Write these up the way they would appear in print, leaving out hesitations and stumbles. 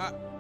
Ah.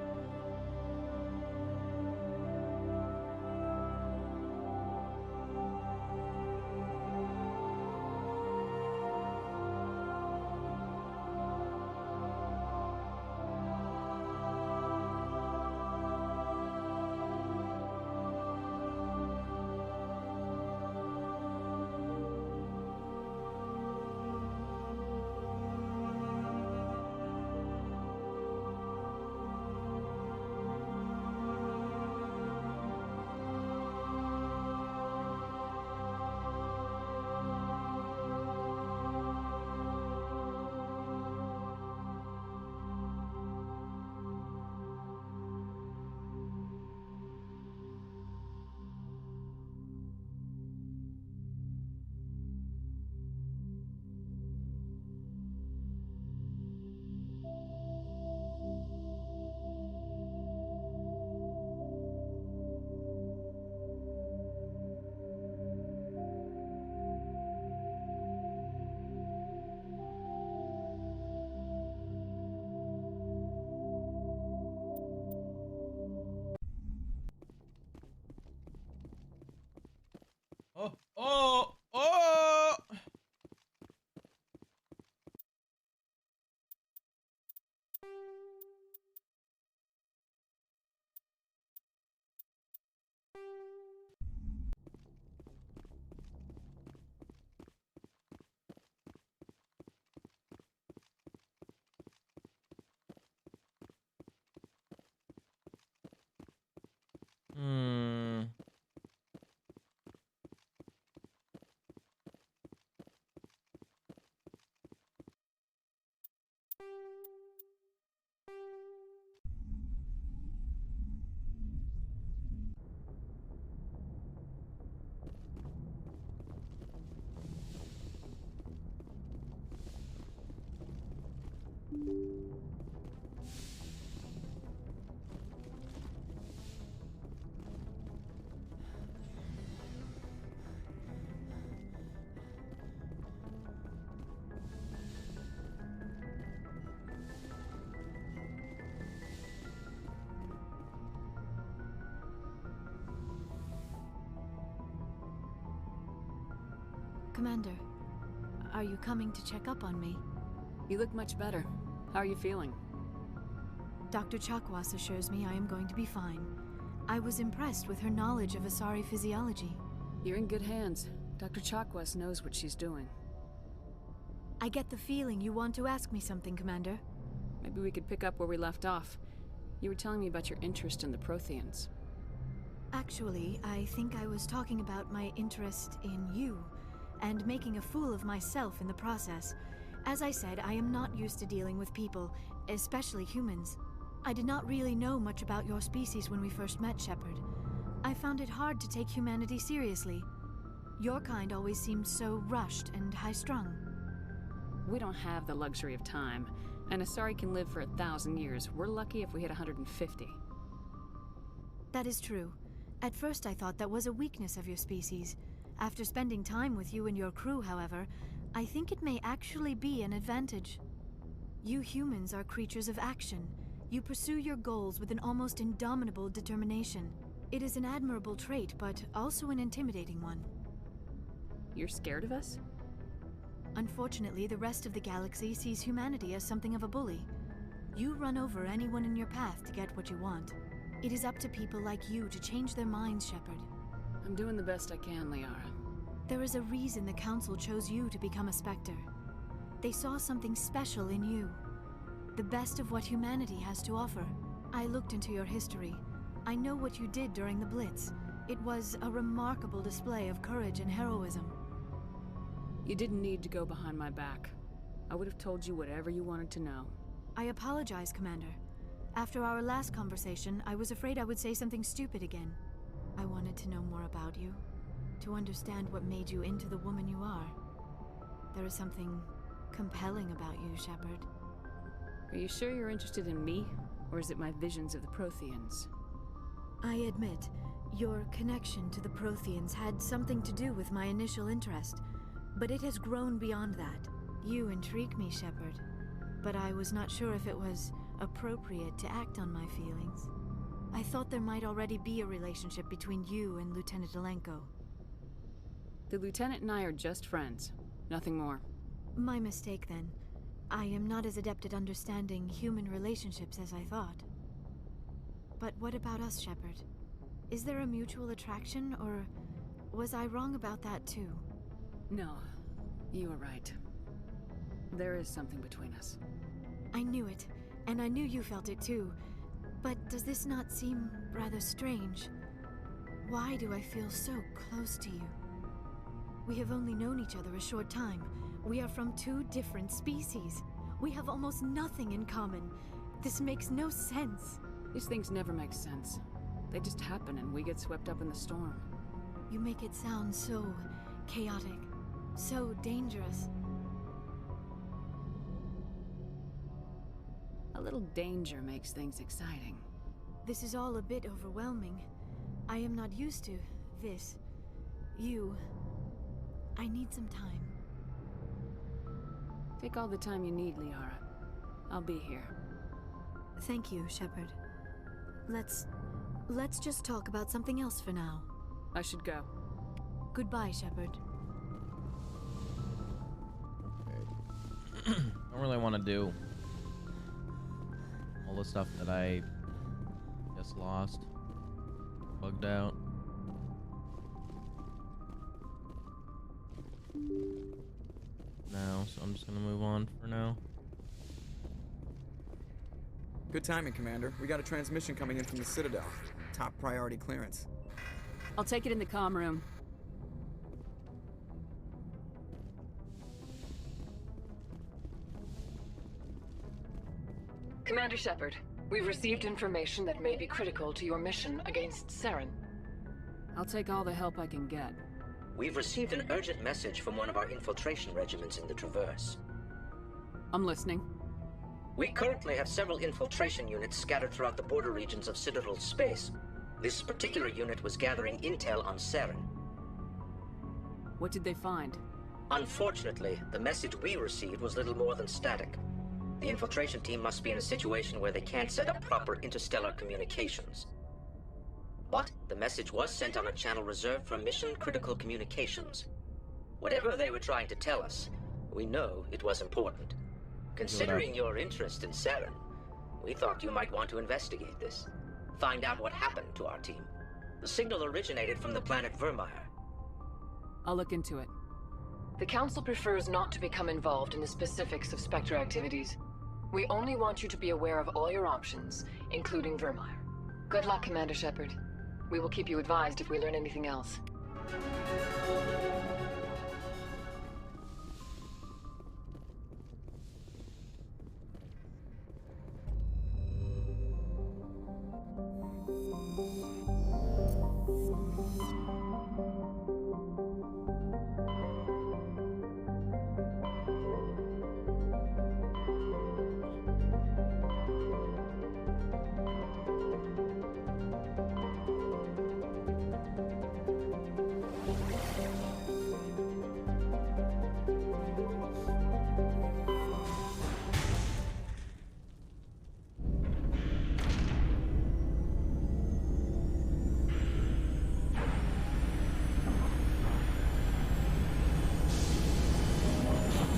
Oh, oh, oh! Hmm. Commander, are you coming to check up on me? You look much better. How are you feeling? Dr. Chakwas assures me I am going to be fine. I was impressed with her knowledge of Asari physiology. You're in good hands. Dr. Chakwas knows what she's doing. I get the feeling you want to ask me something, Commander. Maybe we could pick up where we left off. You were telling me about your interest in the Protheans. Actually, I think I was talking about my interest in you, and making a fool of myself in the process. As I said, I am not used to dealing with people, especially humans. I did not really know much about your species when we first met, Shepard. I found it hard to take humanity seriously. Your kind always seemed so rushed and high-strung. We don't have the luxury of time, and Asari can live for 1,000 years. We're lucky if we hit 150. That is true. At first I thought that was a weakness of your species. After spending time with you and your crew, however, I think it may actually be an advantage. You humans are creatures of action. You pursue your goals with an almost indomitable determination. It is an admirable trait, but also an intimidating one. You're scared of us? Unfortunately, the rest of the galaxy sees humanity as something of a bully. You run over anyone in your path to get what you want. It is up to people like you to change their minds, Shepard. I'm doing the best I can, Liara. There is a reason the Council chose you to become a Spectre. They saw something special in you. The best of what humanity has to offer. I looked into your history. I know what you did during the Blitz. It was a remarkable display of courage and heroism. You didn't need to go behind my back. I would have told you whatever you wanted to know. I apologize, Commander. After our last conversation, I was afraid I would say something stupid again. I wanted to know more about you, to understand what made you into the woman you are. There is something compelling about you, Shepard. Are you sure you're interested in me, or is it my visions of the Protheans? I admit, your connection to the Protheans had something to do with my initial interest, but it has grown beyond that. You intrigue me, Shepard, but I was not sure if it was appropriate to act on my feelings. I thought there might already be a relationship between you and Lieutenant Alenko. The lieutenant and I are just friends. Nothing more. My mistake, then. I am not as adept at understanding human relationships as I thought. But what about us, Shepard? Is there a mutual attraction, or was I wrong about that too? No, you were right. There is something between us. I knew it, and I knew you felt it too. But does this not seem rather strange? Why do I feel so close to you? We have only known each other a short time. We are from two different species. We have almost nothing in common. This makes no sense. These things never make sense. They just happen and we get swept up in the storm. You make it sound so chaotic, so dangerous. A little danger makes things exciting. This is all a bit overwhelming. I am not used to this. You. I need some time. Take all the time you need, Liara. I'll be here. Thank you, Shepard. Let's just talk about something else for now. I should go. Goodbye, Shepard. I don't really want to do all the stuff that I just lost, bugged out. Now, so I'm just gonna move on for now. Good timing, Commander. We got a transmission coming in from the Citadel. Top priority clearance. I'll take it in the comm room. Commander Shepard, we've received information that may be critical to your mission against Saren. I'll take all the help I can get. We've received an urgent message from one of our infiltration regiments in the Traverse. I'm listening. We currently have several infiltration units scattered throughout the border regions of Citadel space. This particular unit was gathering intel on Saren. What did they find? Unfortunately, the message we received was little more than static. The infiltration team must be in a situation where they can't set up proper interstellar communications. But the message was sent on a channel reserved for mission-critical communications. Whatever they were trying to tell us, we know it was important. Considering your interest in Saren, we thought you might want to investigate this. Find out what happened to our team. The signal originated from the planet Vermeer. I'll look into it. The Council prefers not to become involved in the specifics of Spectre activities. We only want you to be aware of all your options, including Vermeer. Good luck, Commander Shepard. We will keep you advised if we learn anything else.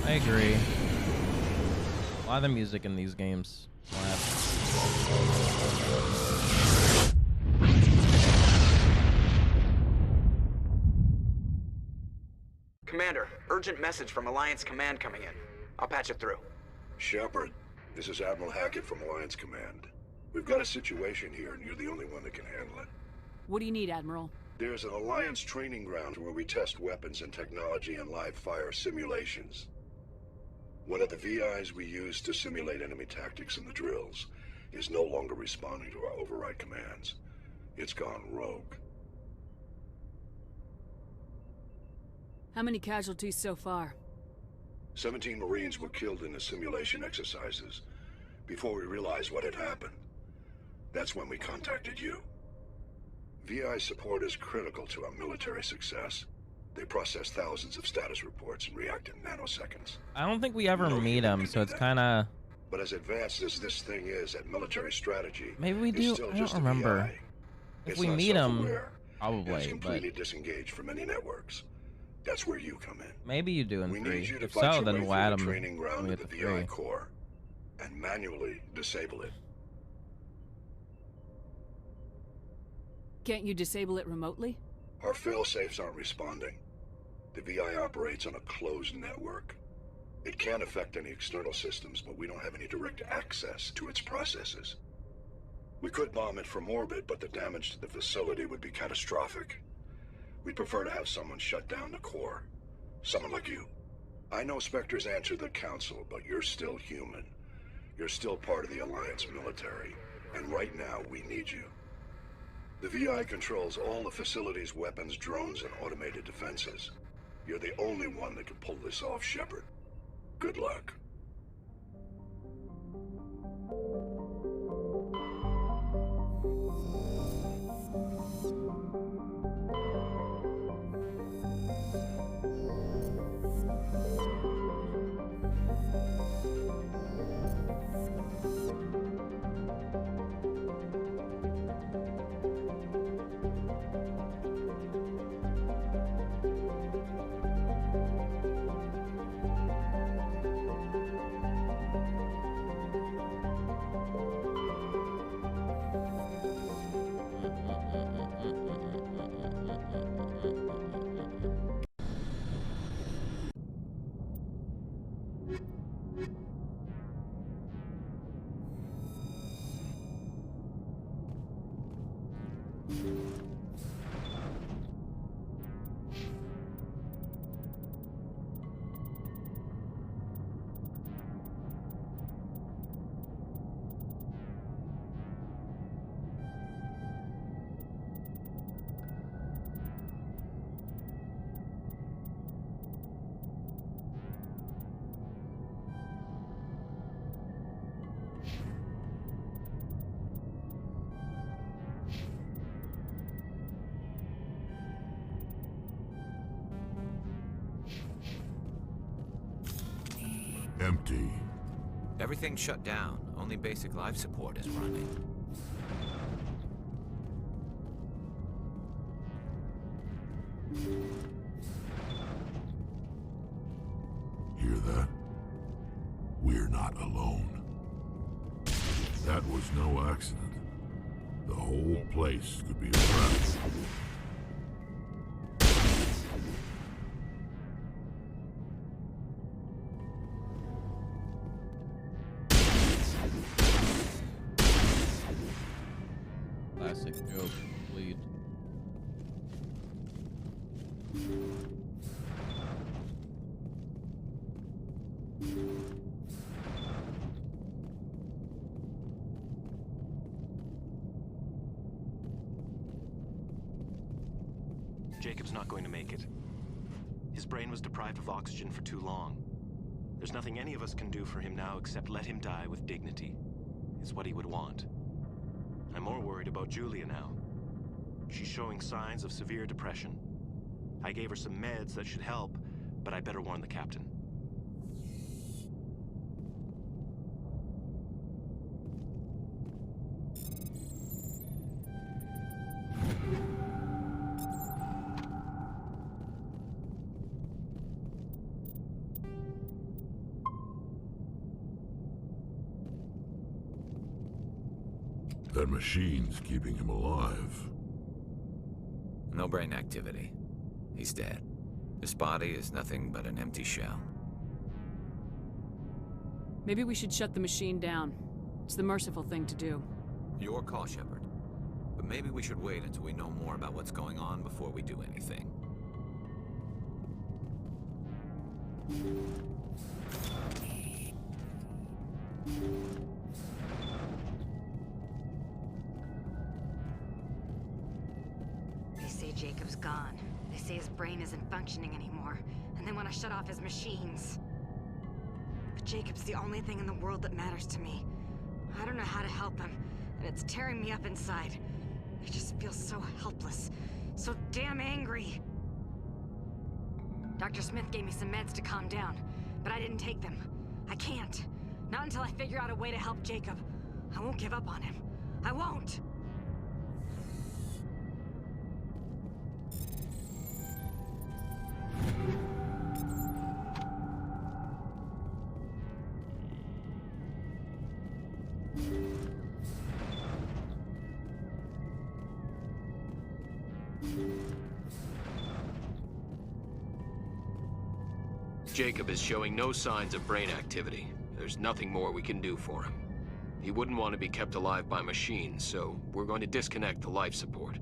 I agree. A lot of the music in these games slaps. Commander, urgent message from Alliance Command coming in. I'll patch it through. Shepard, this is Admiral Hackett from Alliance Command. We've got a situation here, and you're the only one that can handle it. What do you need, Admiral? There's an Alliance training ground where we test weapons and technology in live fire simulations. One of the VIs we use to simulate enemy tactics in the drills is no longer responding to our override commands. It's gone rogue. How many casualties so far? 17 Marines were killed in the simulation exercises before we realized what had happened. That's when we contacted you. VI support is critical to our military success. They process thousands of status reports and react in nanoseconds. I don't think we ever meet him, so it's kind of... But as advanced as this thing is at military strategy, Maybe we it's do. still I don't just a remember. VI. If It's we not meet him, self-aware, and it's probably, but completely disengaged from any networks. That's where you come in. maybe you do in We 3. need you to If fight so, your then way we'll through add the him training when ground we of get the to VI 3. core and manually disable it. Can't you disable it remotely? Our failsafes aren't responding. The VI operates on a closed network. It can affect any external systems, but we don't have any direct access to its processes. We could bomb it from orbit, but the damage to the facility would be catastrophic. We'd prefer to have someone shut down the core. Someone like you. I know Spectres answer the Council, but you're still human. You're still part of the Alliance military, and right now we need you. The VI controls all the facility's weapons, drones, and automated defenses. You're the only one that can pull this off, Shepard. Good luck. Empty. Everything's shut down. Only basic life support is running. Hear that? We're not alone. That was no accident. The whole place could be a trap. Classic joke. Lead. Jacob's not going to make it. His brain was deprived of oxygen for too long. There's nothing any of us can do for him now except let him die with dignity. It's what he would want. I'm more worried about Julia now. She's showing signs of severe depression. I gave her some meds that should help, but I better warn the captain. That machine's keeping him alive. No brain activity. He's dead. His body is nothing but an empty shell. Maybe we should shut the machine down. It's the merciful thing to do. Your call, Shepard. But maybe we should wait until we know more about what's going on before we do anything. They say Jacob's gone. They say his brain isn't functioning anymore, and they want to shut off his machines. But Jacob's the only thing in the world that matters to me. I don't know how to help him, and it's tearing me up inside. I just feel so helpless, so damn angry. Dr. Smith gave me some meds to calm down, but I didn't take them. I can't. Not until I figure out a way to help Jacob. I won't give up on him. I won't! Jacob is showing no signs of brain activity. There's nothing more we can do for him. He wouldn't want to be kept alive by machines, so we're going to disconnect the life support.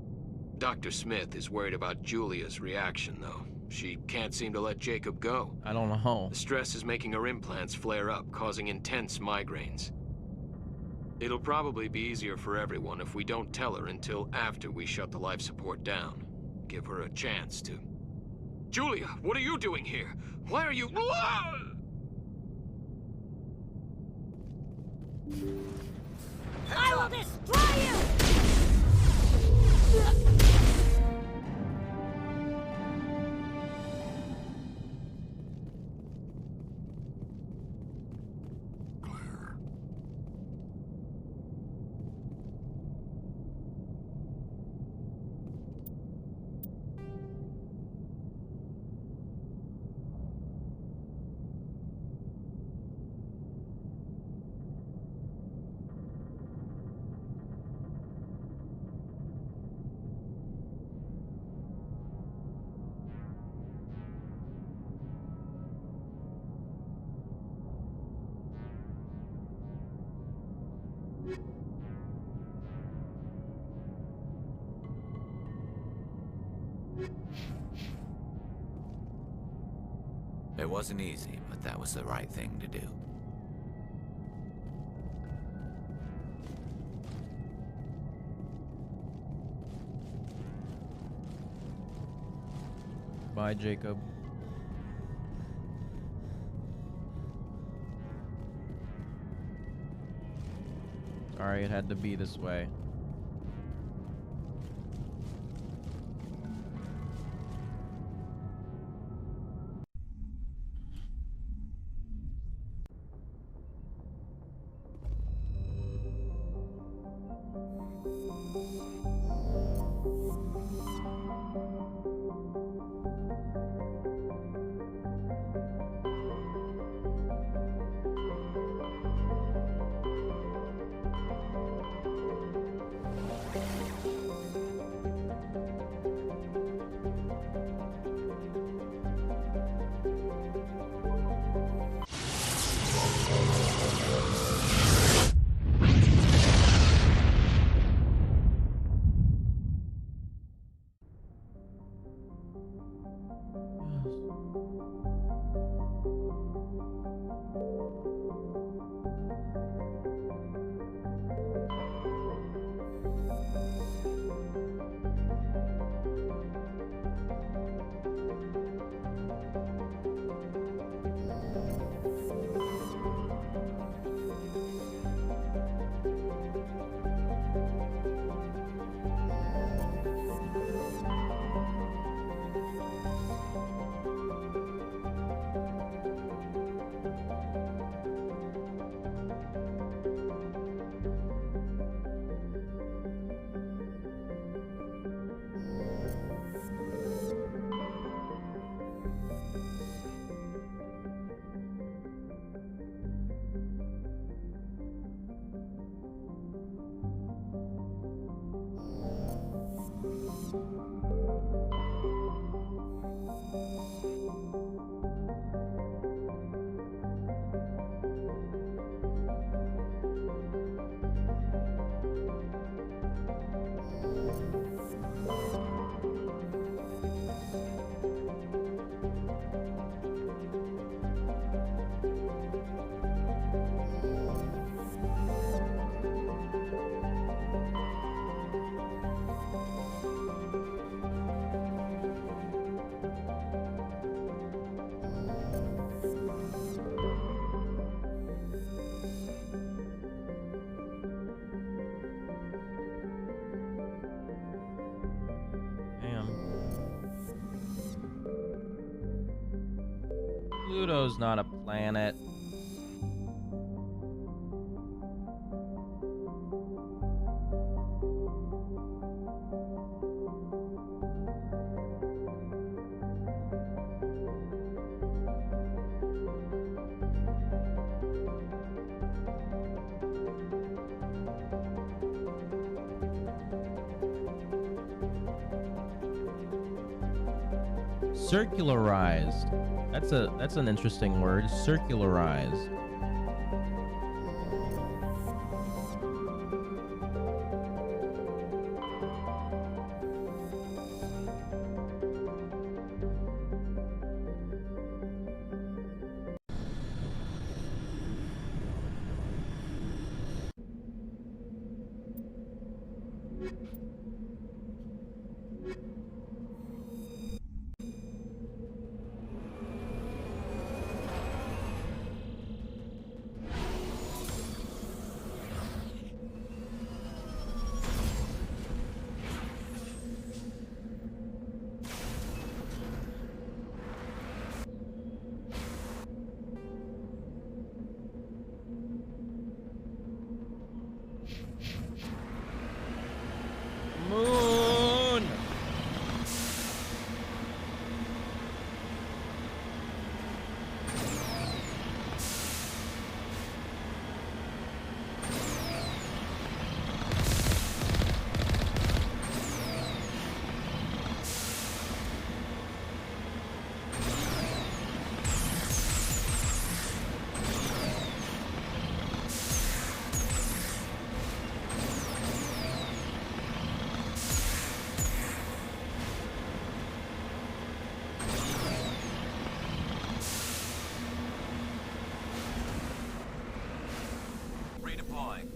Dr. Smith is worried about Julia's reaction, though. She can't seem to let Jacob go. I don't know. The stress is making her implants flare up, causing intense migraines. It'll probably be easier for everyone if we don't tell her until after we shut the life support down. Give her a chance to... Julia, what are you doing here? Why are you... I will destroy you! Claire. It wasn't easy, but that was the right thing to do. Bye, Jacob. Sorry, it had to be this way. Pluto's not a planet. Circularized. That's an interesting word. Circularized. Moon. Redeploying.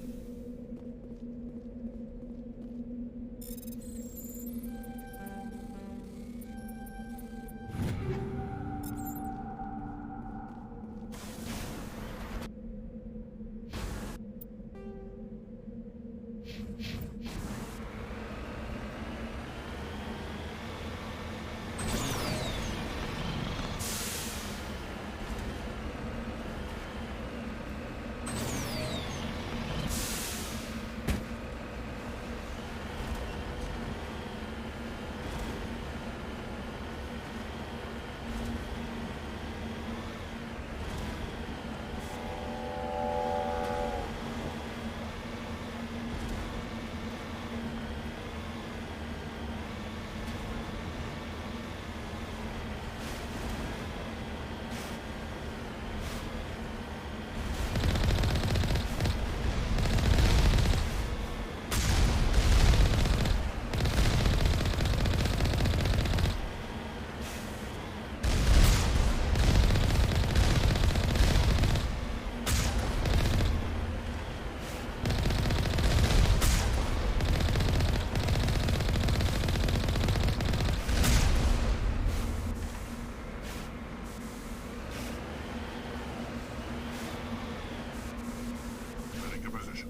Moving to position.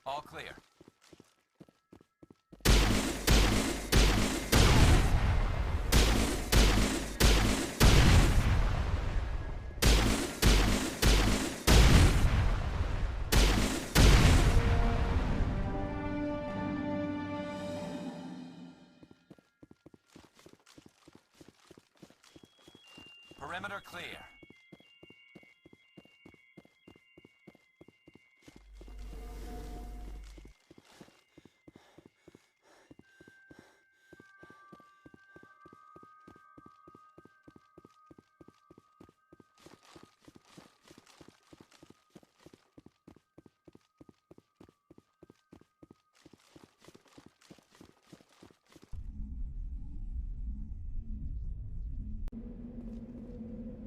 All clear. Perimeter clear.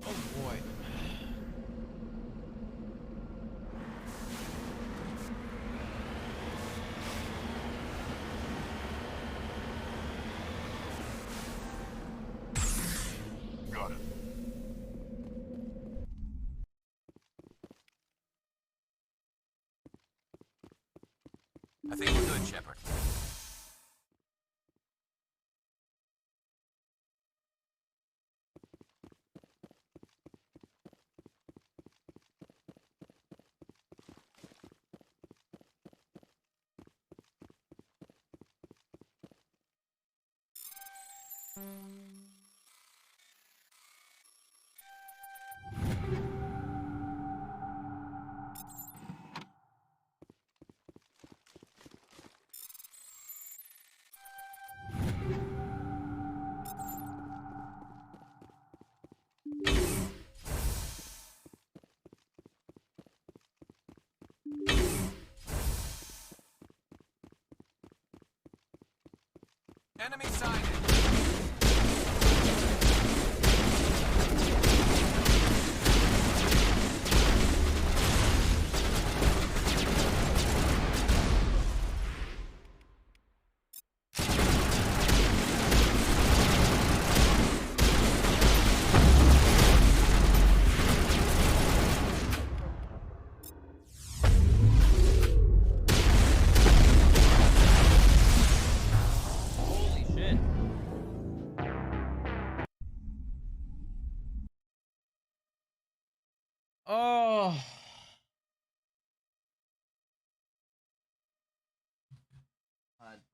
Oh boy. Got it. I think we're good, Shepard. Enemy sighted. Holy shit.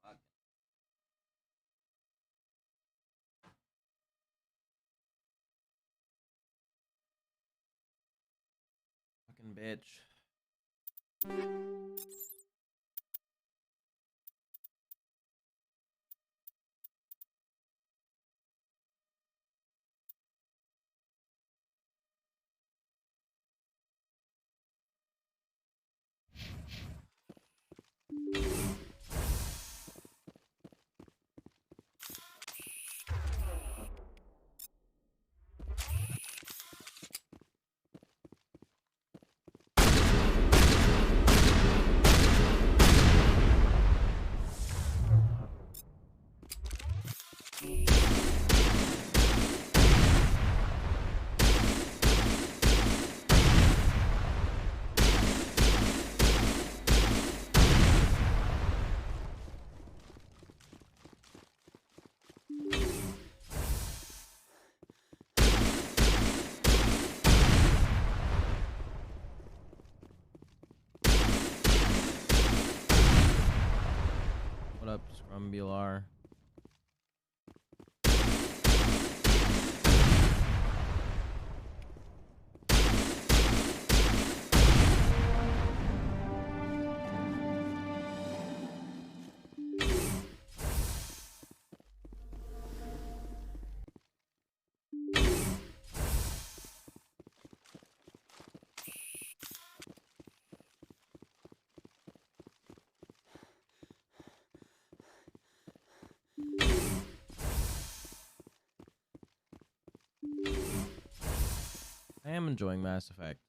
God, fucking bitch. What up, Scrumbular? I am enjoying Mass Effect.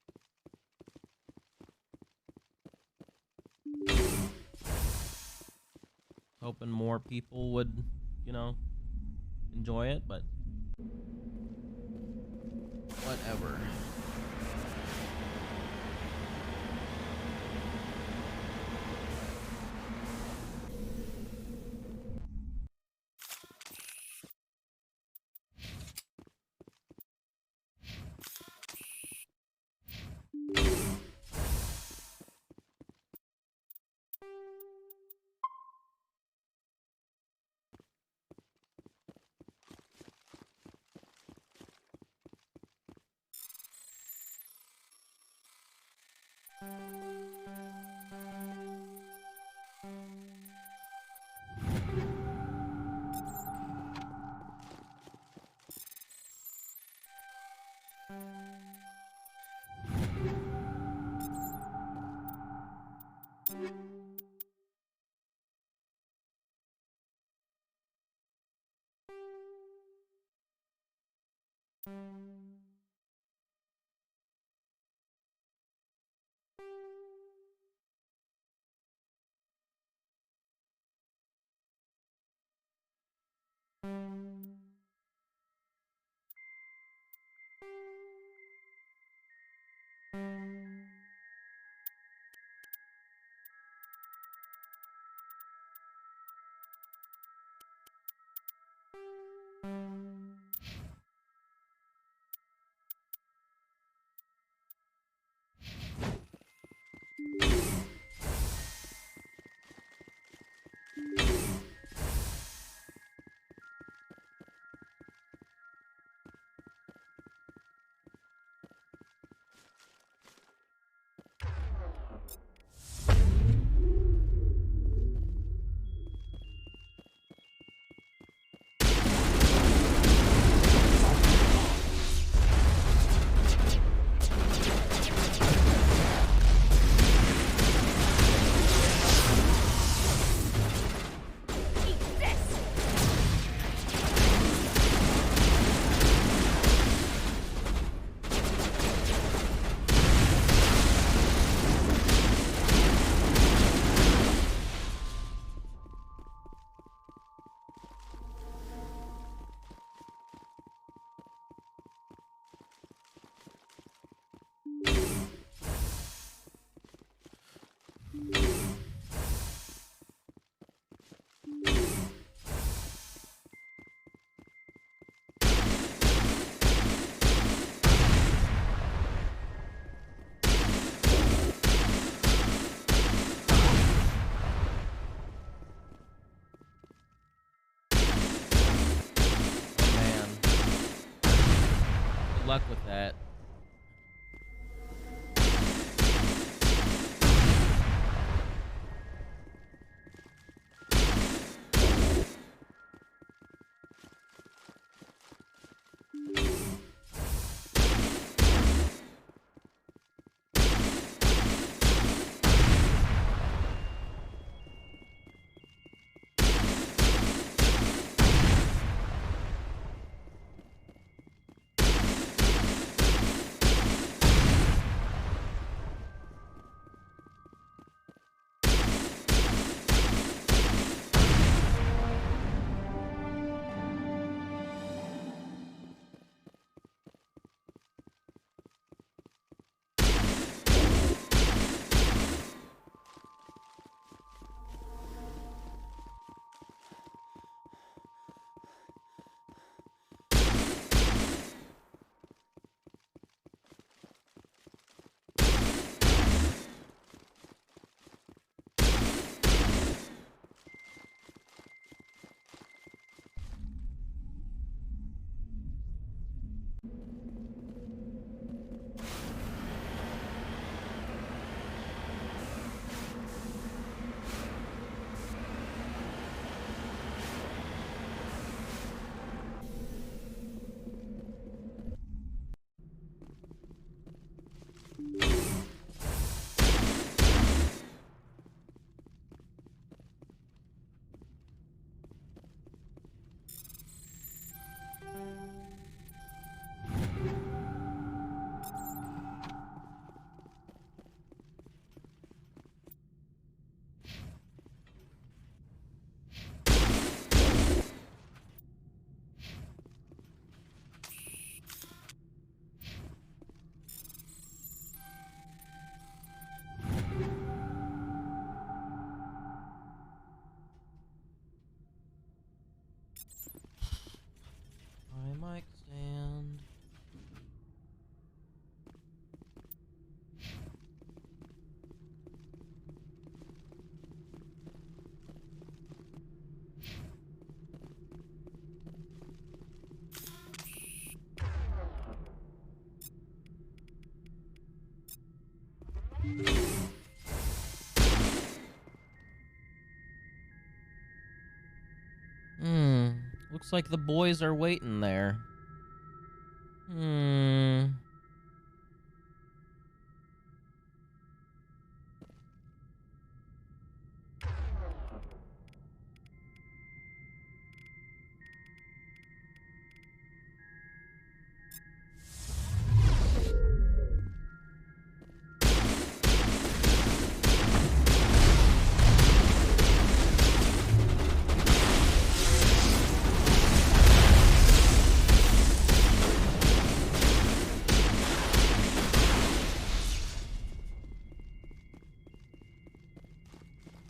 Hoping more people would, you know, enjoy it, but whatever. luck with that. My mic stand. Looks like the boys are waiting there.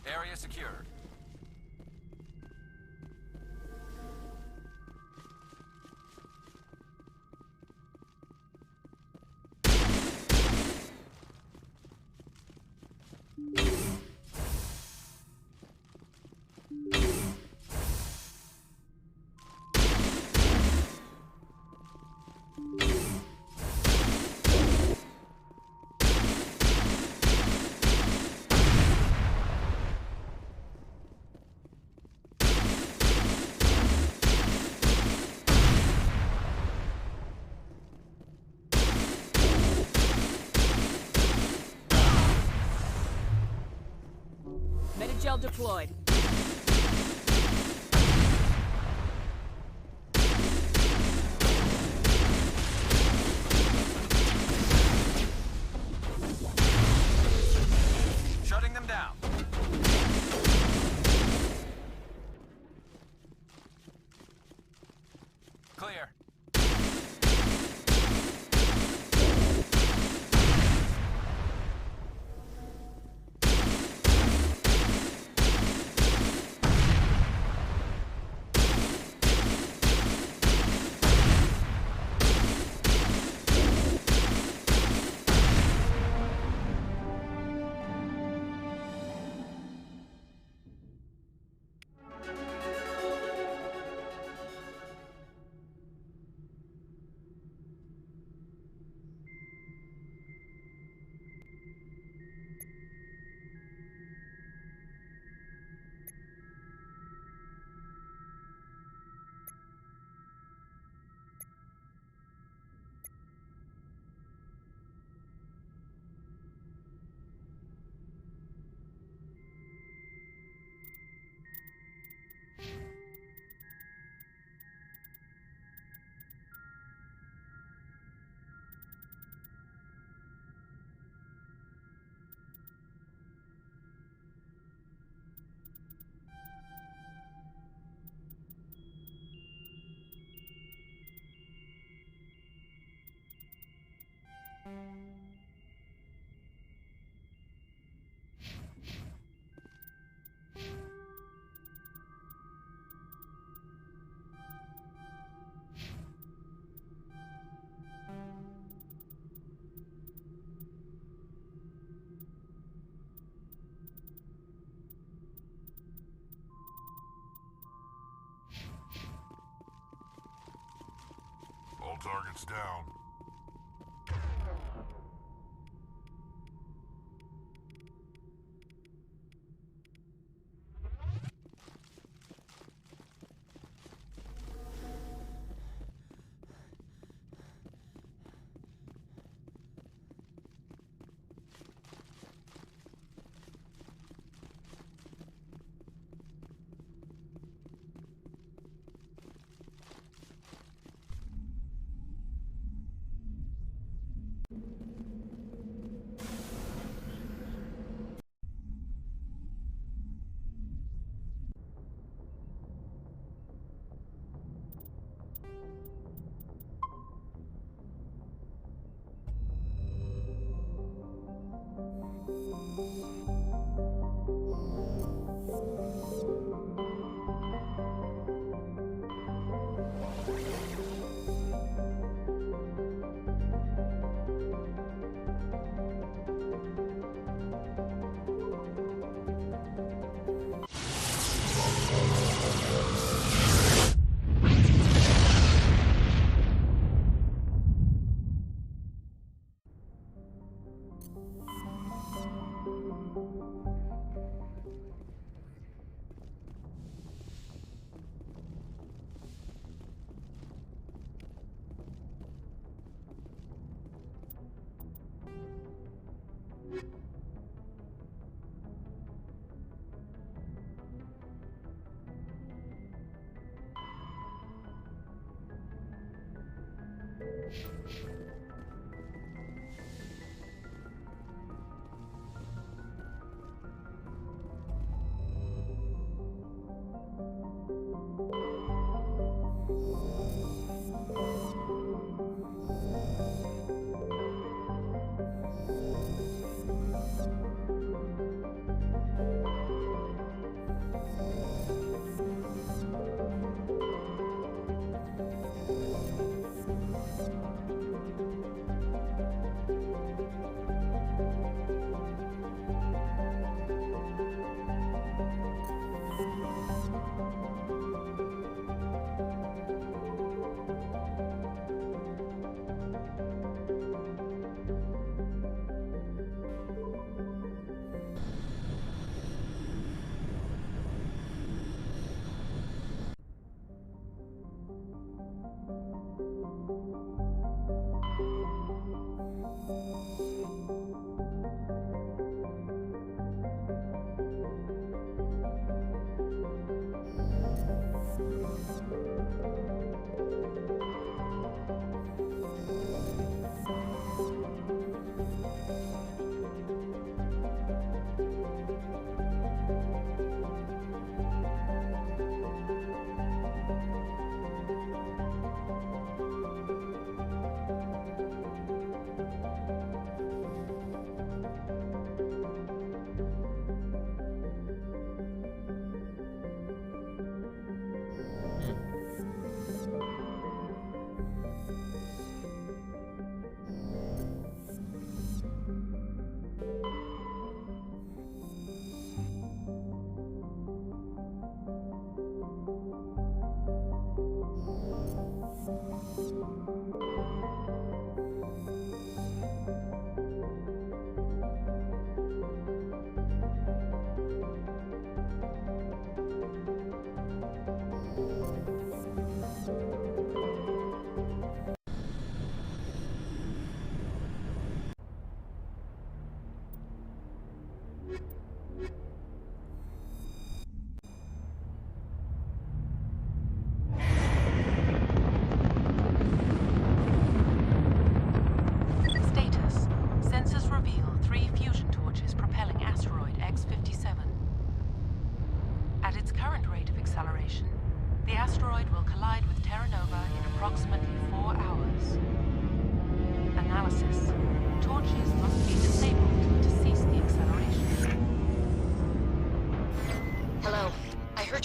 Area secured. Metagel deployed. Shutting them down. Clear. All targets down.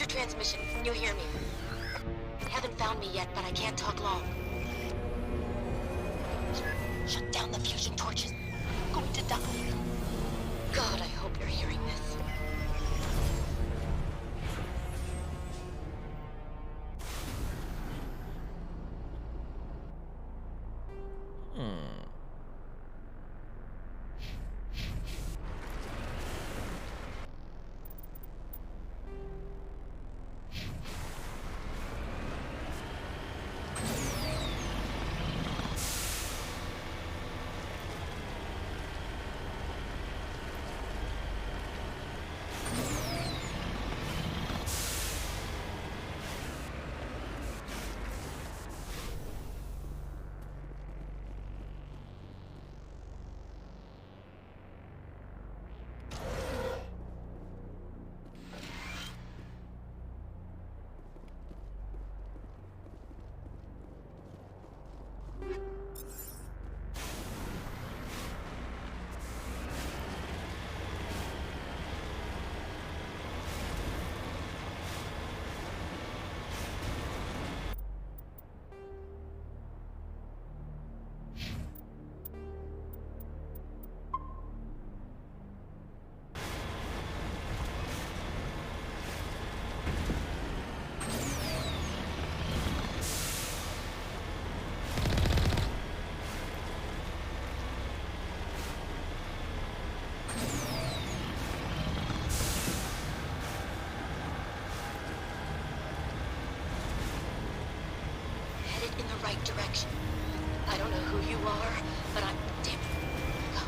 transmission. You hear me? They haven't found me yet, but I can't talk long. Shut down the fusion torches. I'm going to die. God, I hope you're hearing this. right direction. I don't know who you are, but I'm damn. Go.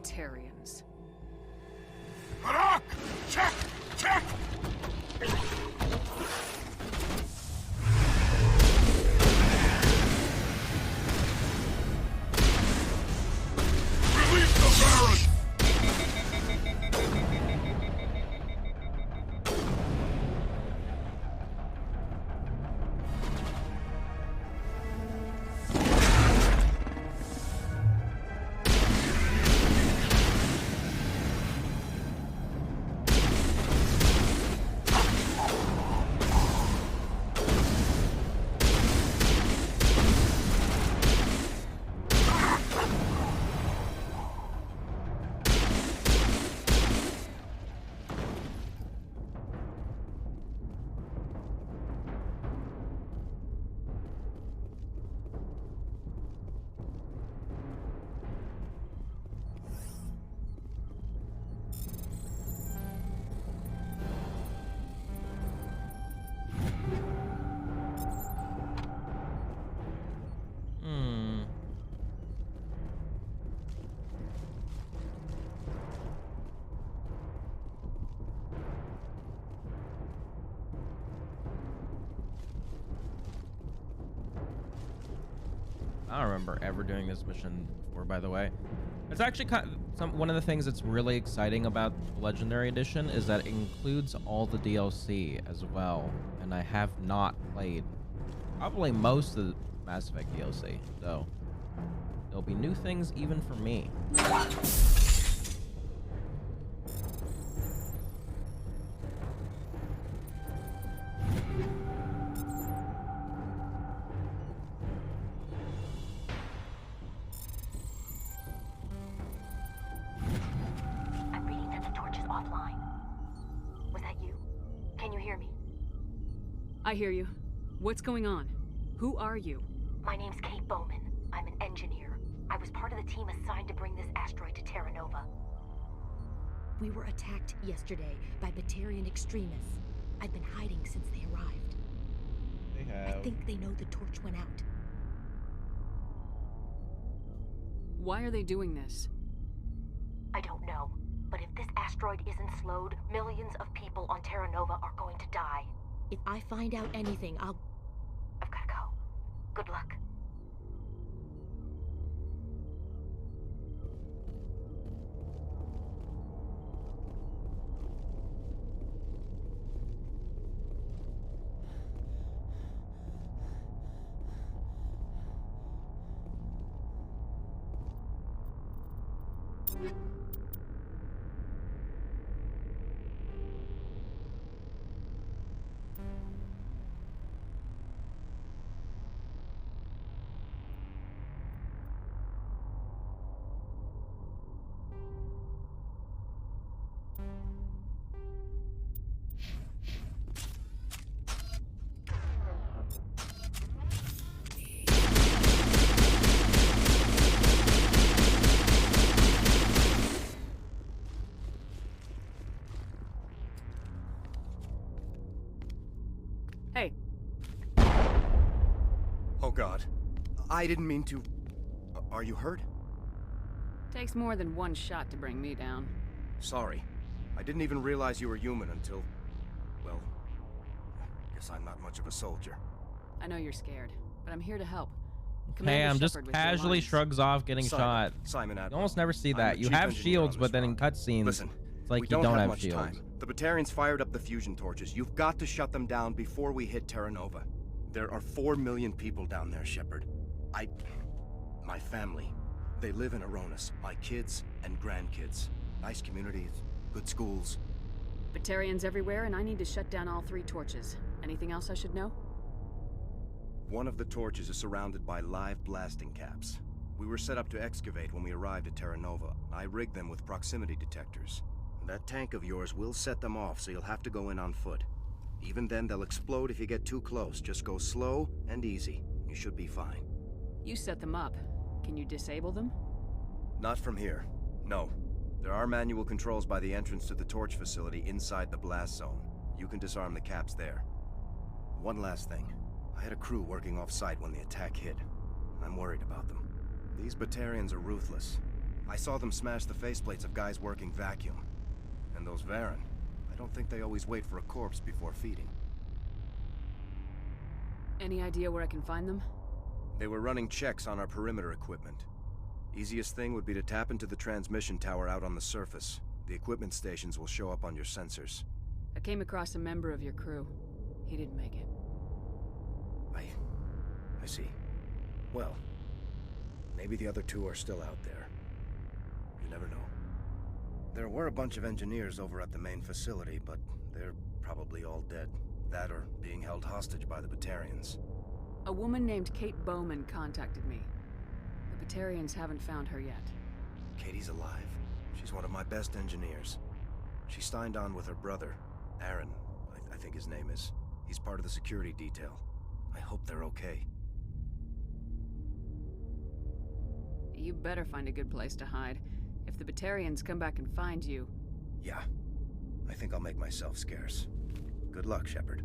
Batarians. Harak! Check! Check! Release the Baron! I don't remember ever doing this mission before, by the way. It's actually one of the things that's really exciting about the Legendary Edition is that it includes all the DLC as well, and I have not played probably most of the Mass Effect DLC, so there'll be new things even for me. I hear you. What's going on? Who are you? My name's Kate Bowman. I'm an engineer. I was part of the team assigned to bring this asteroid to Terra Nova. We were attacked yesterday by Batarian extremists. I've been hiding since they arrived. They I have. think they know the torch went out. Why are they doing this? I don't know. But if this asteroid isn't slowed, millions of people on Terra Nova are going to die. If I find out anything, I've gotta go. Good luck. Hey. Oh God. I didn't mean to... Are you hurt? Takes more than one shot to bring me down. Sorry. I didn't even realize you were human until... Well... Guess I'm not much of a soldier. I know you're scared, but I'm here to help. Hey, I'm just Shepard with your casually lines. shrugs off getting shot. Simon You Admiral. almost never see I'm that. the You chief have engineer shields, on but this then in front. cutscenes, Listen, it's like we you don't have have much shields. time. The Batarians fired up the fusion torches. You've got to shut them down before we hit Terra Nova. There are 4 million people down there, Shepard. My family. They live in Aronis. My kids and grandkids. Nice communities, good schools. Batarians everywhere, and I need to shut down all 3 torches. Anything else I should know? One of the torches is surrounded by live blasting caps. We were set up to excavate when we arrived at Terra Nova. I rigged them with proximity detectors. That tank of yours will set them off, so you'll have to go in on foot. Even then, they'll explode if you get too close. Just go slow and easy. You should be fine. You set them up. Can you disable them? Not from here. No. There are manual controls by the entrance to the torch facility inside the blast zone. You can disarm the caps there. One last thing. I had a crew working off-site when the attack hit. I'm worried about them. These Batarians are ruthless. I saw them smash the faceplates of guys working vacuum. And those Varen, I don't think they always wait for a corpse before feeding. Any idea where I can find them? They were running checks on our perimeter equipment. Easiest thing would be to tap into the transmission tower out on the surface. The equipment stations will show up on your sensors. I came across a member of your crew. He didn't make it. I see. Well, maybe the other 2 are still out there. You never know. There were a bunch of engineers over at the main facility, but they're probably all dead. That or being held hostage by the Batarians. A woman named Kate Bowman contacted me. The Batarians haven't found her yet. Katie's alive. She's one of my best engineers. She signed on with her brother, Aaron, I think his name is. He's part of the security detail. I hope they're okay. You better find a good place to hide. If the Batarians come back and find you... Yeah. I think I'll make myself scarce. Good luck, Shepard.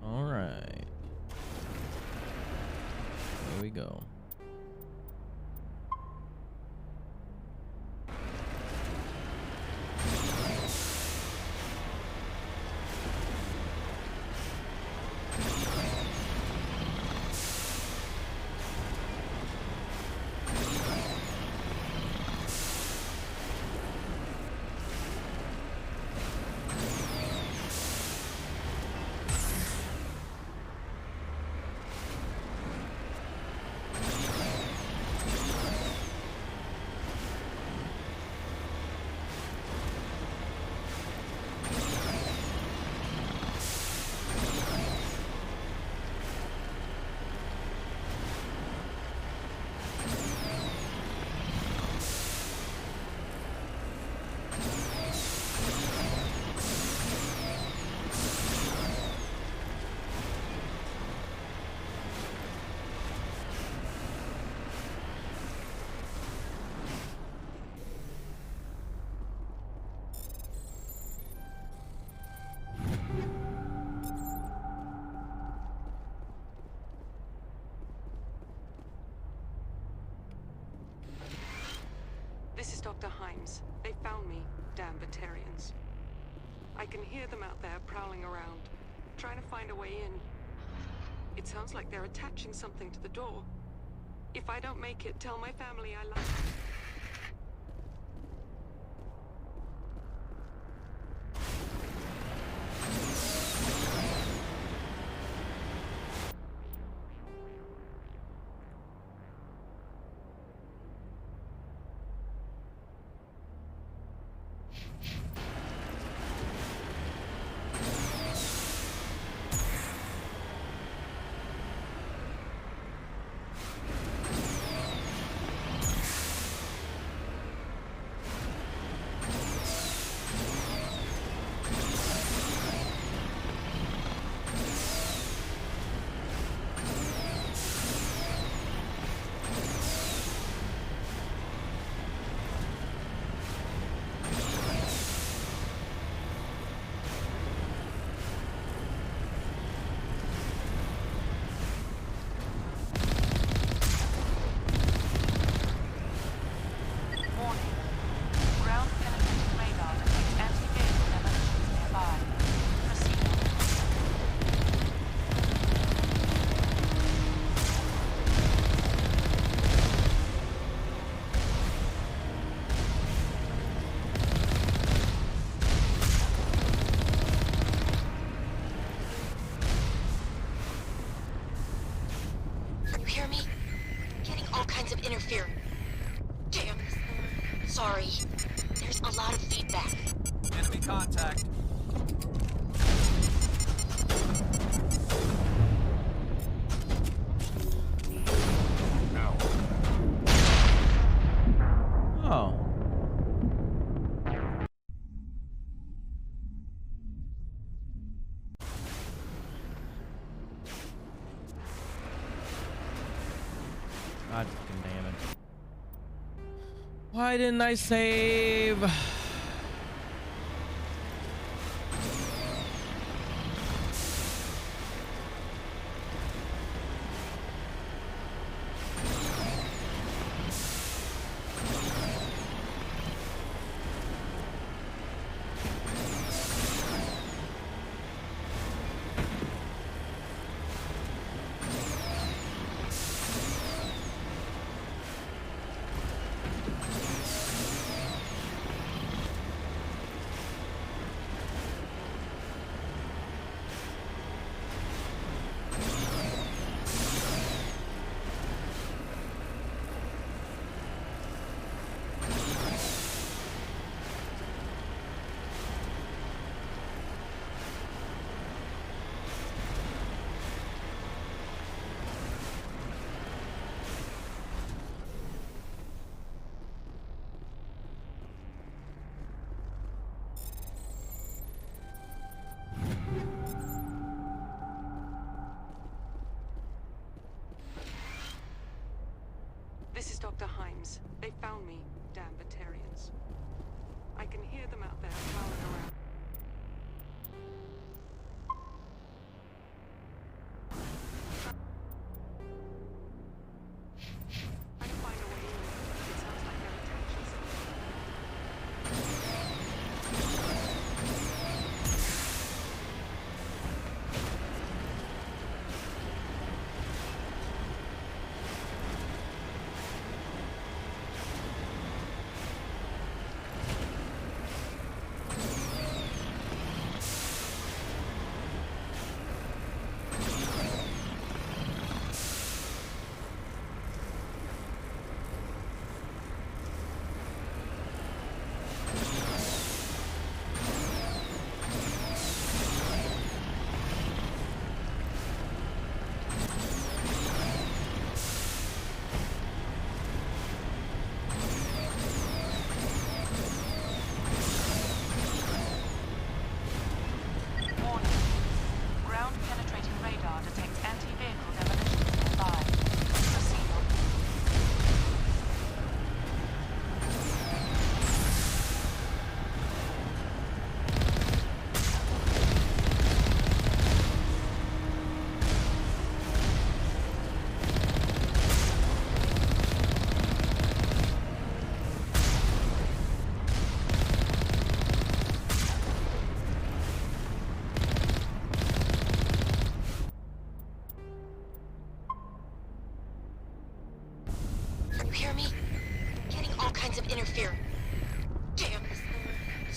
All right. Here we go. Dr. Himes. They found me, damn Batarians. I can hear them out there prowling around, trying to find a way in. It sounds like they're attaching something to the door. If I don't make it, tell my family I love them. Interfering. Damn. Sorry. There's a lot of feedback. Enemy contact. Now. Oh. God fucking damn it. Why didn't I save? This is Dr. Himes. They found me, damn Batarians. I can hear them out there prowling around. Trying to find a way in. It sounds like they're attaching something.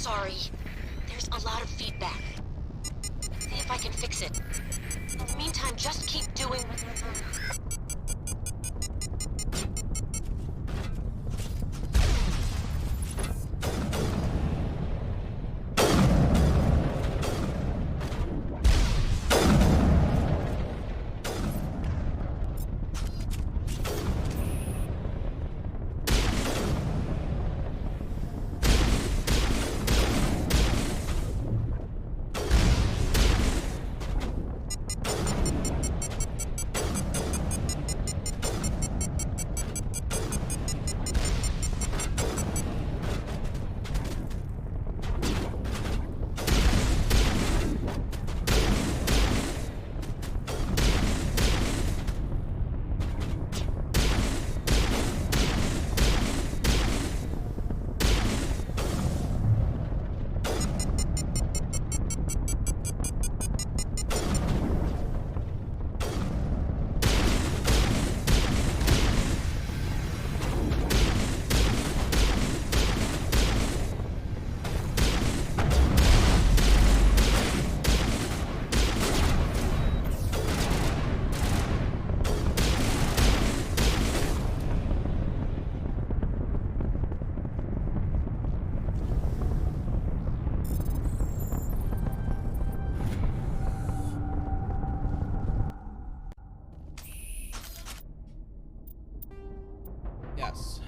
sorry. There's a lot of feedback. See if I can fix it. In the meantime, just keep doing... Yes.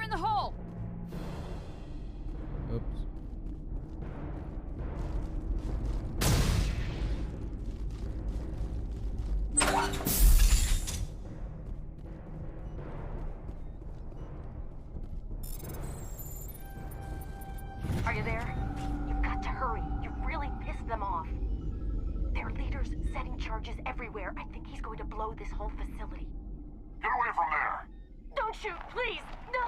In the hole! Oops. Are you there? You've got to hurry. You really pissed them off. Their leader's setting charges everywhere. I think he's going to blow this whole facility. Get away from there! Don't shoot, please! No!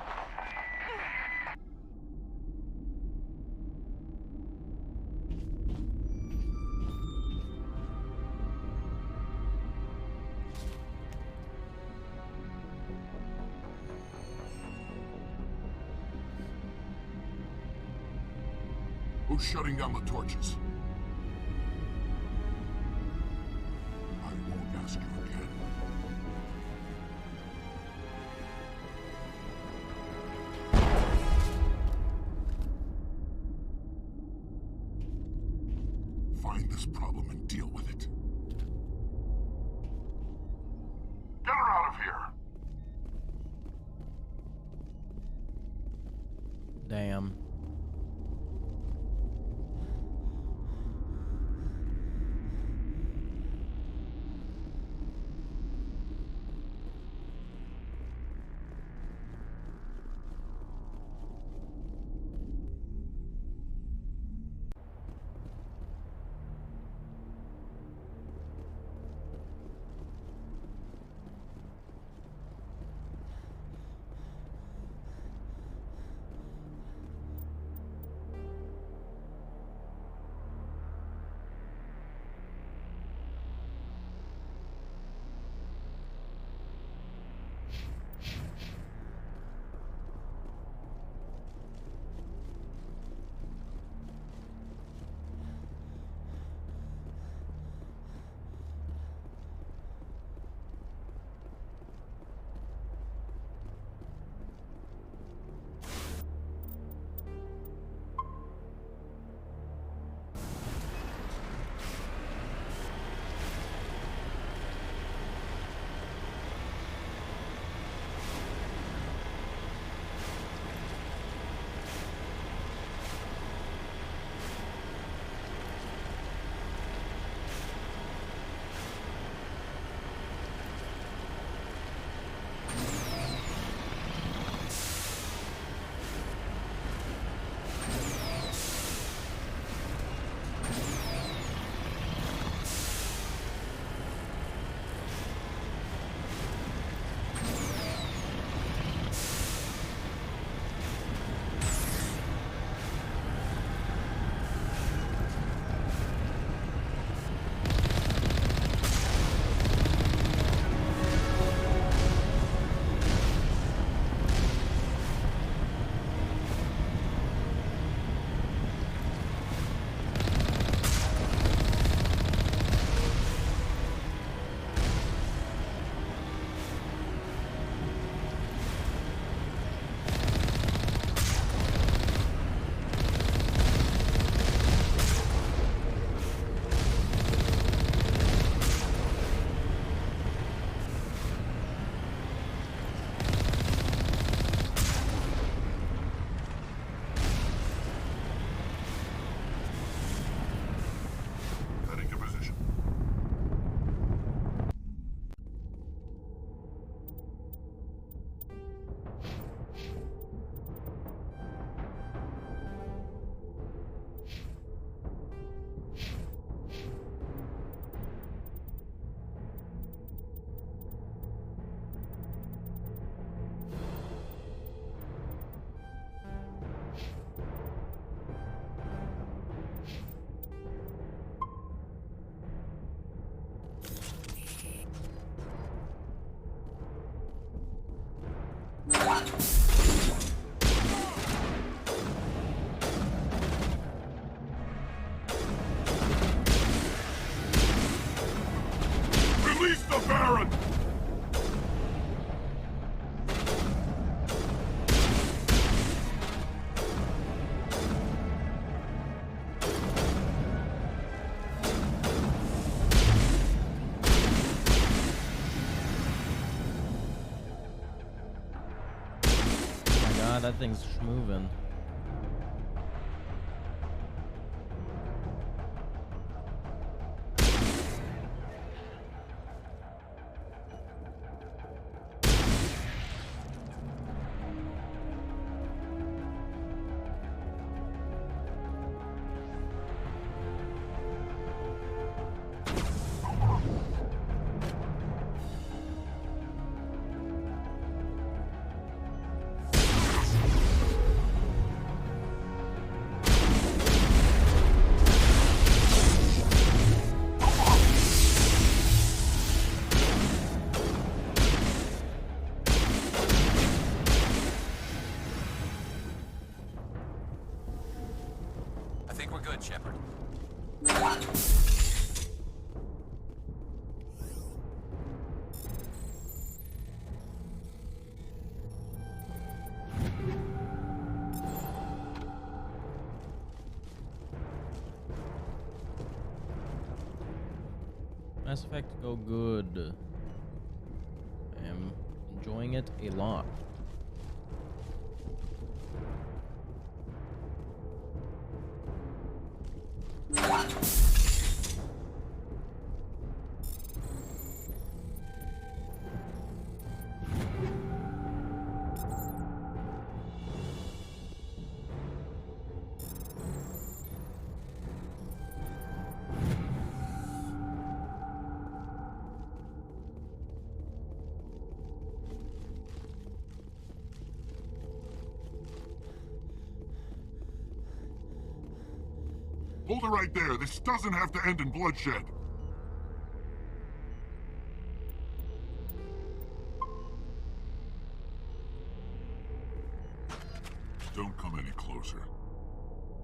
Who's shutting down the torches? I won't ask you again. Find this problem and deal with it. Get her out of here! Damn. Release the Baron! That thing's moving. Mass Effect go good. I am enjoying it a lot. Hold it right there. This doesn't have to end in bloodshed. Don't come any closer.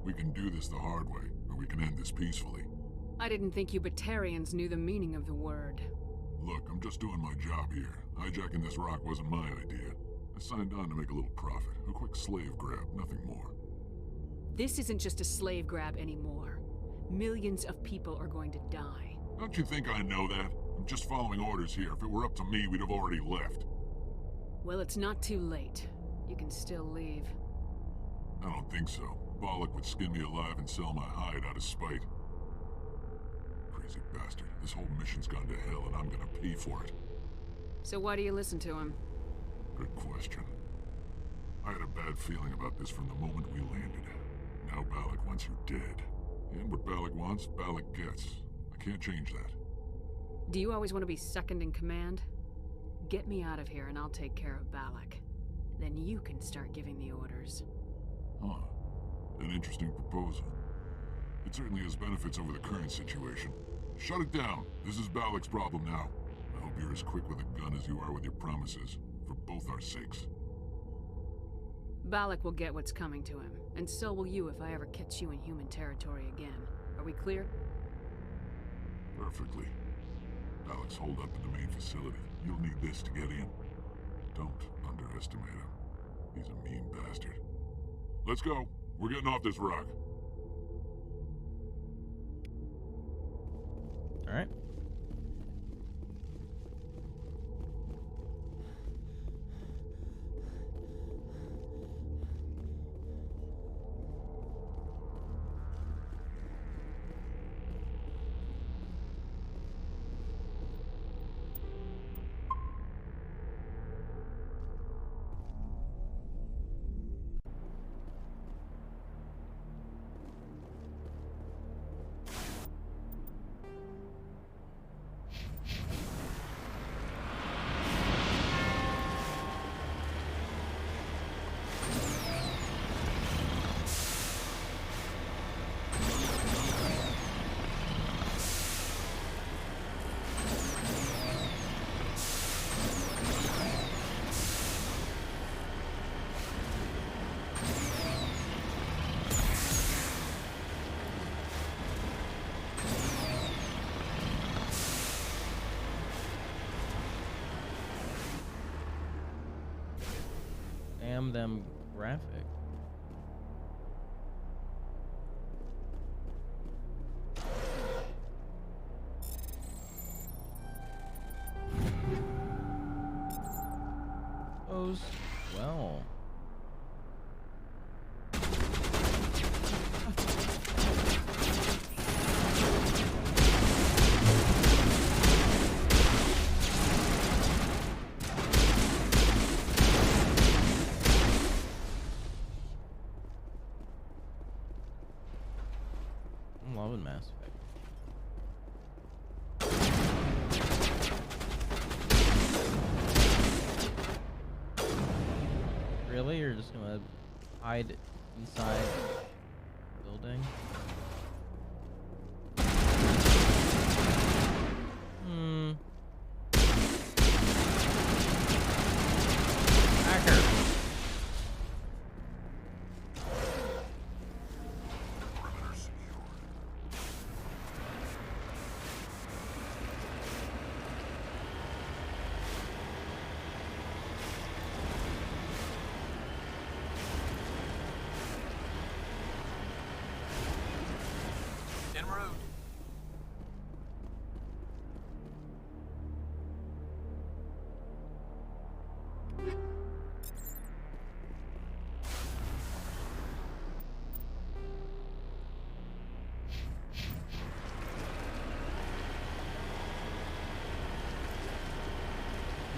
We can do this the hard way, or we can end this peacefully. I didn't think you Batarians knew the meaning of the word. Look, I'm just doing my job here. Hijacking this rock wasn't my idea. I signed on to make a little profit. A quick slave grab, nothing more. This isn't just a slave grab anymore. Millions of people are going to die. Don't you think I know that? I'm just following orders here. If it were up to me, we'd have already left. Well, it's not too late. You can still leave. I don't think so. Balak would skin me alive and sell my hide out of spite. Crazy bastard. This whole mission's gone to hell and I'm gonna pay for it. So why do you listen to him? Good question. I had a bad feeling about this from the moment we landed. Now Balak wants you dead. And what Balak wants, Balak gets. I can't change that. Do you always want to be second in command? Get me out of here and I'll take care of Balak. Then you can start giving the orders. Huh. An interesting proposal. It certainly has benefits over the current situation. Shut it down. This is Balak's problem now. I hope you're as quick with a gun as you are with your promises. For both our sakes. Balak will get what's coming to him, and so will you if I ever catch you in human territory again. Are we clear? Perfectly. Balak's holed up in the main facility. You'll need this to get in. Don't underestimate him. He's a mean bastard. Let's go. We're getting off this rock. All right. Damn them graphic. Goes well. I'm loving Mass Effect. Really? You're just gonna hide inside the building? Hacker!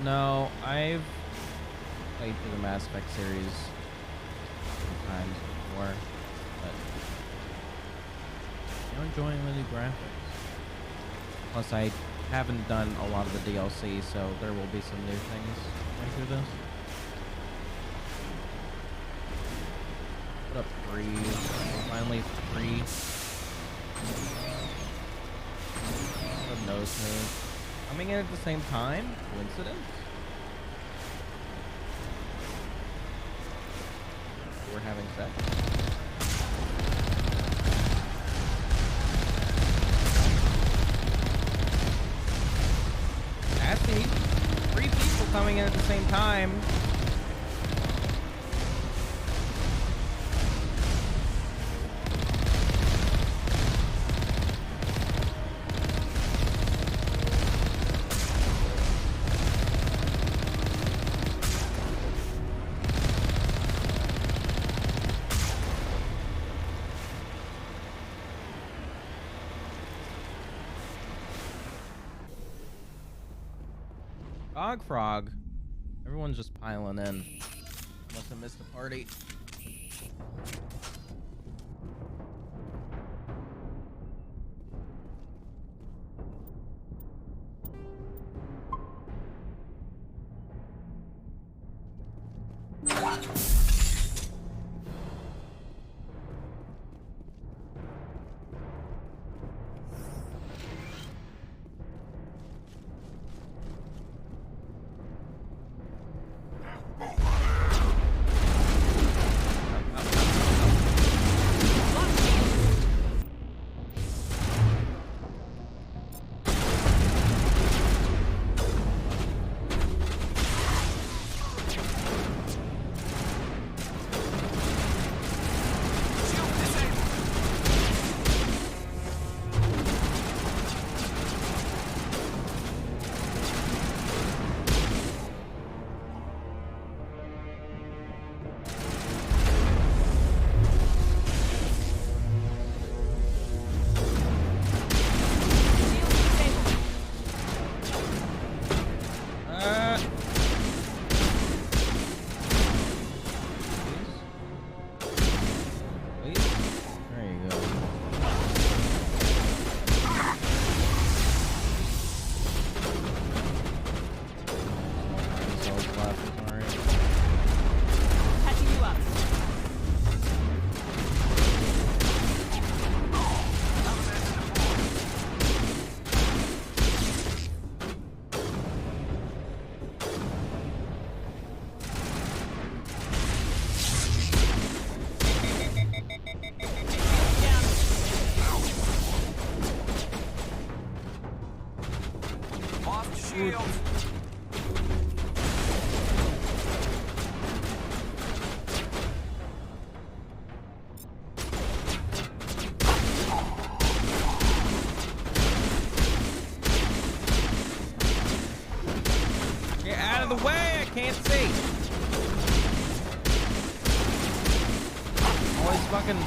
No, I've played through the Mass Effect series times before, but I'm enjoying the new graphics. Plus, I haven't done a lot of the DLC, so there will be some new things going through this. What up, Free? Finally free. What knows who? Coming in at the same time? Coincidence? We're having sex. Nasty. 3 people coming in at the same time. Frog. Everyone's just piling in. Must have missed the party.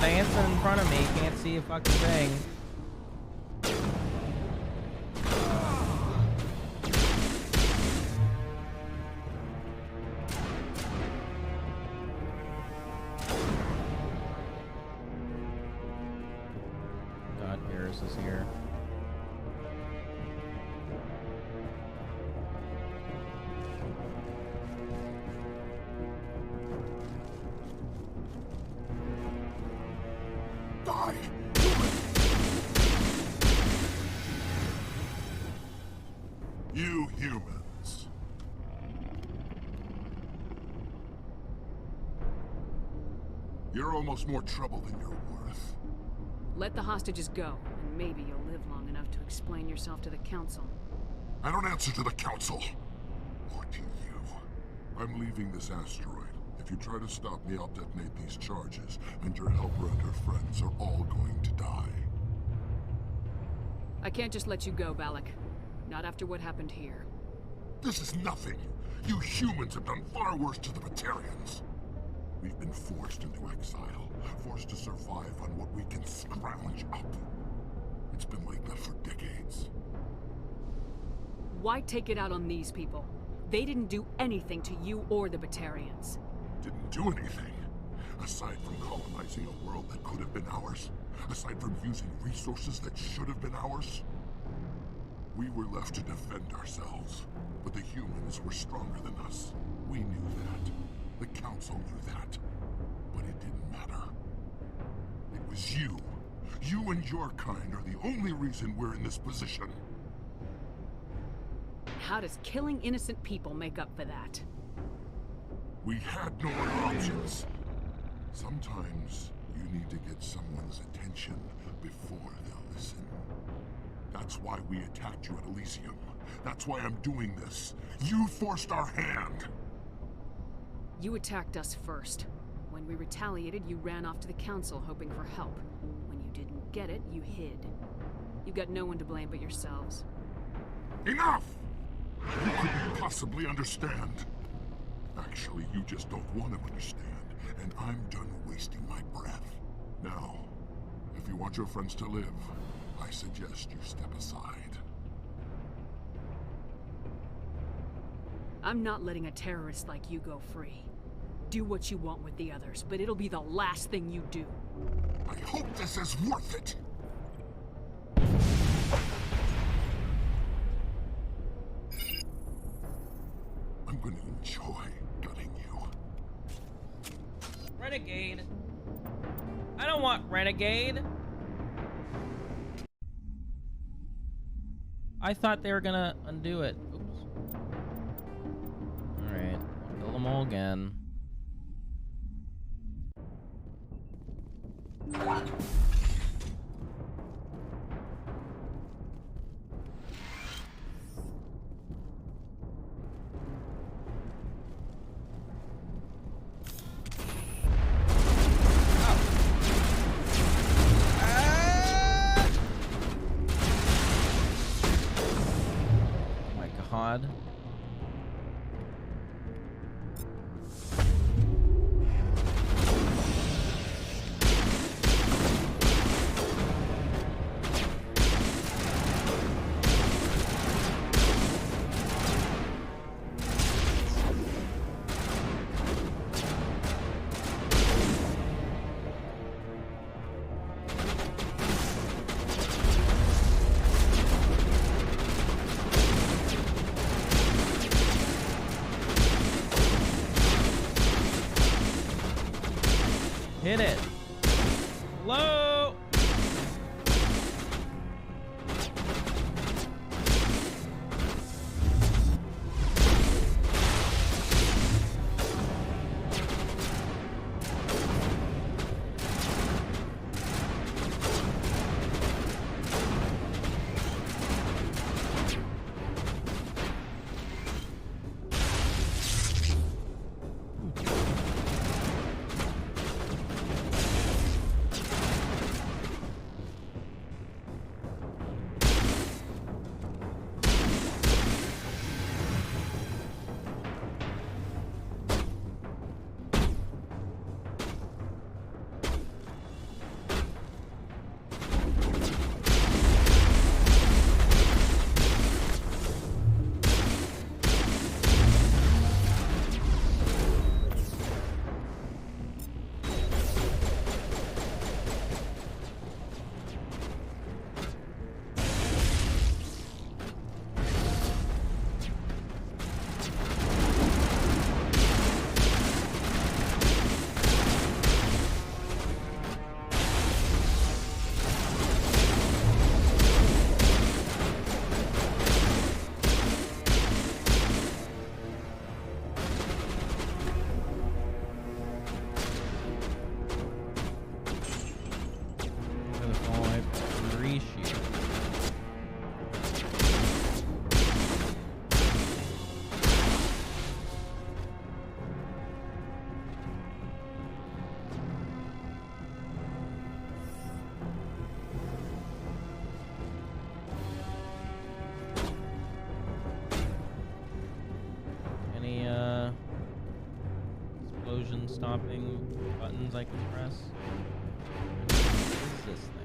Dancing in front of me, can't see a fucking thing. God, Paris is here. You humans. You're almost more trouble than you're worth. Let the hostages go, and maybe you'll live long enough to explain yourself to the Council. I don't answer to the Council. Or to you. I'm leaving this asteroid. If you try to stop me, I'll detonate these charges, and your helper and her friends are all going to die. I can't just let you go, Balak. Not after what happened here. This is nothing. You humans have done far worse to the Batarians. We've been forced into exile, forced to survive on what we can scrounge up. It's been like that for decades. Why take it out on these people? They didn't do anything to you or the Batarians. Didn't do anything. Aside from colonizing a world that could have been ours. Aside from using resources that should have been ours. We were left to defend ourselves. But the humans were stronger than us. We knew that. The Council knew that. But it didn't matter. It was you. You and your kind are the only reason we're in this position. How does killing innocent people make up for that? We had no other options. Sometimes you need to get someone's attention before they'll listen. That's why we attacked you at Elysium. That's why I'm doing this. You forced our hand. You attacked us first. When we retaliated, you ran off to the Council hoping for help. When you didn't get it, you hid. You've got no one to blame but yourselves. Enough! You couldn't possibly understand. Actually, you just don't want to understand, and I'm done wasting my breath. Now, if you want your friends to live, I suggest you step aside. I'm not letting a terrorist like you go free. Do what you want with the others, but it'll be the last thing you do. I hope this is worth it! I'm gonna enjoy gutting you. Renegade. I don't want Renegade. I thought they were gonna undo it. Oops. Alright, kill them all again. God. Hit it. Hello. stopping buttons I can press? What is this thing?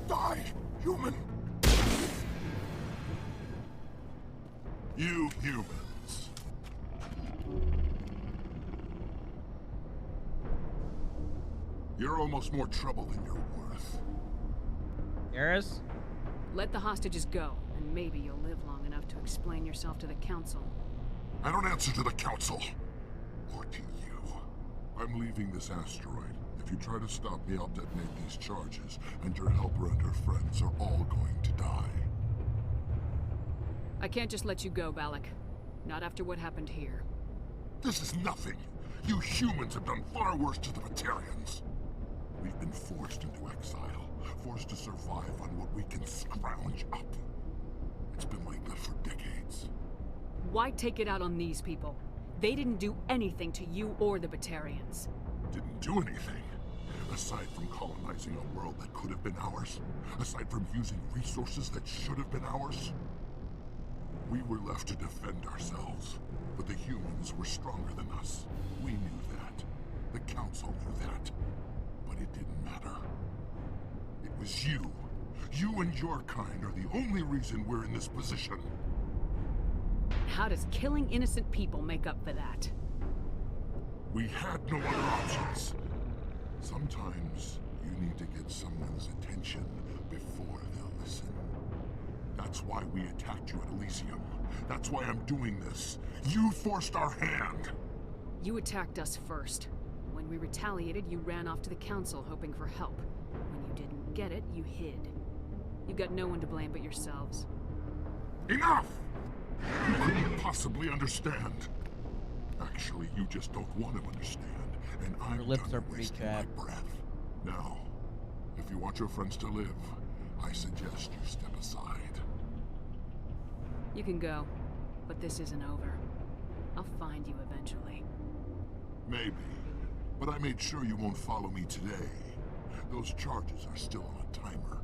Die, human! You humans. You're almost more trouble than you're worth. Garrus? Let the hostages go, and maybe you'll live long enough to explain yourself to the Council. I don't answer to the Council. Or to you. I'm leaving this asteroid. If you try to stop me, I'll detonate these charges, and your helper and her friends are all going to die. I can't just let you go, Balak. Not after what happened here. This is nothing. You humans have done far worse to the Batarians. We've been forced into exile, forced to survive on what we can scrounge up. It's been like that for decades. Why take it out on these people? They didn't do anything to you or the Batarians. Didn't do anything. Aside from colonizing a world that could have been ours, aside from using resources that should have been ours, we were left to defend ourselves. But the humans were stronger than us. We knew that. The Council knew that. But it didn't matter. It was you. You and your kind are the only reason we're in this position. How does killing innocent people make up for that? We had no other options. Sometimes you need to get someone's attention before they'll listen. That's why we attacked you at Elysium. That's why I'm doing this. You forced our hand. You attacked us first. When we retaliated, you ran off to the Council hoping for help. When you didn't get it, you hid. You got no one to blame but yourselves. Enough! You couldn't possibly understand. Actually, you just don't want to understand, and I'm Your lips done are pretty wasting chapped. my breath. Now, if you want your friends to live, I suggest you step aside. You can go, but this isn't over. I'll find you eventually. Maybe, but I made sure you won't follow me today. Those charges are still on a timer.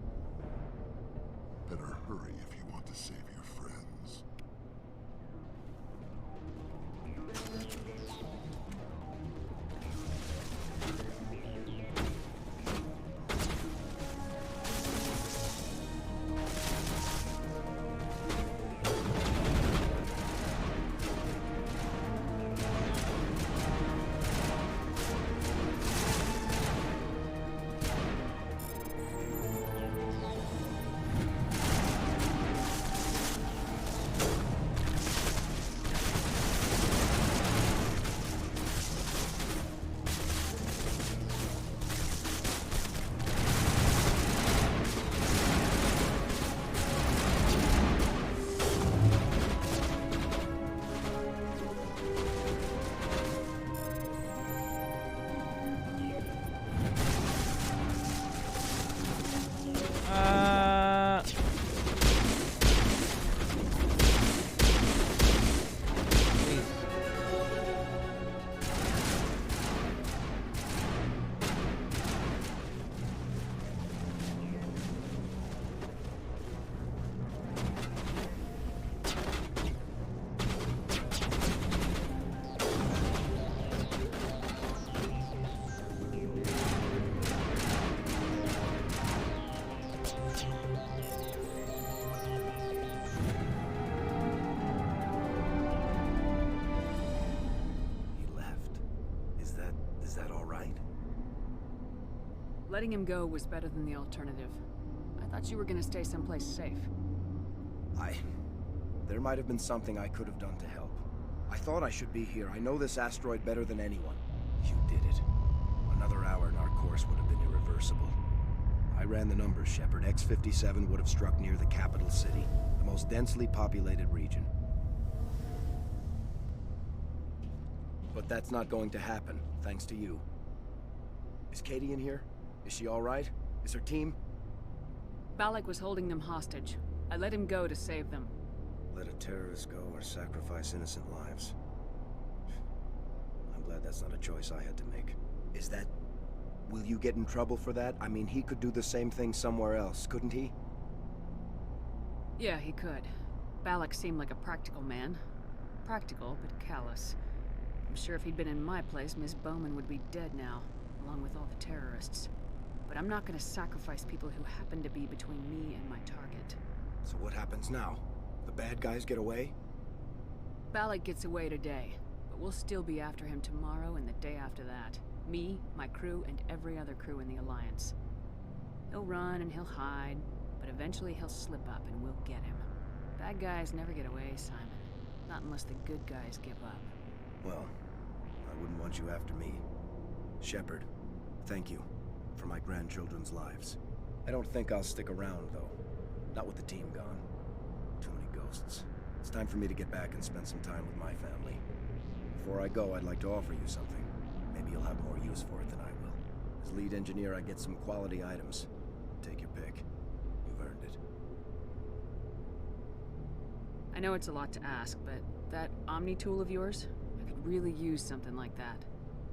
Better hurry if you want to save your friends. Letting him go was better than the alternative. I thought you were gonna stay someplace safe. There might have been something I could have done to help. I thought I should be here. I know this asteroid better than anyone. You did it. Another hour and our course would have been irreversible. I ran the numbers, Shepard. X-57 would have struck near the capital city, the most densely populated region. But that's not going to happen, thanks to you. Is Katie in here? Is she all right? Is her team? Balak was holding them hostage. I let him go to save them. Let a terrorist go or sacrifice innocent lives. I'm glad that's not a choice I had to make. Is that... Will you get in trouble for that? I mean, he could do the same thing somewhere else, couldn't he? Yeah, he could. Balak seemed like a practical man. Practical, but callous. I'm sure if he'd been in my place, Miss Bowman would be dead now, along with all the terrorists. But I'm not gonna sacrifice people who happen to be between me and my target. So what happens now? The bad guys get away? Balak gets away today, but we'll still be after him tomorrow and the day after that. Me, my crew, and every other crew in the Alliance. He'll run and he'll hide, but eventually he'll slip up and we'll get him. Bad guys never get away, Simon. Not unless the good guys give up. Well, I wouldn't want you after me. Shepard, thank you for my grandchildren's lives. I don't think I'll stick around, though. Not with the team gone. Too many ghosts. It's time for me to get back and spend some time with my family. Before I go, I'd like to offer you something. Maybe you'll have more use for it than I will. As lead engineer, I get some quality items. Take your pick. You've earned it. I know it's a lot to ask, but that Omni tool of yours? I could really use something like that.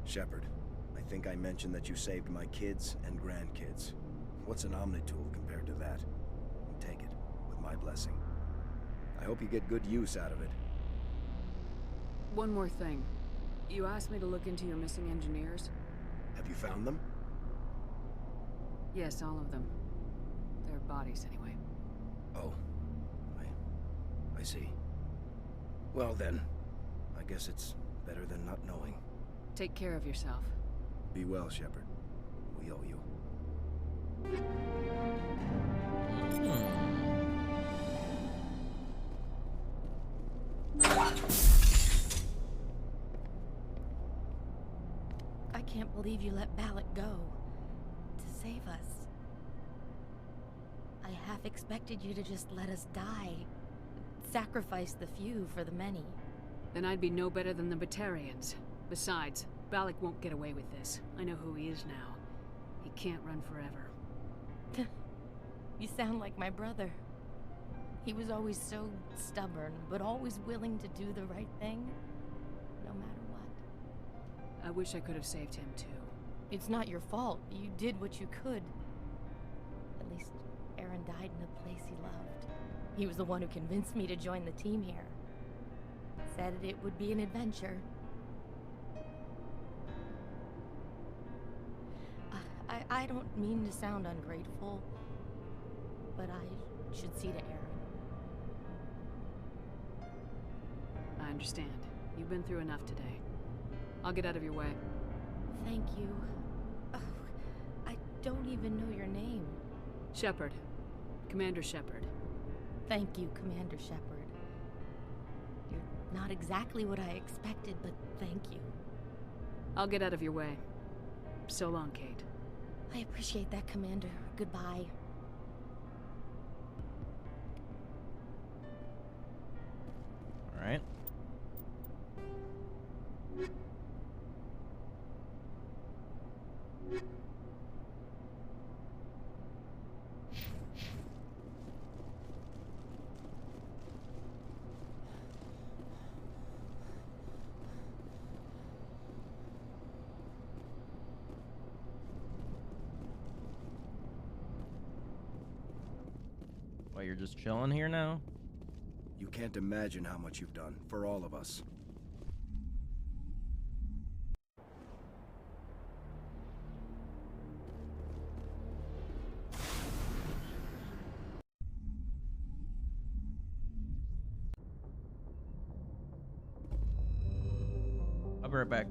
Shepard, I think I mentioned that you saved my kids and grandkids. What's an Omni tool compared to that? Take it, with my blessing. I hope you get good use out of it. One more thing. You asked me to look into your missing engineers? Have you found them? Yes, all of them. Their bodies, anyway. Oh. I see. Well then, I guess it's better than not knowing. Take care of yourself. Be well, Shepard. We owe you. I can't believe you let Balak go. To save us. I half expected you to just let us die. Sacrifice the few for the many. Then I'd be no better than the Batarians. Besides, Balak won't get away with this. I know who he is now. He can't run forever. You sound like my brother. He was always so stubborn, but always willing to do the right thing, no matter what. I wish I could have saved him, too. It's not your fault. You did what you could. At least Aaron died in a place he loved. He was the one who convinced me to join the team here. Said it would be an adventure. I don't mean to sound ungrateful, but I should see to Aaron. I understand. You've been through enough today. I'll get out of your way. Thank you. Oh, I don't even know your name. Shepard. Commander Shepard. Thank you, Commander Shepard. You're not exactly what I expected, but thank you. I'll get out of your way. So long, Kate. I appreciate that, Commander. Goodbye. All right. Well, you're just chilling here now? You can't imagine how much you've done, for all of us. I'll be right back.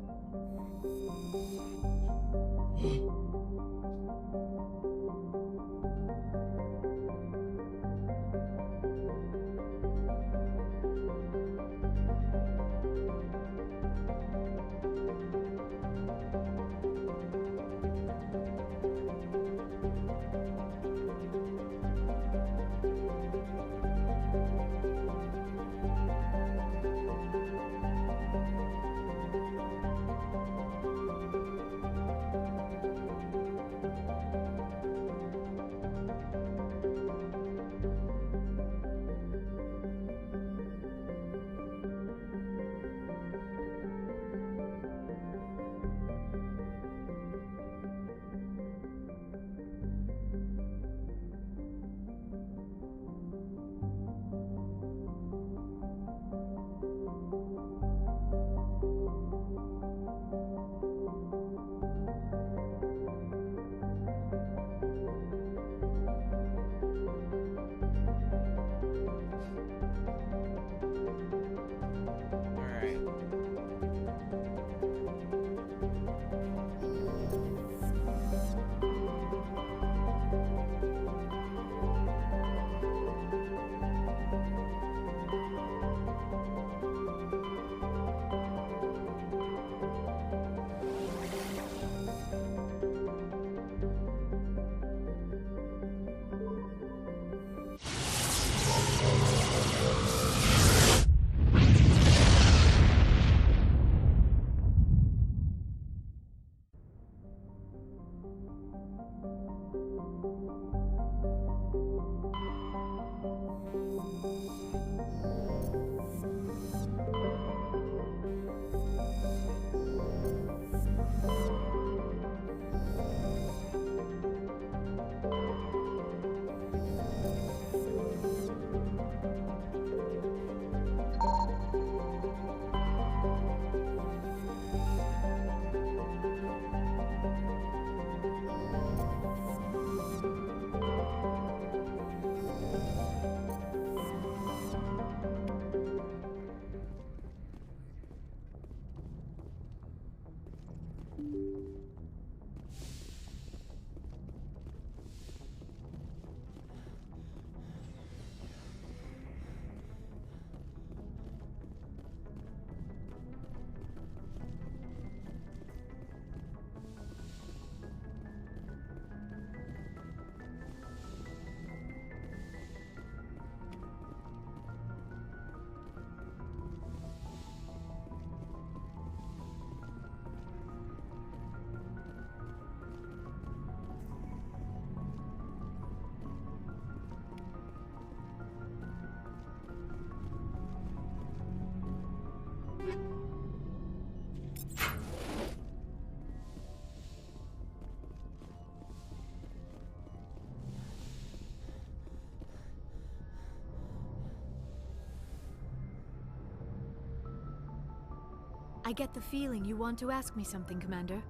I get the feeling you want to ask me something, Commander.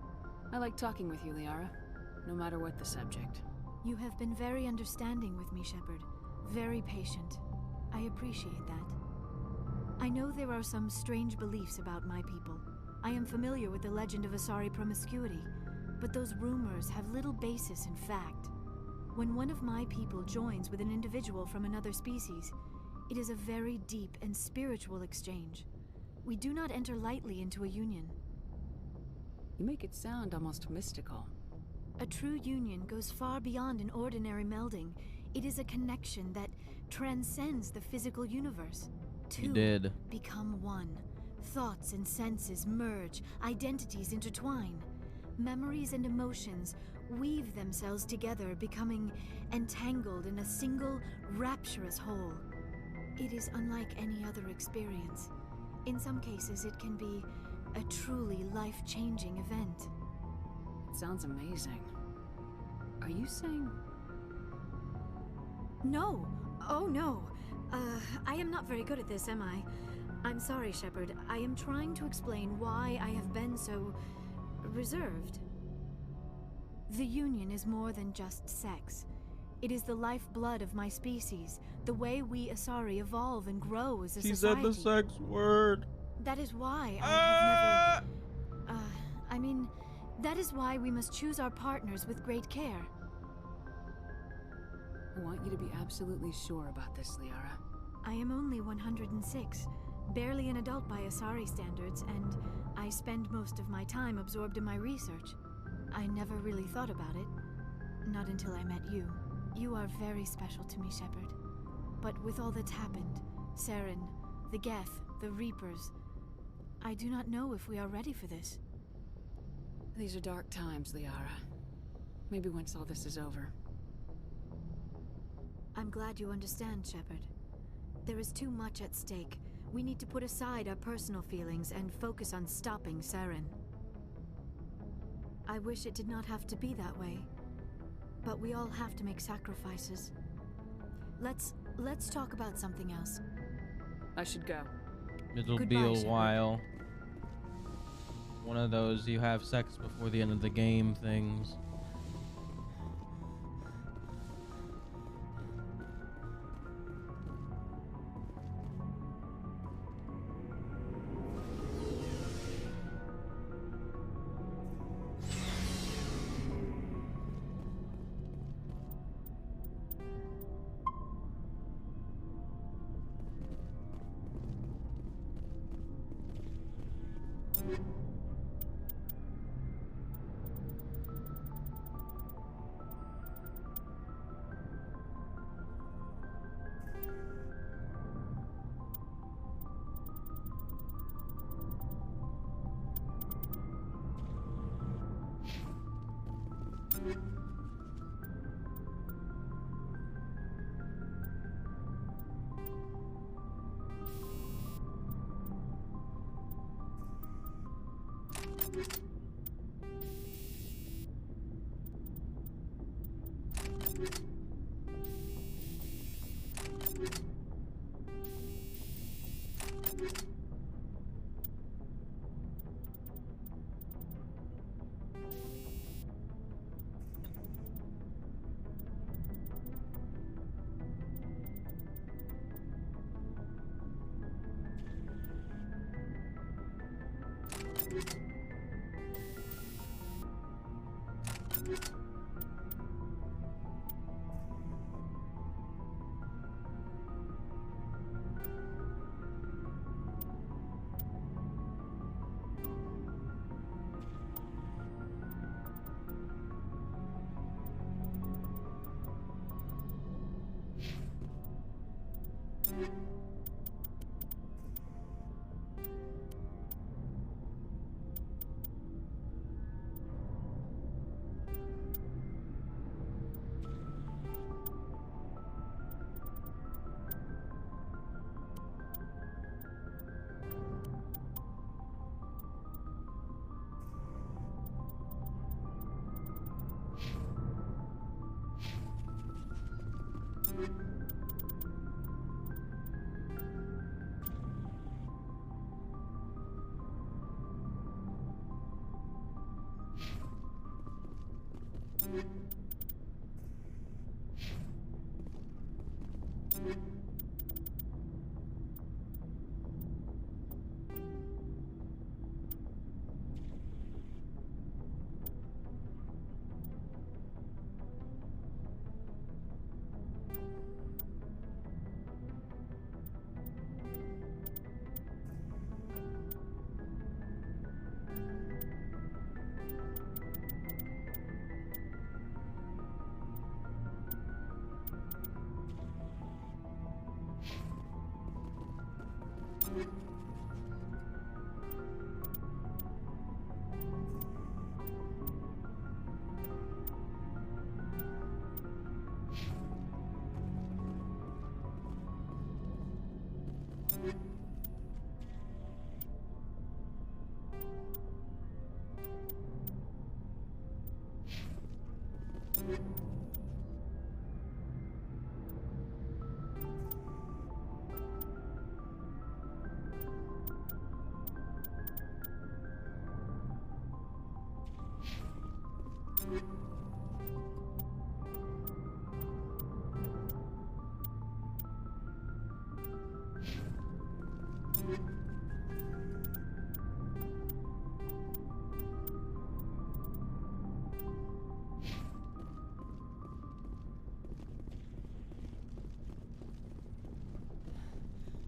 I like talking with you, Liara, no matter what the subject. You have been very understanding with me, Shepard. Very patient. I appreciate that. I know there are some strange beliefs about my people. I am familiar with the legend of Asari promiscuity, but those rumors have little basis in fact. When one of my people joins with an individual from another species, it is a very deep and spiritual exchange. We do not enter lightly into a union. You make it sound almost mystical. A true union goes far beyond an ordinary melding. It is a connection that transcends the physical universe. Two become one. Thoughts and senses merge, identities intertwine. Memories and emotions weave themselves together, becoming entangled in a single, rapturous whole. It is unlike any other experience. In some cases, it can be a truly life-changing event. It sounds amazing. Are you saying... No! Oh no! I am not very good at this, am I? I'm sorry, Shepard. I am trying to explain why I have been so... reserved. The Union is more than just sex. It is the lifeblood of my species, the way we Asari evolve and grow as a society. She said the sex word. That is why I have never... I mean, that is why we must choose our partners with great care. I want you to be absolutely sure about this, Liara. I am only 106, barely an adult by Asari standards, and I spend most of my time absorbed in my research. I never really thought about it. Not until I met you. You are very special to me, Shepard. But with all that's happened, Saren, the Geth, the Reapers, I do not know if we are ready for this. These are dark times, Liara. Maybe once all this is over. I'm glad you understand, Shepard. There is too much at stake. We need to put aside our personal feelings and focus on stopping Saren. I wish it did not have to be that way. But we all have to make sacrifices. Let's talk about something else. I should go. It'll be a while. one of those you have sex before the end of the game things.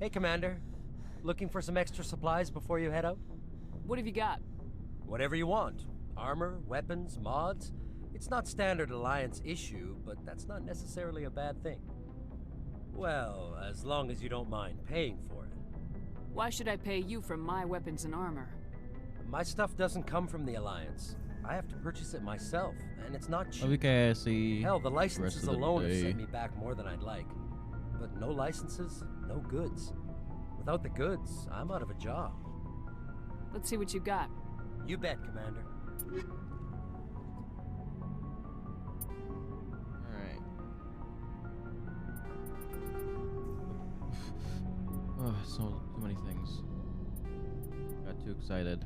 Hey, Commander. Looking for some extra supplies before you head out? What have you got? Whatever you want. Armor, weapons, mods. It's not standard Alliance issue, but that's not necessarily a bad thing. Well, as long as you don't mind paying for it. Why should I pay you for my weapons and armor? My stuff doesn't come from the Alliance. I have to purchase it myself, and it's not cheap. Okay, I see. Hell, the licenses alone have day. set me back more than I'd like. But no licenses, no goods. Without the goods, I'm out of a job. Let's see what you got. You bet, Commander. Alright. Oh, so too many things. Got too excited.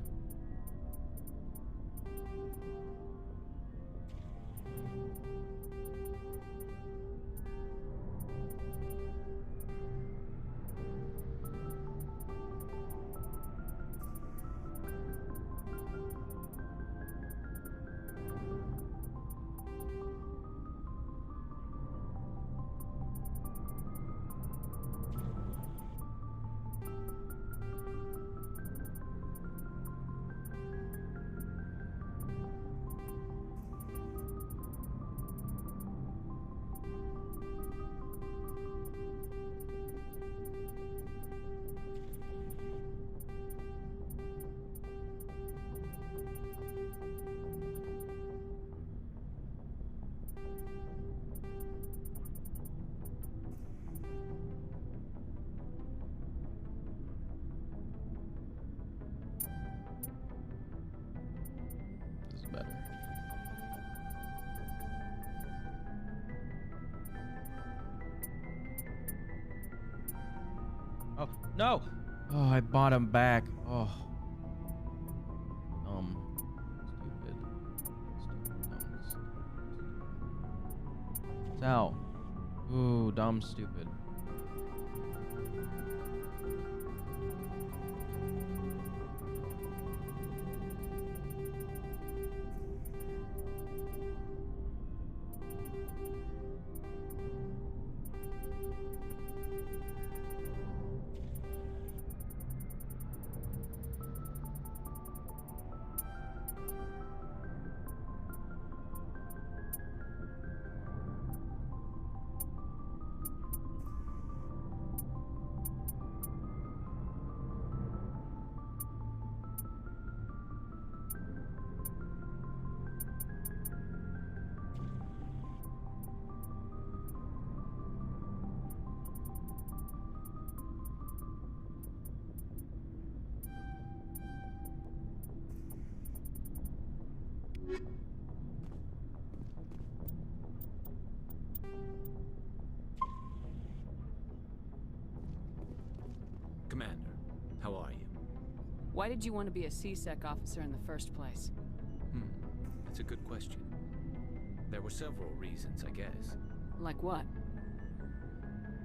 No! Oh, I bought him back. Oh. Stupid. Sal. Ooh, dumb, stupid. Commander, how are you? Why did you want to be a C-Sec officer in the first place? That's a good question. There were several reasons, I guess. Like what?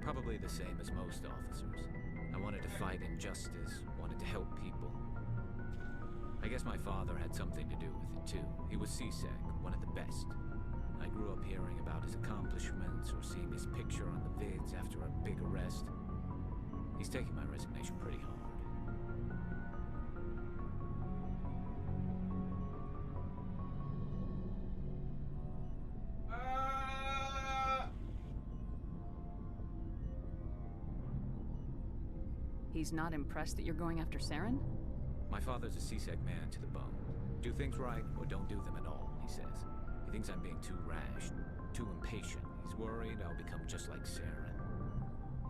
Probably the same as most officers. I wanted to fight injustice, wanted to help people. I guess my father had something to do with it too. He was C-Sec, one of the best. I grew up hearing about his accomplishments or seeing his picture on the vids after a big arrest. He's taking my resignation pretty hard. He's not impressed that you're going after Saren? My father's a C-Sec man to the bone. Do things right or don't do them at all, he says. He thinks I'm being too rash, too impatient. He's worried I'll become just like Saren.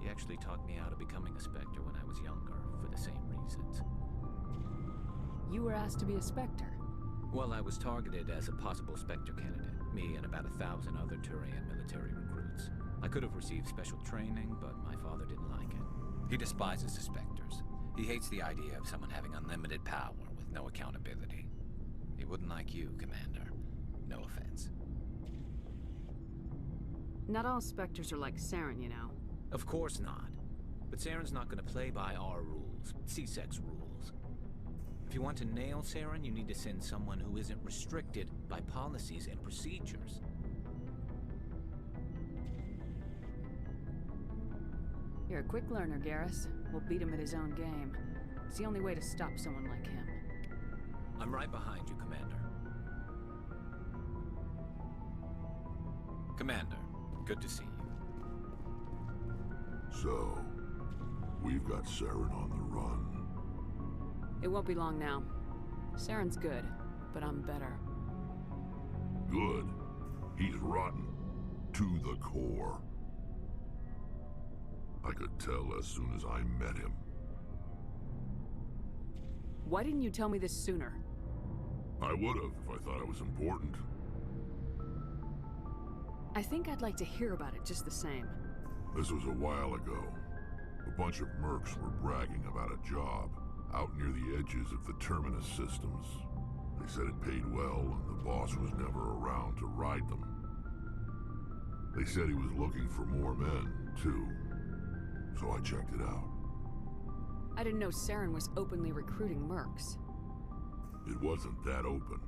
He actually talked me out of becoming a Spectre when I was younger, for the same reasons. You were asked to be a Spectre? Well, I was targeted as a possible Spectre candidate. Me and about 1,000 other Turian military recruits. I could have received special training, but my father didn't like it. He despises the Spectres. He hates the idea of someone having unlimited power with no accountability. He wouldn't like you, Commander. No offense. Not all Spectres are like Saren, you know. Of course not. But Saren's not going to play by our rules, C-Sec's rules. If you want to nail Saren, you need to send someone who isn't restricted by policies and procedures. You're a quick learner, Garrus. We'll beat him at his own game. It's the only way to stop someone like him. I'm right behind you, Commander. Commander, good to see you. So, we've got Saren on the run. It won't be long now. Saren's good, but I'm better. Good. He's rotten. To the core. I could tell as soon as I met him. Why didn't you tell me this sooner? I would've if I thought it was important. I think I'd like to hear about it just the same. This was a while ago. A bunch of mercs were bragging about a job out near the edges of the Terminus systems. They said it paid well and the boss was never around to ride them. They said he was looking for more men, too. So I checked it out. I didn't know Saren was openly recruiting mercs. It wasn't that open,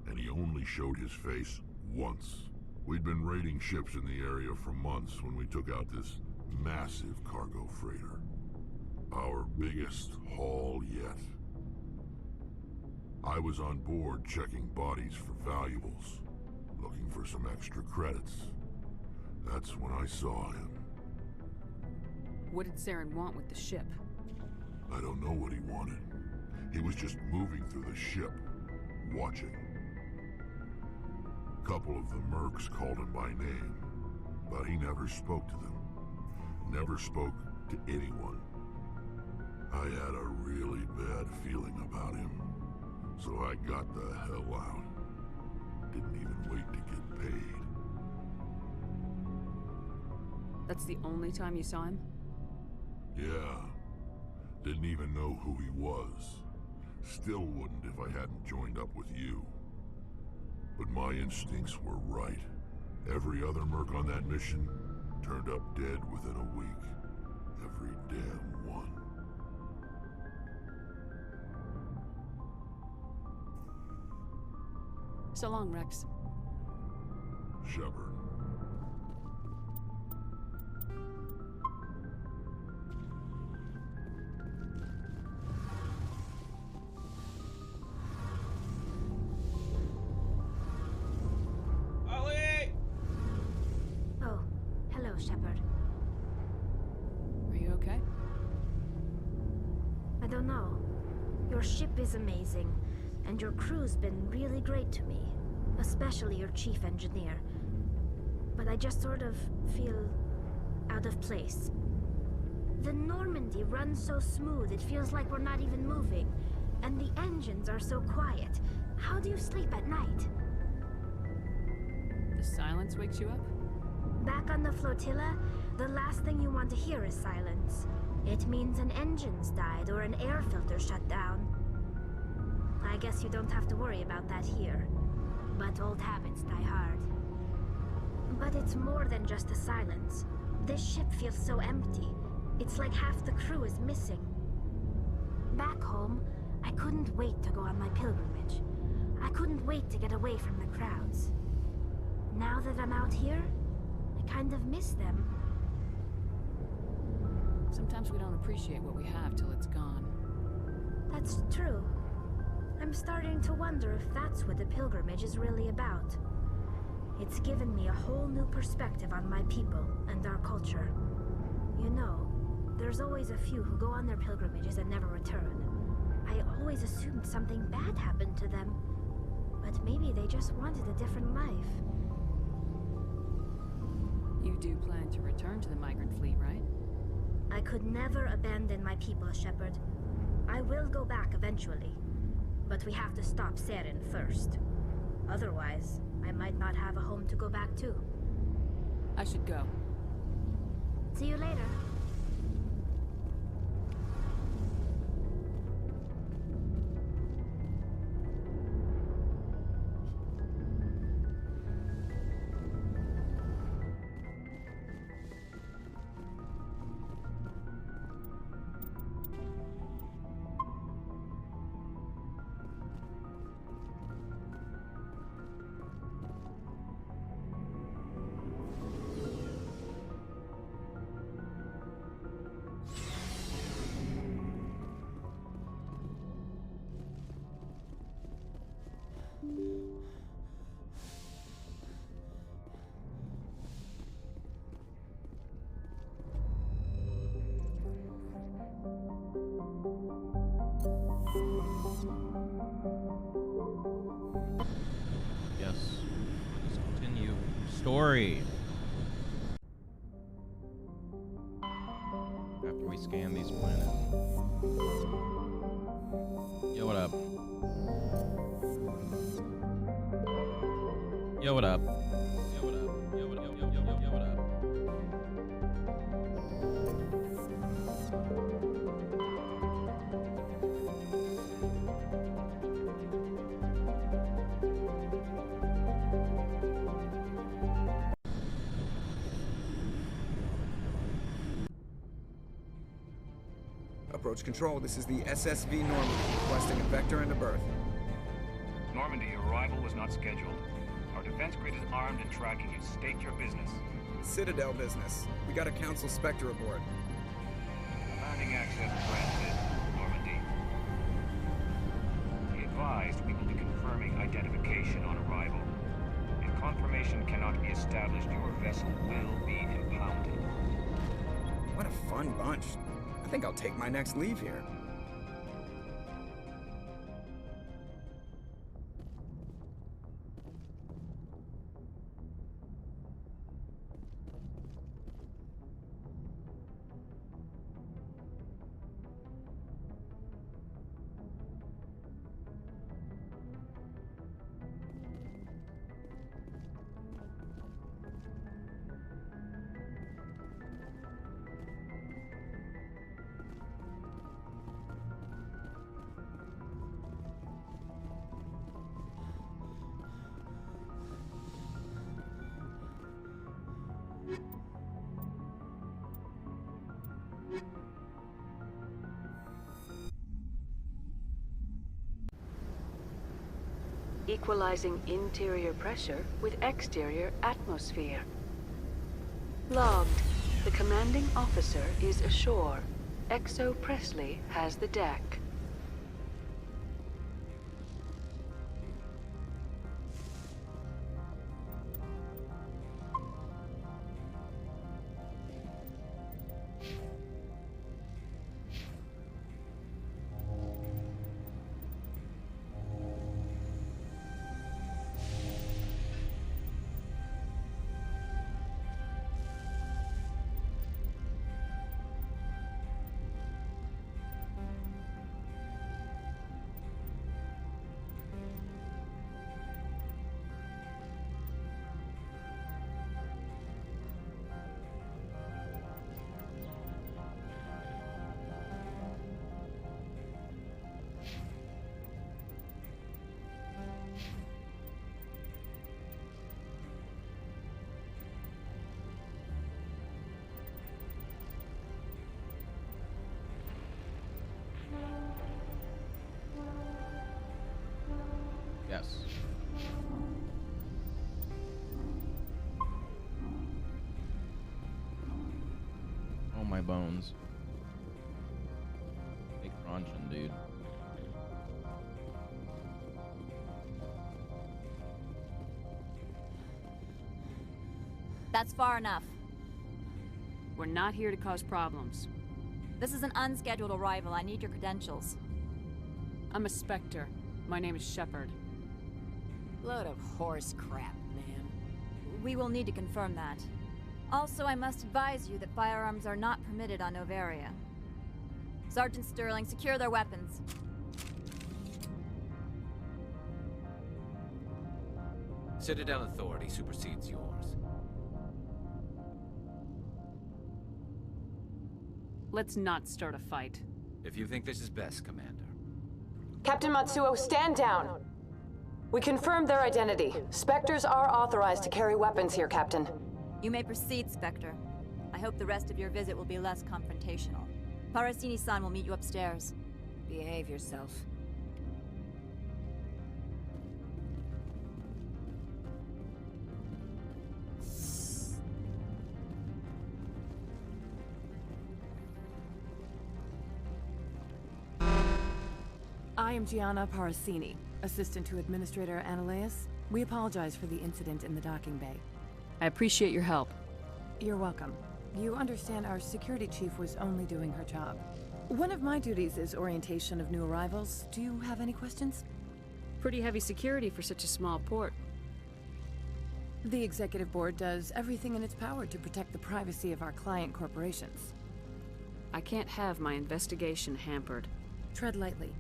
and he only showed his face once. We'd been raiding ships in the area for months when we took out this massive cargo freighter. Our biggest haul yet. I was on board checking bodies for valuables, looking for some extra credits. That's when I saw him. What did Saren want with the ship? I don't know what he wanted. He was just moving through the ship, watching. A couple of the mercs called him by name, but he never spoke to them. Never spoke to anyone. I had a really bad feeling about him, so I got the hell out. Didn't even wait to get paid. That's the only time you saw him? Yeah. Didn't even know who he was. Still wouldn't if I hadn't joined up with you. But my instincts were right. Every other merc on that mission turned up dead within a week. Every damn one. So long, Rex. Shepard. Oh, hello, Shepard. Are you okay? I don't know. Your ship is amazing, and your crew's been really great to me, especially your chief engineer. But I just sort of feel out of place. The Normandy runs so smooth, it feels like we're not even moving. And the engines are so quiet. How do you sleep at night? The silence wakes you up? Back on the flotilla, the last thing you want to hear is silence. It means an engine's died or an air filter shut down. I guess you don't have to worry about that here. But old habits die hard. But it's more than just the silence. This ship feels so empty. It's like half the crew is missing. Back home, I couldn't wait to go on my pilgrimage. I couldn't wait to get away from the crowds. Now that I'm out here, I kind of miss them. Sometimes we don't appreciate what we have till it's gone. That's true. I'm starting to wonder if that's what the pilgrimage is really about. It's given me a whole new perspective on my people and our culture. You know, there's always a few who go on their pilgrimages and never return. I always assumed something bad happened to them. But maybe they just wanted a different life. You do plan to return to the migrant fleet, right? I could never abandon my people, Shepard. I will go back eventually. But we have to stop Saren first. Otherwise, I might not have a home to go back to. I should go. See you later. Yes. Let's continue. Story. After we scan these planets. Yo, what up? Yo, what up? Yo, what up? Yo, what up? Yo, what up? Approach control, this is the SSV Normandy, requesting a vector and a berth. Normandy, your arrival was not scheduled. Our defense grid is armed and tracking you. State your business. Citadel business. We got a Council Spectre aboard. Landing access granted, Normandy. Be advised, we will be confirming identification on arrival. If confirmation cannot be established, your vessel will be impounded. What a fun bunch. I think I'll take my next leave here. equalizing interior pressure with exterior atmosphere. Logged. The commanding officer is ashore. Exo Presley has the deck. Yes. Oh, my bones. Big crunching, dude. That's far enough. We're not here to cause problems. This is an unscheduled arrival. I need your credentials. I'm a Spectre. My name is Shepard. Load of horse crap, man. We will need to confirm that. Also, I must advise you that firearms are not permitted on Novaria. Sergeant Sterling, secure their weapons. Citadel authority supersedes yours. Let's not start a fight. If you think this is best, Commander. Captain Matsuo, stand down! We confirmed their identity. Spectres are authorized to carry weapons here, Captain. You may proceed, Spectre. I hope the rest of your visit will be less confrontational. Parasini-san will meet you upstairs. Behave yourself. I am Gianna Parasini, assistant to Administrator Ananias. We apologize for the incident in the docking bay. I appreciate your help. You're welcome. You understand our security chief was only doing her job. One of my duties is orientation of new arrivals. Do you have any questions? Pretty heavy security for such a small port. The executive board does everything in its power to protect the privacy of our client corporations. I can't have my investigation hampered. Tread lightly.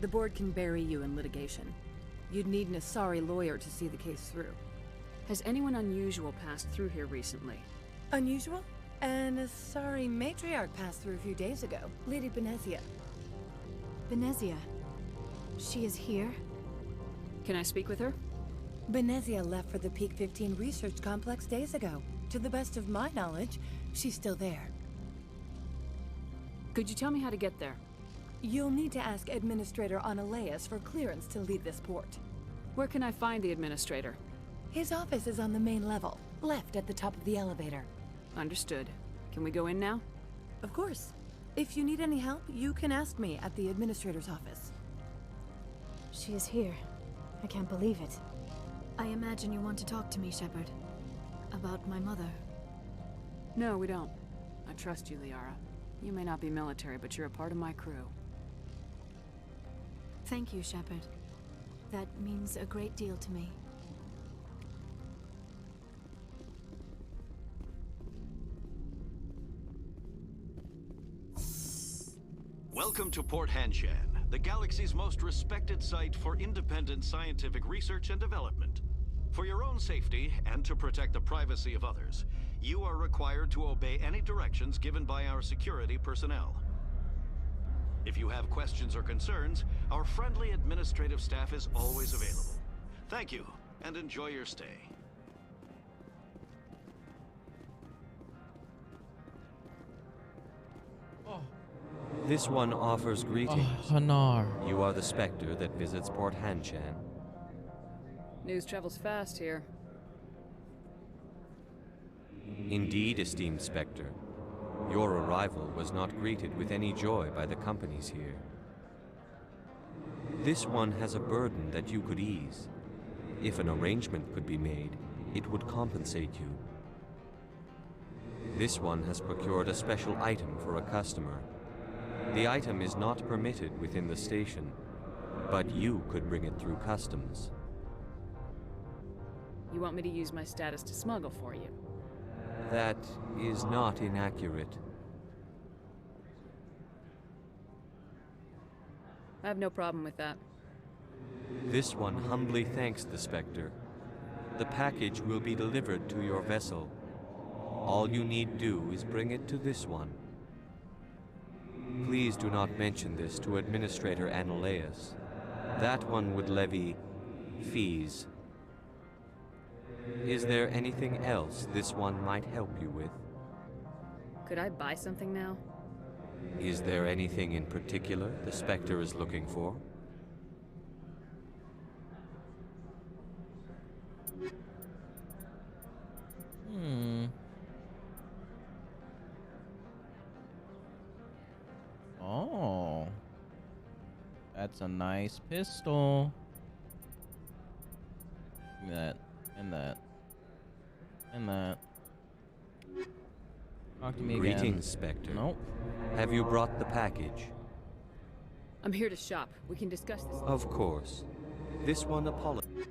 The board can bury you in litigation. You'd need an Asari lawyer to see the case through. Has anyone unusual passed through here recently? Unusual? An Asari matriarch passed through a few days ago. Lady Benezia. Benezia? She is here? Can I speak with her? Benezia left for the Peak 15 research complex days ago. To the best of my knowledge, she's still there. Could you tell me how to get there? You'll need to ask Administrator Ananias for clearance to leave this port. Where can I find the Administrator? His office is on the main level, left at the top of the elevator. Understood. Can we go in now? Of course. If you need any help, you can ask me at the Administrator's office. She is here. I can't believe it. I imagine you want to talk to me, Shepard. About my mother. No, we don't. I trust you, Liara. You may not be military, but you're a part of my crew. Thank you, Shepard. That means a great deal to me. Welcome to Port Hanshan, the galaxy's most respected site for independent scientific research and development. For your own safety and to protect the privacy of others, you are required to obey any directions given by our security personnel. If you have questions or concerns, our friendly administrative staff is always available. Thank you, and enjoy your stay. This one offers greetings. Hanar. You are the Spectre that visits Port Hanshan. News travels fast here. Indeed, esteemed Spectre. Your arrival was not greeted with any joy by the companies here. This one has a burden that you could ease. If an arrangement could be made, it would compensate you. This one has procured a special item for a customer. The item is not permitted within the station, but you could bring it through customs. You want me to use my status to smuggle for you? That is not inaccurate. I have no problem with that. This one humbly thanks the Spectre. The package will be delivered to your vessel. All you need do is bring it to this one. Please do not mention this to Administrator Annaleus. That one would levy fees. Is there anything else this one might help you with? Could I buy something now? Is there anything in particular the Spectre is looking for? Oh. That's a nice pistol. Give me that. And that. And that. Talk to me again. Greetings, Spectre. Nope. Have you brought the package? I'm here to shop. We can discuss this. Of course. This one apologizes.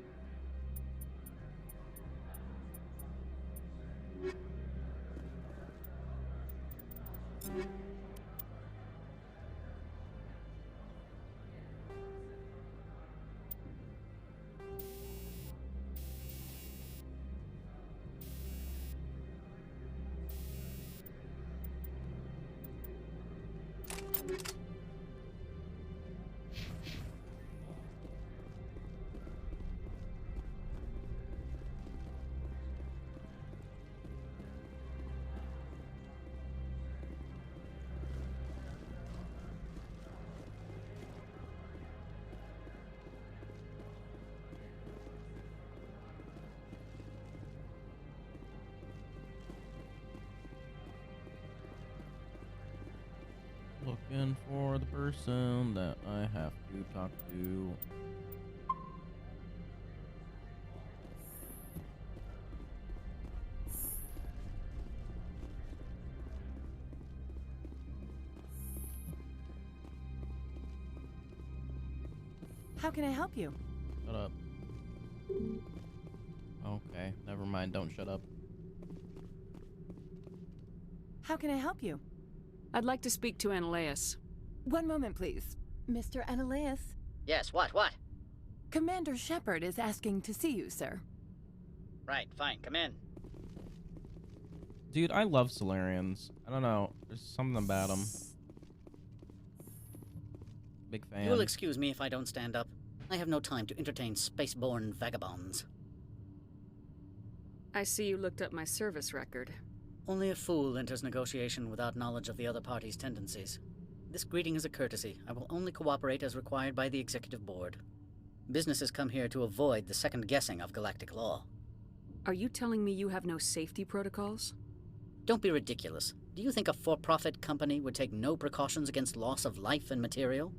Looking for the person that I have to talk to. How can I help you? Shut up. Okay, never mind. Don't shut up. How can I help you? I'd like to speak to Annaleus. One moment, please. Mr. Annaleus? Yes, what? Commander Shepard is asking to see you, sir. Right, fine, come in. Dude, I love Solarians. I don't know. There's something about them. Big fan. You'll excuse me if I don't stand up. I have no time to entertain spaceborne vagabonds. I see you looked up my service record. Only a fool enters negotiation without knowledge of the other party's tendencies. This greeting is a courtesy. I will only cooperate as required by the Executive Board. Businesses come here to avoid the second guessing of galactic law. Are you telling me you have no safety protocols? Don't be ridiculous. Do you think a for-profit company would take no precautions against loss of life and material?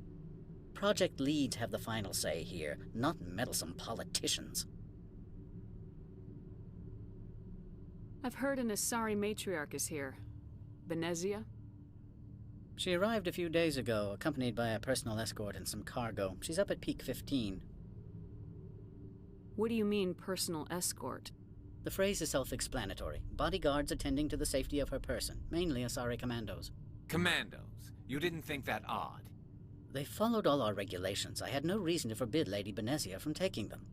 Project leads have the final say here, not meddlesome politicians. I've heard an Asari matriarch is here. Benezia? She arrived a few days ago, accompanied by a personal escort and some cargo. She's up at Peak 15. What do you mean, personal escort? The phrase is self-explanatory. Bodyguards attending to the safety of her person, mainly Asari commandos. Commandos? You didn't think that odd? They followed all our regulations. I had no reason to forbid Lady Benezia from taking them.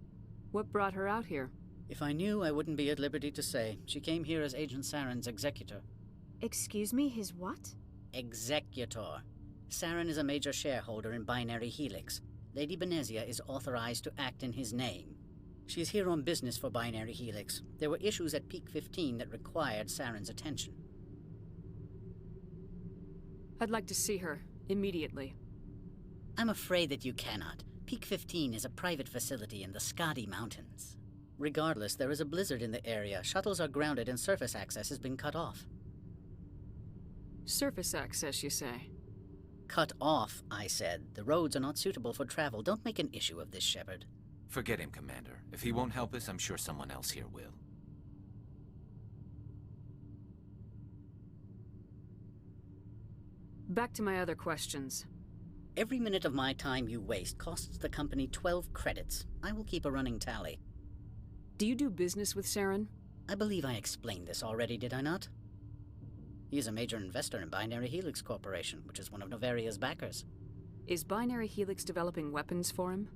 What brought her out here? If I knew, I wouldn't be at liberty to say. She came here as Agent Saren's executor. Excuse me, his what? Executor. Saren is a major shareholder in Binary Helix. Lady Benezia is authorized to act in his name. She's here on business for Binary Helix. There were issues at Peak 15 that required Saren's attention. I'd like to see her, immediately. I'm afraid that you cannot. Peak 15 is a private facility in the Skadi Mountains. Regardless, there is a blizzard in the area. Shuttles are grounded and surface access has been cut off. Surface access, you say? Cut off, I said. The roads are not suitable for travel. Don't make an issue of this, Shepard. Forget him, Commander. If he won't help us, I'm sure someone else here will. Back to my other questions. Every minute of my time you waste costs the company 12 credits. I will keep a running tally. Do you do business with Saren? I believe I explained this already, did I not? He is a major investor in Binary Helix Corporation, which is one of Novaria's backers. Is Binary Helix developing weapons for him?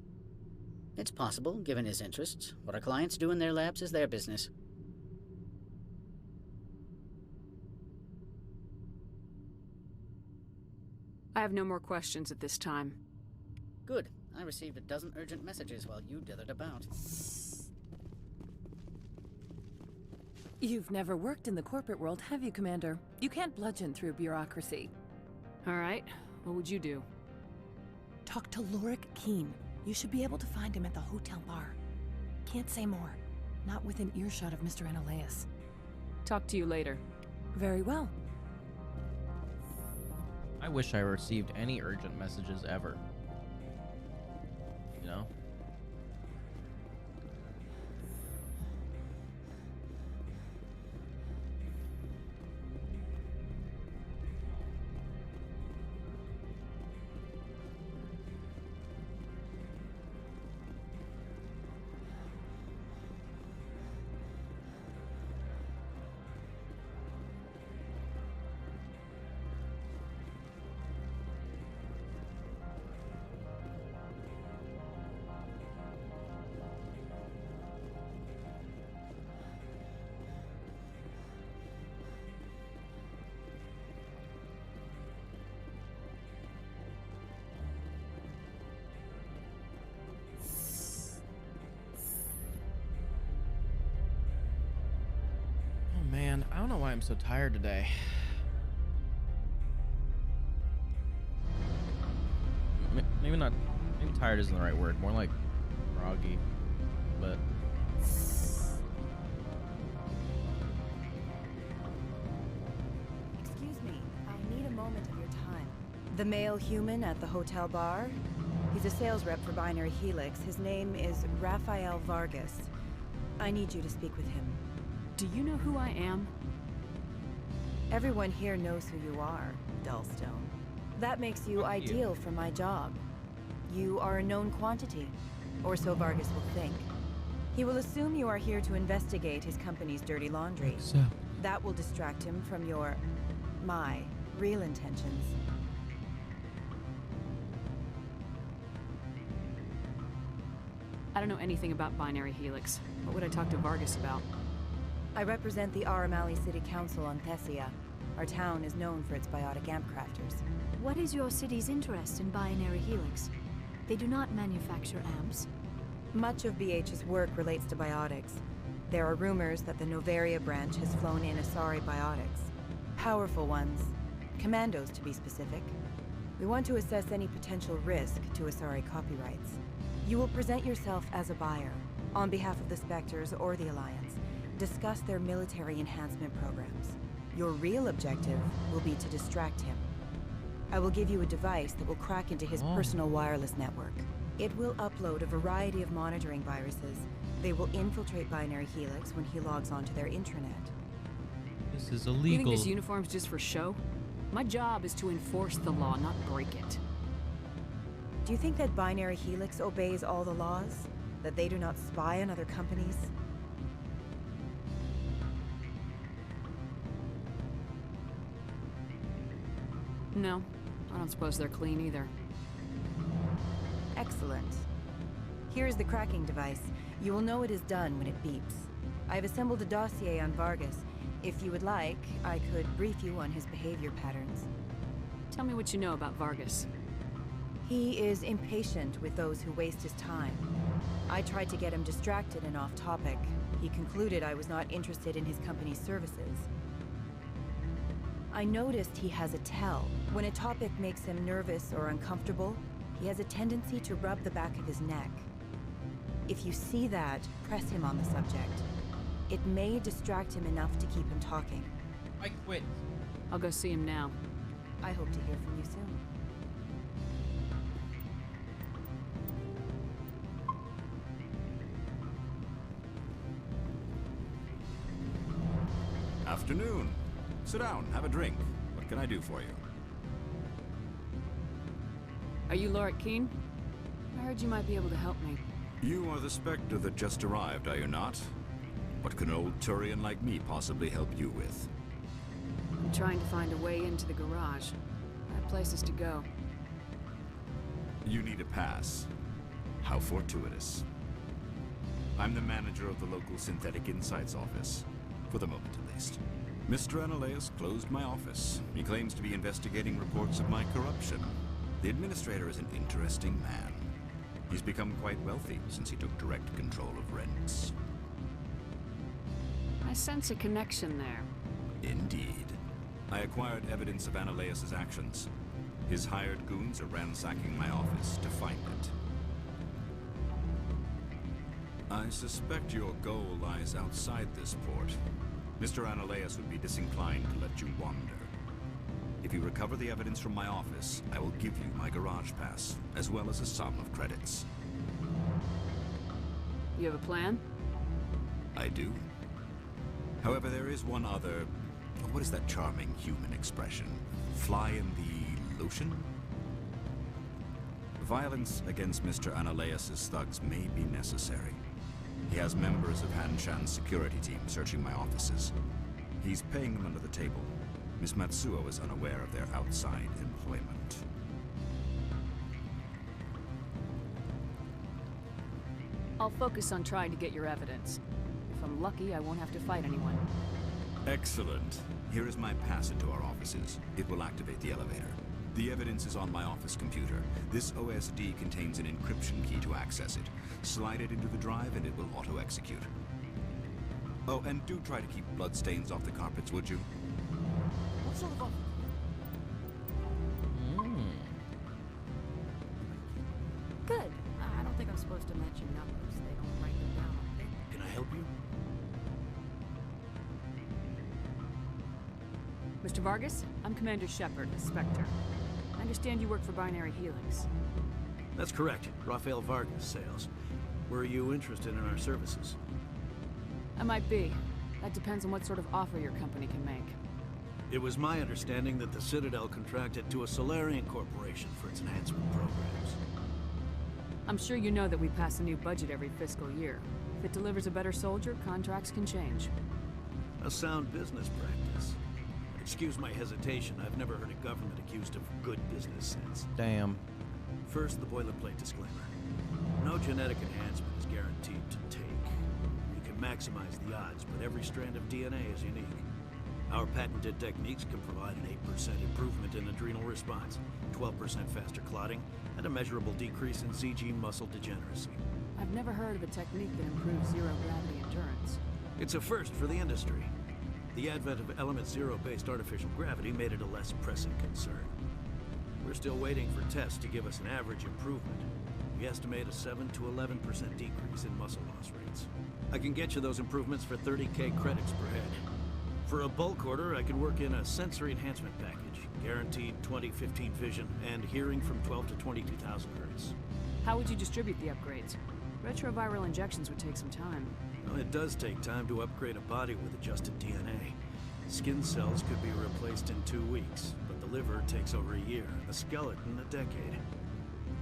It's possible, given his interests. What our clients do in their labs is their business. I have no more questions at this time. Good. I received a dozen urgent messages while you dithered about. You've never worked in the corporate world, have you, Commander? You can't bludgeon through bureaucracy. All right. What would you do? Talk to Lorik Keen. You should be able to find him at the hotel bar. Can't say more. Not within earshot of Mr. Analaeus. Talk to you later. Very well. I wish I received any urgent messages ever. You know? Man, I don't know why I'm so tired today. Maybe not. Maybe tired isn't the right word. More like groggy. But excuse me. I need a moment of your time. The male human at the hotel bar? He's a sales rep for Binary Helix. His name is Rafael Vargas. I need you to speak with him. Do you know who I am? Everyone here knows who you are, Dullstone. That makes you ideal for my job. You are a known quantity, or so Vargas will think. He will assume you are here to investigate his company's dirty laundry. That will distract him from my real intentions. I don't know anything about Binary Helix. What would I talk to Vargas about? I represent the Aramali City Council on Thessia. Our town is known for its biotic amp crafters. What is your city's interest in Binary Helix? They do not manufacture amps. Much of BH's work relates to biotics. There are rumors that the Novaria branch has flown in Asari biotics. Powerful ones. Commandos, to be specific. We want to assess any potential risk to Asari copyrights. You will present yourself as a buyer, on behalf of the Spectres or the Alliance. Discuss their military enhancement programs. Your real objective will be to distract him. I will give you a device that will crack into his personal wireless network. It will upload a variety of monitoring viruses. They will infiltrate Binary Helix when he logs onto their intranet. This is You think illegal. this uniform's just for show? My job is to enforce the law, not break it. Do you think that Binary Helix obeys all the laws? That they do not spy on other companies? No, I don't suppose they're clean either. Excellent. Here is the cracking device. You will know it is done when it beeps. I've assembled a dossier on Vargas. If you would like, I could brief you on his behavior patterns. Tell me what you know about Vargas. He is impatient with those who waste his time. I tried to get him distracted and off topic. He concluded I was not interested in his company's services. I noticed he has a tell. When a topic makes him nervous or uncomfortable, He has a tendency to rub the back of his neck. If you see that, press him on the subject. It may distract him enough to keep him talking. I quit. I'll go see him now. I hope to hear from you soon. Afternoon. Sit down, have a drink. What can I do for you? Are you Lorik Keene? I heard you might be able to help me. You are the Spectre that just arrived, are you not? What can an old Turian like me possibly help you with? I'm trying to find a way into the garage. I have places to go. You need a pass. How fortuitous. I'm the manager of the local Synthetic Insights office. For the moment, at least. Mr. Analaeus closed my office. He claims to be investigating reports of my corruption. The administrator is an interesting man. He's become quite wealthy since he took direct control of rents. I sense a connection there. Indeed. I acquired evidence of Analaeus' actions. His hired goons are ransacking my office to find it. I suspect your goal lies outside this port. Mr. Analaeus would be disinclined to let you wander. If you recover the evidence from my office, I will give you my garage pass, as well as a sum of credits. You have a plan? I do. However, there is one other... What is that charming human expression? Fly in the lotion? Violence against Mr. Analaeus' thugs may be necessary. He has members of Han-Chan's security team searching my offices. He's paying them under the table. Miss Matsuo is unaware of their outside employment. I'll focus on trying to get your evidence. If I'm lucky, I won't have to fight anyone. Excellent. Here is my pass into our offices. It will activate the elevator. The evidence is on my office computer. This OSD contains an encryption key to access it. Slide it into the drive and it will auto-execute. Oh, and do try to keep bloodstains off the carpets, would you? What sort of Good. I don't think I'm supposed to mention numbers. They don't write them down on paper. Can I help you? Mr. Vargas, I'm Commander Shepard, Spectre. I understand you work for Binary Helix. That's correct. Rafael Vargas, sales. Were you interested in our services? I might be. That depends on what sort of offer your company can make. It was my understanding that the Citadel contracted to a Solarian corporation for its enhancement programs. I'm sure you know that we pass a new budget every fiscal year. If it delivers a better soldier, contracts can change. A sound business practice. Excuse my hesitation, I've never heard a government accused of good business sense. Damn. First, the boilerplate disclaimer. No genetic enhancement is guaranteed to take. You can maximize the odds, but every strand of DNA is unique. Our patented techniques can provide an 8% improvement in adrenal response, 12% faster clotting, and a measurable decrease in ZG muscle degeneracy. I've never heard of a technique that improves zero-gravity endurance. It's a first for the industry. The advent of Element Zero-based artificial gravity made it a less pressing concern. We're still waiting for tests to give us an average improvement. We estimate a 7 to 11% decrease in muscle loss rates. I can get you those improvements for 30K credits per head. For a bulk order, I can work in a sensory enhancement package, guaranteed 20/15 vision, and hearing from 12 to 22,000 hertz. How would you distribute the upgrades? Retroviral injections would take some time. Well, it does take time to upgrade a body with adjusted DNA. Skin cells could be replaced in 2 weeks, but the liver takes over a year, the skeleton a decade.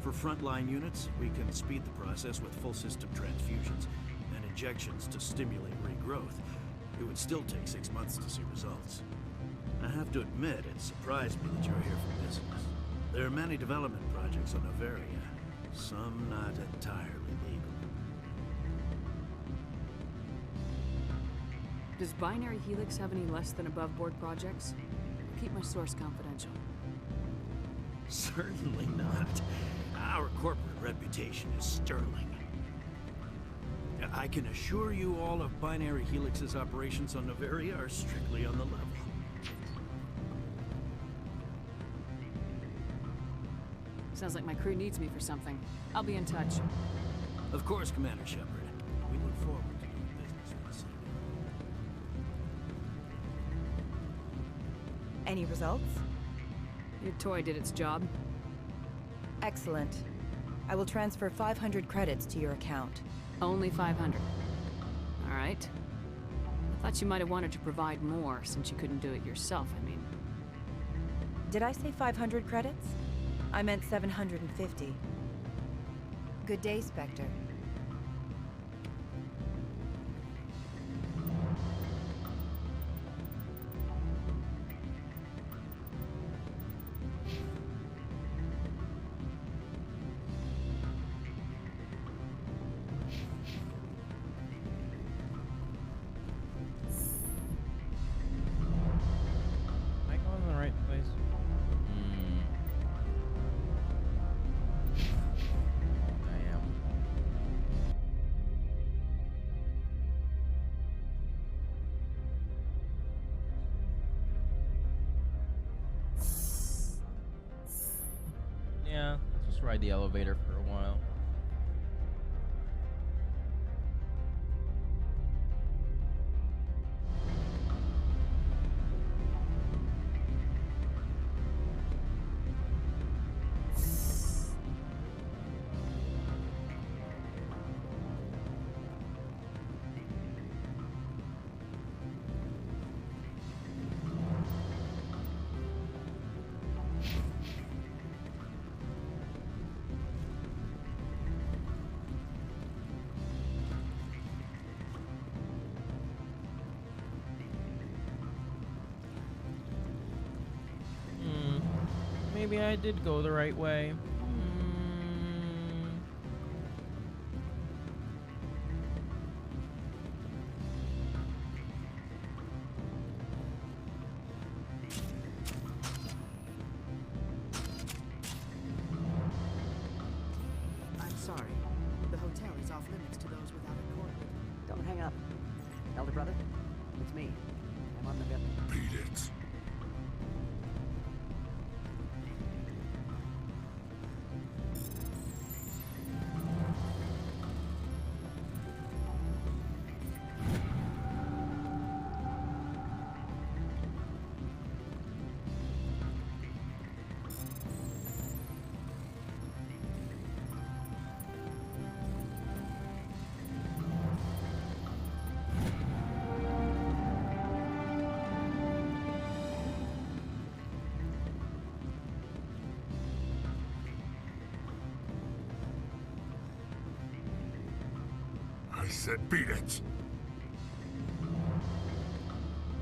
For frontline units, we can speed the process with full system transfusions and injections to stimulate regrowth. It would still take 6 months to see results. I have to admit, it surprised me that you're here for business. There are many development projects on Noveria, some not entirely legal. Does Binary Helix have any less than above-board projects? I'll keep my source confidential. Certainly not. Our corporate reputation is sterling. I can assure you all of Binary Helix's operations on Noveria are strictly on the level. Sounds like my crew needs me for something. I'll be in touch. Of course, Commander Shepard. We look forward to doing business with the Citadel. Any results? Your toy did its job. Excellent. I will transfer 500 credits to your account. Only 500. All right. I thought you might have wanted to provide more since you couldn't do it yourself, I mean. Did I say 500 credits? I meant 750. Good day, Spectre. Am I going in the right place? I am. Yeah, let's just ride the elevator for a while. Maybe I did go the right way. I'm sorry. The hotel is off limits to those without a corporate. Don't hang up. Elder brother, it's me. I'm on the bed. Beat it. I said beat it!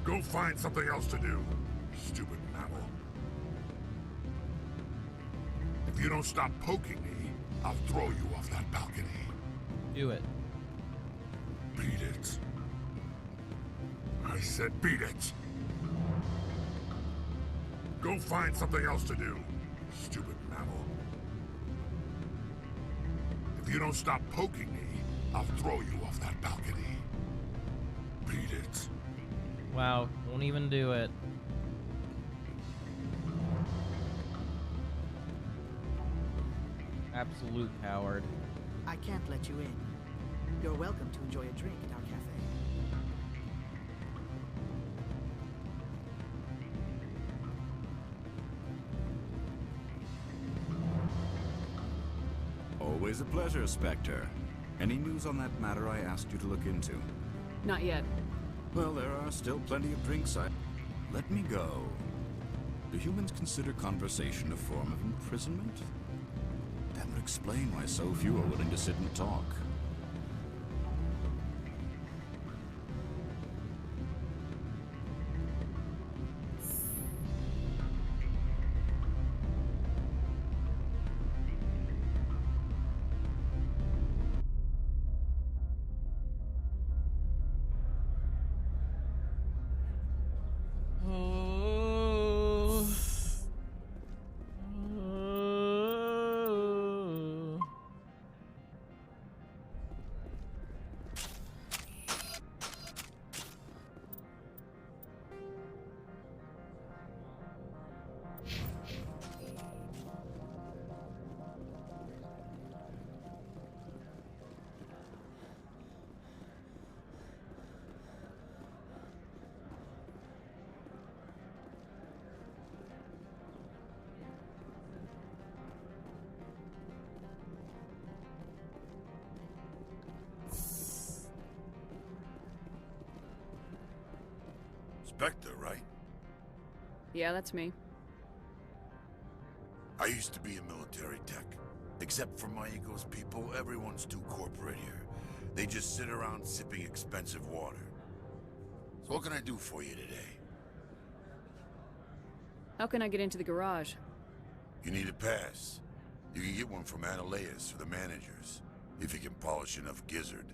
Go find something else to do, stupid mammal. If you don't stop poking me, I'll throw you off that balcony. Do it. Beat it. I said beat it! Go find something else to do, stupid mammal. If you don't stop poking me, I'll throw you off that balcony. Beat it. Wow, won't even do it. Absolute coward. I can't let you in. You're welcome to enjoy a drink at our cafe. Always a pleasure, Spectre. Any news on that matter I asked you to look into? Not yet. Well, there are still plenty of drinks. Let me go. Do humans consider conversation a form of imprisonment? That would explain why so few are willing to sit and talk. Spectre, right? Yeah, that's me. I used to be a military tech. Except for Maiko's people, everyone's too corporate here. They just sit around sipping expensive water. So what can I do for you today? How can I get into the garage? You need a pass. You can get one from Ananias or the managers, if you can polish enough gizzard.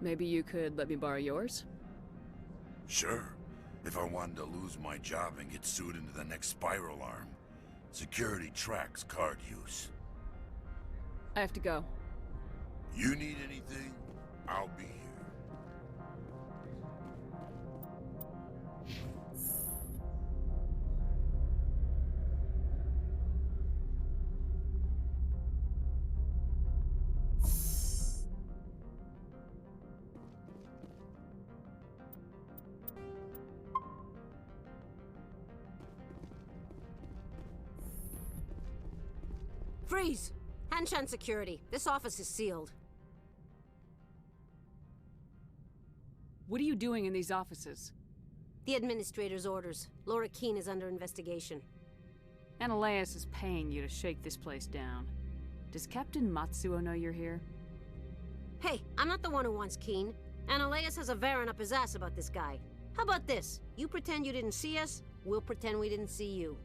Maybe you could let me borrow yours? Sure. If I wanted to lose my job and get sued into the next spiral arm. Security tracks card use. I have to go. You need anything, I'll be here. Freeze! Hanshan security. This office is sealed. What are you doing in these offices? The administrator's orders. Laura Keene is under investigation. Ananias is paying you to shake this place down. Does Captain Matsuo know you're here? Hey, I'm not the one who wants Keene. Ananias has a Varen up his ass about this guy. How about this? You pretend you didn't see us, we'll pretend we didn't see you.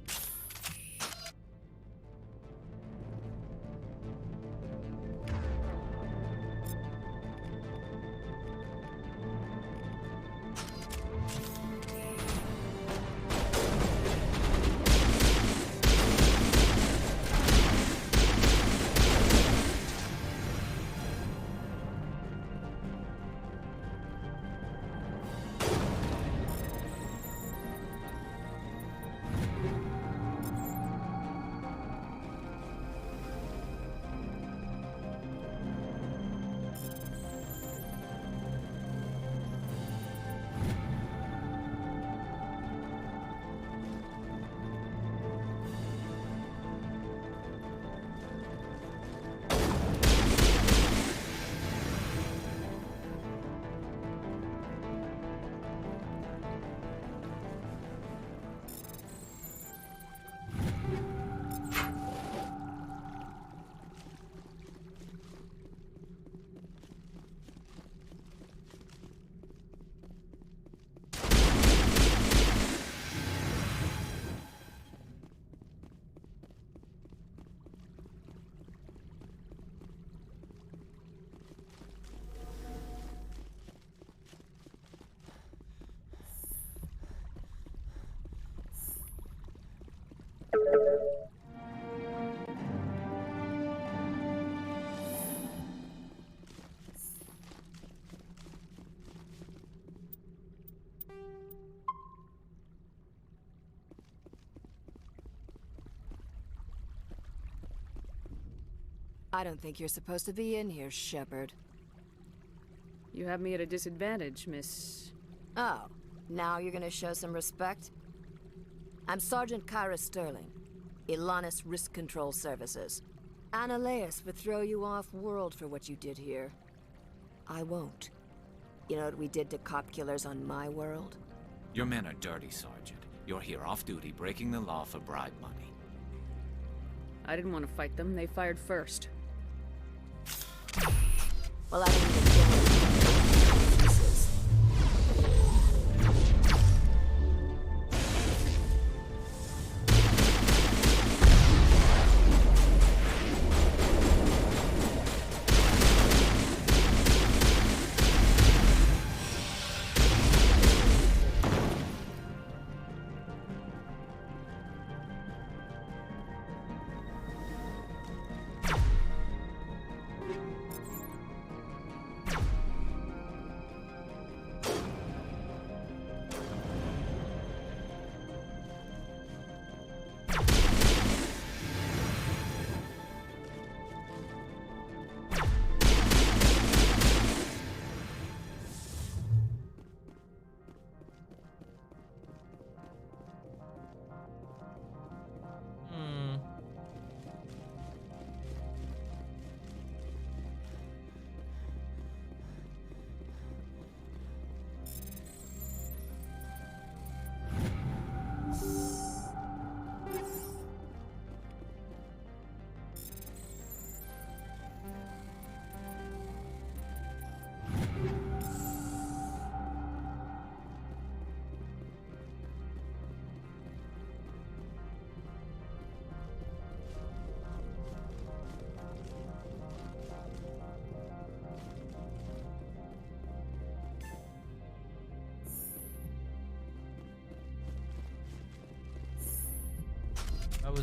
I don't think you're supposed to be in here, Shepard. You have me at a disadvantage, Miss... Oh, now you're gonna show some respect? I'm Sergeant Kyra Sterling, Ilanis Risk Control Services. Ananias would throw you off-world for what you did here. I won't. You know what we did to cop killers on my world? Your men are dirty, Sergeant. You're here off-duty, breaking the law for bribe money. I didn't want to fight them. They fired first. Well, I didn't even kill them. Pieces.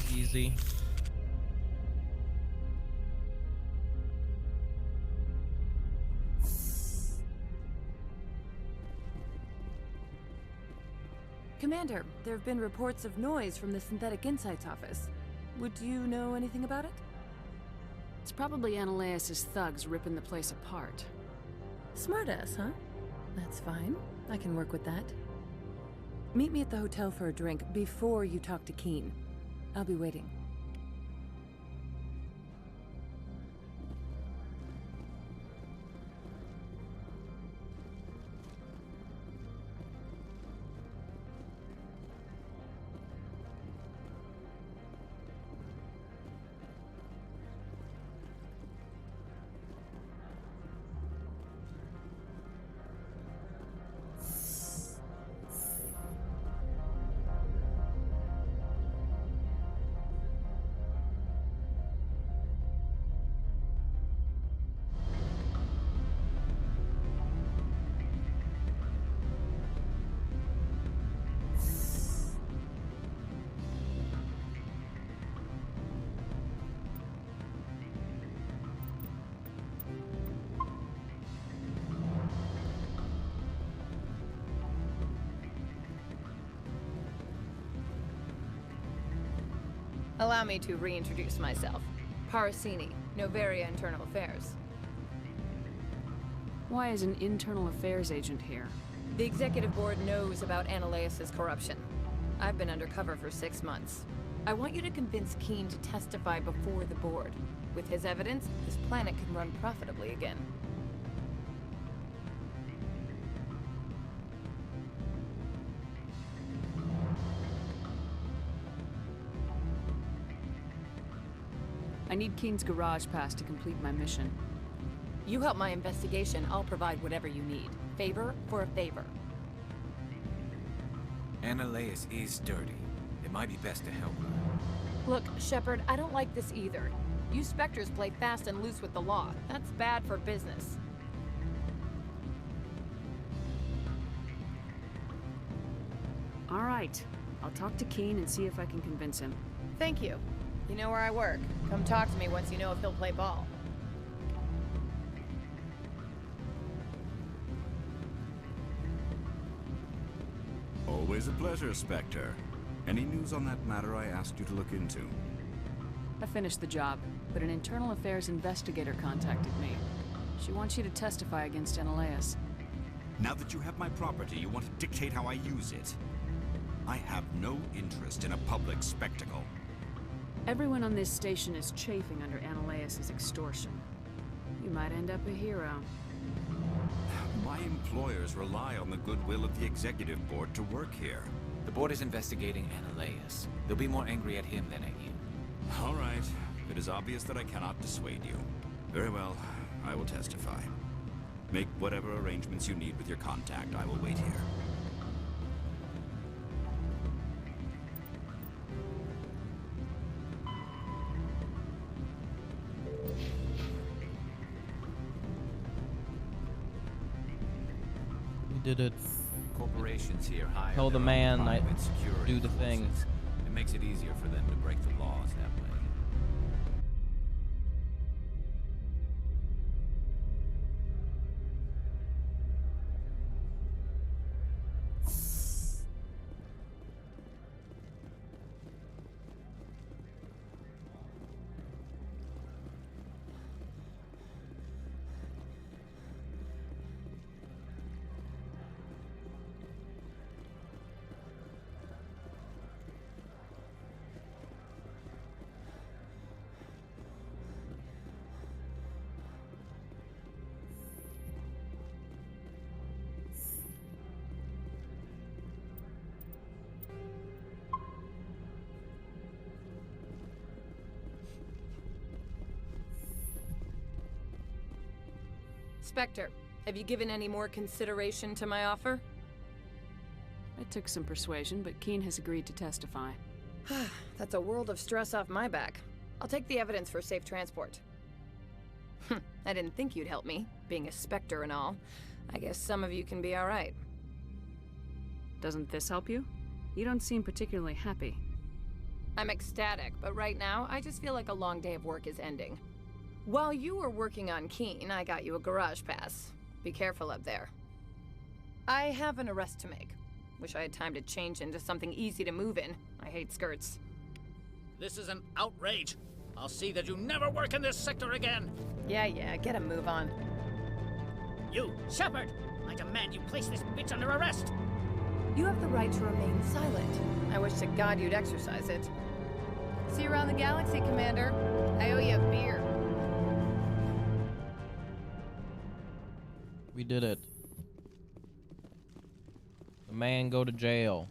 was easy. Commander, there have been reports of noise from the Synthetic Insights office. Would you know anything about it? It's probably Ananias' thugs ripping the place apart. Smartass, huh? That's fine. I can work with that. Meet me at the hotel for a drink before you talk to Keen. I'll be waiting. Allow me to reintroduce myself. Parasini, Noveria Internal Affairs. Why is an internal affairs agent here? The executive board knows about Ananias' corruption. I've been undercover for 6 months. I want you to convince Keen to testify before the board. With his evidence, this planet can run profitably again. I need Keen's garage pass to complete my mission. You help my investigation, I'll provide whatever you need. Favor for a favor. Ananias is dirty. It might be best to help her. Look, Shepard, I don't like this either. You Spectres play fast and loose with the law. That's bad for business. All right. I'll talk to Keen and see if I can convince him. Thank you. You know where I work. Come talk to me once you know if he'll play ball. Always a pleasure, Spectre. Any news on that matter I asked you to look into? I finished the job, but an internal affairs investigator contacted me. She wants you to testify against Ananias. Now that you have my property, you want to dictate how I use it. I have no interest in a public spectacle. Everyone on this station is chafing under Ananias' extortion. You might end up a hero. My employers rely on the goodwill of the executive board to work here. The board is investigating Ananias. They'll be more angry at him than at you. All right. It is obvious that I cannot dissuade you. Very well. I will testify. Make whatever arrangements you need with your contact. I will wait here. Did it. Corporations here hire Tell the their own man I private security do the thing. forces. It makes it easier for them to break the laws that way. Spectre, have you given any more consideration to my offer? It took some persuasion, but Keen has agreed to testify. That's a world of stress off my back. I'll take the evidence for safe transport. I didn't think you'd help me, being a Spectre and all. I guess some of you can be alright. Doesn't this help you? You don't seem particularly happy. I'm ecstatic, but right now, I just feel like a long day of work is ending. While you were working on Keen, I got you a garage pass. Be careful up there. I have an arrest to make. Wish I had time to change into something easy to move in. I hate skirts. This is an outrage. I'll see that you never work in this sector again. Yeah, get a move on. You, Shepard! I demand you place this bitch under arrest! You have the right to remain silent. I wish to God you'd exercise it. See you around the galaxy, Commander. I owe you a beer. We did it. The man go to jail.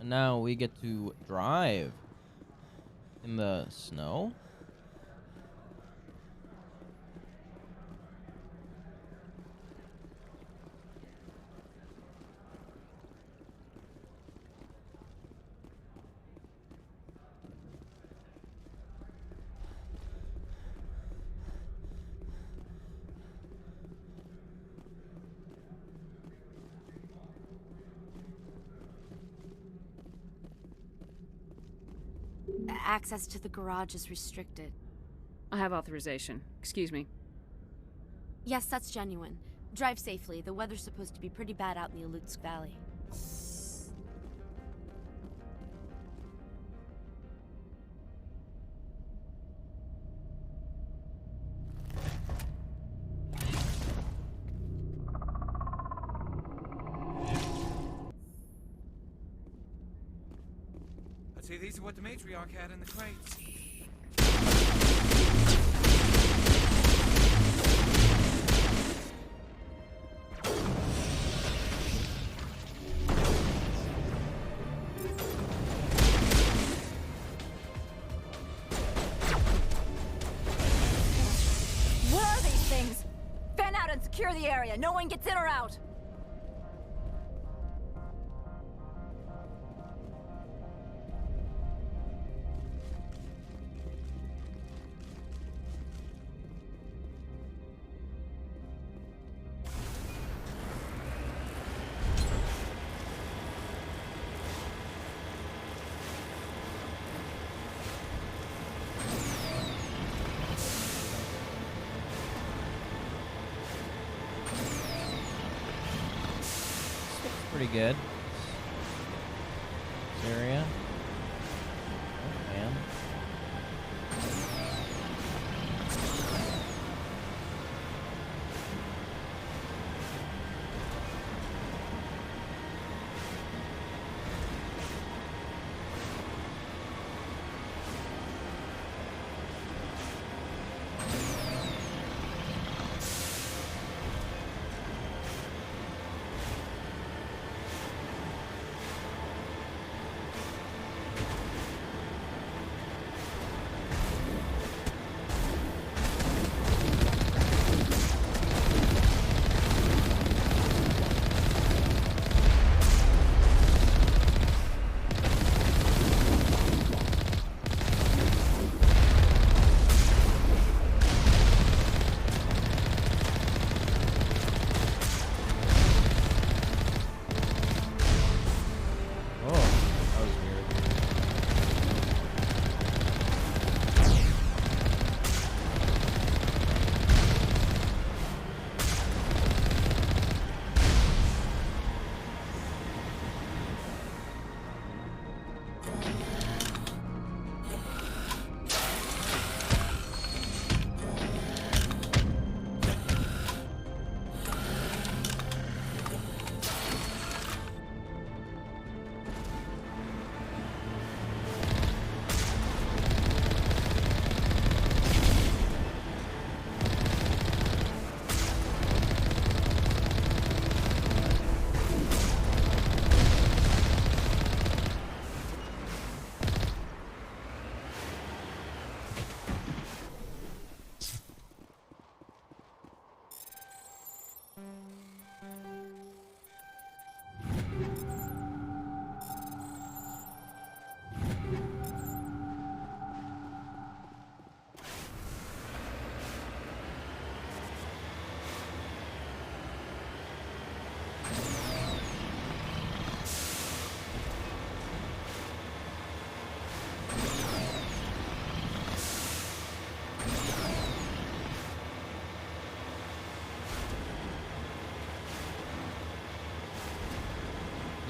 And now we get to drive in the snow. Access to the garage is restricted. I have authorization. Excuse me. Yes, that's genuine. Drive safely. The weather's supposed to be pretty bad out in the Alutsk Valley. I'd say these are what the matriarch had in the crates. What are these things? Fan out and secure the area. No one gets in or out. Pretty good. This area. Oh, man.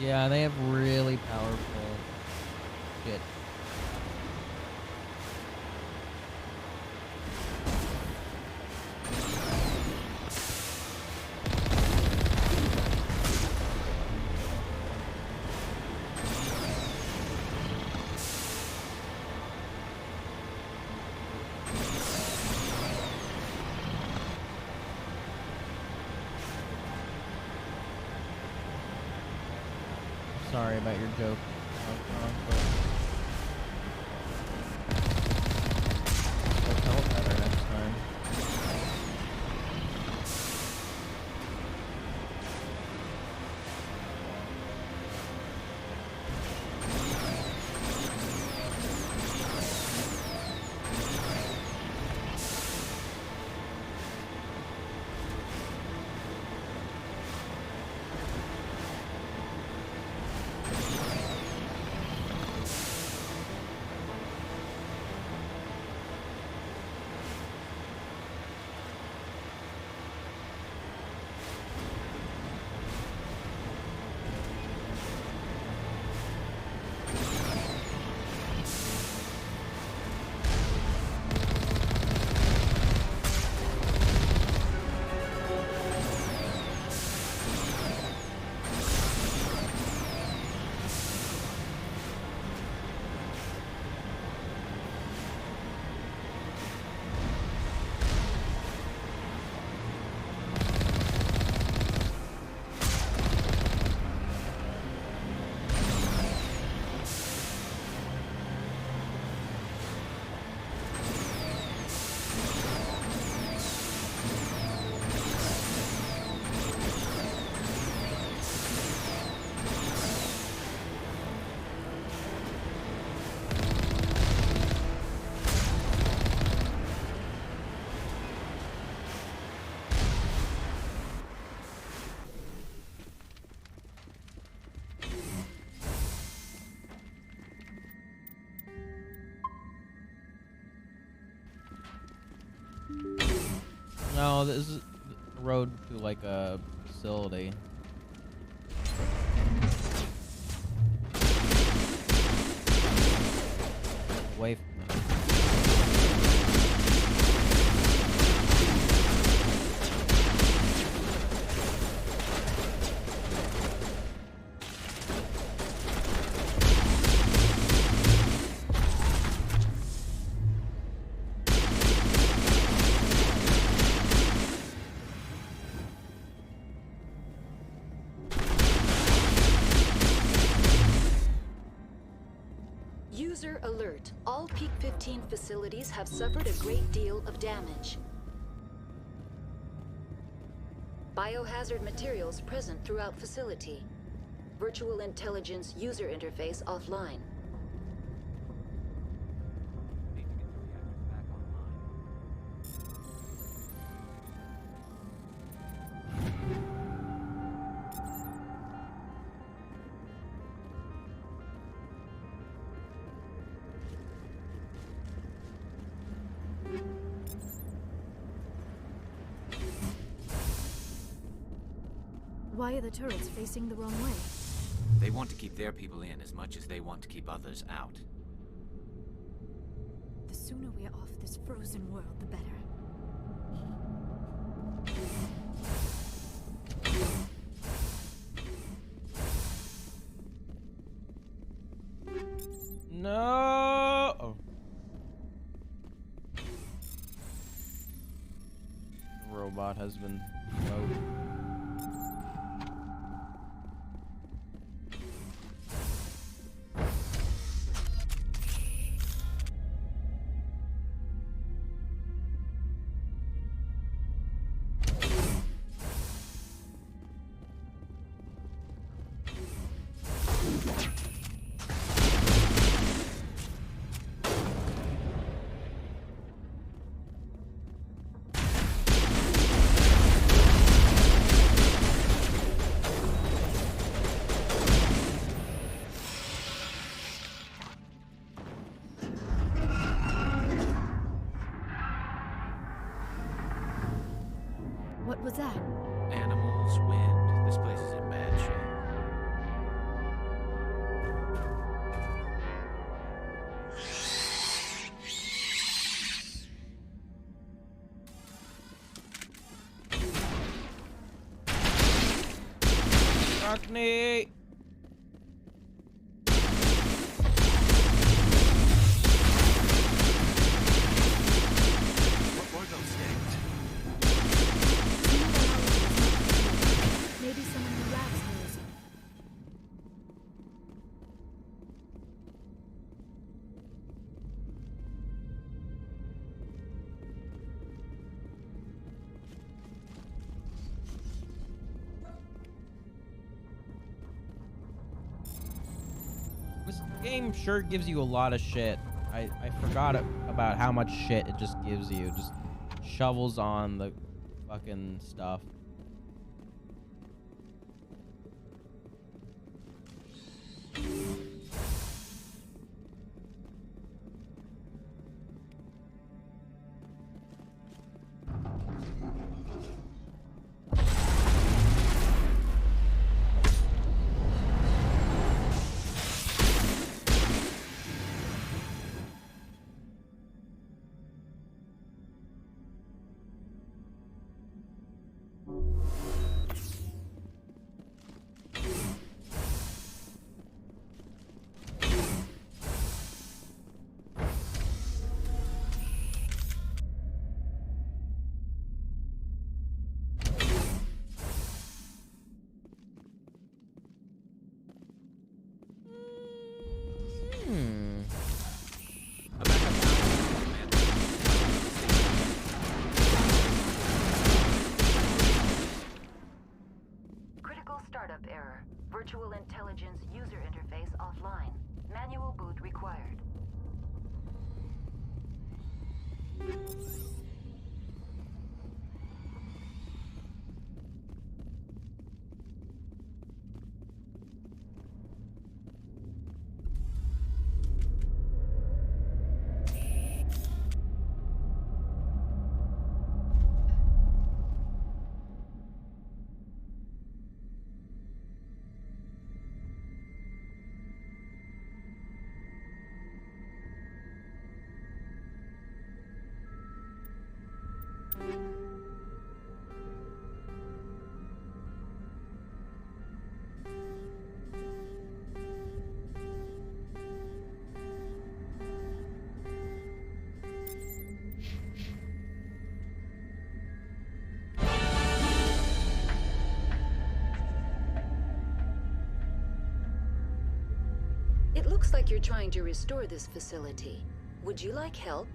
Yeah, they have really powerful shit. Sorry about your joke. I'll tell it better next time. No, this is the road to like a facility. Away from User alert. All Peak 15 facilities have suffered a great deal of damage. Biohazard materials present throughout facility. Virtual intelligence user interface offline. Why are the turrets facing the wrong way? They want to keep their people in as much as they want to keep others out. The sooner we're off this frozen world, the better. No. Oh. The robot has been loaded. What was that? Animals, wind. This place is in bad shape. Cockney! Maybe someone who laughs knows him. This game sure gives you a lot of shit. I forgot about how much shit it just gives you. Just shovels on the fucking stuff. Critical startup error. Virtual intelligence user interface offline. Manual boot required. It looks like you're trying to restore this facility. Would you like help?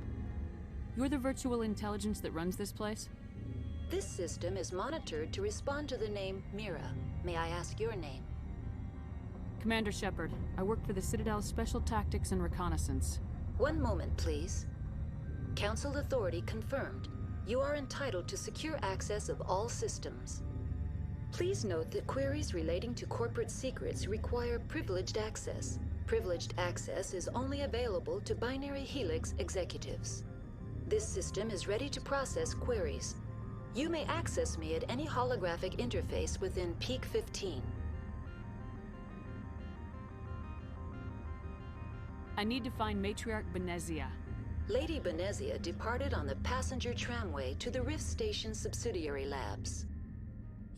You're the virtual intelligence that runs this place? This system is monitored to respond to the name Mira. May I ask your name? Commander Shepard. I work for the Citadel's Special Tactics and Reconnaissance. One moment, please. Council authority confirmed. You are entitled to secure access of all systems. Please note that queries relating to corporate secrets require privileged access. Privileged access is only available to Binary Helix executives. This system is ready to process queries. You may access me at any holographic interface within Peak 15. I need to find Matriarch Benezia. Lady Benezia departed on the passenger tramway to the Rift Station subsidiary labs.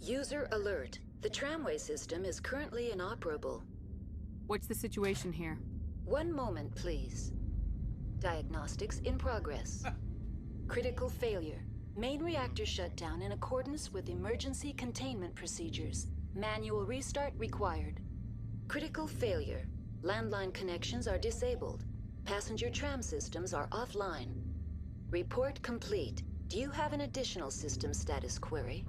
User alert. The tramway system is currently inoperable. What's the situation here? One moment, please. Diagnostics in progress. Critical failure. Main reactor shut down in accordance with emergency containment procedures. Manual restart required. Critical failure. Landline connections are disabled. Passenger tram systems are offline. Report complete. Do you have an additional system status query?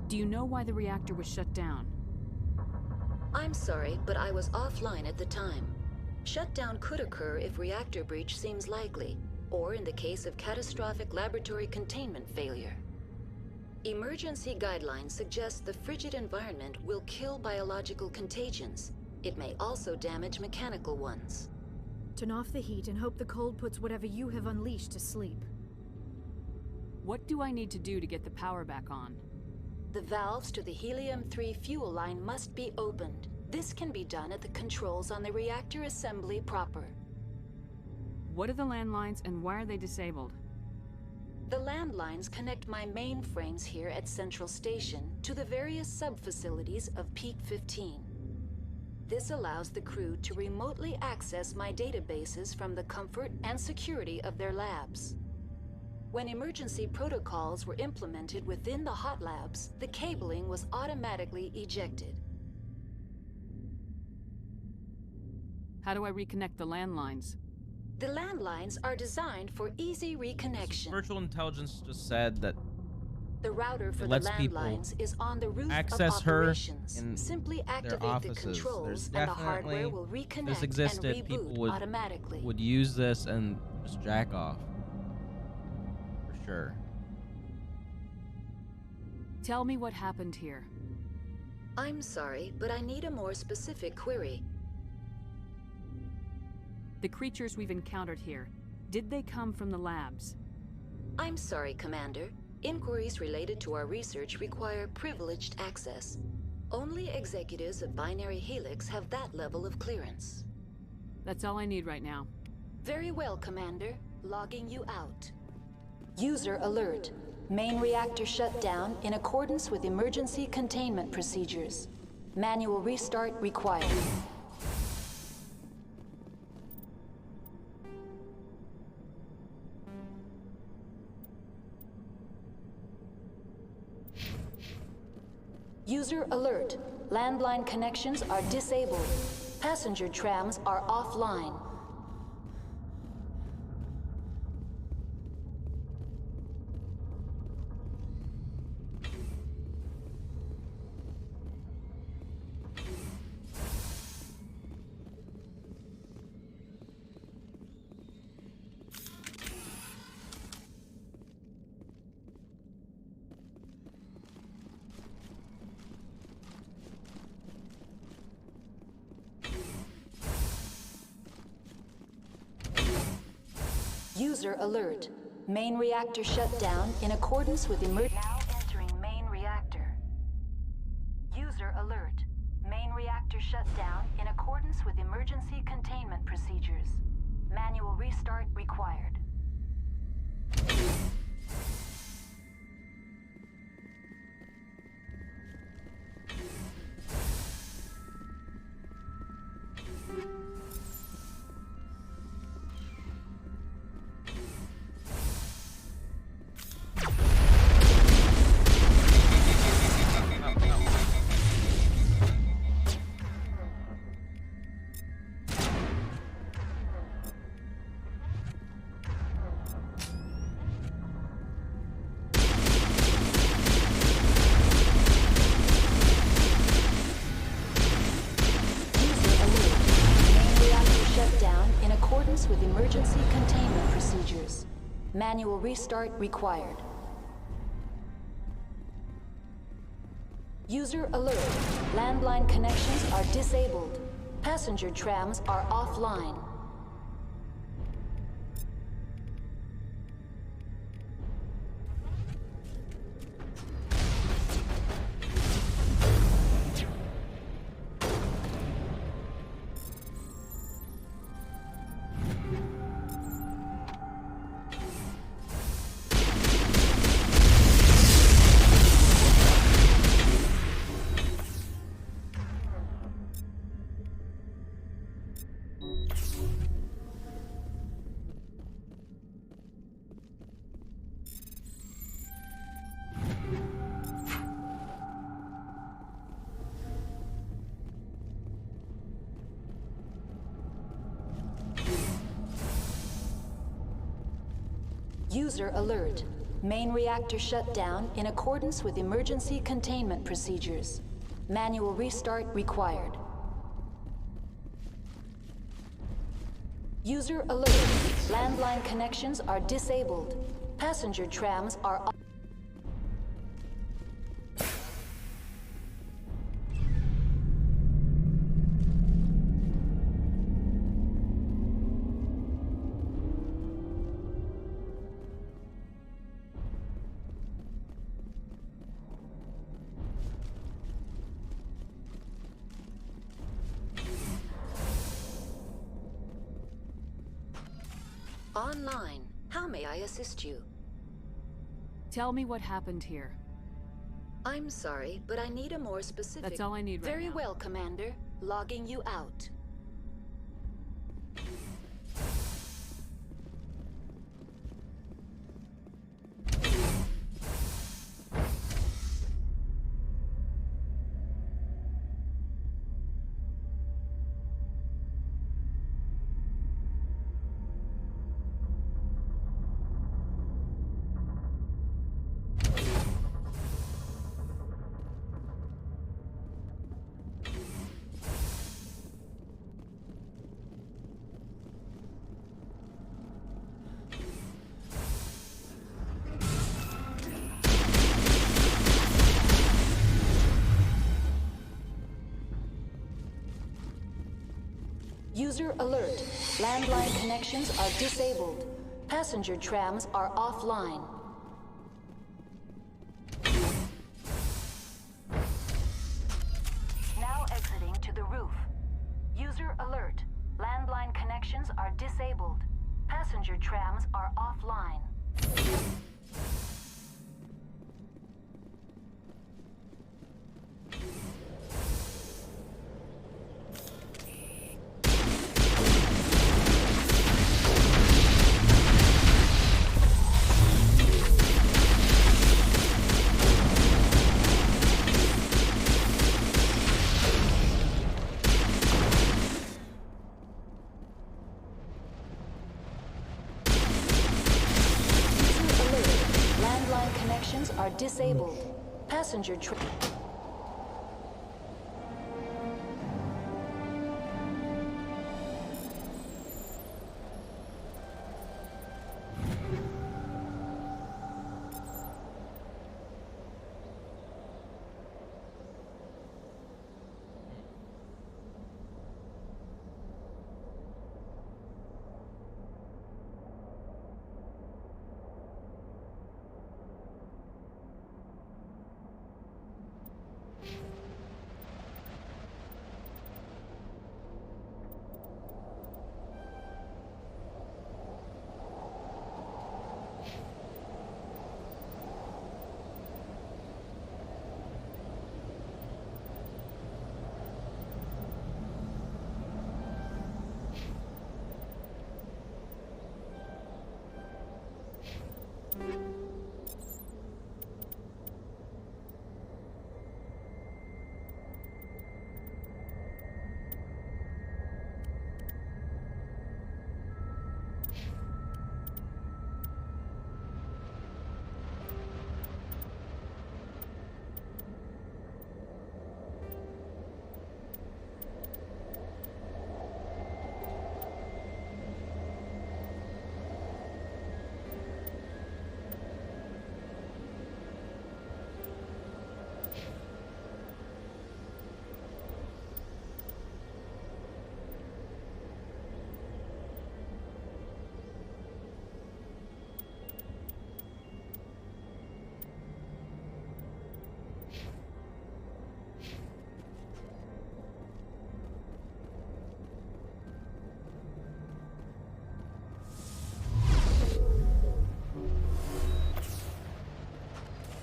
Do you know why the reactor was shut down? I'm sorry, but I was offline at the time. Shutdown could occur if reactor breach seems likely, or in the case of catastrophic laboratory containment failure. Emergency guidelines suggest the frigid environment will kill biological contagions. It may also damage mechanical ones. Turn off the heat and hope the cold puts whatever you have unleashed to sleep. What do I need to do to get the power back on? The valves to the Helium-3 fuel line must be opened. This can be done at the controls on the reactor assembly proper. What are the landlines and why are they disabled? The landlines connect my mainframes here at Central Station to the various sub-facilities of Peak 15. This allows the crew to remotely access my databases from the comfort and security of their labs. When emergency protocols were implemented within the hot labs, the cabling was automatically ejected. How do I reconnect the landlines? The landlines are designed for easy reconnection. Virtual intelligence just said that the router for the lets people landlines is on the roof access of her operations. in Simply their activate offices. the controls There's and the hardware will definitely, if reconnect this existed, and people reboot automatically. would use this and just jack off. For sure. Tell me what happened here. I'm sorry, but I need a more specific query. The creatures we've encountered here, did they come from the labs? I'm sorry, Commander. Inquiries related to our research require privileged access. Only executives of Binary Helix have that level of clearance. That's all I need right now. Very well, Commander. Logging you out. User alert. Main reactor shut down in accordance with emergency containment procedures. Manual restart required. User alert. Landline connections are disabled. Passenger trams are offline. User alert. Main reactor shut down in accordance with Now entering main reactor. User alert. Main reactor shut down in accordance with emergency containment procedures. Manual restart required. With emergency containment procedures. Manual restart required. User alert. Landline connections are disabled. Passenger trams are offline. User alert. Main reactor shut down in accordance with emergency containment procedures. Manual restart required. User alert. Landline connections are disabled. Passenger trams are off. Online. How may I assist you? Tell me what happened here. I'm sorry, but I need a more specific... That's all I need right now. Very well, Commander. Logging you out. User alert. Landline connections are disabled. Passenger trams are offline. Now exiting to the roof. User alert. Landline connections are disabled. Passenger trams are offline. Are disabled. Passenger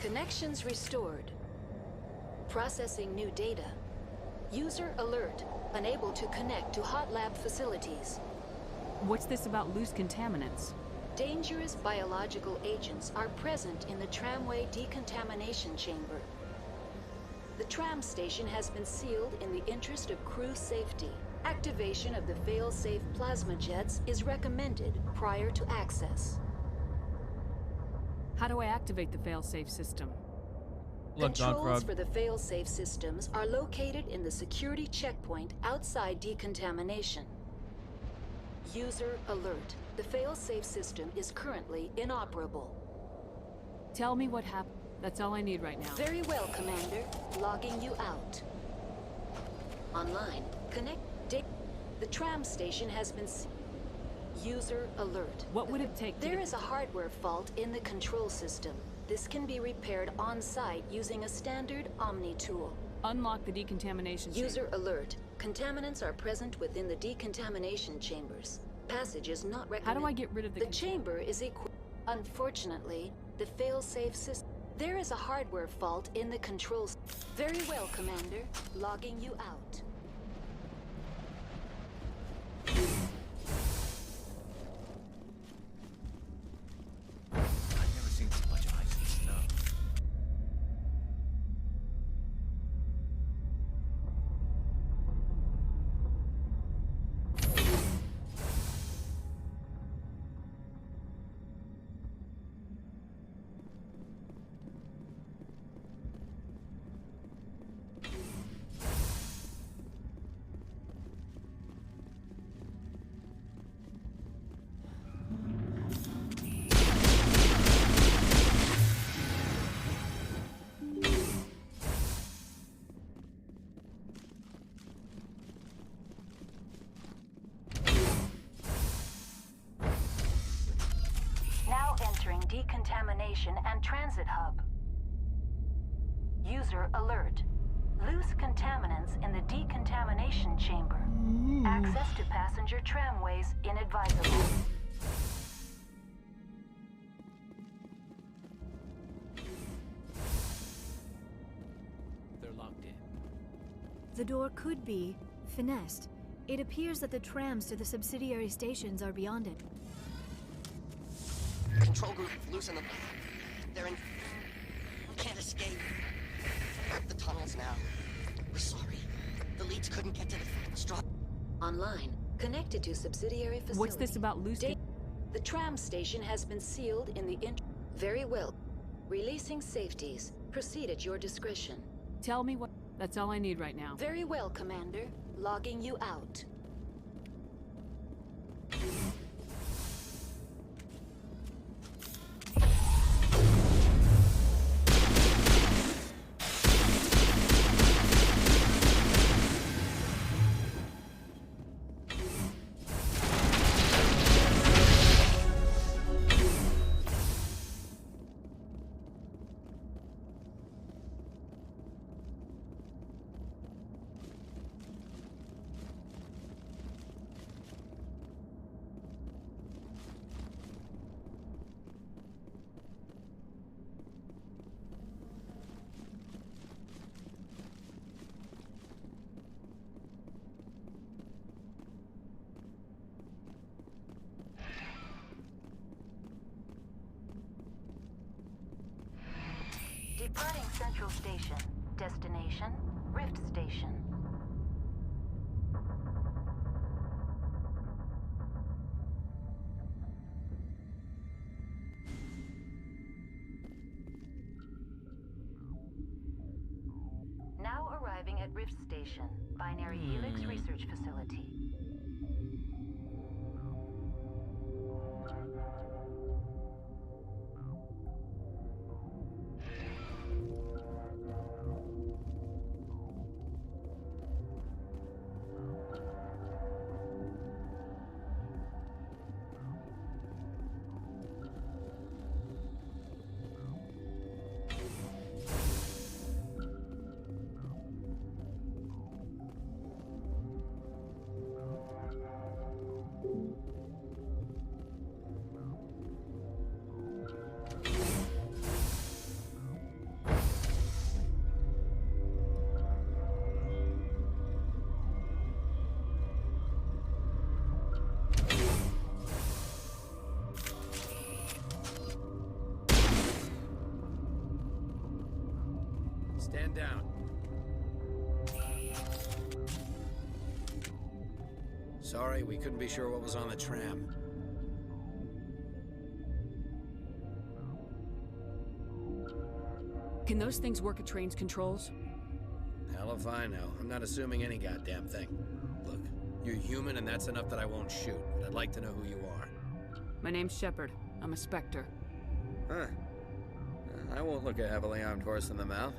Connections restored. Processing new data. User alert. Unable to connect to hot lab facilities. What's this about loose contaminants? Dangerous biological agents are present in the tramway decontamination chamber. The tram station has been sealed in the interest of crew safety. Activation of the fail-safe plasma jets is recommended prior to access. How do I activate the fail-safe system? Controls for the fail-safe systems are located in the security checkpoint outside decontamination. User alert. The fail-safe system is currently inoperable. Tell me what happened. That's all I need right now. Very well, Commander. Logging you out. Online. Connect. The tram station has been... User alert. What would it take to There is a hardware fault in the control system. This can be repaired on-site using a standard Omni tool. Unlock the decontamination chamber. User alert. Contaminants are present within the decontamination chambers. Passage is not recommended. How do I get rid of the chamber is equipped. Unfortunately, The fail-safe system. There is a hardware fault in the controls. Very well, Commander. Logging you out. I've never seen so much ice and snow. Now entering decontamination and transit hub. User alert. Loose contaminants in the decontamination chamber. Access to passenger tramways inadvisable. They're locked in. The door could be finessed. It appears that the trams to the subsidiary stations are beyond it. Control group, loosen them. They're in... We can't escape. The tunnels now. We're sorry. The leads couldn't get to the straw. Online. Connected to subsidiary facility. What's this about loose... The tram station has been sealed in the Very well. Releasing safeties. Proceed at your discretion. Tell me what... That's all I need right now. Very well, Commander. Logging you out. Departing Central Station. Destination, Rift Station. Now arriving at Rift Station, Binary Helix Research Facility. Stand down. Sorry, we couldn't be sure what was on the tram. Can those things work at train's controls? Hell if I know. I'm not assuming any goddamn thing. Look, you're human and that's enough that I won't shoot, but I'd like to know who you are. My name's Shepard. I'm a Spectre. Huh. I won't look a heavily armed horse in the mouth.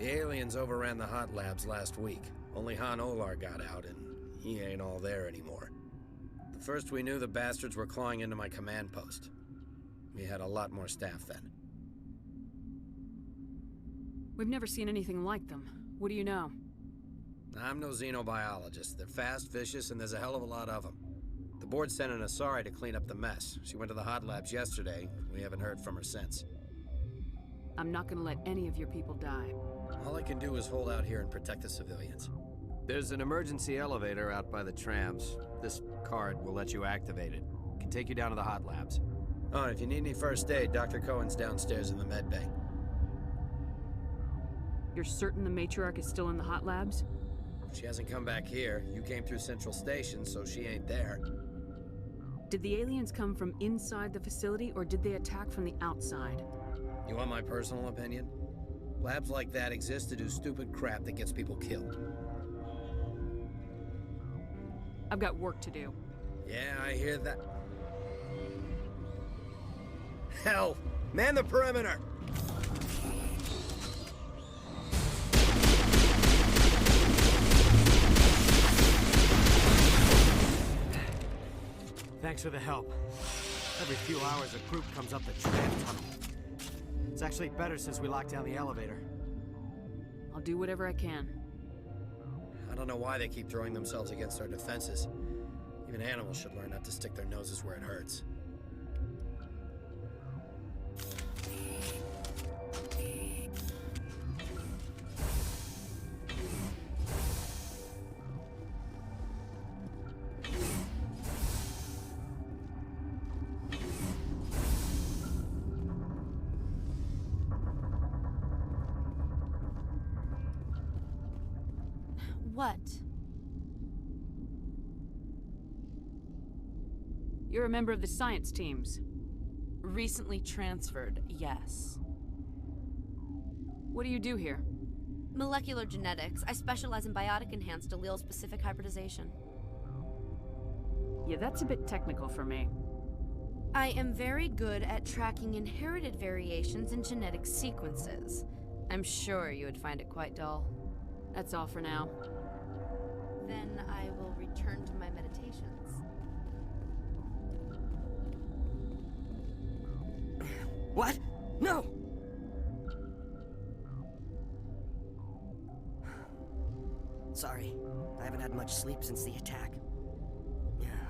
The aliens overran the hot labs last week. Only Han Olar got out, and he ain't all there anymore. The first we knew, the bastards were clawing into my command post. We had a lot more staff then. We've never seen anything like them. What do you know? I'm no xenobiologist. They're fast, vicious, and there's a hell of a lot of them. The board sent an Asari to clean up the mess. She went to the hot labs yesterday. We haven't heard from her since. I'm not gonna let any of your people die. All I can do is hold out here and protect the civilians. There's an emergency elevator out by the trams. This card will let you activate it. Can take you down to the hot labs. Oh, and if you need any first aid, Dr. Cohen's downstairs in the med bay. You're certain the matriarch is still in the hot labs? She hasn't come back here. You came through Central Station, so she ain't there. Did the aliens come from inside the facility, or did they attack from the outside? You want my personal opinion? Labs like that exist to do stupid crap that gets people killed. I've got work to do. Yeah, I hear that. Hell! Man the perimeter! Thanks for the help. Every few hours, a group comes up the tram tunnel. It's actually better since we locked down the elevator. I'll do whatever I can. I don't know why they keep throwing themselves against our defenses. Even animals should learn not to stick their noses where it hurts. What? You're a member of the science teams. Recently transferred, yes. What do you do here? Molecular genetics. I specialize in biotic-enhanced allele-specific hybridization. Yeah, that's a bit technical for me. I am very good at tracking inherited variations in genetic sequences. I'm sure you would find it quite dull. That's all for now. Then I will return to my meditations. What? No! Sorry, I haven't had much sleep since the attack.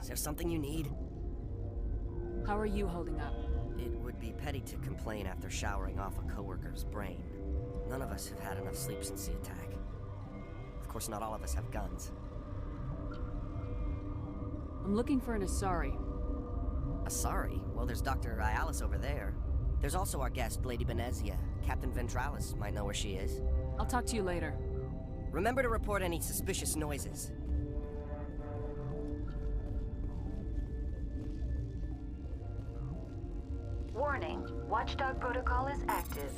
Is there something you need? How are you holding up? It would be petty to complain after showering off a coworker's brain. None of us have had enough sleep since the attack. Of course, not all of us have guns. I'm looking for an Asari. Asari? Well, there's Dr. Ayalis over there. There's also our guest, Lady Benezia. Captain Ventralis might know where she is. I'll talk to you later. Remember to report any suspicious noises. Warning, Watchdog protocol is active.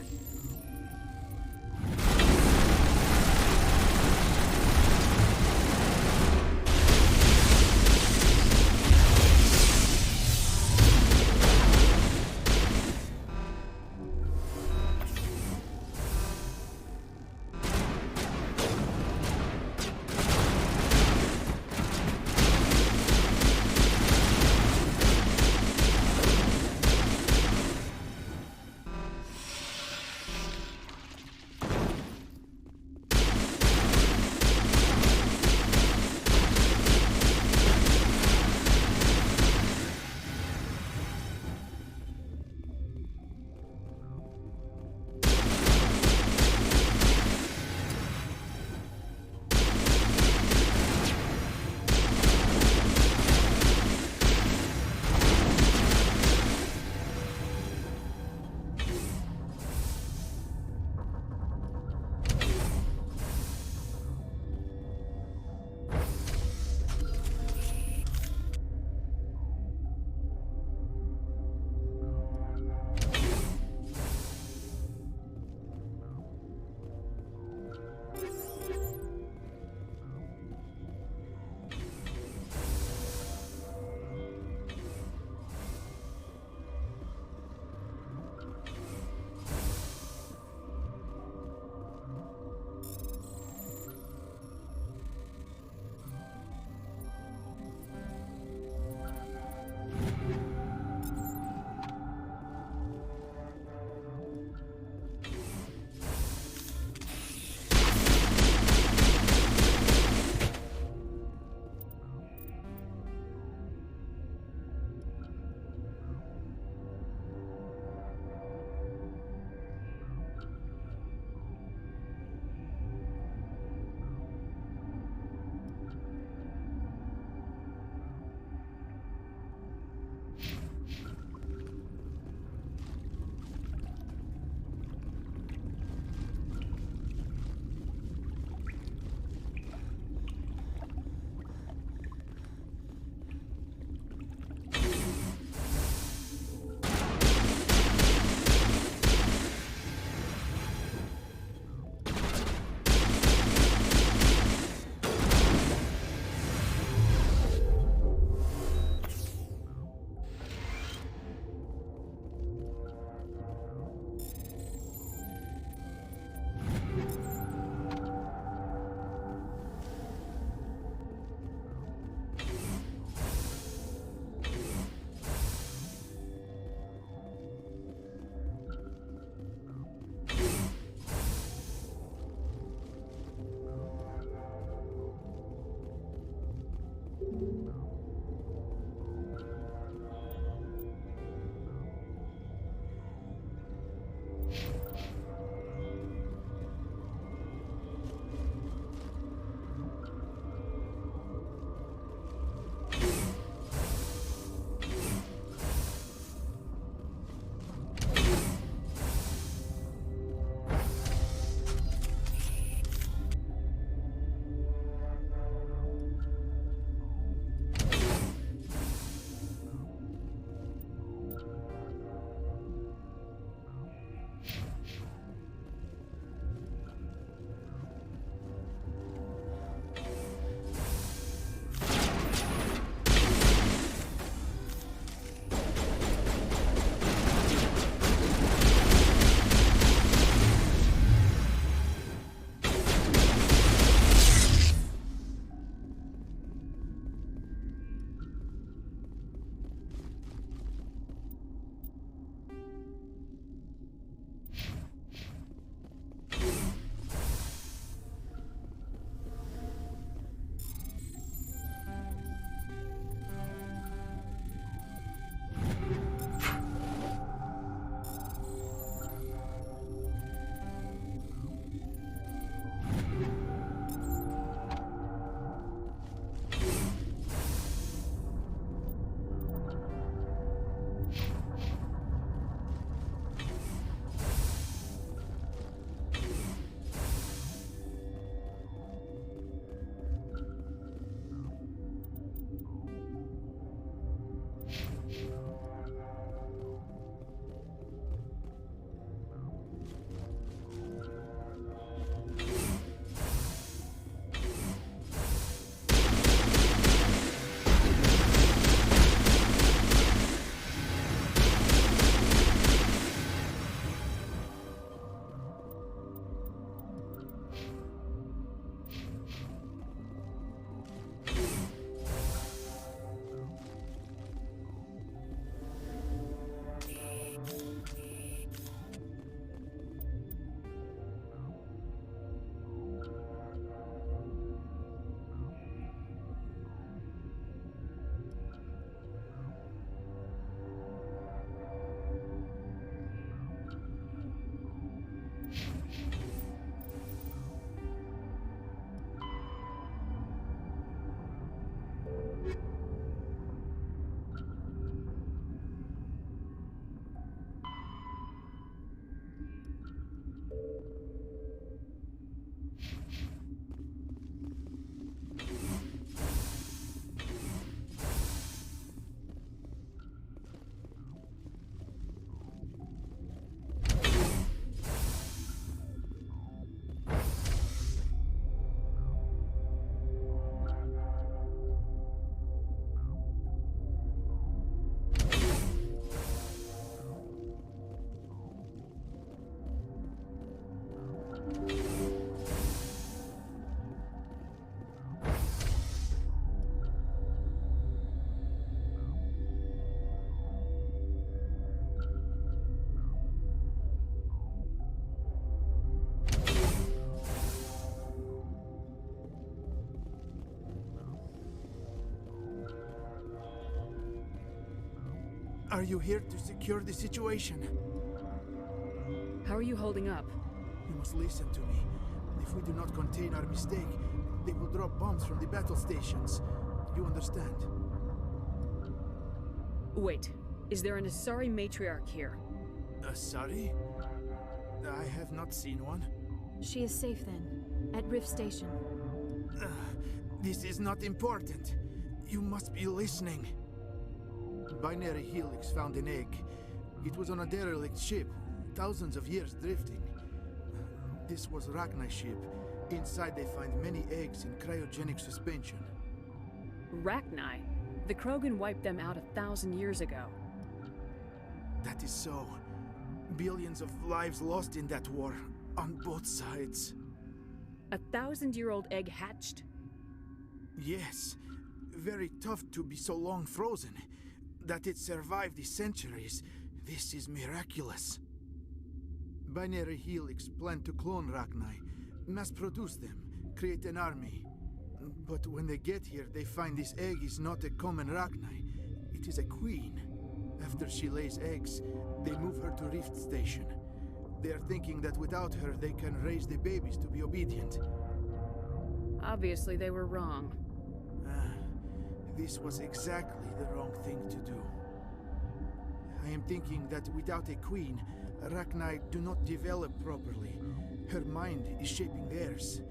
Are you here to secure the situation? How are you holding up? You must listen to me. If we do not contain our mistake, they will drop bombs from the battle stations. You understand? Wait, is there an Asari matriarch here? Asari? I have not seen one. She is safe then, at Rift Station. This is not important. You must be listening. Binary Helix found an egg. It was on a derelict ship, thousands of years drifting. This was Rachni's ship. Inside they find many eggs in cryogenic suspension. Rachni? The Krogan wiped them out 1,000 years ago. That is so. Billions of lives lost in that war, on both sides. 1,000-year-old egg hatched? Yes. Very tough to be so long frozen. That it survived the centuries, this is miraculous. Binary Helix planned to clone Rachni, mass-produce them, create an army. But when they get here, they find this egg is not a common Rachni. It is a queen. After she lays eggs, they move her to Rift Station. They are thinking that without her, they can raise the babies to be obedient. Obviously, they were wrong. This was exactly the wrong thing to do. I am thinking that without a queen, Rachni do not develop properly. Her mind is shaping theirs.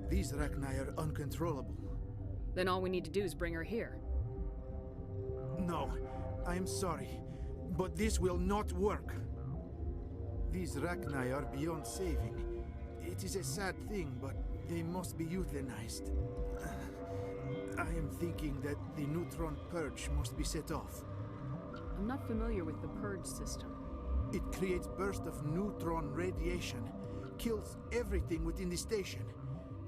These Rachni are uncontrollable. Then all we need to do is bring her here. No, I am sorry, but this will not work. These Rachni are beyond saving. It is a sad thing, but they must be euthanized. I am thinking that the neutron purge must be set off. I'm not familiar with the purge system. It creates bursts of neutron radiation, kills everything within the station.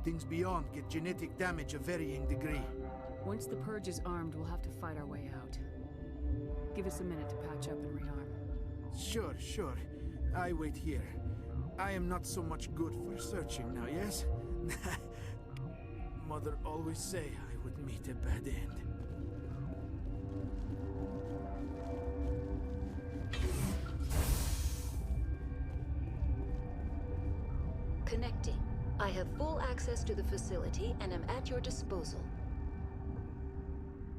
Things beyond get genetic damage of varying degree. Once the purge is armed, we'll have to fight our way out. Give us a minute to patch up and rearm. Sure. I wait here. I am not so much good for searching now, yes? Mother always say I would meet a bad end. Connecting. I have full access to the facility and am at your disposal.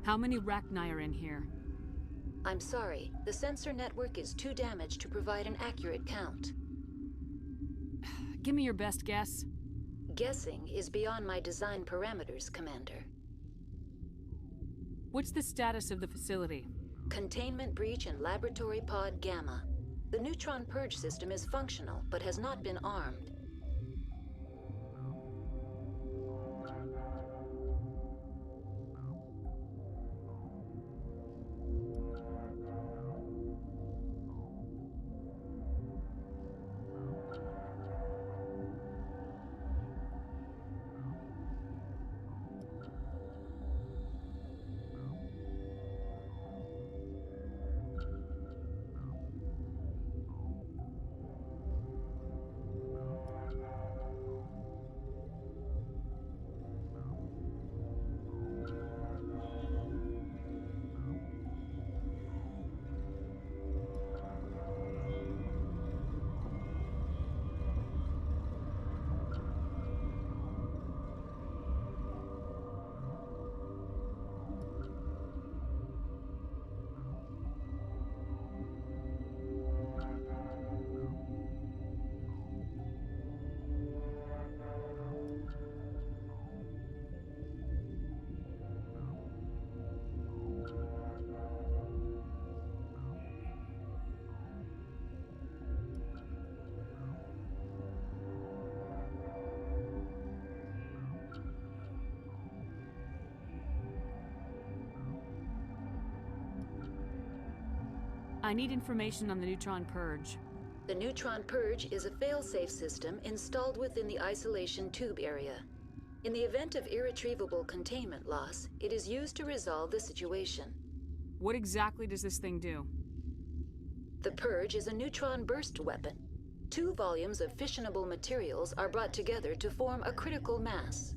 How many Rachni are in here? I'm sorry, the sensor network is too damaged to provide an accurate count. Give me your best guess. Guessing is beyond my design parameters, Commander. What's the status of the facility? Containment breach in Laboratory Pod Gamma. The neutron purge system is functional, but has not been armed. I need information on the neutron purge. The neutron purge is a fail-safe system installed within the isolation tube area. In the event of irretrievable containment loss, it is used to resolve the situation. What exactly does this thing do? The purge is a neutron burst weapon. 2 volumes of fissionable materials are brought together to form a critical mass.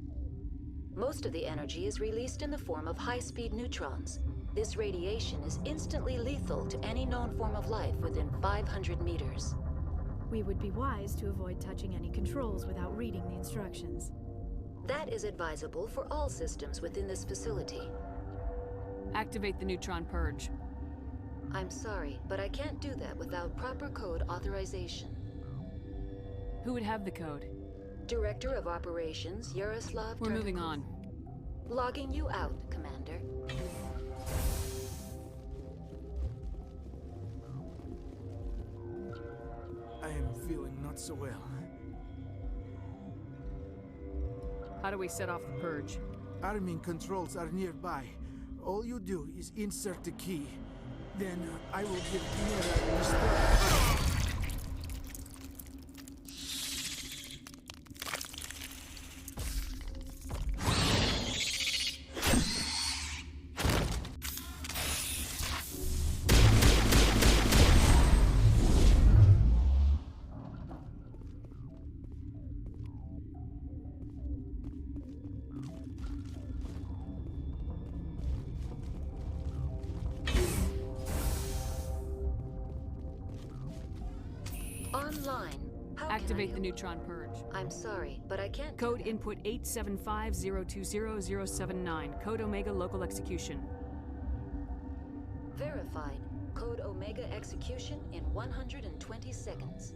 Most of the energy is released in the form of high-speed neutrons. This radiation is instantly lethal to any known form of life within 500 meters. We would be wise to avoid touching any controls without reading the instructions. That is advisable for all systems within this facility. Activate the neutron purge. I'm sorry, but I can't do that without proper code authorization. Who would have the code? Director of Operations, Yaroslav. We're moving on. Logging you out, Commander. I am feeling not so well. How do we set off the purge? Arming controls are nearby. All you do is insert the key. Then I will give Mira the start. Online. Activate the neutron purge. I'm sorry, but I can't. Code input 875020079. Code Omega local execution. Verified. Code Omega execution in 120 seconds.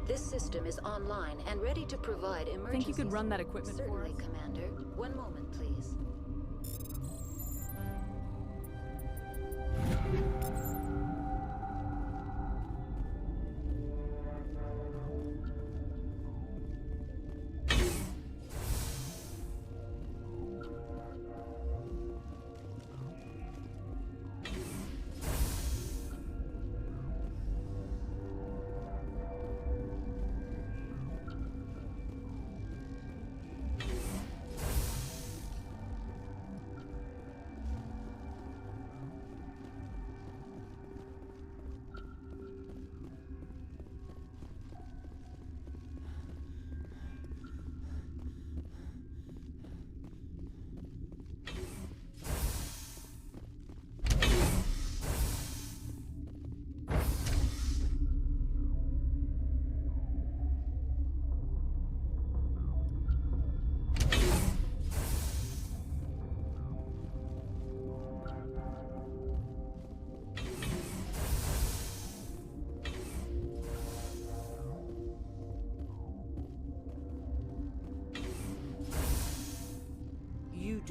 This system is online and ready to provide emergency. Think you could run that equipment for us? Certainly, Commander. One moment, please.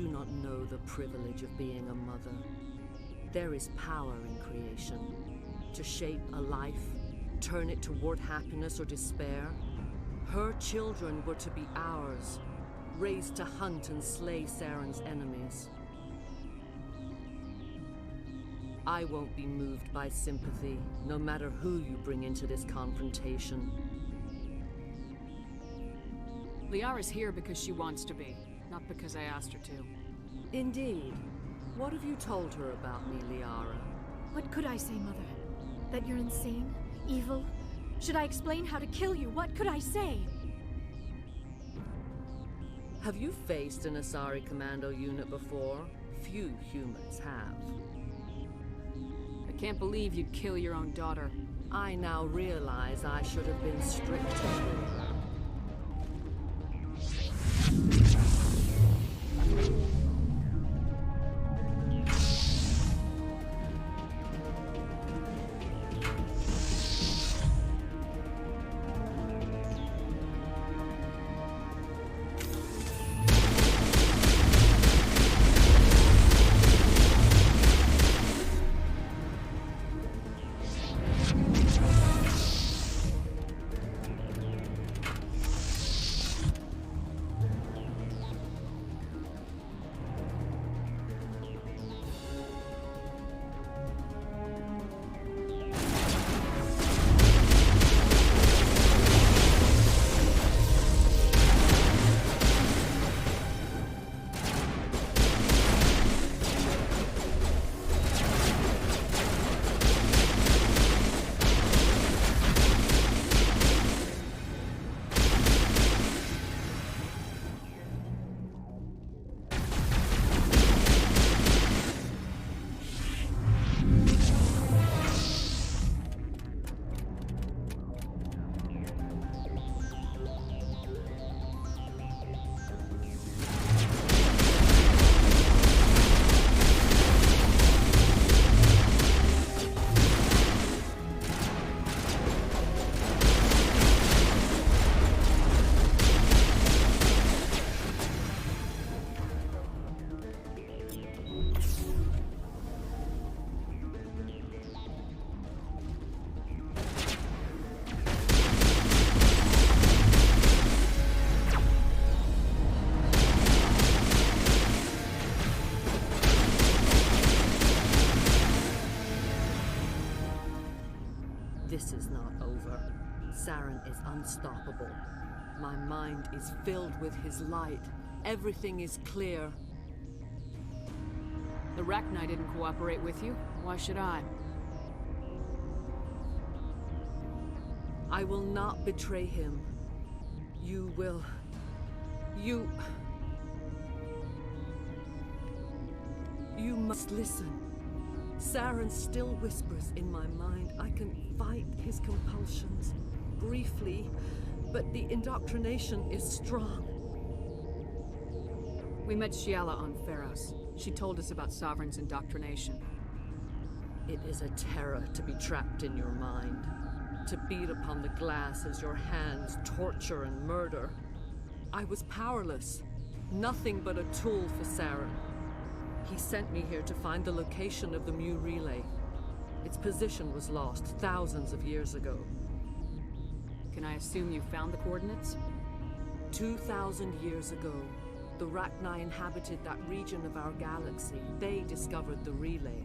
do not know the privilege of being a mother. There is power in creation. To shape a life, turn it toward happiness or despair. Her children were to be ours, raised to hunt and slay Saren's enemies. I won't be moved by sympathy, no matter who you bring into this confrontation. Liara's here because she wants to be, not because I asked her to. Indeed. What have you told her about me, Liara? What could I say, Mother? That you're insane? Evil? Should I explain how to kill you? What could I say? Have you faced an Asari commando unit before? Few humans have. I can't believe you'd kill your own daughter. I now realize I should have been stricter with her. This is not over. Saren is unstoppable. My mind is filled with his light. Everything is clear. The Rachni didn't cooperate with you. Why should I? I will not betray him. You will. You must listen. Saren still whispers in my mind. I can fight his compulsions. Briefly, but the indoctrination is strong. We met Shiala on Pharos. She told us about Sovereign's indoctrination. It is a terror to be trapped in your mind. To beat upon the glass as your hands torture and murder. I was powerless. Nothing but a tool for Saren. He sent me here to find the location of the Mu relay. Its position was lost thousands of years ago. Can I assume you found the coordinates? 2,000 years ago, the Rachni inhabited that region of our galaxy. They discovered the relay.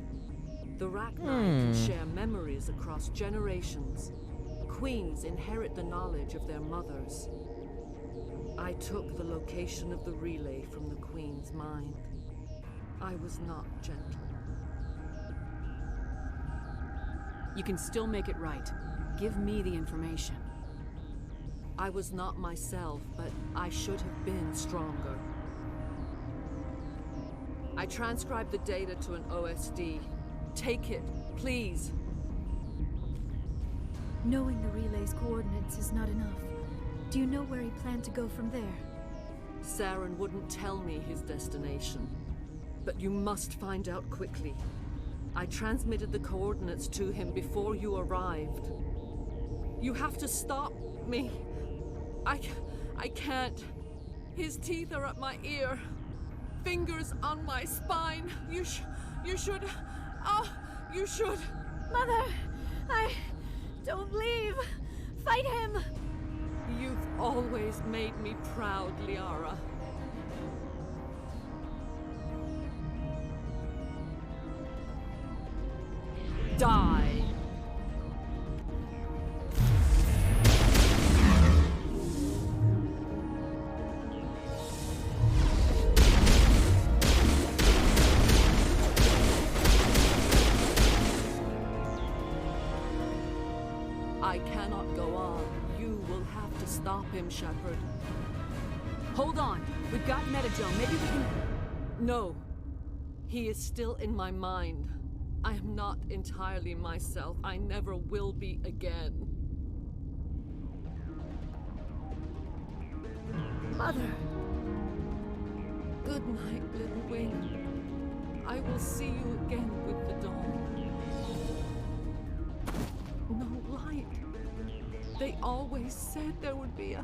The Rachni can share memories across generations. Queens inherit the knowledge of their mothers. I took the location of the relay from the Queen's mind. I was not gentle. You can still make it right. Give me the information. I was not myself, but I should have been stronger. I transcribed the data to an OSD. Take it, please. Knowing the relay's coordinates is not enough. Do you know where he planned to go from there? Saren wouldn't tell me his destination. But you must find out quickly. I transmitted the coordinates to him before you arrived. You have to stop me. I can't. His teeth are at my ear. fingers on my spine. You should... you should... Mother, don't leave. Fight him. You've always made me proud, Liara. Die. I cannot go on. You will have to stop him, Shepard. Hold on. We've got Metagel. Maybe we can... No. He is still in my mind. I am not entirely myself. I never will be again. Mother. Good night, little wing. I will see you again with the dawn. No light. They always said there would be a...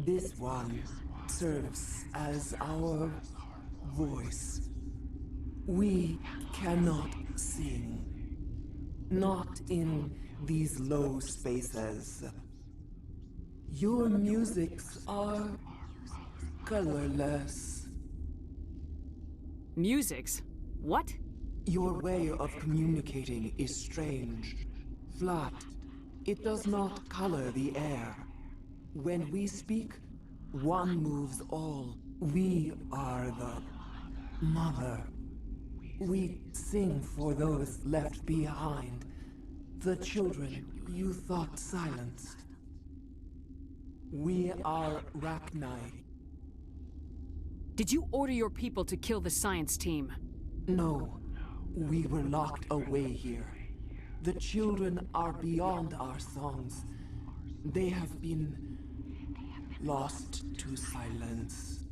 This one serves as our voice. We cannot sing. Not in these low spaces. Your musics are colorless. Musics? What? Your way of communicating is strange. Flat. It does not color the air. When we speak, one moves all. We are the mother. We sing for those left behind. The children you thought silenced. We are Rachni. Did you order your people to kill the science team? No. We were locked away here. The children are beyond our songs. They have been lost to silence.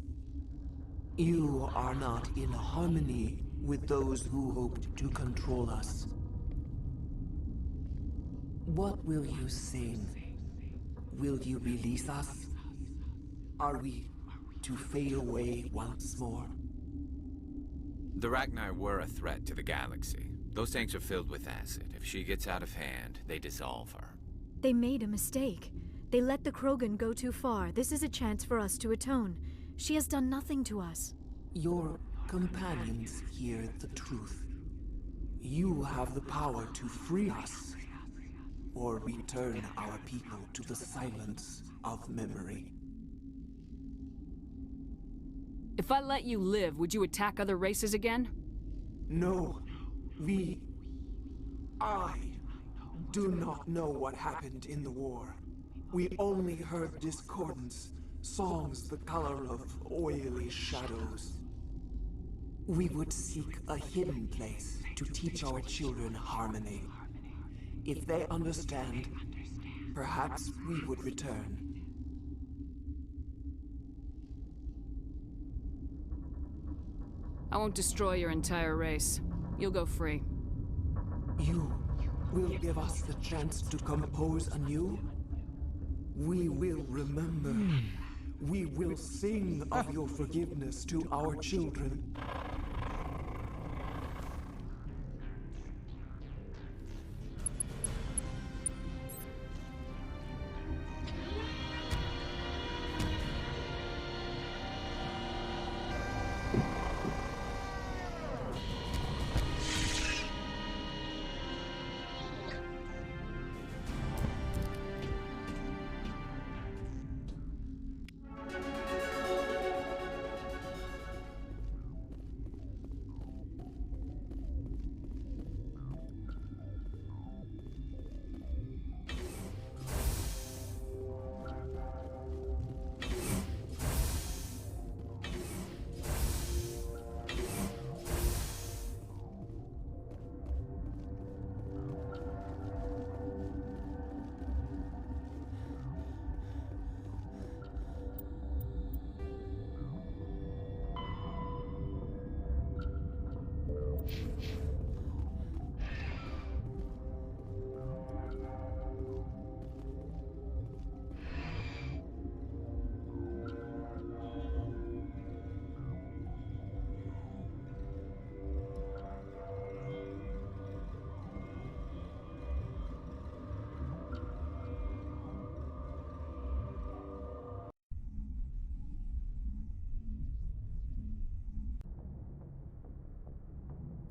You are not in harmony with those who hoped to control us. What will you sing? Will you release us? Are we to fade away once more? The Rachni were a threat to the galaxy. Those tanks are filled with acid. If she gets out of hand, they dissolve her. They made a mistake. They let the Krogan go too far. This is a chance for us to atone. She has done nothing to us. Your companions hear the truth. You have the power to free us, or return our people to the silence of memory. If I let you live, would you attack other races again? No. I do not know what happened in the war. We only heard discordance, songs the color of oily shadows. We would seek a hidden place to teach our children harmony. If they understand, perhaps we would return. I won't destroy your entire race. You'll go free. You will give us the chance to compose anew? We will remember. We will sing of your forgiveness to our children.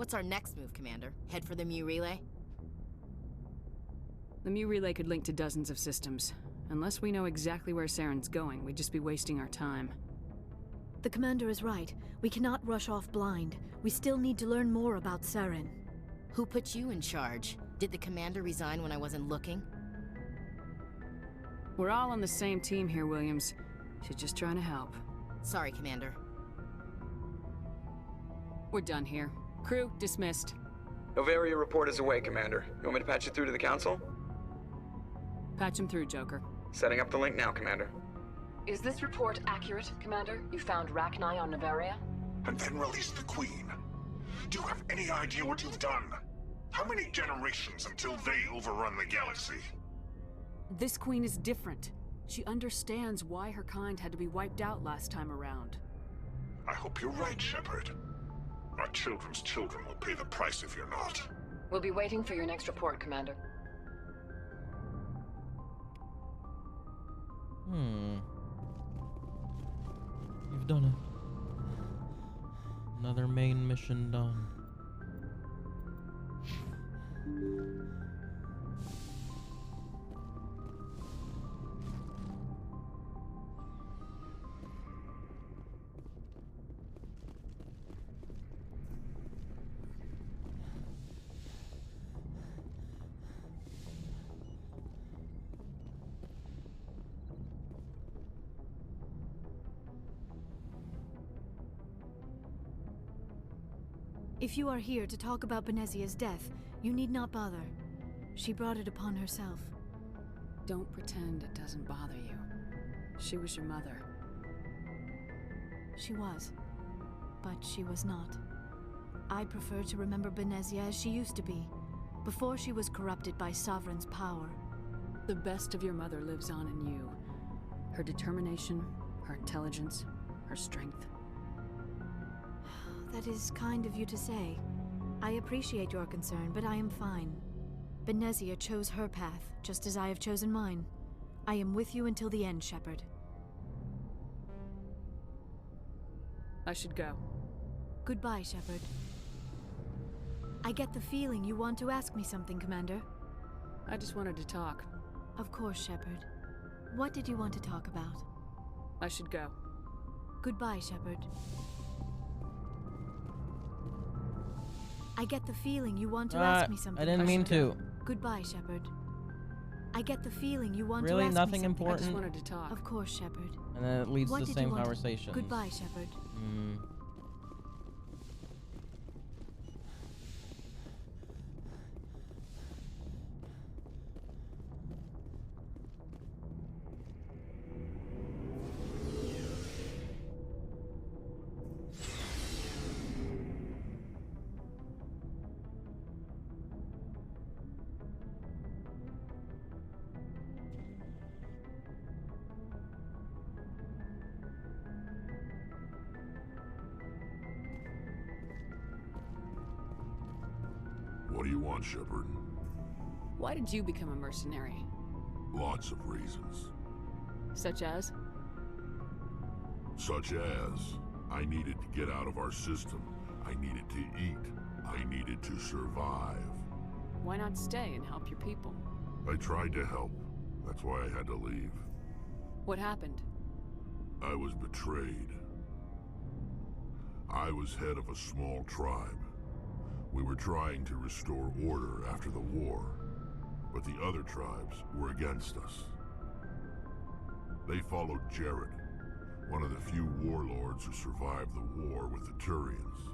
What's our next move, Commander? Head for the Mu Relay? The Mu Relay could link to dozens of systems. Unless we know exactly where Saren's going, we'd just be wasting our time. The Commander is right. We cannot rush off blind. We still need to learn more about Saren. Who put you in charge? Did the Commander resign when I wasn't looking? We're all on the same team here, Williams. She's just trying to help. Sorry, Commander. We're done here. Crew, dismissed. Noveria report is away, Commander. You want me to patch it through to the Council? Patch him through, Joker. Setting up the link now, Commander. Is this report accurate, Commander? You found Rachni on Noveria? And then released the Queen. Do you have any idea what you've done? How many generations until they overrun the galaxy? This Queen is different. She understands why her kind had to be wiped out last time around. I hope you're right, Shepard. Our children's children will pay the price if you're not. We'll be waiting for your next report, Commander. You've done it. Another main mission done. If you are here to talk about Benezia's death, you need not bother. She brought it upon herself. Don't pretend it doesn't bother you. She was your mother. She was. But she was not. I prefer to remember Benezia as she used to be, before she was corrupted by Sovereign's power. The best of your mother lives on in you. Her determination, her intelligence, her strength. That is kind of you to say. I appreciate your concern, but I am fine. Benezia chose her path, just as I have chosen mine. I am with you until the end, Shepard. I should go. Goodbye, Shepard. I get the feeling you want to ask me something, Commander. I just wanted to talk. Of course, Shepard. What did you want to talk about? I should go. Goodbye, Shepard. I get the feeling you want to ask me something. I didn't mean to. Goodbye, Shepard. I get the feeling you want Really? to ask Nothing me something. important? I just wanted to talk. Of course, Shepard. And then it leads What to did the you same want to- conversation. Goodbye, Shepard. What do you want, Shepard? Why did you become a mercenary? Lots of reasons. Such as? Such as, I needed to get out of our system. I needed to eat. I needed to survive. Why not stay and help your people? I tried to help. That's why I had to leave. What happened? I was betrayed. I was head of a small tribe. We were trying to restore order after the war, but the other tribes were against us. They followed Jared, one of the few warlords who survived the war with the Turians.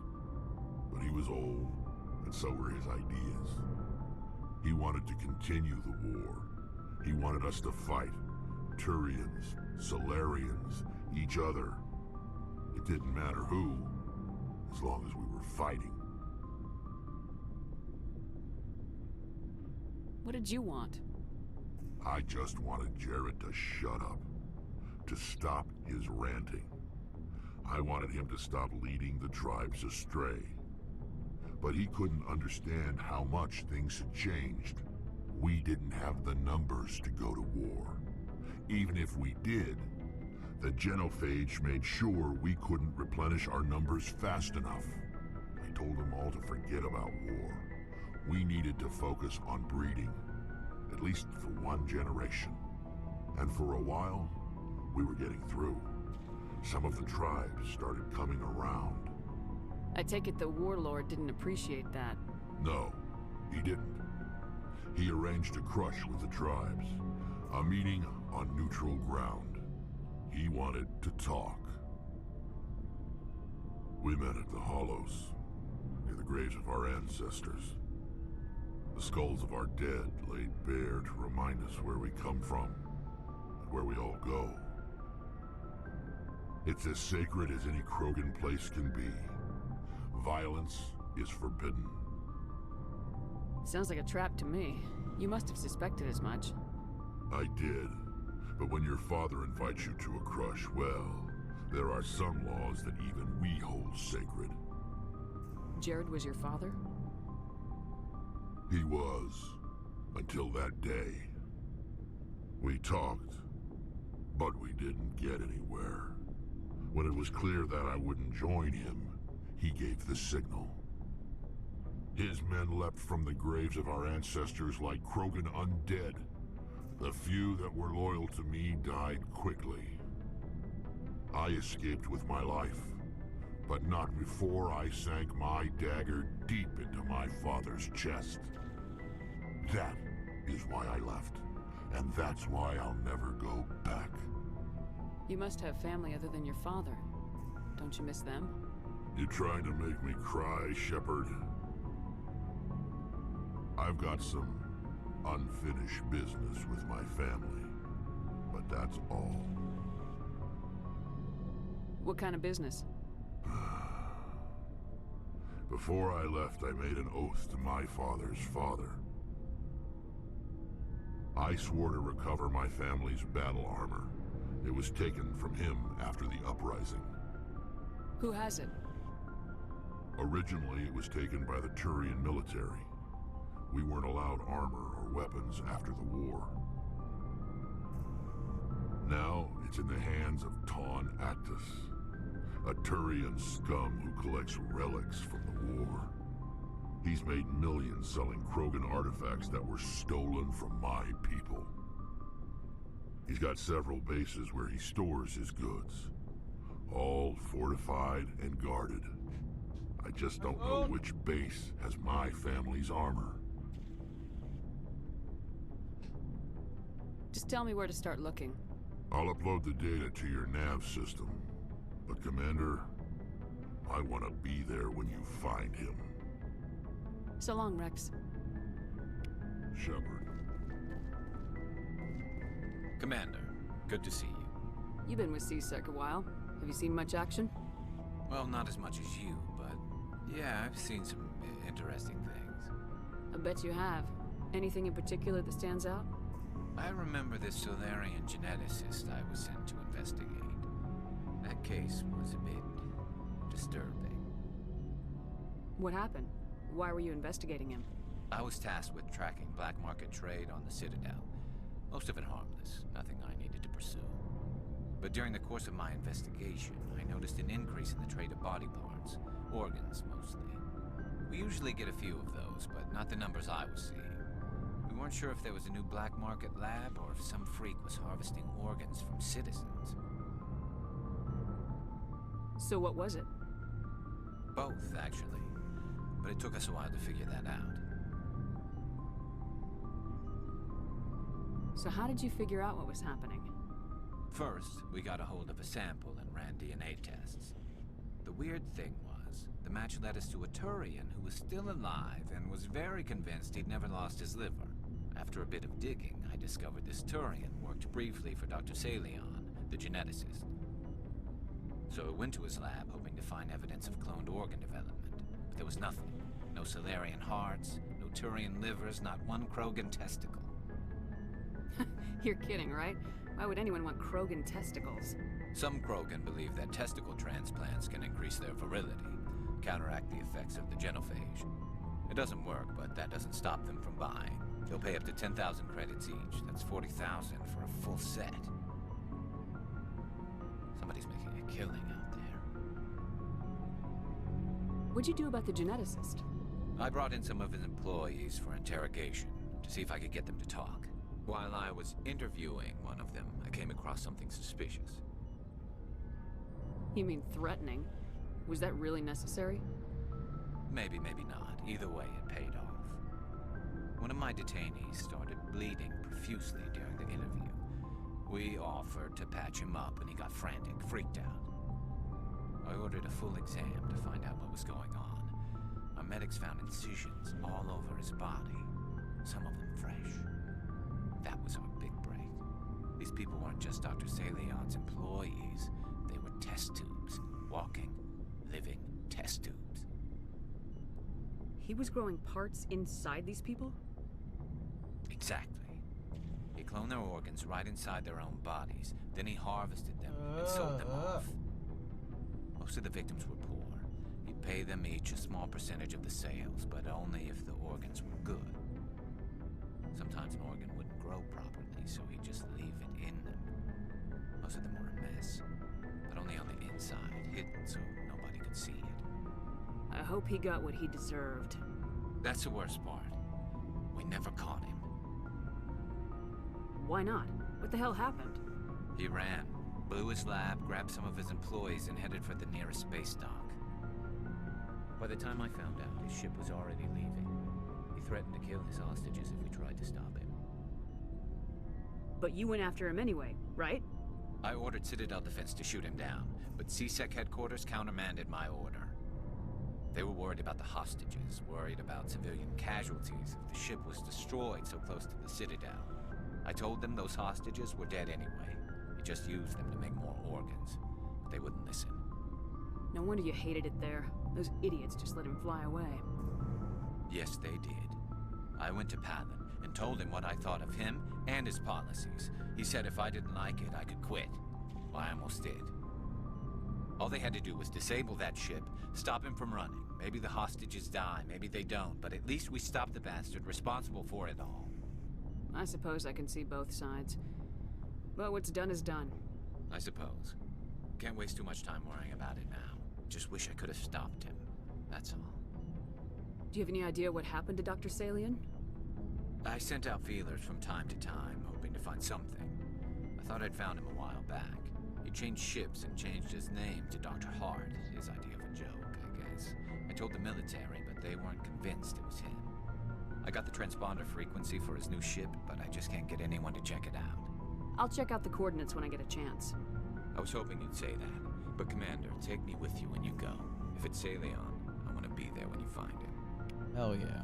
But he was old, and so were his ideas. He wanted to continue the war. He wanted us to fight. Turians, Solarians, each other. It didn't matter who, as long as we were fighting. What did you want? I just wanted Jared to shut up, to stop his ranting. I wanted him to stop leading the tribes astray. But he couldn't understand how much things had changed. We didn't have the numbers to go to war. Even if we did, the Genophage made sure we couldn't replenish our numbers fast enough. I told them all to forget about war. We needed to focus on breeding, at least for one generation. And for a while, we were getting through. Some of the tribes started coming around. I take it the warlord didn't appreciate that. No, he didn't. He arranged a crush with the tribes. A meeting on neutral ground. He wanted to talk. We met at the Hollows, near the graves of our ancestors. The skulls of our dead laid bare to remind us where we come from, and where we all go. It's as sacred as any Krogan place can be. Violence is forbidden. Sounds like a trap to me. You must have suspected as much. I did. But when your father invites you to a crush, well, there are some laws that even we hold sacred. Jared was your father? He was. Until that day. We talked, but we didn't get anywhere. When it was clear that I wouldn't join him, he gave the signal. His men leapt from the graves of our ancestors like Krogan undead. The few that were loyal to me died quickly. I escaped with my life, but not before I sank my dagger deep into my father's chest. That is why I left, and that's why I'll never go back. You must have family other than your father. Don't you miss them? You trying to make me cry, Shepard? I've got some unfinished business with my family, but that's all. What kind of business? Before I left, I made an oath to my father's father. I swore to recover my family's battle armor. It was taken from him after the uprising. Who has it? Originally, it was taken by the Turian military. We weren't allowed armor or weapons after the war. Now, it's in the hands of Taun Actus, a Turian scum who collects relics from the war. He's made millions selling Krogan artifacts that were stolen from my people. He's got several bases where he stores his goods, all fortified and guarded. I just don't know which base has my family's armor. Just tell me where to start looking. I'll upload the data to your nav system. But Commander, I want to be there when you find him. So long, Rex. Shepard. Commander, good to see you. You've been with C-Sec a while. Have you seen much action? Well, not as much as you, but yeah, I've seen some interesting things. I bet you have. Anything in particular that stands out? I remember this Solarian geneticist I was sent to investigate. That case was a bit disturbing. What happened? Why were you investigating him? I was tasked with tracking black market trade on the Citadel. Most of it harmless, nothing I needed to pursue. But during the course of my investigation, I noticed an increase in the trade of body parts, organs mostly. We usually get a few of those, but not the numbers I was seeing. We weren't sure if there was a new black market lab or if some freak was harvesting organs from citizens. So what was it? Both, actually. But it took us a while to figure that out. So how did you figure out what was happening? First, we got a hold of a sample and ran DNA tests. The weird thing was, the match led us to a Turian who was still alive and was very convinced he'd never lost his liver. After a bit of digging, I discovered this Turian worked briefly for Dr. Salion, the geneticist. So I went to his lab hoping to find evidence of cloned organ development. But there was nothing. No Solarian hearts, no Turian livers, not one Krogan testicle. You're kidding, right? Why would anyone want Krogan testicles? Some Krogan believe that testicle transplants can increase their virility, counteract the effects of the genophage. It doesn't work, but that doesn't stop them from buying. They'll pay up to 10,000 credits each. That's 40,000 for a full set. Somebody's making a killing out there. What'd you do about the geneticist? I brought in some of his employees for interrogation to see if I could get them to talk. While I was interviewing one of them, I came across something suspicious. You mean threatening? Was that really necessary? Maybe, maybe not. Either way, it paid off. One of my detainees started bleeding profusely during the interview. We offered to patch him up, and he got frantic, freaked out. I ordered a full exam to find out what was going on. Our medics found incisions all over his body, some of them fresh. That was our big break. These people weren't just Dr. Salion's employees. They were test tubes. Walking, living test tubes. He was growing parts inside these people? Exactly. He cloned their organs right inside their own bodies. Then he harvested them and sold them off. Most of the victims were poor. He'd pay them each a small percentage of the sales, but only if the organs were good. Sometimes an organ wouldn't grow properly, so he'd just leave it in them. Most of them were a mess, but only on the inside, hidden so nobody could see it. I hope he got what he deserved. That's the worst part. We never caught him. Why not? What the hell happened? He ran, blew his lab, grabbed some of his employees, and headed for the nearest space dock. By the time I found out, his ship was already leaving. He threatened to kill his hostages if we tried to stop him. But you went after him anyway, right? I ordered Citadel Defense to shoot him down, but CSEC headquarters countermanded my order. They were worried about the hostages, worried about civilian casualties if the ship was destroyed so close to the Citadel. I told them those hostages were dead anyway. He just used them to make more organs, but they wouldn't listen. No wonder you hated it there. Those idiots just let him fly away. Yes, they did. I went to Palin and told him what I thought of him and his policies. He said if I didn't like it, I could quit. Well, I almost did. All they had to do was disable that ship, stop him from running. Maybe the hostages die, maybe they don't, but at least we stopped the bastard responsible for it all. I suppose I can see both sides. But what's done is done. I suppose. Can't waste too much time worrying about it now. Just wish I could have stopped him. That's all. Do you have any idea what happened to Dr. Salion? I sent out feelers from time to time, hoping to find something. I thought I'd found him a while back. He changed ships and changed his name to Dr. Hart, his idea of a joke, I guess. I told the military, but they weren't convinced it was him. I got the transponder frequency for his new ship, but I just can't get anyone to check it out. I'll check out the coordinates when I get a chance. I was hoping you'd say that. But Commander, take me with you when you go. If it's Salion, I want to be there when you find him. Hell yeah.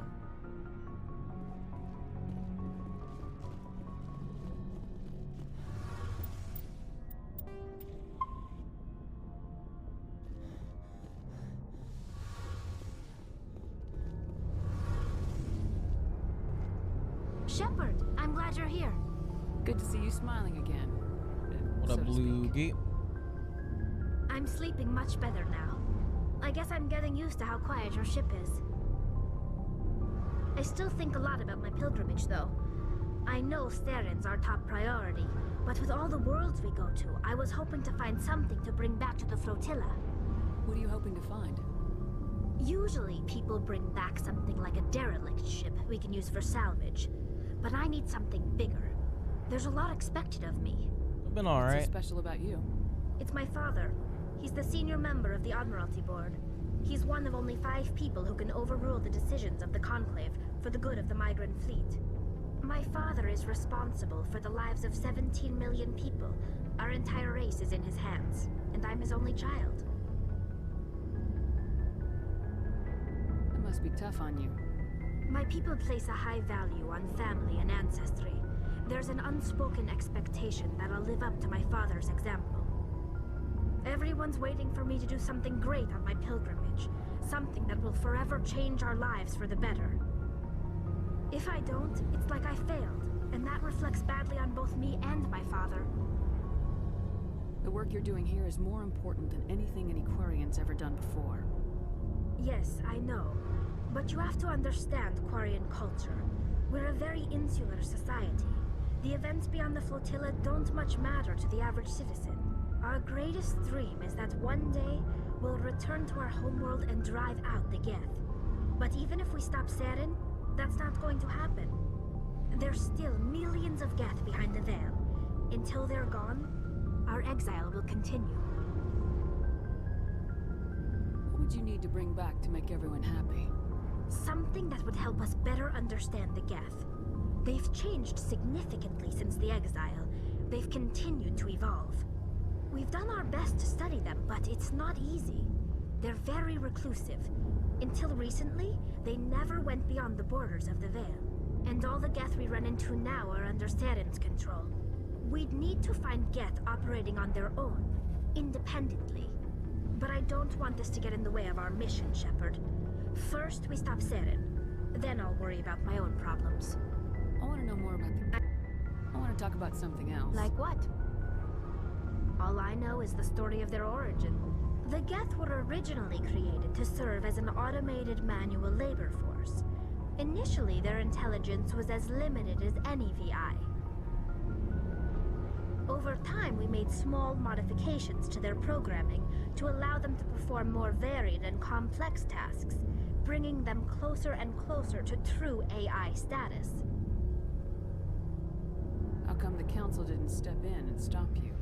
Shepard, I'm glad you're here. Good to see you smiling again. What up, Loogie? I'm sleeping much better now. I guess I'm getting used to how quiet your ship is. I still think a lot about my pilgrimage, though. I know Steren's our top priority, but with all the worlds we go to, I was hoping to find something to bring back to the flotilla. What are you hoping to find? Usually, people bring back something like a derelict ship we can use for salvage. But I need something bigger. There's a lot expected of me. I've been alright. What's so special about you? It's my father. He's the senior member of the Admiralty Board. He's one of only 5 people who can overrule the decisions of the Conclave for the good of the migrant fleet. My father is responsible for the lives of 17 million people. Our entire race is in his hands, and I'm his only child. That must be tough on you. My people place a high value on family and ancestry. There's an unspoken expectation that I'll live up to my father's example. Everyone's waiting for me to do something great on my pilgrimage. Something that will forever change our lives for the better. If I don't, it's like I failed, and that reflects badly on both me and my father. The work you're doing here is more important than anything any Quarian's ever done before. Yes, I know. But you have to understand Quarian culture. We're a very insular society. The events beyond the flotilla don't much matter to the average citizen. Our greatest dream is that one day, we'll return to our homeworld and drive out the Geth. But even if we stop Saren, that's not going to happen. There's still millions of Geth behind the Veil. Until they're gone, our exile will continue. What would you need to bring back to make everyone happy? Something that would help us better understand the Geth. They've changed significantly since the exile. They've continued to evolve. We've done our best to study them, but it's not easy. They're very reclusive. Until recently, they never went beyond the borders of the Veil. And all the Geth we run into now are under Saren's control. We'd need to find Geth operating on their own, independently. But I don't want this to get in the way of our mission, Shepard. First, we stop Saren. Then I'll worry about my own problems. I want to know more about I want to talk about something else. Like what? All I know is the story of their origin. The Geth were originally created to serve as an automated manual labor force. Initially, their intelligence was as limited as any VI. Over time, we made small modifications to their programming to allow them to perform more varied and complex tasks, bringing them closer and closer to true AI status. How come the Council didn't step in and stop you?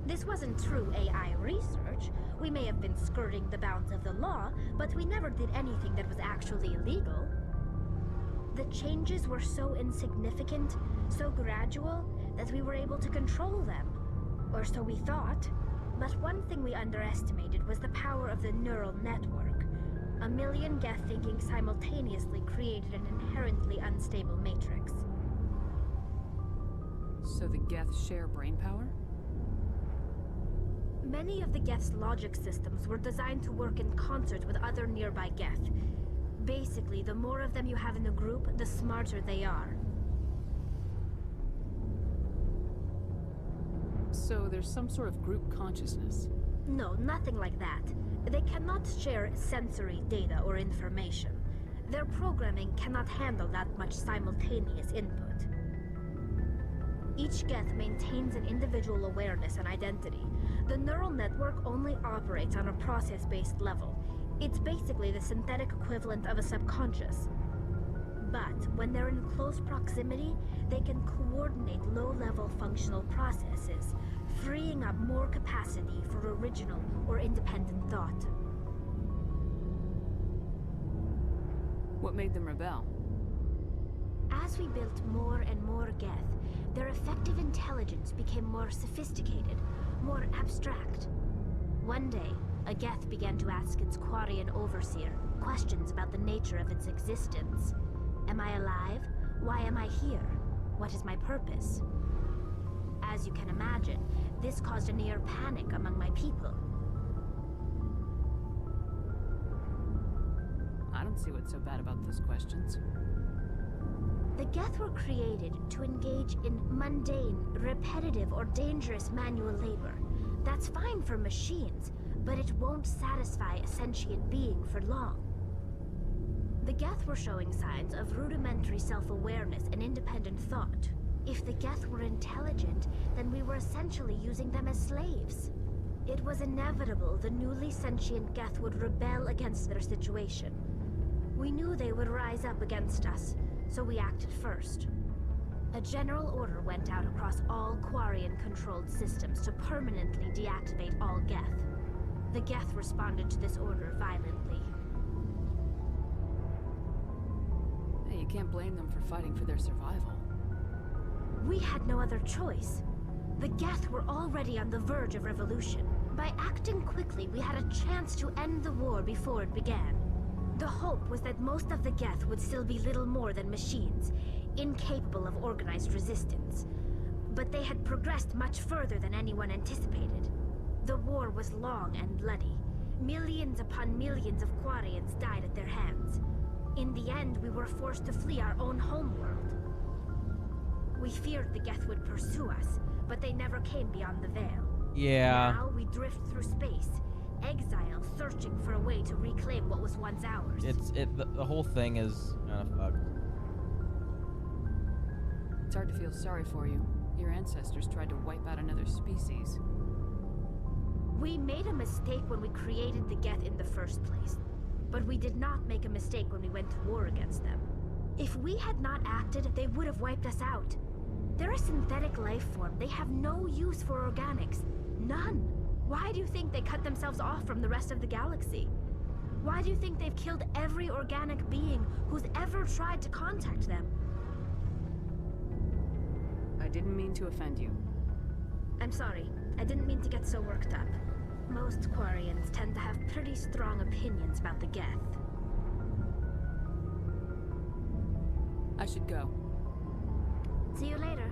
This wasn't true AI research. We may have been skirting the bounds of the law, but we never did anything that was actually illegal. The changes were so insignificant, so gradual, that we were able to control them. Or so we thought. But one thing we underestimated was the power of the neural network. A million Geth thinking simultaneously created an inherently unstable matrix. So the Geth share brainpower? Many of the Geth's logic systems were designed to work in concert with other nearby Geth. Basically, the more of them you have in a group, the smarter they are. So there's some sort of group consciousness? No, nothing like that. They cannot share sensory data or information. Their programming cannot handle that much simultaneous input. Each Geth maintains an individual awareness and identity. The neural network only operates on a process-based level. It's basically the synthetic equivalent of a subconscious. But when they're in close proximity, they can coordinate low-level functional processes, freeing up more capacity for original or independent thought. What made them rebel? As we built more and more Geth, their effective intelligence became more sophisticated, more abstract. One day, a Geth began to ask its Quarian overseer questions about the nature of its existence. Am I alive? Why am I here? What is my purpose? As you can imagine, this caused a near panic among my people. I don't see what's so bad about those questions. The Geth were created to engage in mundane, repetitive, or dangerous manual labor. That's fine for machines, but it won't satisfy a sentient being for long. The Geth were showing signs of rudimentary self-awareness and independent thought. If the Geth were intelligent, then we were essentially using them as slaves. It was inevitable the newly sentient Geth would rebel against their situation. We knew they would rise up against us, so we acted first. A general order went out across all Quarian-controlled systems to permanently deactivate all Geth. The Geth responded to this order violently. Hey, you can't blame them for fighting for their survival. We had no other choice. The Geth were already on the verge of revolution. By acting quickly, we had a chance to end the war before it began. The hope was that most of the Geth would still be little more than machines, incapable of organized resistance. But they had progressed much further than anyone anticipated. The war was long and bloody. Millions upon millions of Quarians died at their hands. In the end, we were forced to flee our own homeworld. We feared the Geth would pursue us, but they never came beyond the Veil. Yeah. Now we drift through space, exile, searching for a way to reclaim what was once ours. The whole thing is kind of fucked. It's hard to feel sorry for you. Your ancestors tried to wipe out another species. We made a mistake when we created the Geth in the first place. But we did not make a mistake when we went to war against them. If we had not acted, they would have wiped us out. They're a synthetic life form. They have no use for organics. None. Why do you think they cut themselves off from the rest of the galaxy? Why do you think they've killed every organic being who's ever tried to contact them? I didn't mean to offend you. I'm sorry. I didn't mean to get so worked up. Most Quarians tend to have pretty strong opinions about the Geth. I should go. See you later.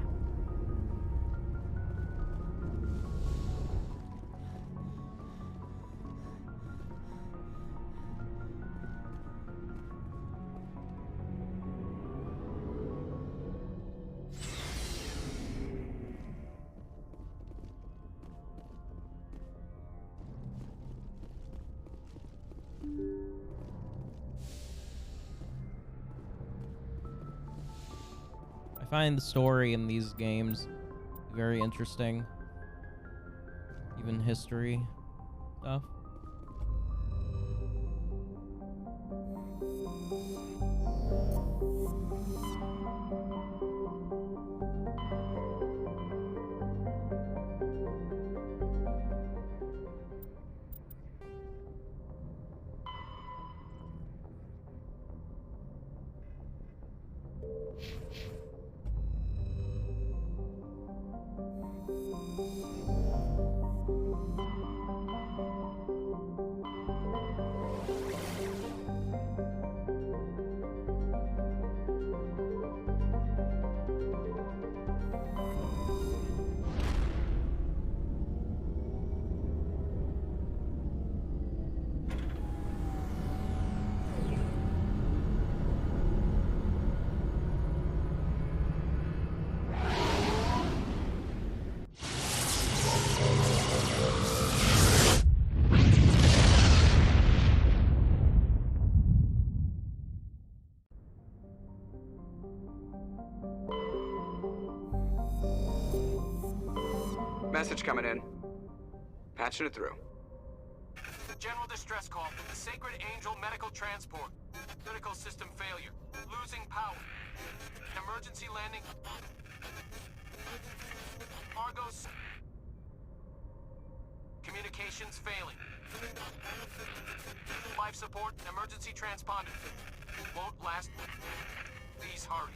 I find the story in these games very interesting. Even history stuff. Message coming in. Patching it through. General distress call from the Sacred Angel Medical Transport. Critical system failure. Losing power. Emergency landing. Argos. Communications failing. Life support. Emergency transponder. Won't last. Please hurry.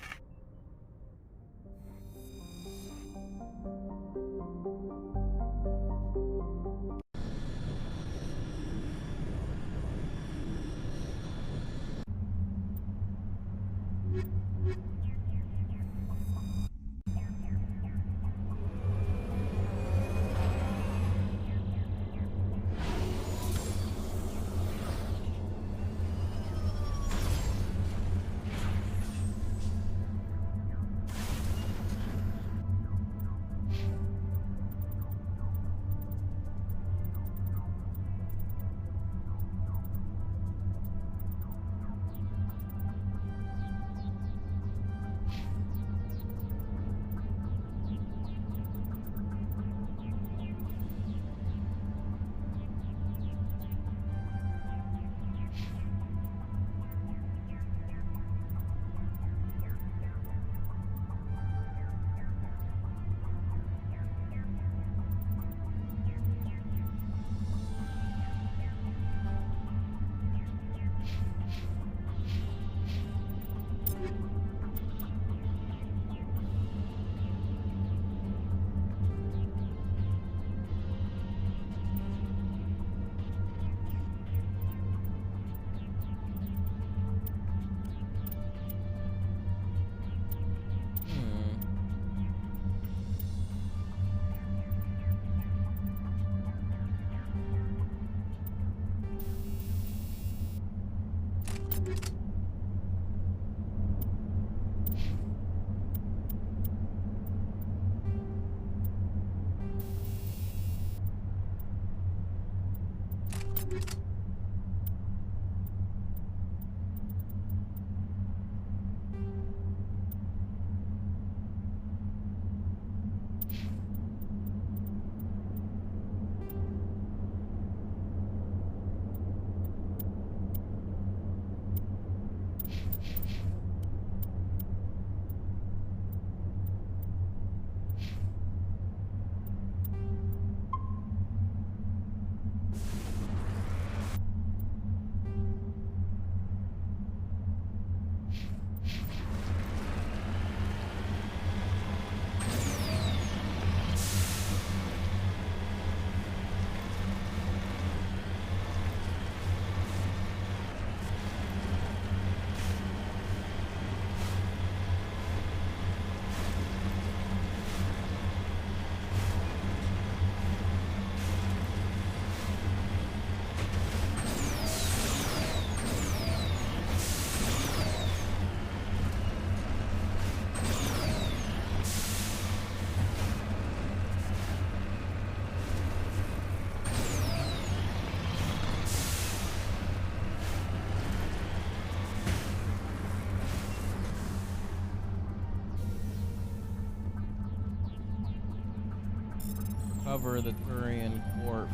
Cover the Turian corpse.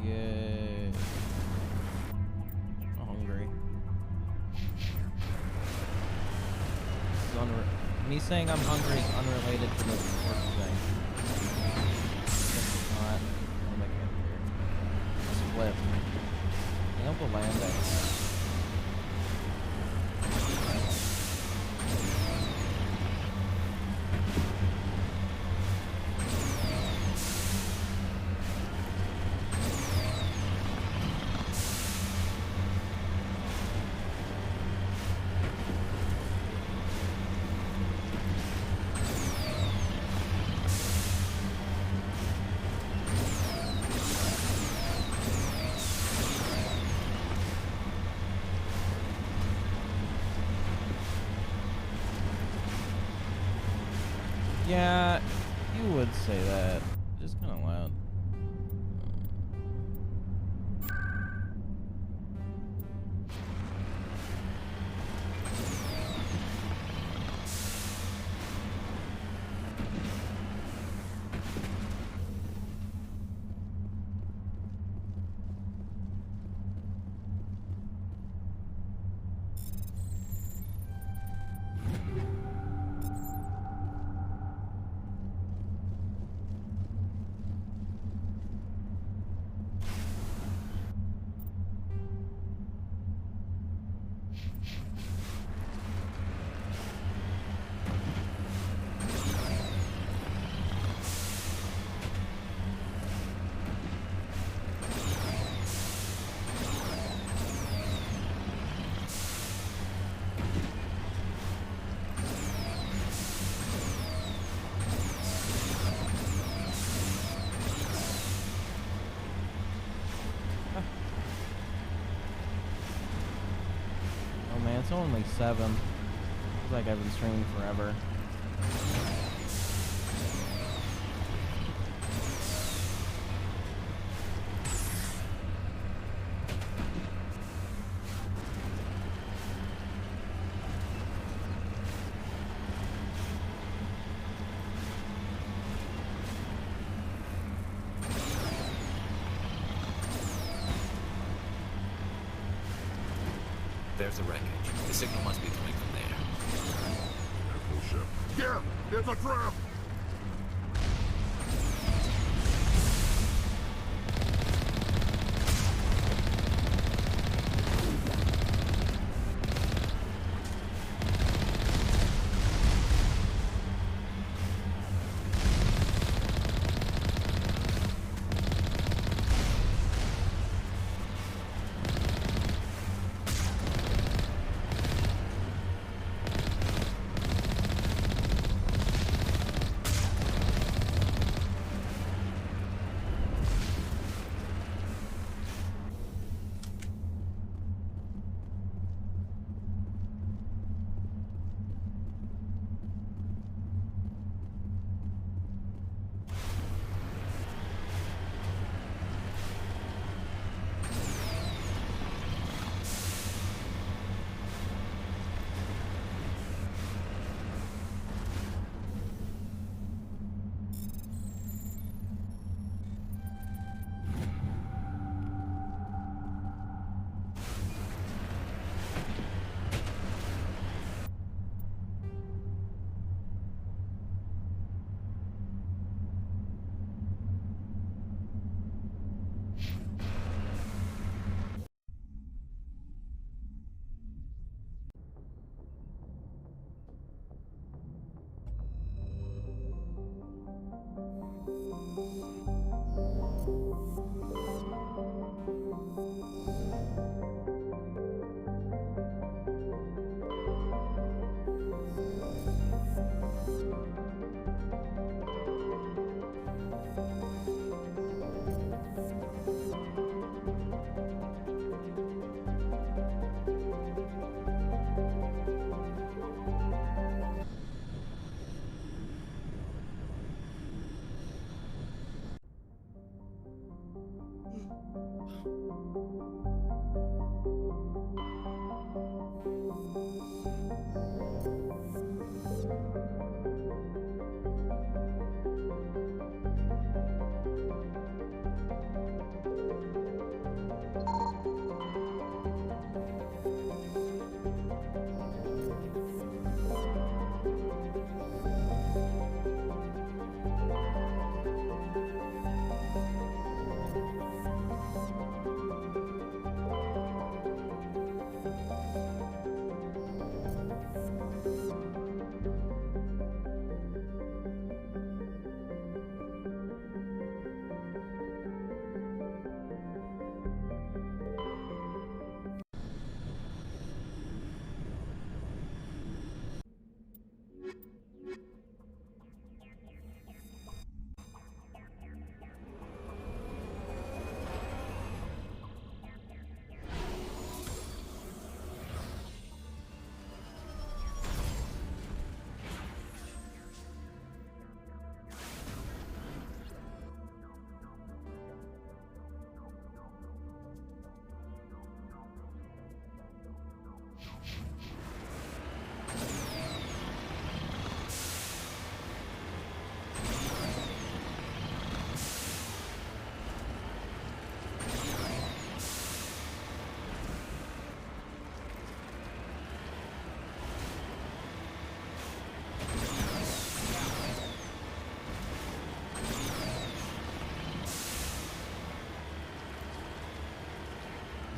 Yay. I'm hungry. Me saying I'm hungry is unrelated to the corpse thing. It's not. I'll make it here. Split. Nail the landing. Yeah, you would say that. Just kind of loud. It's only 7. Feels like I've been streaming forever. There's the wreckage. The signal must be coming from there. Careful, ship. Yeah, it's a trap!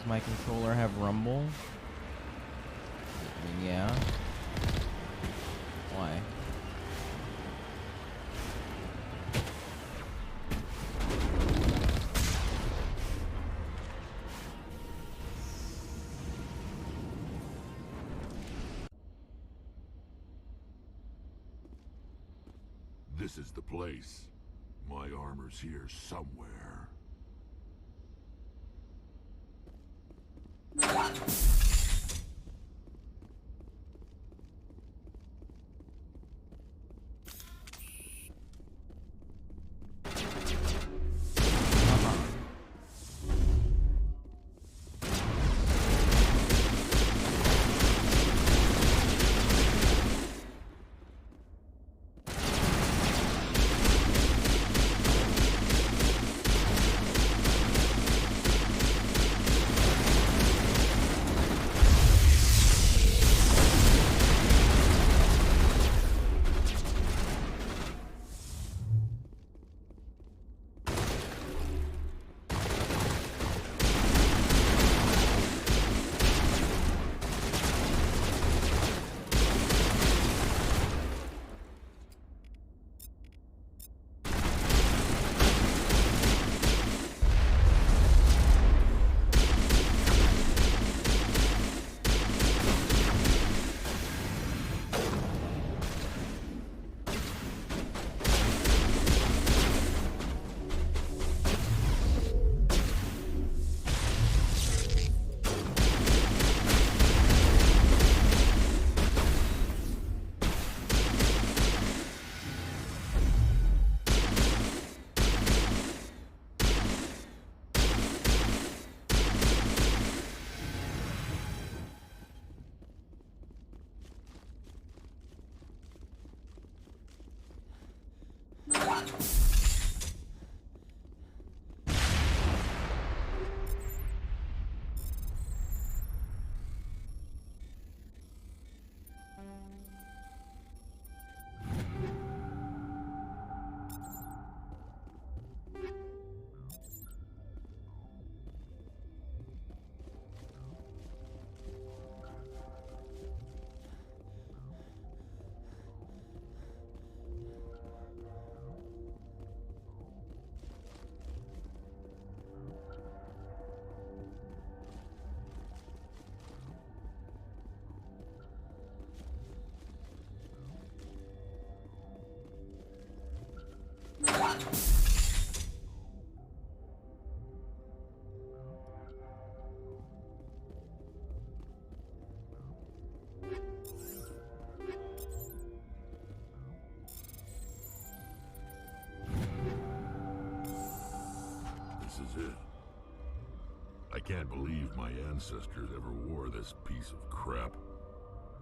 Does my controller have rumble? Yeah. Why? This is the place. My armor's here somewhere. This is it. I can't believe my ancestors ever wore this piece of crap.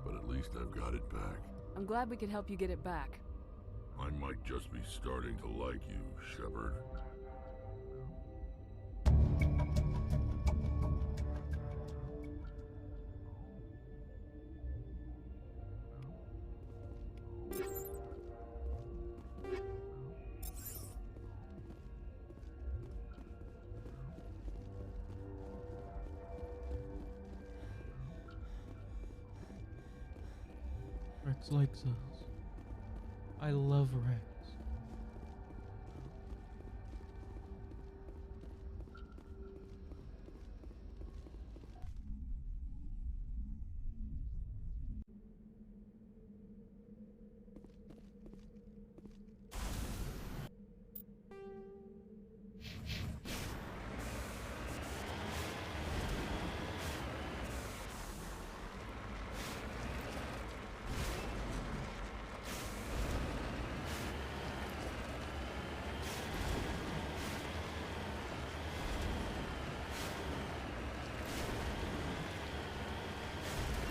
But at least I've got it back. I'm glad we could help you get it back. I might just be starting to like you, Shepard. Rex likes us. I love Rex.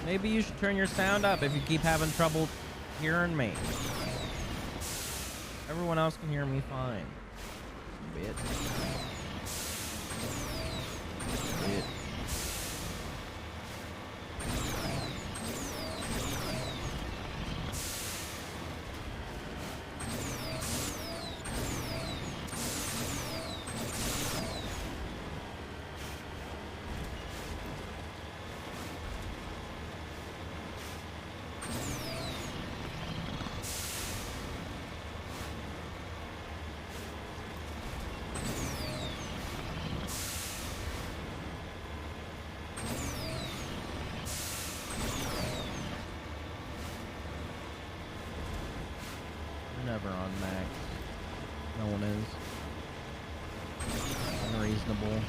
Maybe you should turn your sound up if you keep having trouble hearing me. Everyone else can hear me fine. Bitch. Bitch. Never on max. No one is. Unreasonable.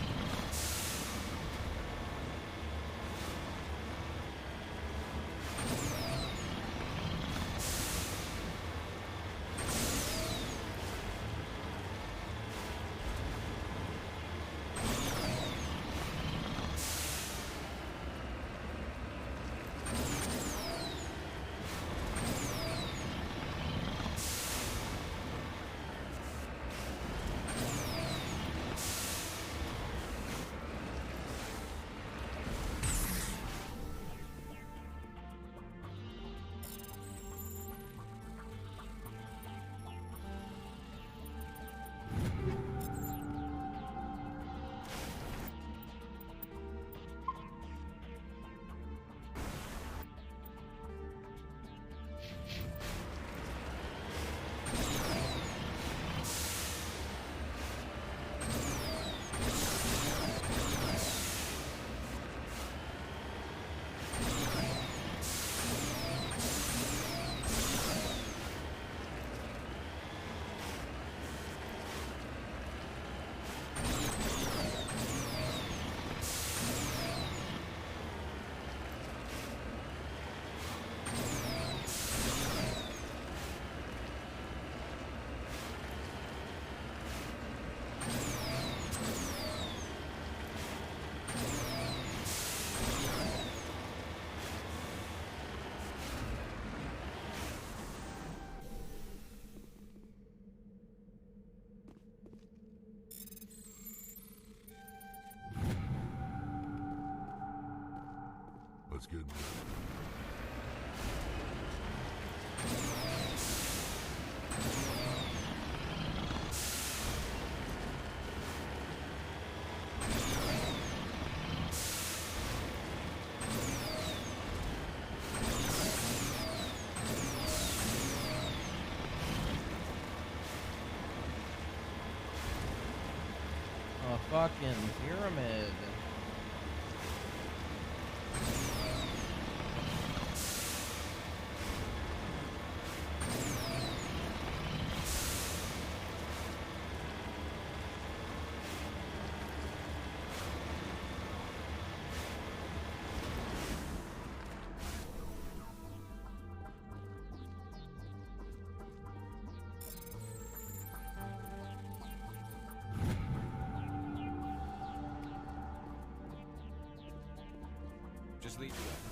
Let's get... A fucking pyramid. Just lead the way.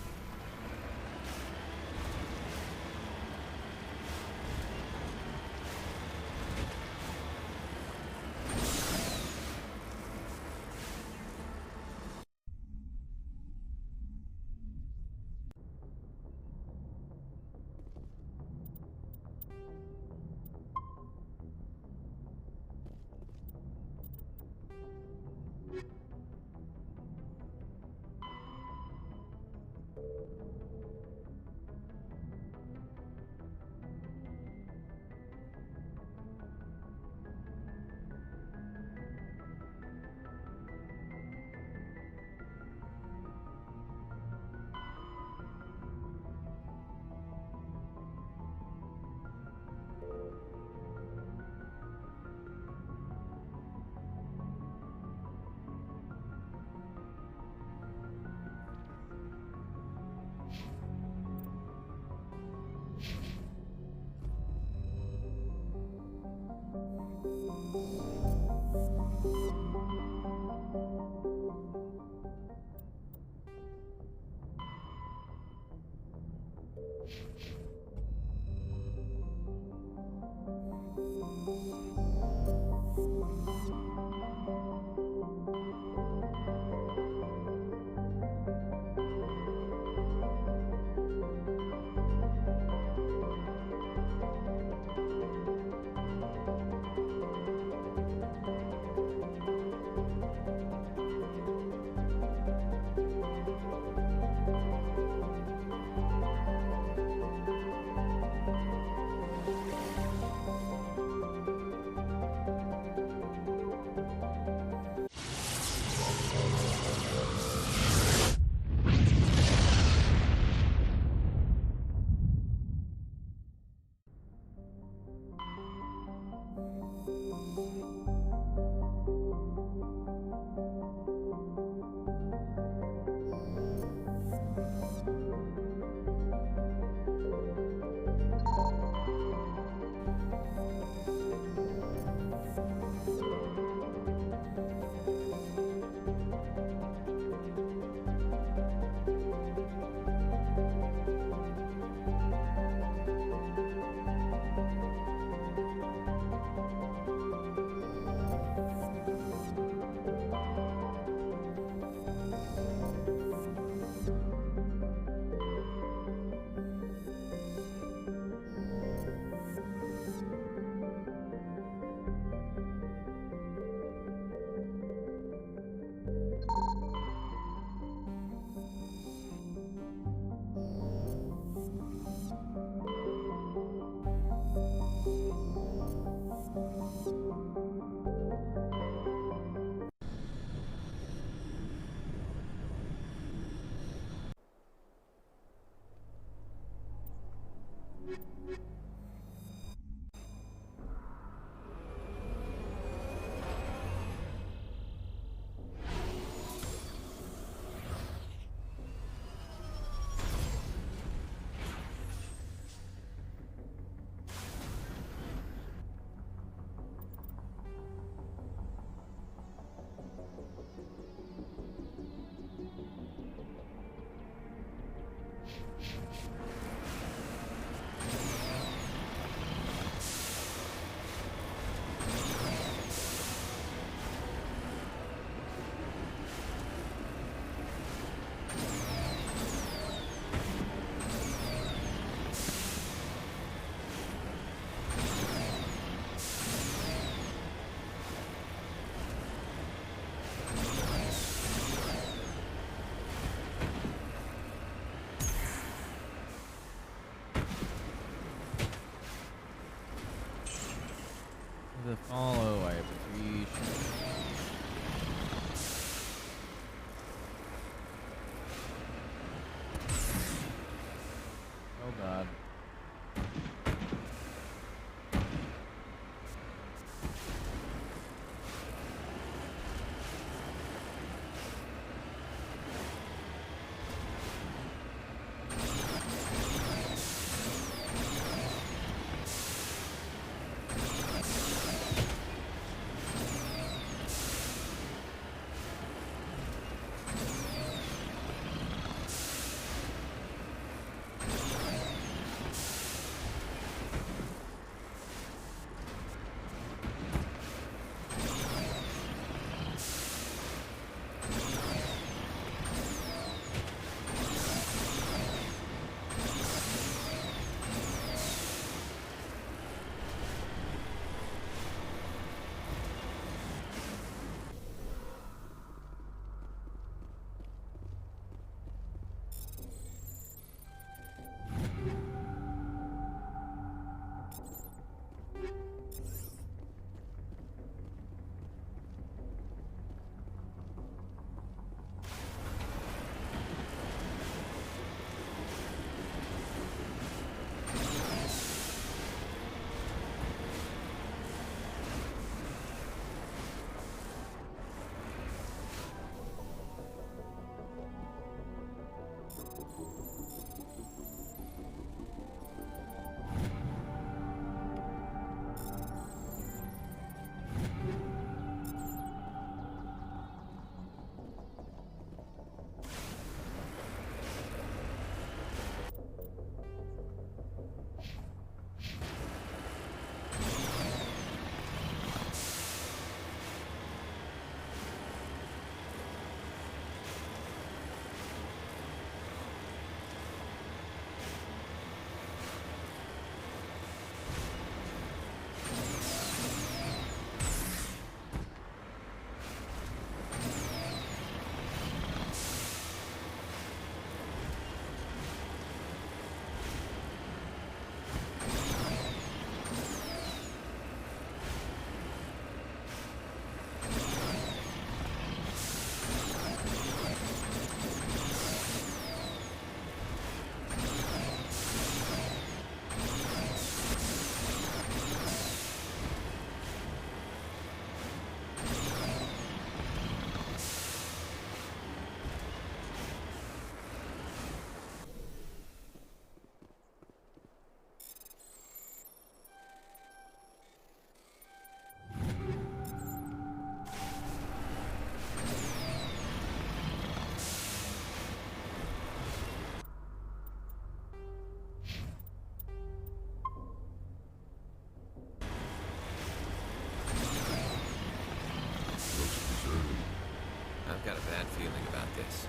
I've got a bad feeling about this.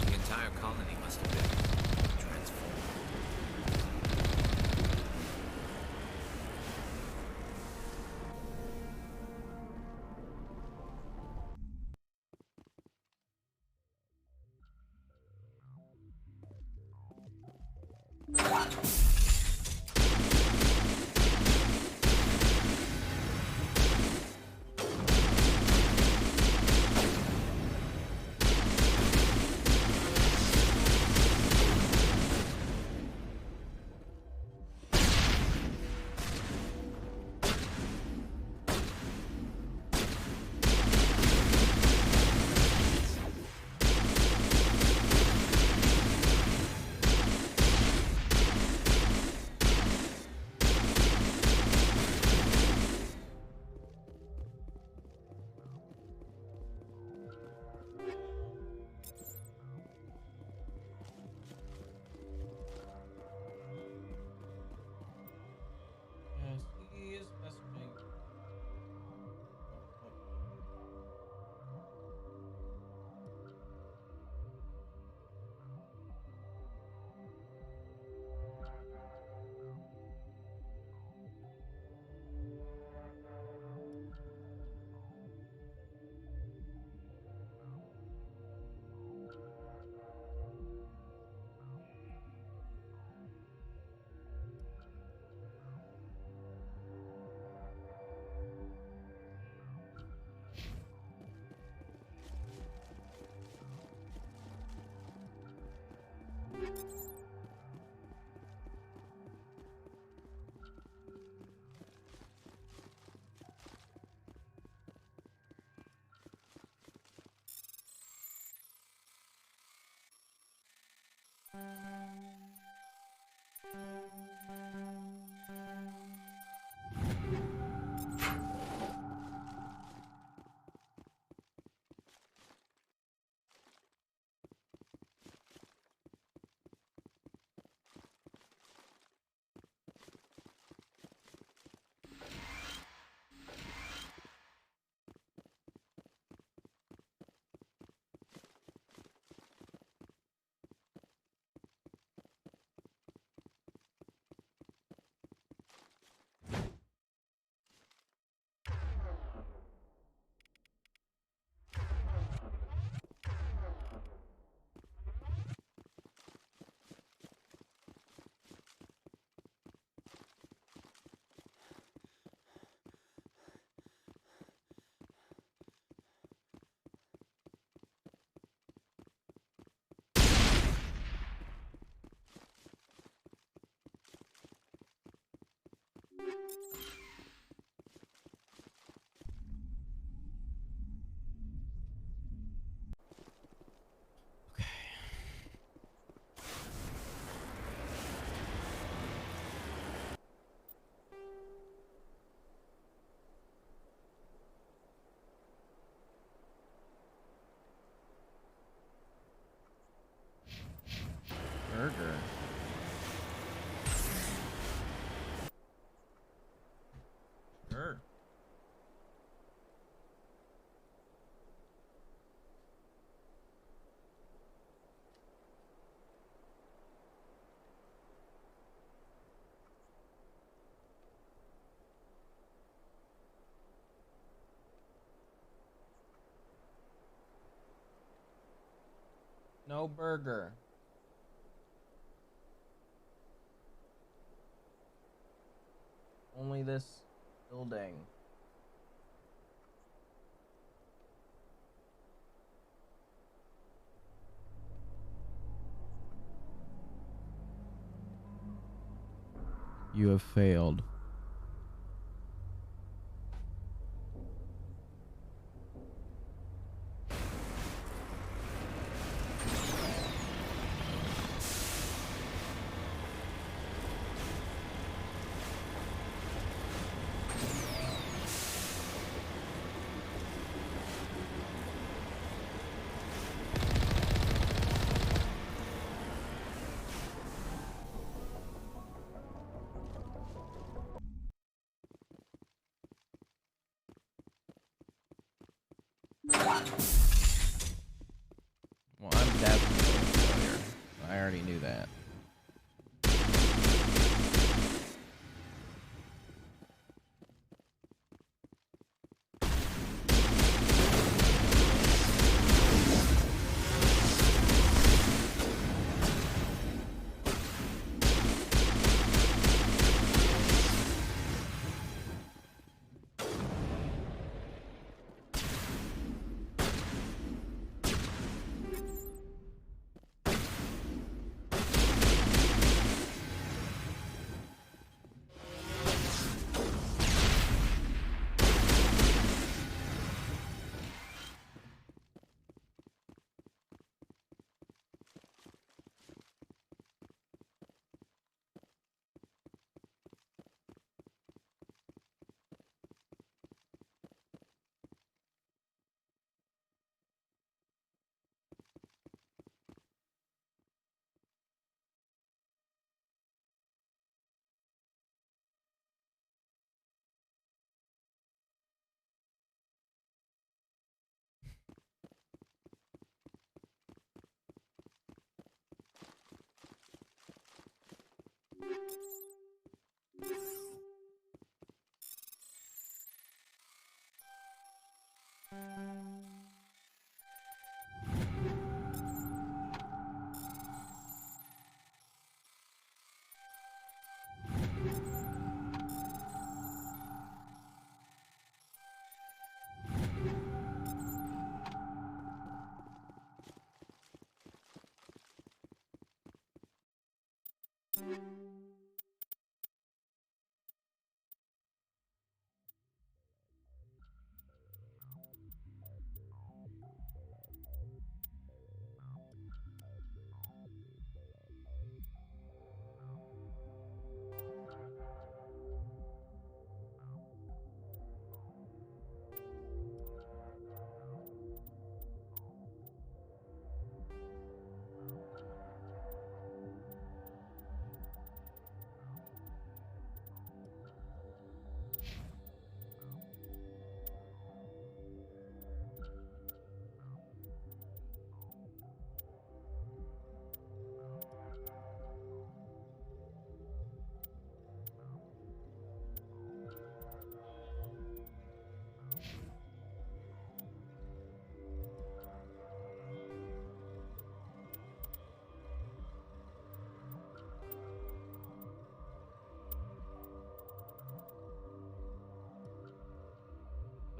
The entire colony must have been transformed. Burger. Sure. No burger. Only this building. You have failed. Well, I'm definitely a failure. I already knew that.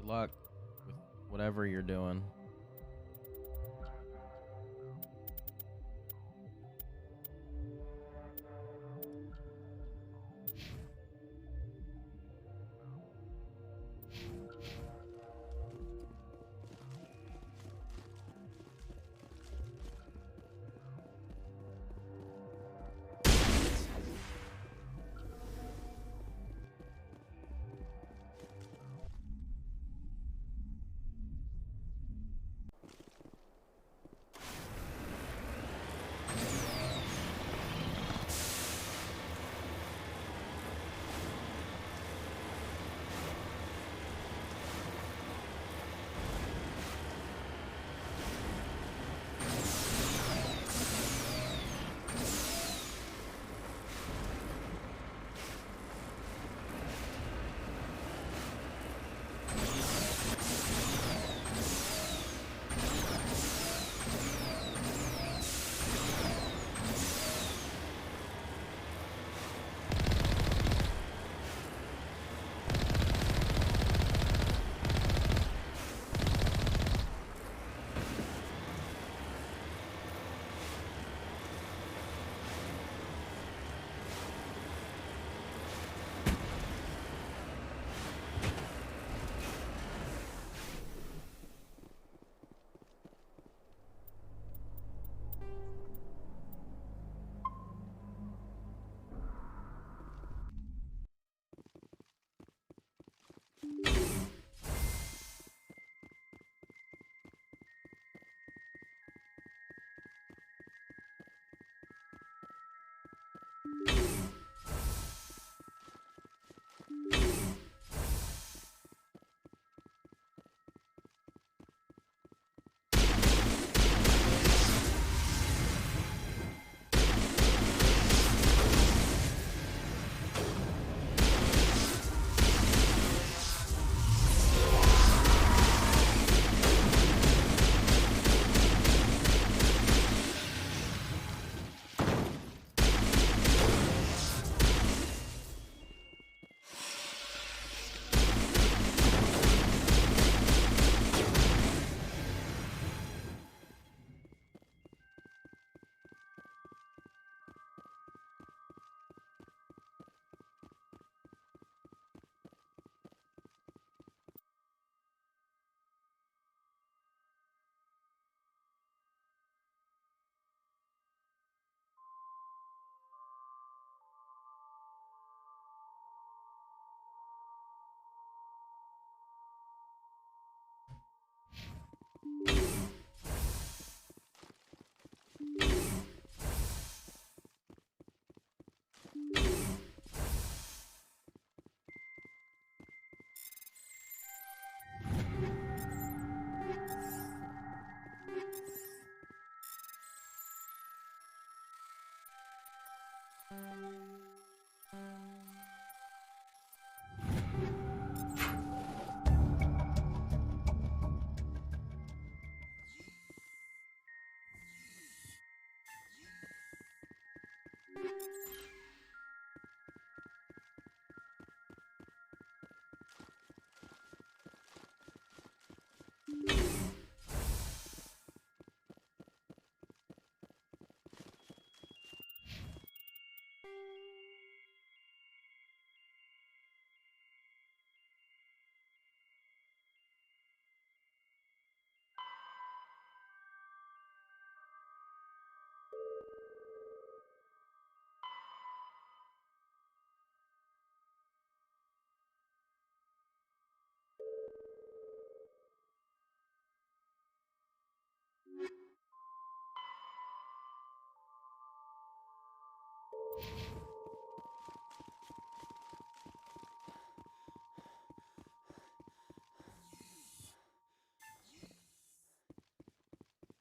Good luck with whatever you're doing.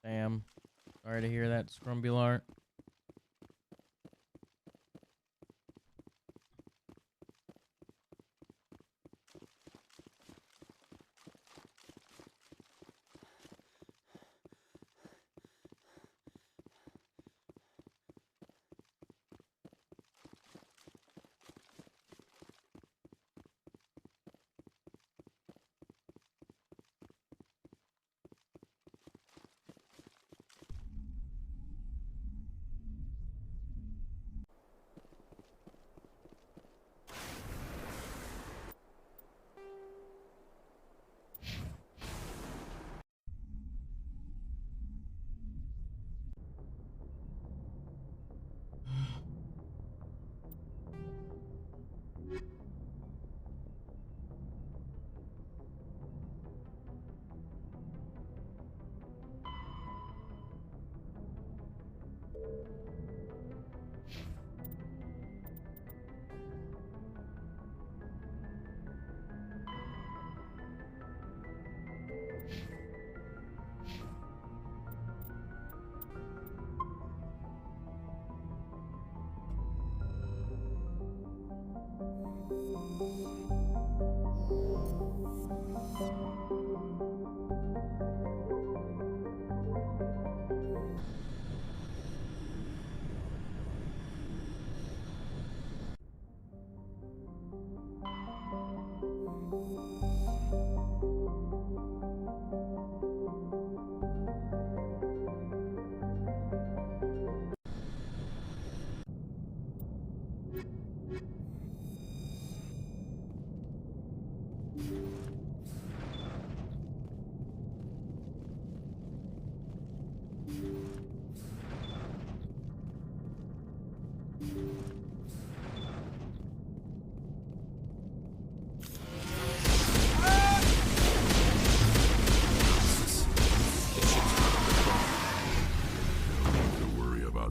Damn. Sorry to hear that, Scrumbular.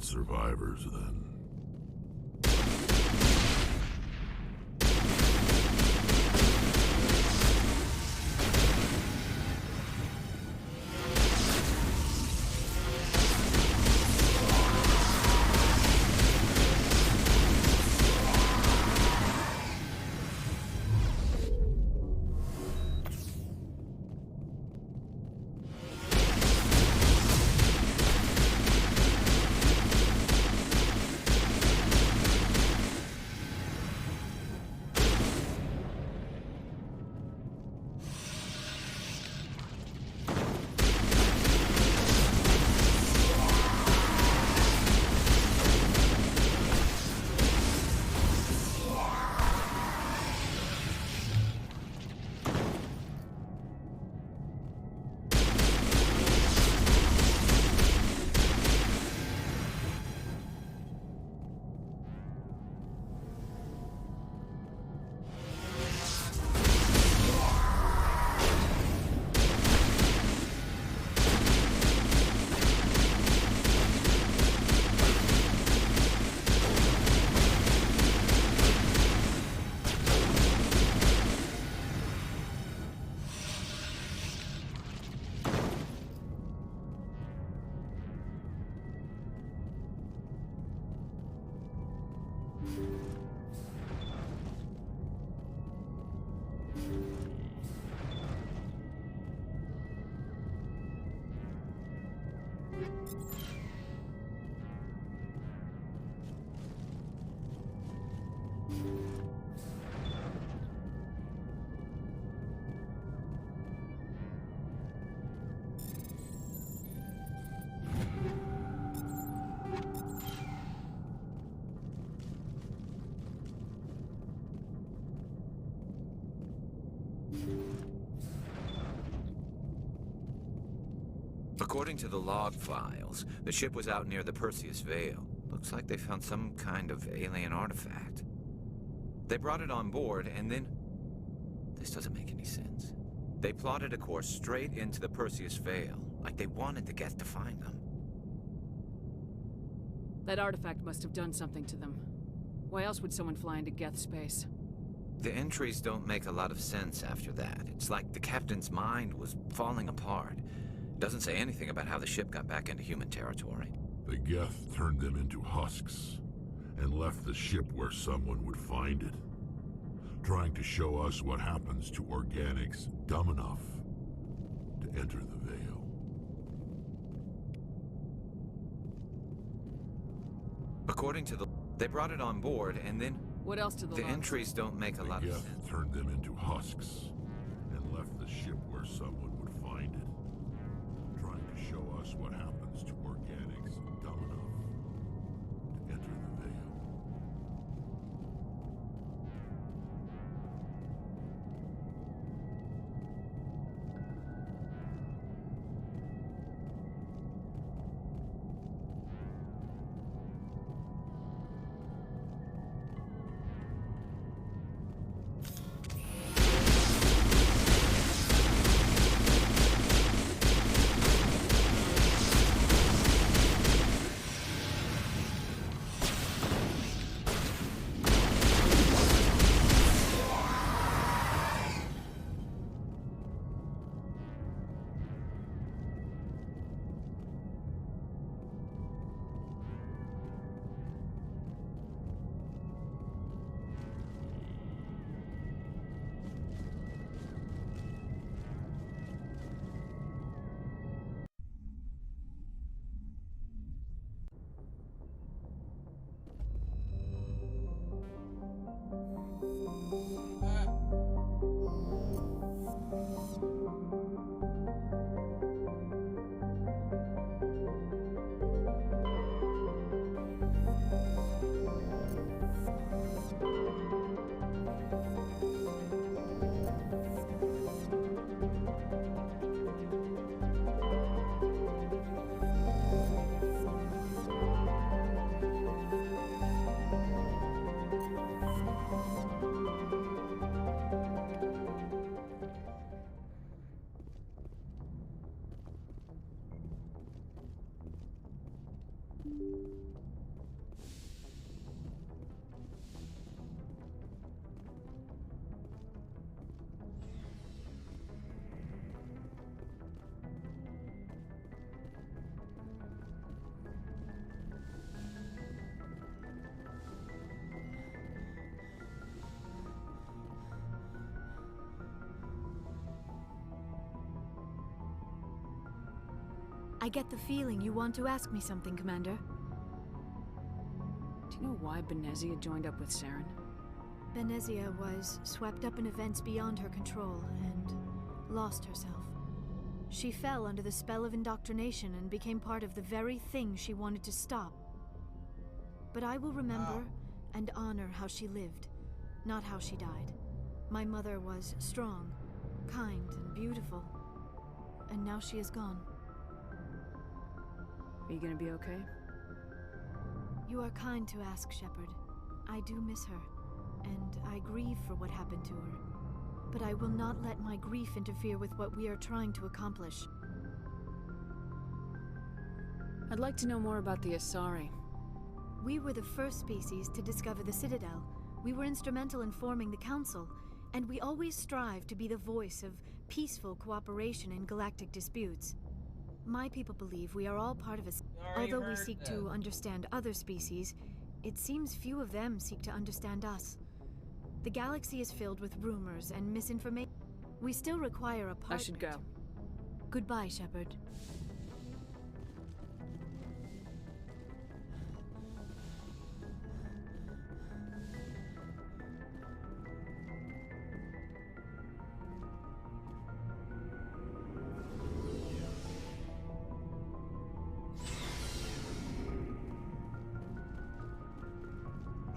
Survivors, then. According to the log files, the ship was out near the Perseus Veil. Looks like they found some kind of alien artifact. They brought it on board, and then... This doesn't make any sense. They plotted a course straight into the Perseus Veil, like they wanted the Geth to find them. That artifact must have done something to them. Why else would someone fly into Geth space? The entries don't make a lot of sense after that. It's like the captain's mind was falling apart. Doesn't say anything about how the ship got back into human territory. The Geth turned them into husks and left the ship where someone would find it, trying to show us what happens to organics dumb enough to enter the Veil. According to the... They brought it on board, and then... What else do the entries don't make a lot of sense. The Geth turned them into husks and left the ship where someone would find it, trying to show us what happens to organics dumb enough to enter the Veil. I get the feeling you want to ask me something, Commander. Do you know why Benezia joined up with Saren? Benezia was swept up in events beyond her control and lost herself. She fell under the spell of indoctrination and became part of the very thing she wanted to stop. But I will remember and honor how she lived, not how she died. My mother was strong, kind, and beautiful. And now she is gone. Are you gonna be okay? You are kind to ask, Shepard. I do miss her, and I grieve for what happened to her. But I will not let my grief interfere with what we are trying to accomplish. I'd like to know more about the Asari. We were the first species to discover the Citadel. We were instrumental in forming the Council, and we always strive to be the voice of peaceful cooperation in galactic disputes. My people believe we are all part of us. Although we seek to understand other species, it seems few of them seek to understand us. The galaxy is filled with rumors and misinformation. We still require a partner. I should go. Goodbye, Shepard.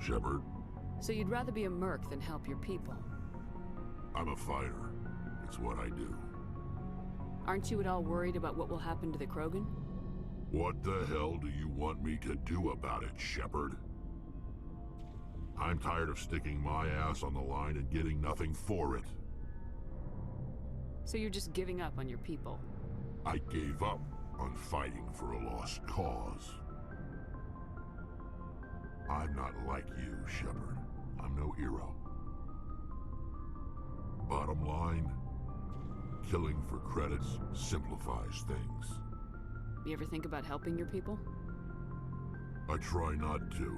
Shepard. So you'd rather be a merc than help your people? I'm a fighter. It's what I do. Aren't you at all worried about what will happen to the Krogan? What the hell do you want me to do about it, Shepard? I'm tired of sticking my ass on the line and getting nothing for it. So you're just giving up on your people? I gave up on fighting for a lost cause. I'm not like you, Shepard. I'm no hero. Bottom line, killing for credits simplifies things. You ever think about helping your people? I try not to.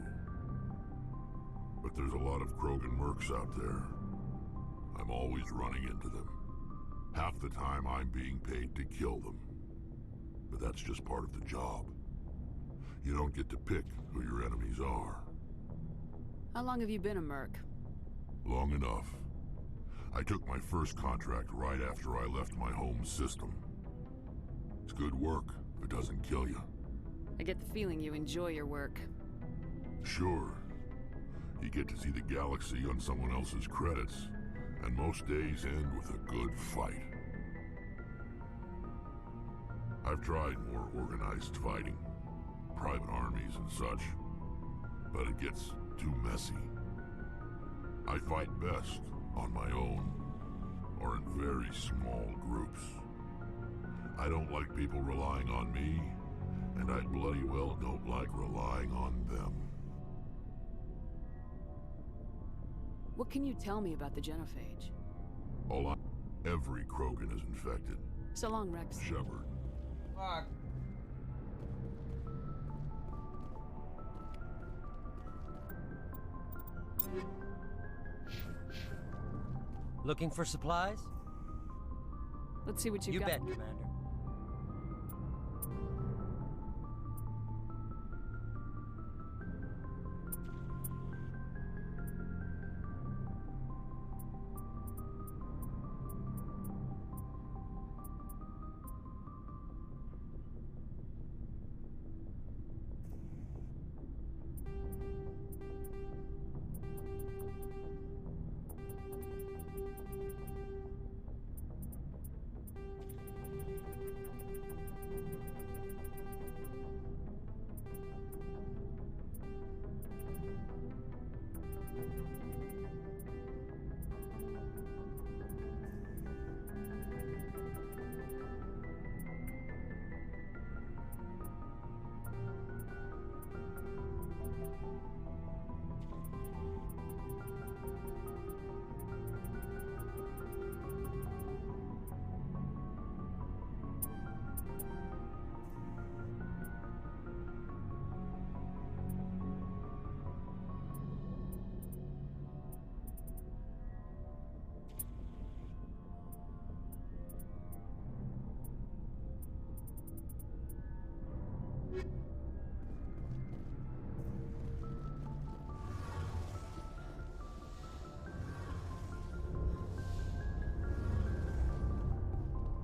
But there's a lot of Krogan mercs out there. I'm always running into them. Half the time I'm being paid to kill them. But that's just part of the job. You don't get to pick who your enemies are. How long have you been a merc? Long enough. I took my first contract right after I left my home system. It's good work if it doesn't kill you. I get the feeling you enjoy your work. Sure. You get to see the galaxy on someone else's credits, and most days end with a good fight. I've tried more organized fighting, private armies and such, but it gets too messy. I fight best on my own, or in very small groups. I don't like people relying on me, and I bloody well don't like relying on them. What can you tell me about the Genophage? Every Krogan is infected. So long, Rex. Shepard. Fuck. Looking for supplies? Let's see what you've got. got. You bet, Commander.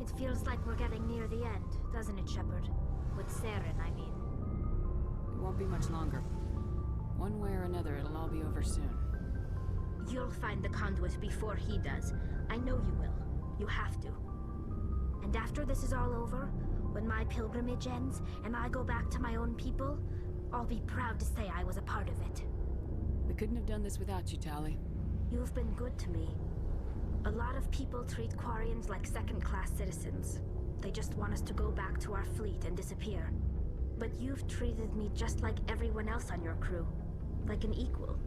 It feels like we're getting near the end, doesn't it, Shepard? With Saren, I mean. It won't be much longer. One way or another, it'll all be over soon. You'll find the conduit before he does. I know you will. You have to. And after this is all over, when my pilgrimage ends and I go back to my own people, I'll be proud to say I was a part of it. We couldn't have done this without you, Tali. You've been good to me. A lot of people treat Quarians like second-class citizens. They just want us to go back to our fleet and disappear. But you've treated me just like everyone else on your crew. Like an equal.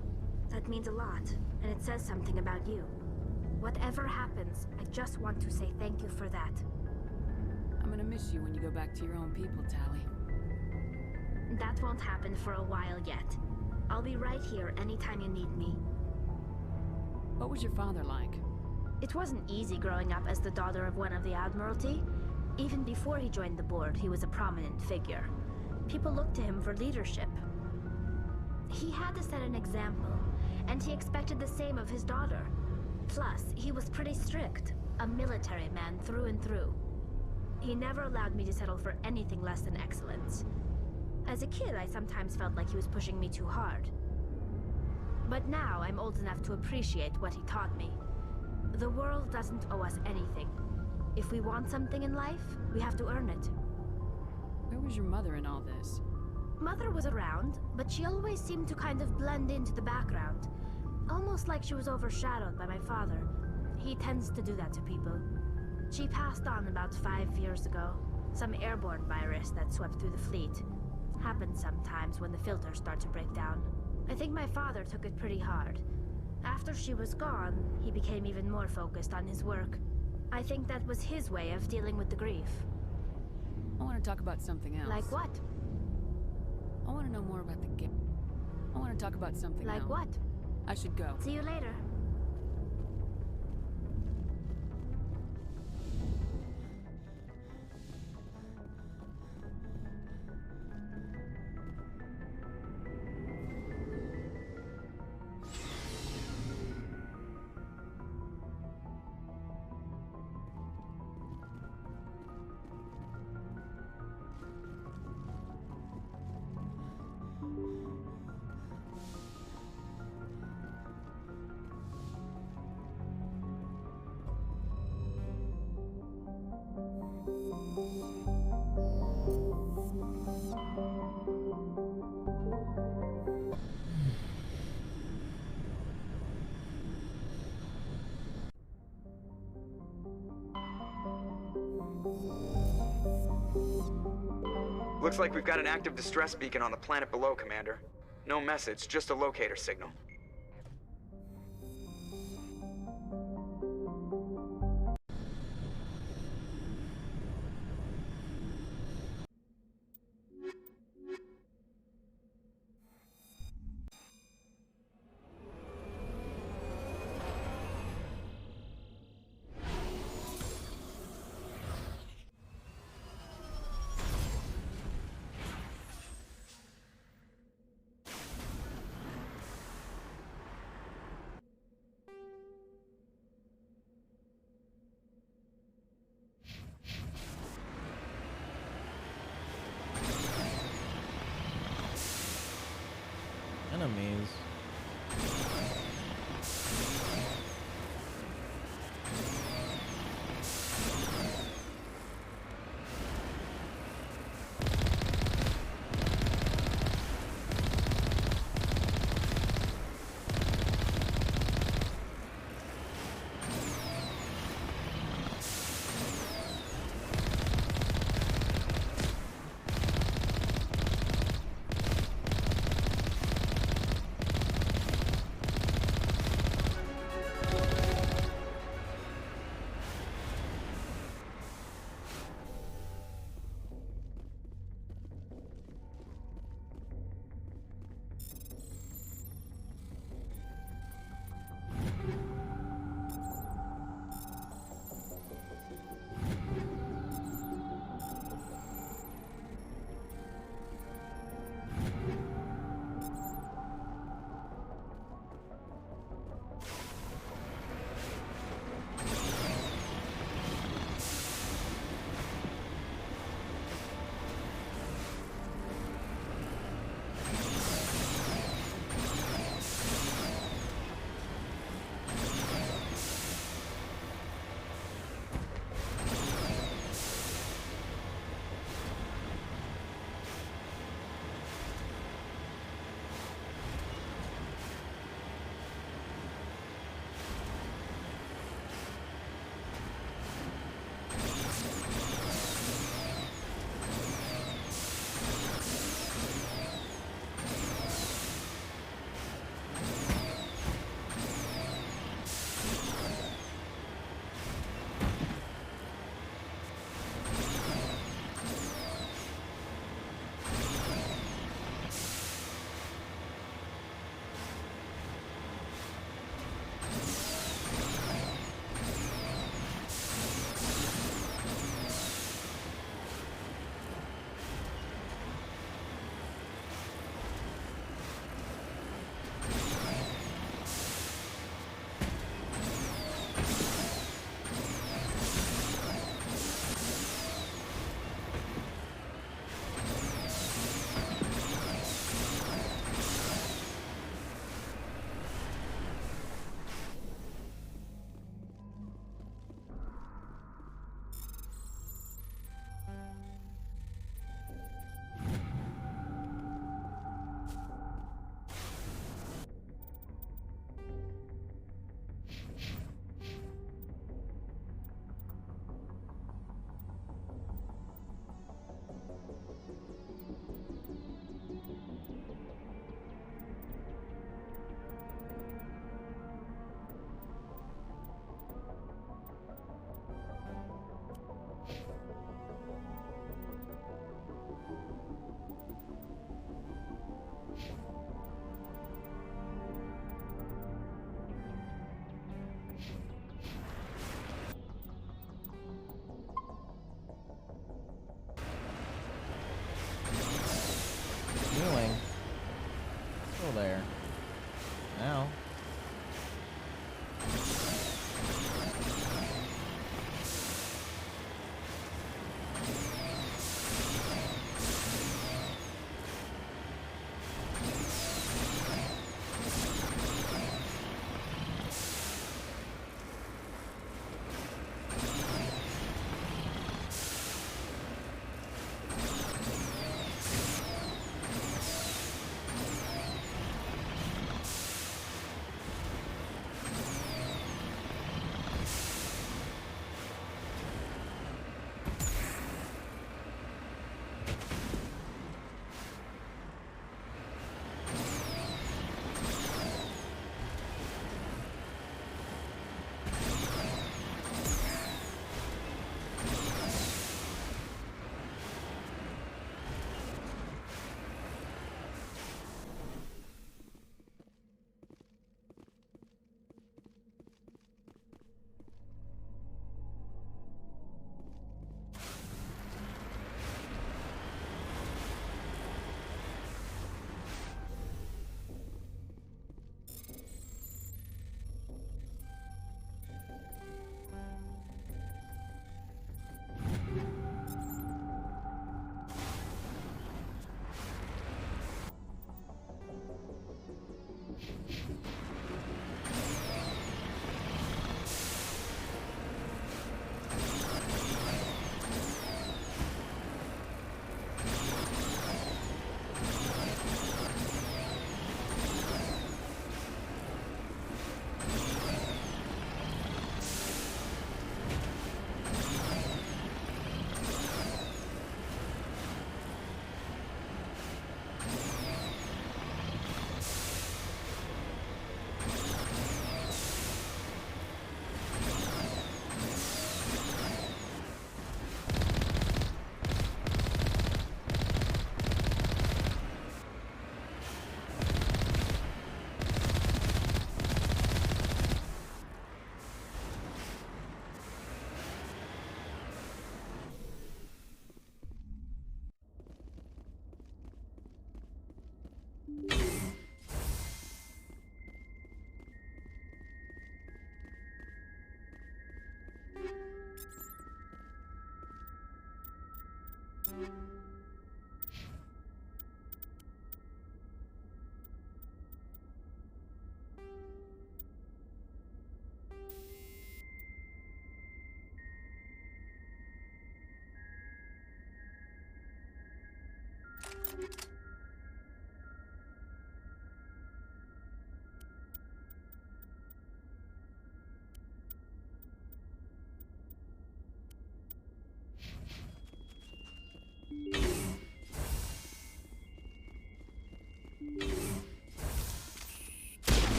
That means a lot, and it says something about you. Whatever happens, I just want to say thank you for that. I'm gonna miss you when you go back to your own people, Tali. That won't happen for a while yet. I'll be right here anytime you need me. What was your father like? It wasn't easy growing up as the daughter of one of the Admiralty. Even before he joined the board, he was a prominent figure. People looked to him for leadership. He had to set an example, and he expected the same of his daughter. Plus, he was pretty strict, a military man through and through. He never allowed me to settle for anything less than excellence. As a kid, I sometimes felt like he was pushing me too hard. But now I'm old enough to appreciate what he taught me. The world doesn't owe us anything. If we want something in life, we have to earn it. Where was your mother in all this? Mother was around, but she always seemed to kind of blend into the background. Almost like she was overshadowed by my father. He tends to do that to people. She passed on about 5 years ago. Some airborne virus that swept through the fleet. Happens sometimes when the filters start to break down. I think my father took it pretty hard. After she was gone, he became even more focused on his work. I think that was his way of dealing with the grief. I want to talk about something else. Like what? I want to know more about the game. I want to talk about something else. Like what? I should go. See you later. Looks like we've got an active distress beacon on the planet below, Commander. No message, just a locator signal. Enemies.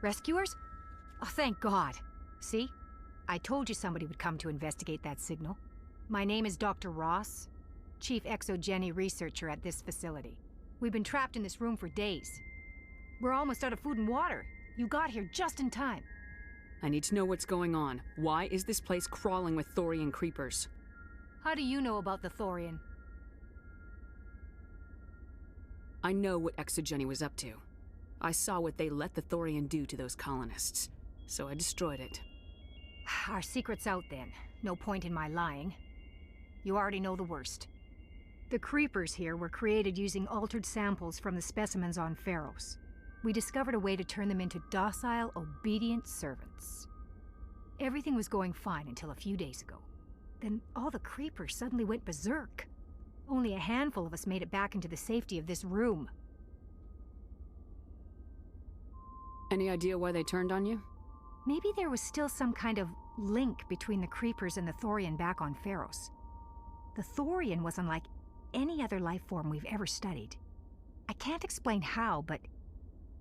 Rescuers? Oh, thank God. See? I told you somebody would come to investigate that signal. My name is Dr. Ross, Chief Exogeny Researcher at this facility. We've been trapped in this room for days. We're almost out of food and water. You got here just in time. I need to know what's going on. Why is this place crawling with Thorian creepers? How do you know about the Thorian? I know what Exogeny was up to. I saw what they let the Thorian do to those colonists, so I destroyed it. Our secret's out then. No point in my lying. You already know the worst. The creepers here were created using altered samples from the specimens on Pharos. We discovered a way to turn them into docile, obedient servants. Everything was going fine until a few days ago. Then all the creepers suddenly went berserk. Only a handful of us made it back into the safety of this room. Any idea why they turned on you? Maybe there was still some kind of link between the creepers and the Thorian back on Pharos. The Thorian was unlike any other life form we've ever studied. I can't explain how, but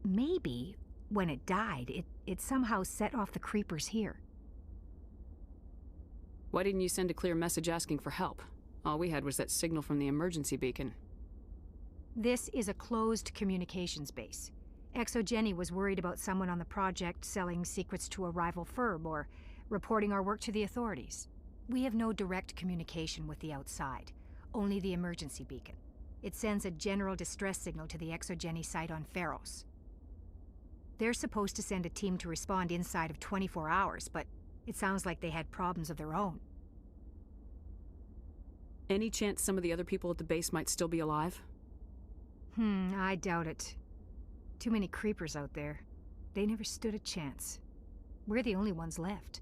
maybe when it died, it somehow set off the creepers here. Why didn't you send a clear message asking for help? All we had was that signal from the emergency beacon. This is a closed communications base. Exogeny was worried about someone on the project selling secrets to a rival firm or reporting our work to the authorities. We have no direct communication with the outside, only the emergency beacon. It sends a general distress signal to the Exogeny site on Pharos. They're supposed to send a team to respond inside of 24 hours, but it sounds like they had problems of their own. Any chance some of the other people at the base might still be alive? I doubt it. Too many creepers out there. They never stood a chance. We're the only ones left.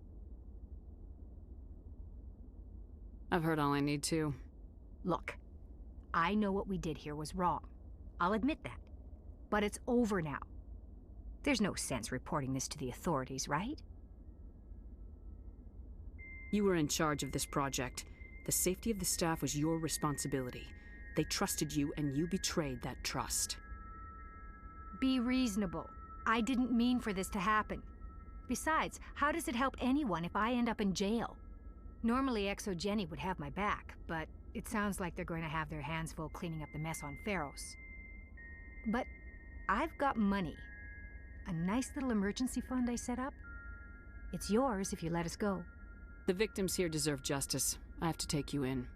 I've heard all I need to. Look, I know what we did here was wrong. I'll admit that. But it's over now. There's no sense reporting this to the authorities, right? You were in charge of this project. The safety of the staff was your responsibility. They trusted you, and you betrayed that trust. Be reasonable. I didn't mean for this to happen. Besides, how does it help anyone if I end up in jail? Normally Exogeny would have my back, but it sounds like they're going to have their hands full cleaning up the mess on Pharos. But I've got money. A nice little emergency fund I set up. It's yours if you let us go. The victims here deserve justice. I have to take you in.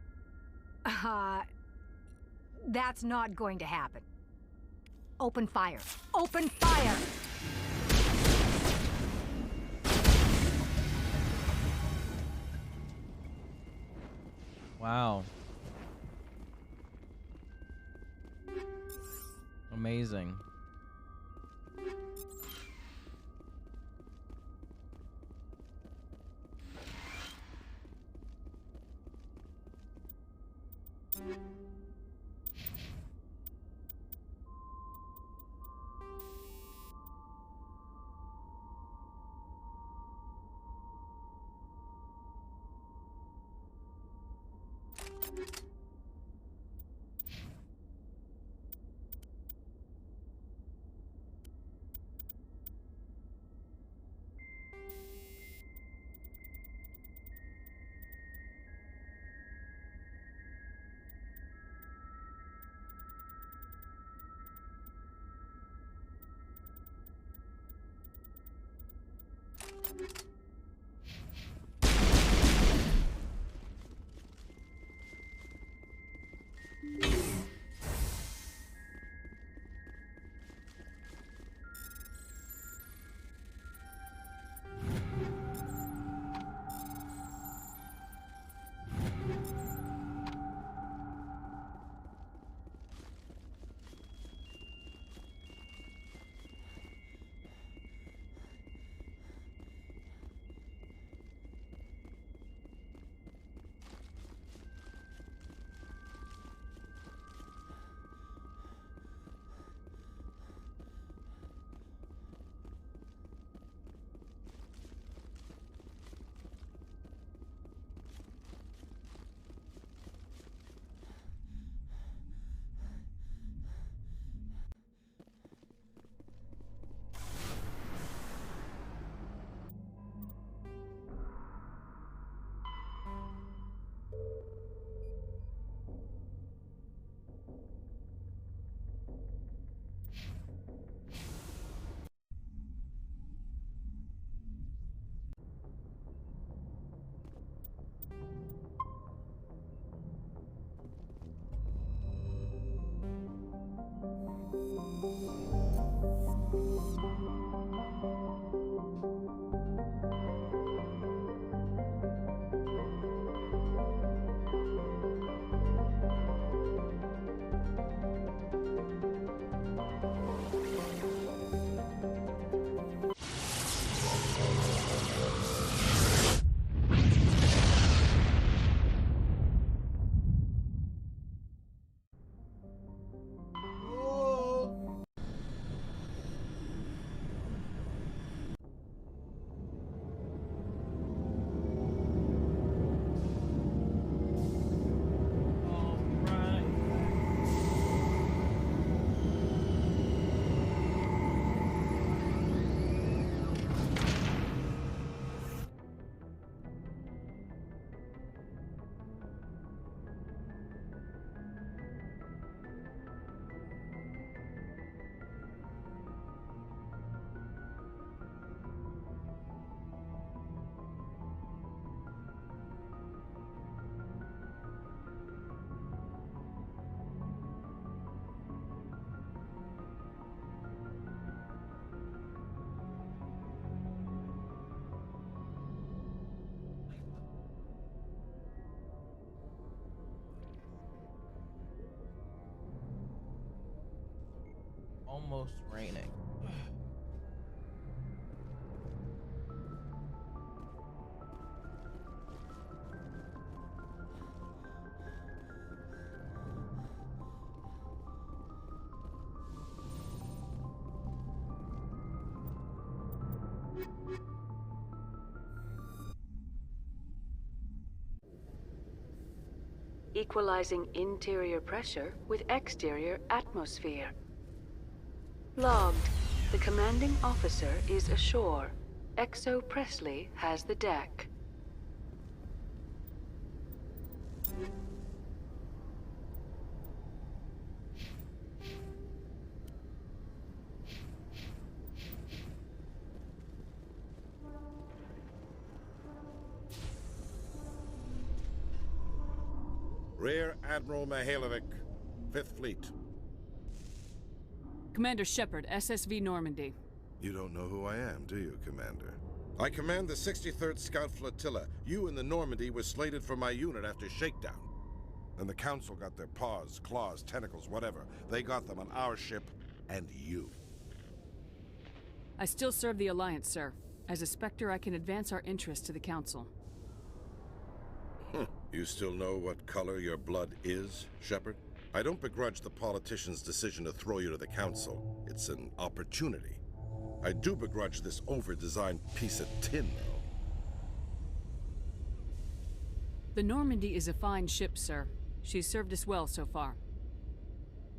That's not going to happen. Open fire. Open fire! Wow. Amazing. almost raining. Equalizing interior pressure with exterior atmosphere. Logged. The commanding officer is ashore. Exo Presley has the deck. Rear Admiral Mihailovic, 5th Fleet. Commander Shepard, SSV Normandy. You don't know who I am, do you, Commander? I command the 63rd Scout Flotilla. You and the Normandy were slated for my unit after shakedown. And the Council got their paws, claws, tentacles, whatever. They got them on our ship, and you. I still serve the Alliance, sir. As a Spectre, I can advance our interests to the Council. You still know what color your blood is, Shepard? I don't begrudge the politician's decision to throw you to the Council. It's an opportunity. I do begrudge this over-designed piece of tin, though. The Normandy is a fine ship, sir. She's served us well so far.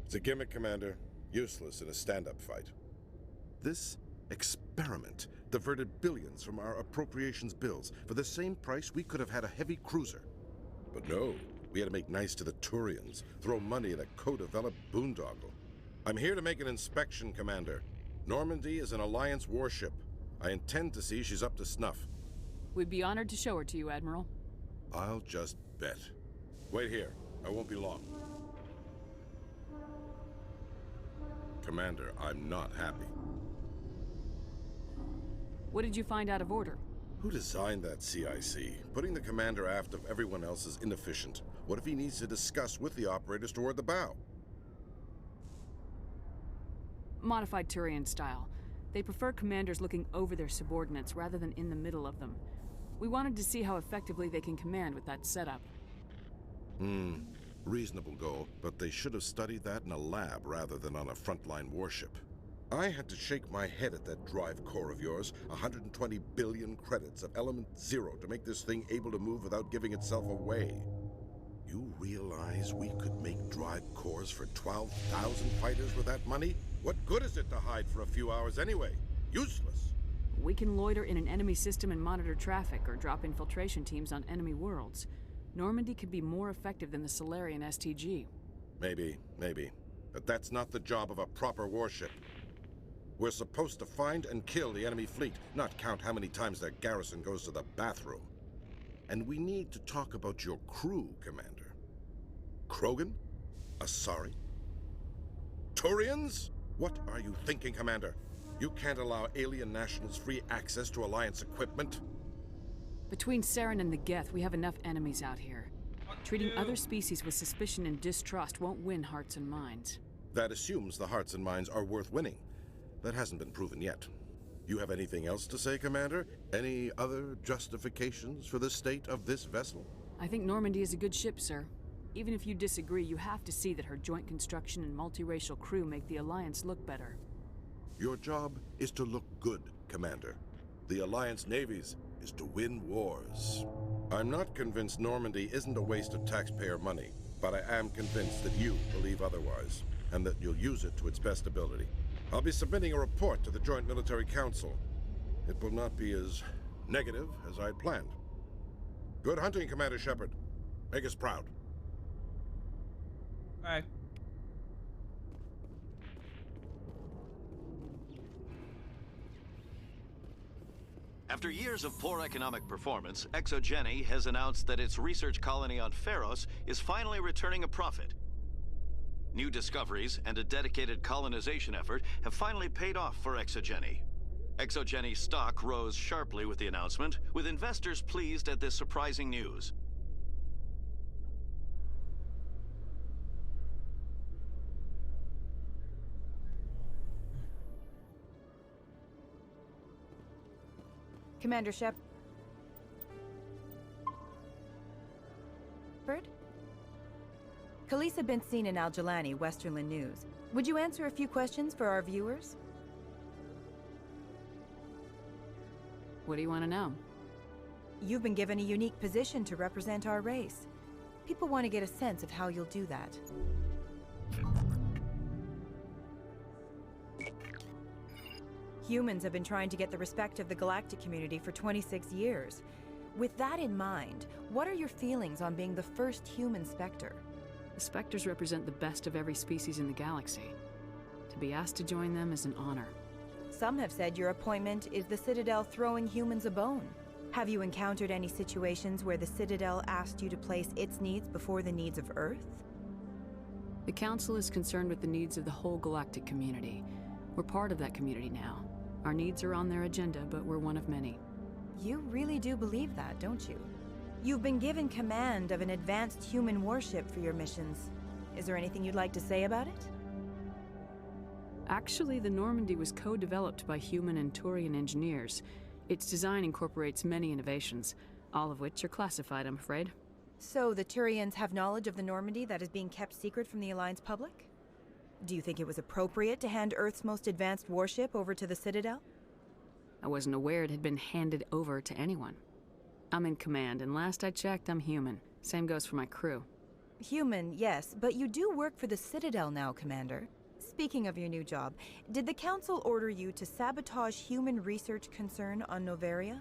It's a gimmick, Commander. Useless in a stand-up fight. This experiment diverted billions from our appropriations bills. For the same price, we could have had a heavy cruiser. But no, we had to make nice to the Turians, throw money at a co-developed boondoggle. I'm here to make an inspection, Commander. Normandy is an Alliance warship. I intend to see she's up to snuff. We'd be honored to show her to you, Admiral. I'll just bet. Wait here. I won't be long. Commander, I'm not happy. What did you find out of order? Who designed that CIC? Putting the commander aft of everyone else is inefficient. What if he needs to discuss with the operators toward the bow? Modified Turian style. They prefer commanders looking over their subordinates rather than in the middle of them. We wanted to see how effectively they can command with that setup. Reasonable goal, but they should have studied that in a lab rather than on a frontline warship. I had to shake my head at that drive core of yours. 120 billion credits of element 0 to make this thing able to move without giving itself away. You realize we could make drive cores for 12,000 fighters with that money? What good is it to hide for a few hours anyway? Useless. We can loiter in an enemy system and monitor traffic, or drop infiltration teams on enemy worlds. Normandy could be more effective than the Solarian STG. Maybe. But that's not the job of a proper warship. We're supposed to find and kill the enemy fleet, not count how many times their garrison goes to the bathroom. And we need to talk about your crew, Commander. Krogan? Asari? Turians? What are you thinking, Commander? You can't allow alien nationals free access to Alliance equipment? Between Saren and the Geth, we have enough enemies out here. Treating other species with suspicion and distrust won't win hearts and minds. That assumes the hearts and minds are worth winning. That hasn't been proven yet. You have anything else to say, Commander? Any other justifications for the state of this vessel? I think Normandy is a good ship, sir. Even if you disagree, you have to see that her joint construction and multiracial crew make the Alliance look better. Your job is to look good, Commander. The Alliance navies is to win wars. I'm not convinced Normandy isn't a waste of taxpayer money, but I am convinced that you believe otherwise, and that you'll use it to its best ability. I'll be submitting a report to the Joint Military Council. It will not be as negative as I'd planned. Good hunting, Commander Shepard. Make us proud. Bye. After years of poor economic performance, ExoGeni has announced that its research colony on Pharos is finally returning a profit. New discoveries and a dedicated colonization effort have finally paid off for ExoGeni. ExoGeni stock rose sharply with the announcement, with investors pleased at this surprising news. Commander Shepard? Khalisah bint Sinan Al-Jalani, Westerland News. Would you answer a few questions for our viewers? What do you want to know? You've been given a unique position to represent our race. People want to get a sense of how you'll do that. Humans have been trying to get the respect of the galactic community for 26 years. With that in mind, what are your feelings on being the first human Spectre? The Spectres represent the best of every species in the galaxy. To be asked to join them is an honor. Some have said your appointment is the Citadel throwing humans a bone. Have you encountered any situations where the Citadel asked you to place its needs before the needs of Earth? The Council is concerned with the needs of the whole galactic community. We're part of that community now. Our needs are on their agenda, but we're one of many. You really do believe that, don't you? You've been given command of an advanced human warship for your missions. Is there anything you'd like to say about it? Actually, the Normandy was co-developed by human and Turian engineers. Its design incorporates many innovations, all of which are classified, I'm afraid. So the Turians have knowledge of the Normandy that is being kept secret from the Alliance public? Do you think it was appropriate to hand Earth's most advanced warship over to the Citadel? I wasn't aware it had been handed over to anyone. I'm in command, and last I checked, I'm human. Same goes for my crew. Human, yes, but you do work for the Citadel now, Commander. Speaking of your new job, did the Council order you to sabotage human research concern on Noveria?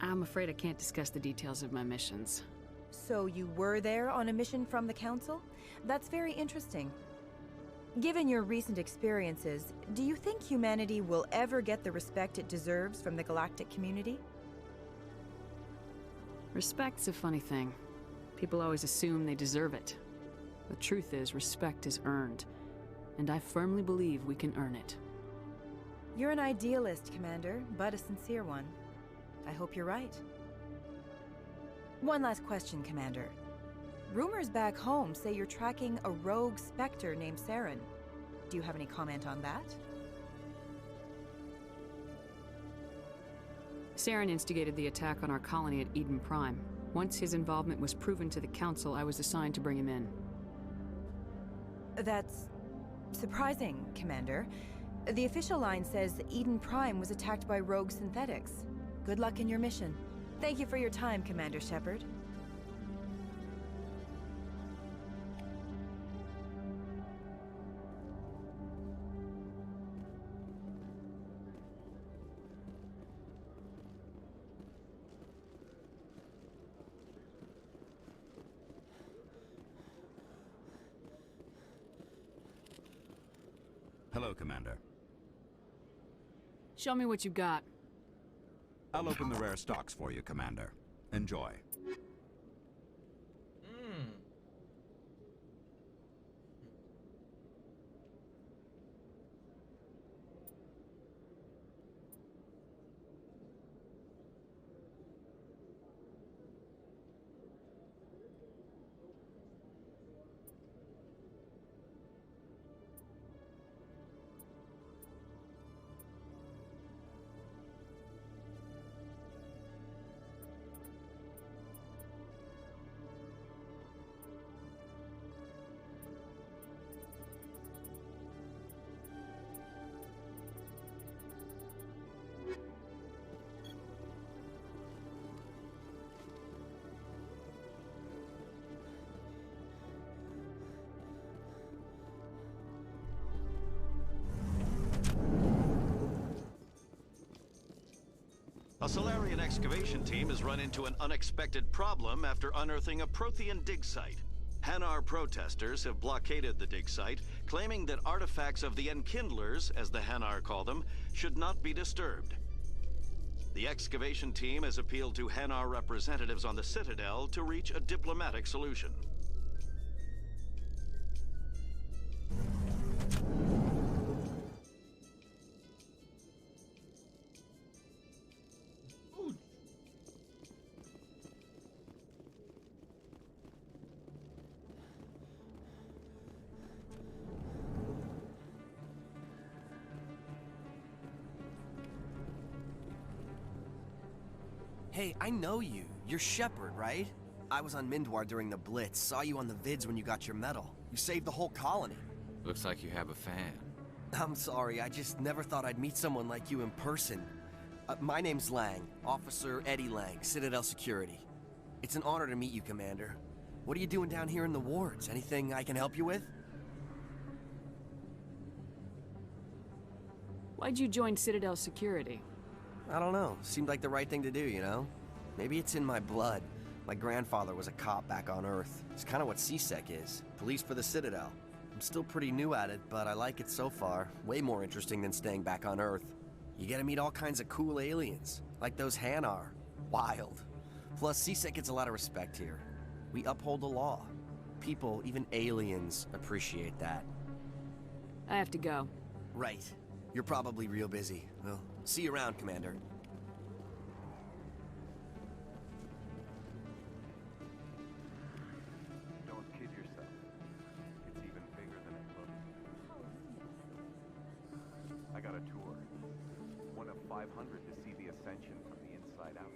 I'm afraid I can't discuss the details of my missions. So you were there on a mission from the Council? That's very interesting. Given your recent experiences, do you think humanity will ever get the respect it deserves from the galactic community? Respect's a funny thing. People always assume they deserve it. The truth is, respect is earned, and I firmly believe we can earn it. You're an idealist, Commander, but a sincere one. I hope you're right. One last question, Commander. Rumors back home say you're tracking a rogue Spectre named Saren. Do you have any comment on that? Saren instigated the attack on our colony at Eden Prime. Once his involvement was proven to the Council, I was assigned to bring him in. That's surprising, Commander. The official line says Eden Prime was attacked by rogue synthetics. Good luck in your mission. Thank you for your time, Commander Shepard. Hello, Commander. Show me what you got. I'll open the rare stocks for you, Commander. Enjoy. A Solarian excavation team has run into an unexpected problem after unearthing a Prothean dig site. Hanar protesters have blockaded the dig site, claiming that artifacts of the Enkindlers, as the Hanar call them, should not be disturbed. The excavation team has appealed to Hanar representatives on the Citadel to reach a diplomatic solution. Hey, I know you. You're Shepard, right? I was on Mindwar during the Blitz. Saw you on the vids when you got your medal. You saved the whole colony. Looks like you have a fan. I'm sorry, I just never thought I'd meet someone like you in person. My name's Lang, Officer Eddie Lang, Citadel Security. It's an honor to meet you, Commander. What are you doing down here in the wards? Anything I can help you with? Why'd you join Citadel Security? I don't know. Seemed like the right thing to do, you know? Maybe it's in my blood. My grandfather was a cop back on Earth. It's kind of what C-Sec is. Police for the Citadel. I'm still pretty new at it, but I like it so far. Way more interesting than staying back on Earth. You get to meet all kinds of cool aliens, like those Hanar. Wild. Plus, C-Sec gets a lot of respect here. We uphold the law. People, even aliens, appreciate that. I have to go. Right. You're probably real busy. Well, see you around, Commander. Don't kid yourself. It's even bigger than it looks. I got a tour. One of 500 to see the Ascension from the inside out.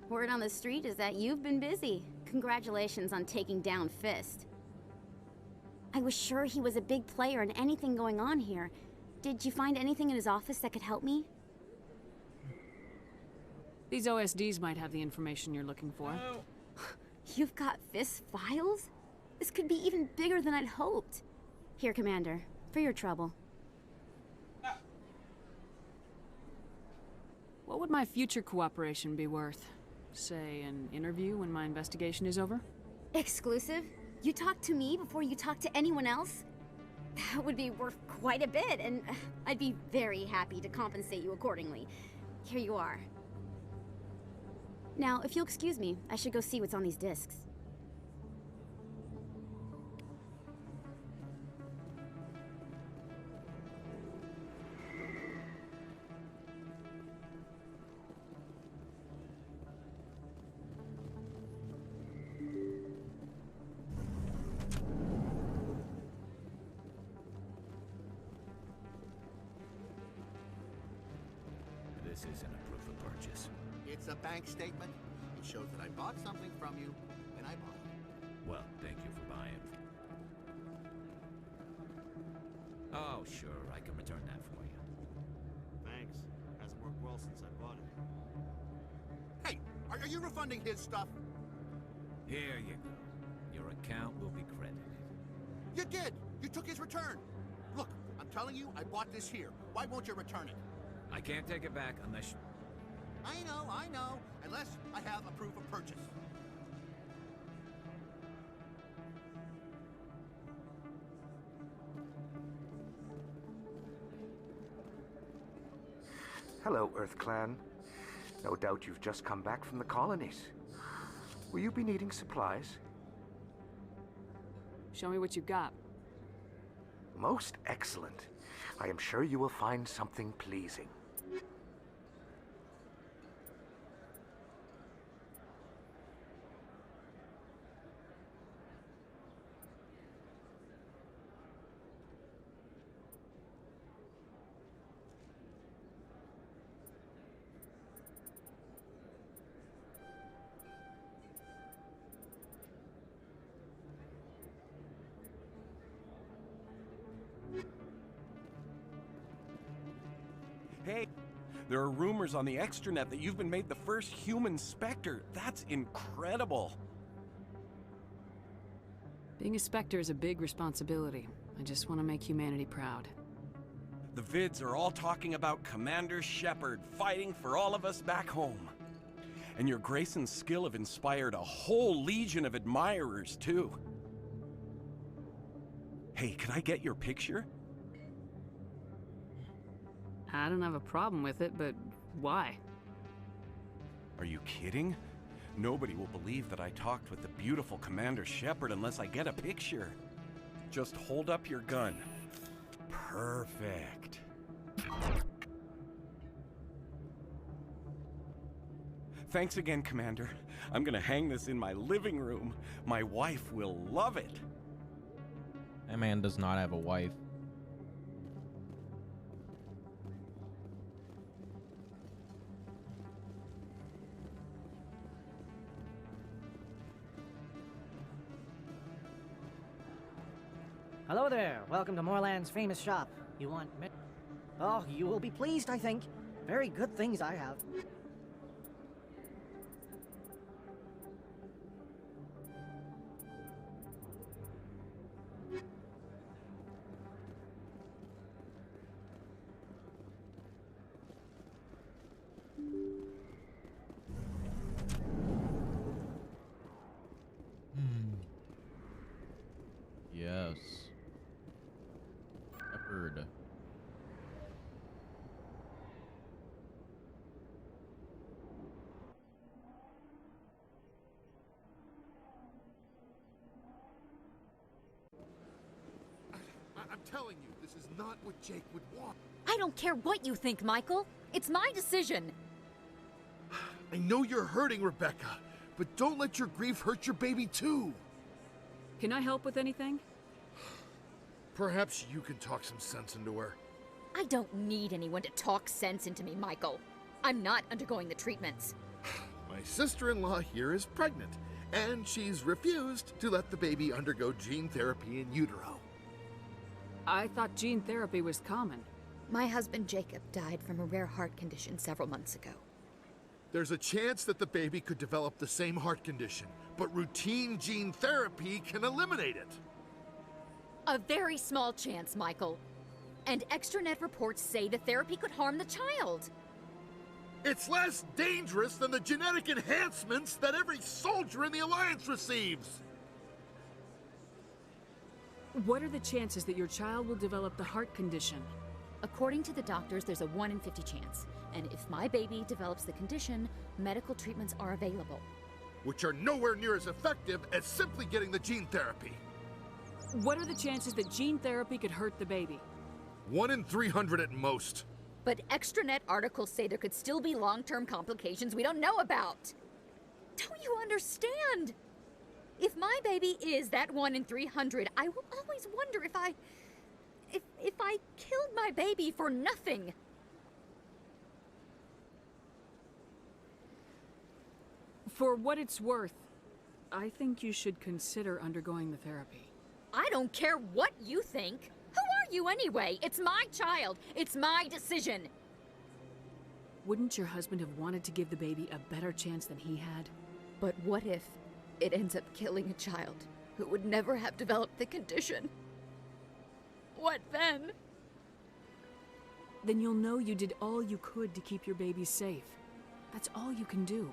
Word on the street is that you've been busy. Congratulations on taking down Fist. I was sure he was a big player in anything going on here. Did you find anything in his office that could help me? These OSDs might have the information you're looking for. You've got Fist files? This could be even bigger than I'd hoped. Here, Commander, for your trouble. What would my future cooperation be worth? Say, an interview when my investigation is over? Exclusive? You talk to me before you talk to anyone else? That would be worth quite a bit, and I'd be very happy to compensate you accordingly. Here you are. Now, if you'll excuse me, I should go see what's on these discs. This isn't a proof of purchase. It's a bank statement. It shows that I bought something from you when I bought it. Well, thank you for buying. Oh, sure, I can return that for you. Thanks. Hasn't worked well since I bought it. Hey, are you refunding his stuff? Here you go. Your account will be credited. You did! You took his return! Look, I'm telling you, I bought this here. Why won't you return it? I can't take it back unless you... I know. Unless I have a proof of purchase. Hello, Earth Clan. No doubt you've just come back from the colonies. Will you be needing supplies? Show me what you've got. Most excellent. I am sure you will find something pleasing. Hey, there are rumors on the extranet that you've been made the first human Spectre. That's incredible. Being a Spectre is a big responsibility. I just want to make humanity proud. The vids are all talking about Commander Shepard fighting for all of us back home. And your grace and skill have inspired a whole legion of admirers, too. Hey, can I get your picture? I don't have a problem with it, but why? Are you kidding? Nobody will believe that I talked with the beautiful Commander Shepard unless I get a picture. Just hold up your gun. Perfect. Thanks again, Commander. I'm gonna hang this in my living room. My wife will love it. That man does not have a wife. Hello there. Welcome to Moorland's famous shop. You want me? Oh, you will be pleased, I think. Very good things I have. Yes. Shepherd. I'm telling you, this is not what Jake would want. I don't care what you think, Michael. It's my decision. I know you're hurting, Rebecca, but don't let your grief hurt your baby too. Can I help with anything? Perhaps you can talk some sense into her. I don't need anyone to talk sense into me, Michael. I'm not undergoing the treatments. My sister-in-law here is pregnant, and she's refused to let the baby undergo gene therapy in utero. I thought gene therapy was common. My husband Jacob died from a rare heart condition several months ago. There's a chance that the baby could develop the same heart condition, but routine gene therapy can eliminate it. A very small chance, Michael. And extranet reports say the therapy could harm the child. It's less dangerous than the genetic enhancements that every soldier in the Alliance receives. What are the chances that your child will develop the heart condition? According to the doctors, there's a 1 in 50 chance. And if my baby develops the condition, medical treatments are available. Which are nowhere near as effective as simply getting the gene therapy. What are the chances that gene therapy could hurt the baby? 1 in 300 at most. But extranet articles say there could still be long-term complications we don't know about. Don't you understand? If my baby is that 1 in 300, I will always wonder if I killed my baby for nothing. For what it's worth, I think you should consider undergoing the therapy. I don't care what you think. Who are you anyway? It's my child. It's my decision. Wouldn't your husband have wanted to give the baby a better chance than he had? But what if it ends up killing a child who would never have developed the condition? What then? Then you'll know you did all you could to keep your baby safe. That's all you can do.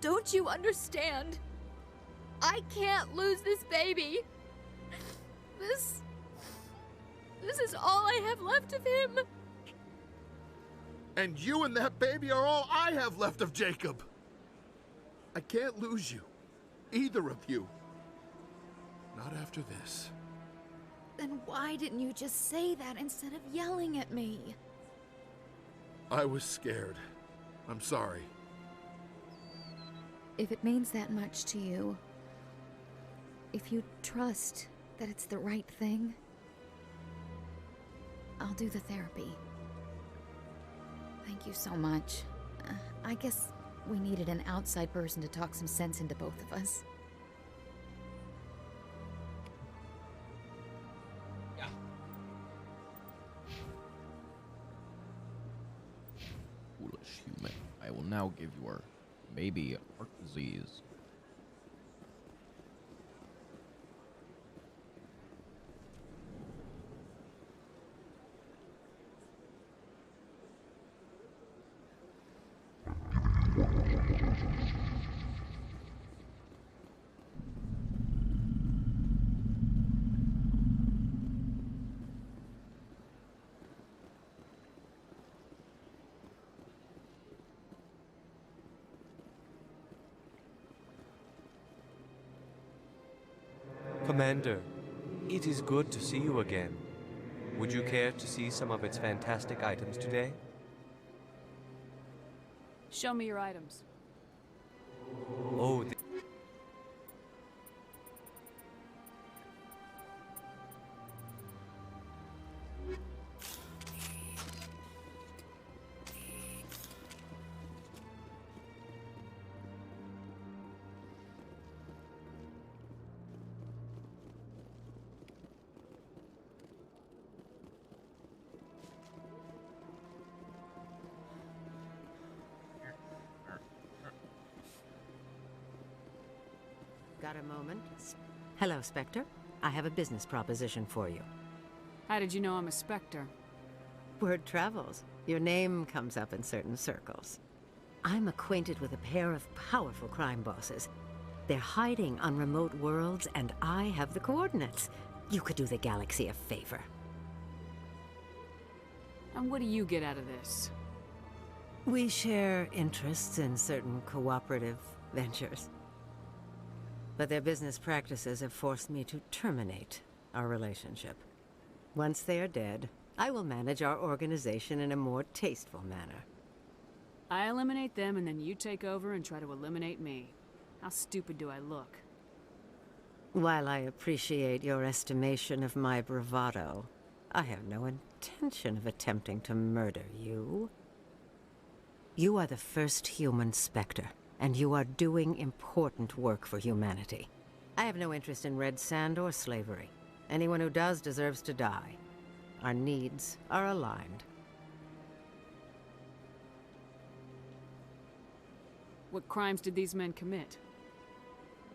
Don't you understand? I can't lose this baby. This is all I have left of him. And you and that baby are all I have left of Jacob. I can't lose you. Either of you. Not after this. Then why didn't you just say that instead of yelling at me? I was scared. I'm sorry. If it means that much to you, if you trust that it's the right thing, I'll do the therapy. Thank you so much. I guess we needed an outside person to talk some sense into both of us. Yeah. Foolish human. I will now give your baby heart disease. Commander, it is good to see you again. Would you care to see some of its fantastic items today? Show me your items. Oh, Got a moment? Hello, Spectre. I have a business proposition for you. How did you know I'm a Spectre? Word travels. Your name comes up in certain circles. I'm acquainted with a pair of powerful crime bosses. They're hiding on remote worlds, and I have the coordinates. You could do the galaxy a favor. And what do you get out of this? We share interests in certain cooperative ventures. But their business practices have forced me to terminate our relationship. Once they are dead, I will manage our organization in a more tasteful manner. I eliminate them and then you take over and try to eliminate me. How stupid do I look? While I appreciate your estimation of my bravado, I have no intention of attempting to murder you. You are the first human Spectre, and you are doing important work for humanity. I have no interest in red sand or slavery. Anyone who does deserves to die. Our needs are aligned. What crimes did these men commit?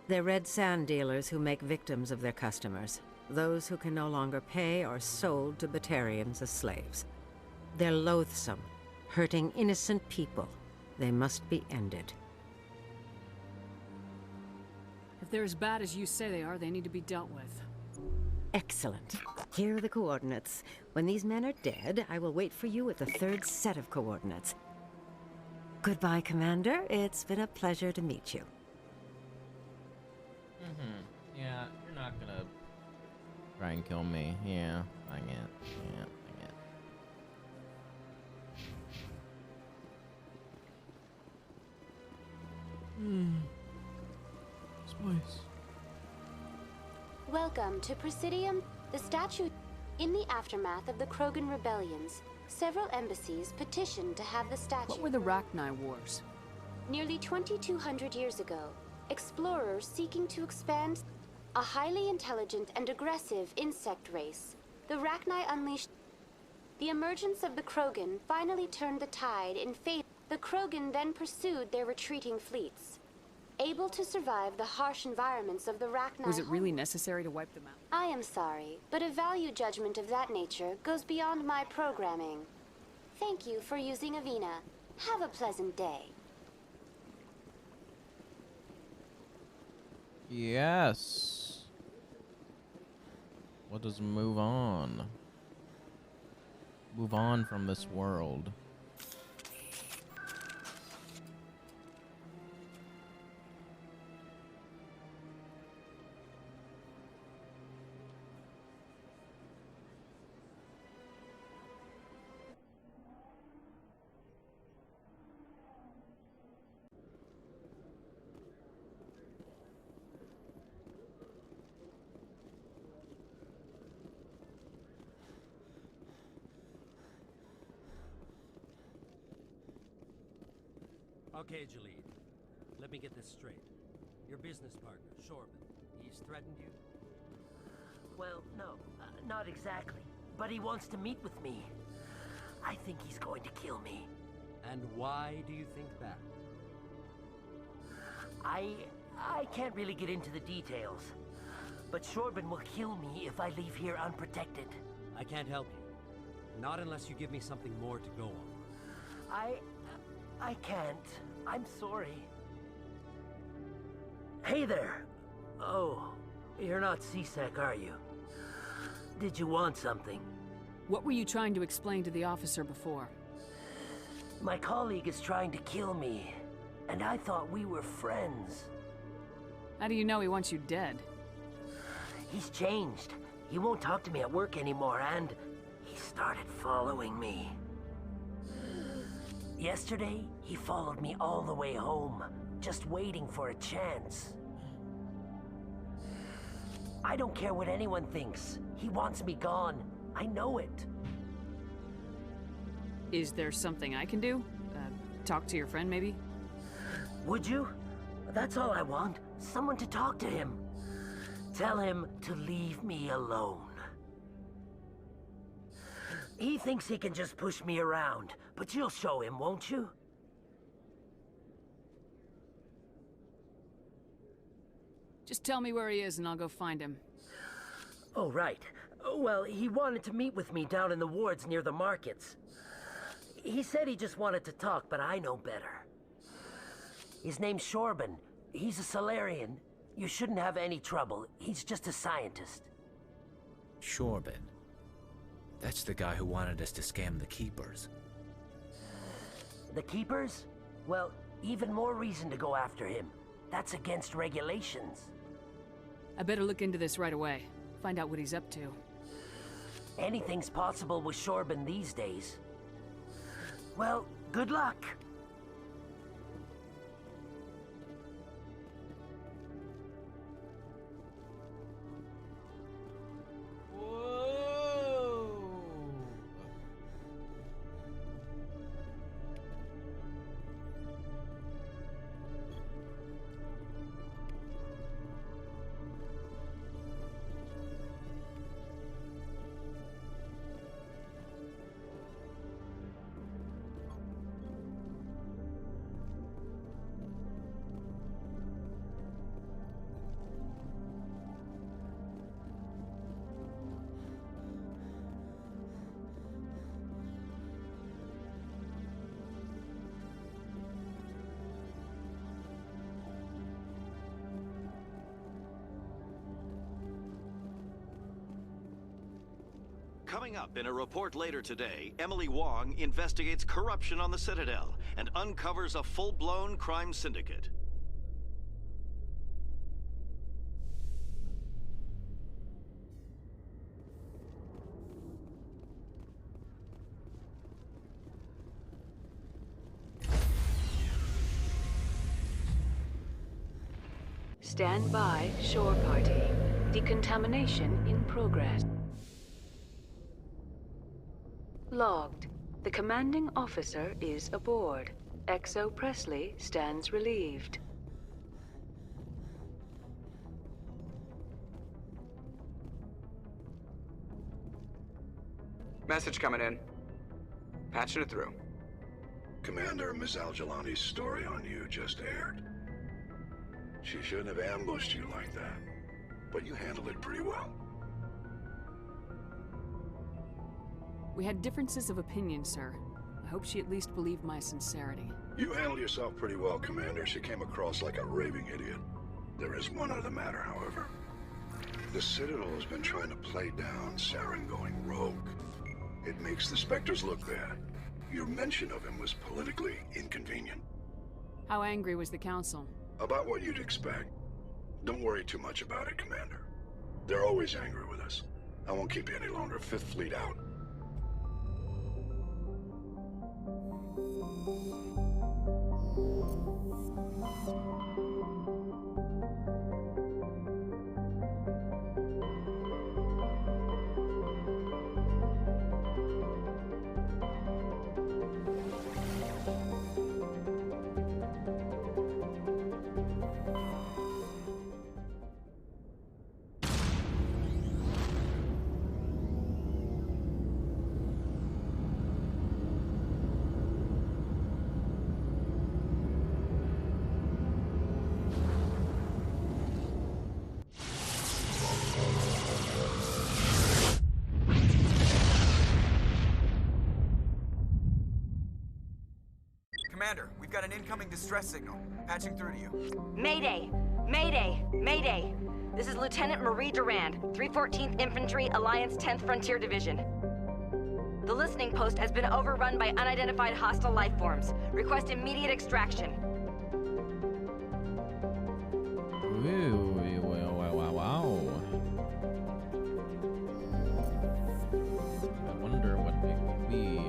They're red sand dealers who make victims of their customers. Those who can no longer pay are sold to Batarians as slaves. They're loathsome, hurting innocent people. They must be ended. If they're as bad as you say they are, they need to be dealt with. Excellent. Here are the coordinates. When these men are dead, I will wait for you at the third set of coordinates. Goodbye, Commander. It's been a pleasure to meet you. Yeah, you're not gonna try and kill me. Yeah, I get. Yeah, I get. Spice. Welcome to Presidium, the statue. In the aftermath of the Krogan rebellions, several embassies petitioned to have the statue. What were the Rachni Wars? Nearly 2,200 years ago, explorers seeking to expand a highly intelligent and aggressive insect race, the Rachni unleashed. The emergence of the Krogan finally turned the tide in favor. The Krogan then pursued their retreating fleets. Able to survive the harsh environments of the Rachni. Was it really necessary to wipe them out? I am sorry, but a value judgment of that nature goes beyond my programming. Thank you for using Avina. Have a pleasant day. Yes. Let us move on. Move on from this world. Okay, Jalid. Let me get this straight. Your business partner, Shorban, he's threatened you? Well, no, not exactly. But he wants to meet with me. I think he's going to kill me. And why do you think that? I can't really get into the details. But Shorban will kill me if I leave here unprotected. I can't help you. Not unless you give me something more to go on. I can't. I'm sorry. Hey there. Oh, you're not C-Sec, are you? Did you want something? What were you trying to explain to the officer before? My colleague is trying to kill me, and I thought we were friends. How do you know he wants you dead? He's changed. He won't talk to me at work anymore, and he started following me. Yesterday, he followed me all the way home, just waiting for a chance. I don't care what anyone thinks. He wants me gone. I know it. Is there something I can do? Talk to your friend, maybe? Would you? That's all I want. Someone to talk to him. Tell him to leave me alone. He thinks he can just push me around, but you'll show him, won't you? Just tell me where he is and I'll go find him. Oh, right. Well, he wanted to meet with me down in the wards near the markets. He said he just wanted to talk, but I know better. His name's Shorban. He's a Solarian. You shouldn't have any trouble. He's just a scientist. Shorban. That's the guy who wanted us to scam the Keepers. The Keepers? Well, even more reason to go after him. That's against regulations. I better look into this right away. Find out what he's up to. Anything's possible with Shorban these days. Well, good luck. Coming up in a report later today, Emily Wong investigates corruption on the Citadel and uncovers a full-blown crime syndicate. Stand by, shore party. Decontamination in progress. Logged. The commanding officer is aboard. XO Presley stands relieved. Message coming in. Patching it through. Commander, Miss Al-Jalani's story on you just aired. She shouldn't have ambushed you like that, but you handled it pretty well. We had differences of opinion, sir. I hope she at least believed my sincerity. You handled yourself pretty well, Commander. She came across like a raving idiot. There is one other matter, however. The Citadel has been trying to play down Saren going rogue. It makes the Spectres look bad. Your mention of him was politically inconvenient. How angry was the Council? About what you'd expect. Don't worry too much about it, Commander. They're always angry with us. I won't keep you any longer. Fifth Fleet out. Commander, we've got an incoming distress signal. Patching through to you. Mayday! Mayday! Mayday! This is Lieutenant Marie Durand, 314th Infantry, Alliance 10th Frontier Division. The listening post has been overrun by unidentified hostile life forms. Request immediate extraction. Ooh, wow. I wonder what it would be.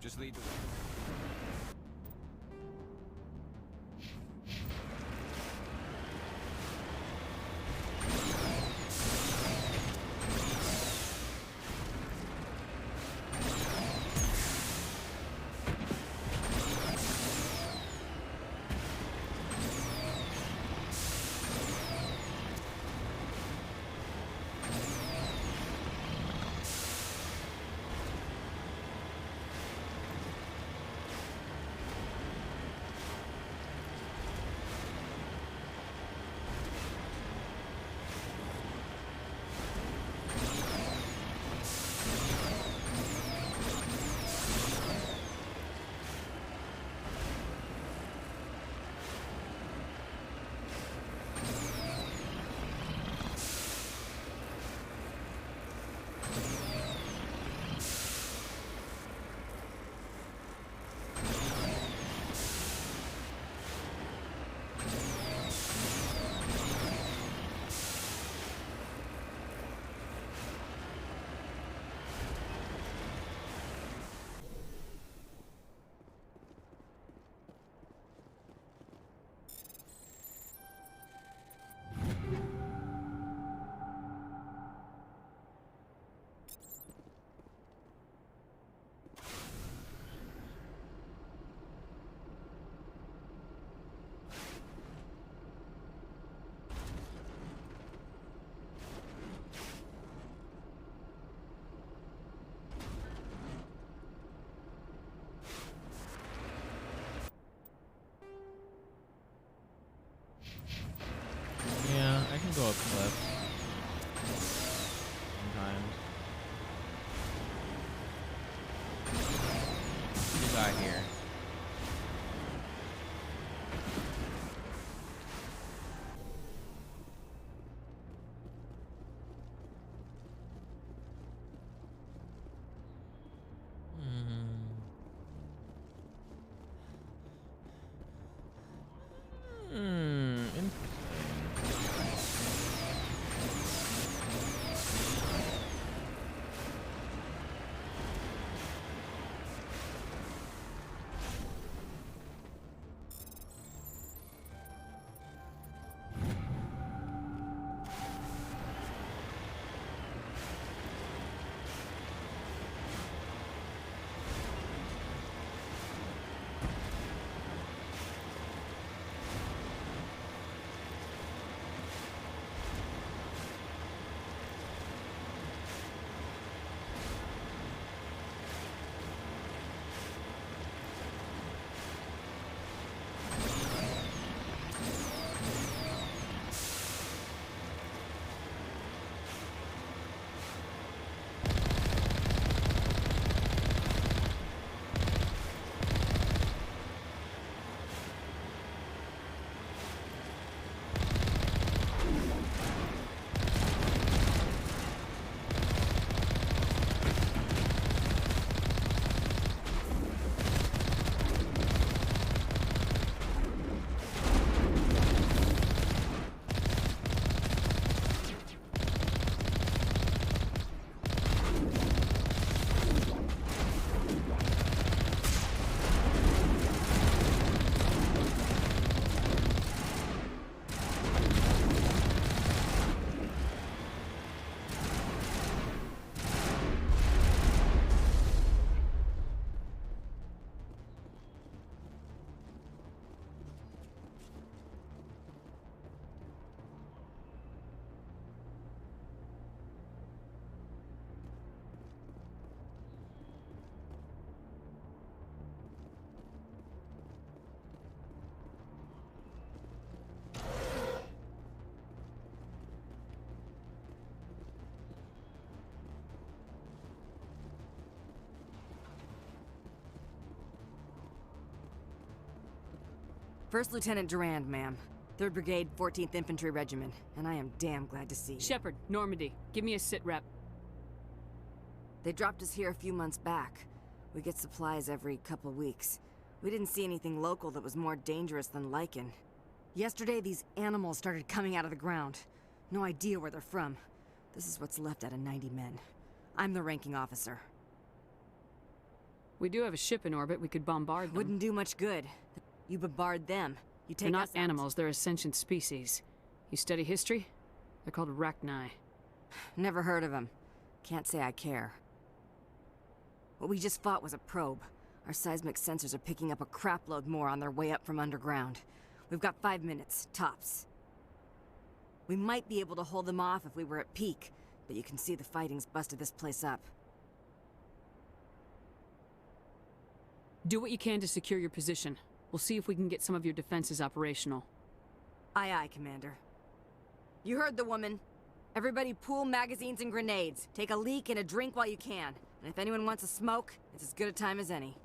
Just lead the way. Yeah, I can go up cliff. Sometimes. What do you got here? First Lieutenant Durand, ma'am. 3rd Brigade, 14th Infantry Regiment, and I am damn glad to see you. Shepard, Normandy, give me a sit rep. They dropped us here a few months back. We get supplies every couple weeks. We didn't see anything local that was more dangerous than lichen. Yesterday, these animals started coming out of the ground. No idea where they're from. This is what's left out of 90 men. I'm the ranking officer. We do have a ship in orbit. We could bombard them. Wouldn't do much good. You bombard them. You take They're us not out. animals. They're a sentient species. You study history? They're called Rachni. Never heard of them. Can't say I care. What we just fought was a probe. Our seismic sensors are picking up a crapload more on their way up from underground. We've got 5 minutes, tops. We might be able to hold them off if we were at peak, but you can see the fighting's busted this place up. Do what you can to secure your position. We'll see if we can get some of your defenses operational. Aye, aye, Commander. You heard the woman. Everybody pool magazines and grenades. Take a leak and a drink while you can. And if anyone wants a smoke, it's as good a time as any.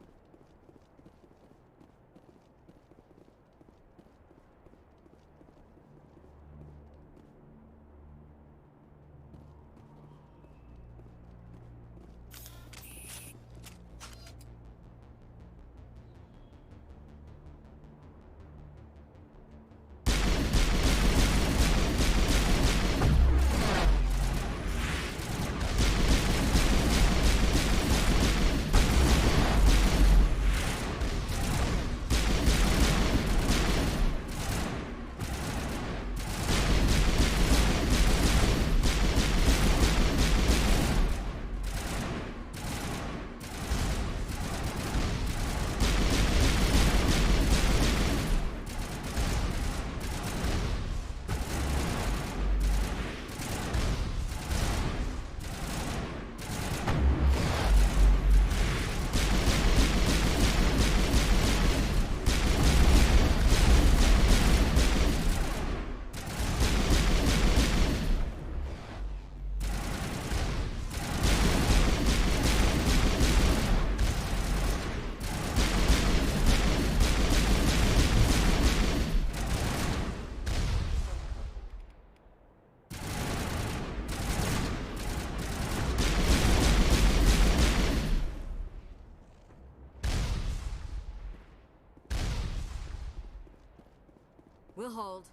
We'll hold.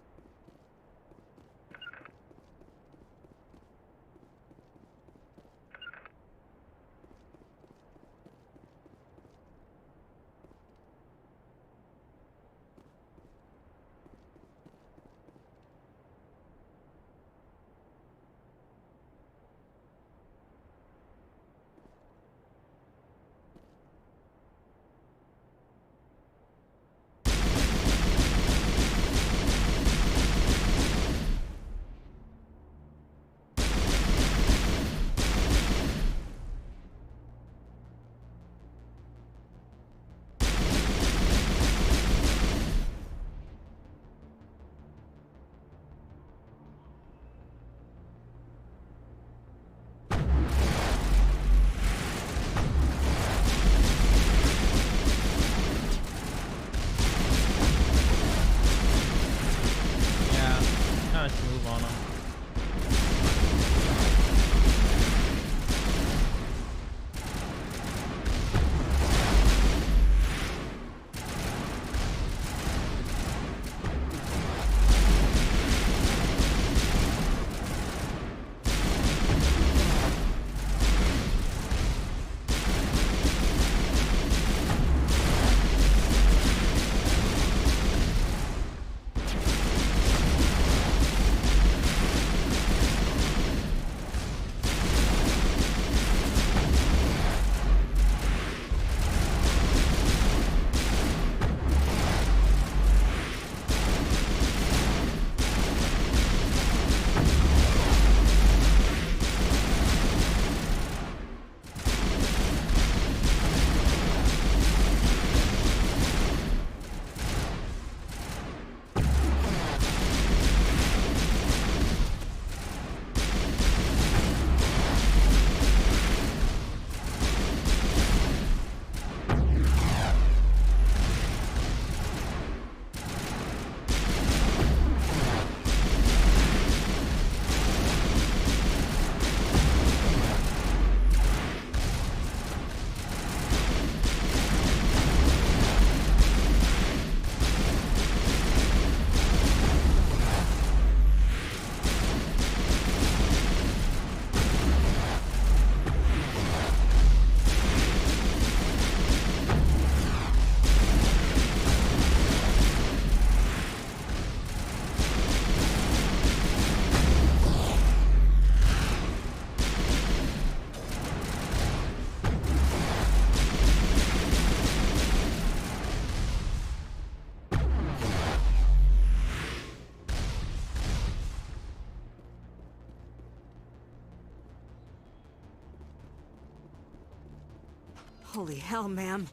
Holy hell, ma'am.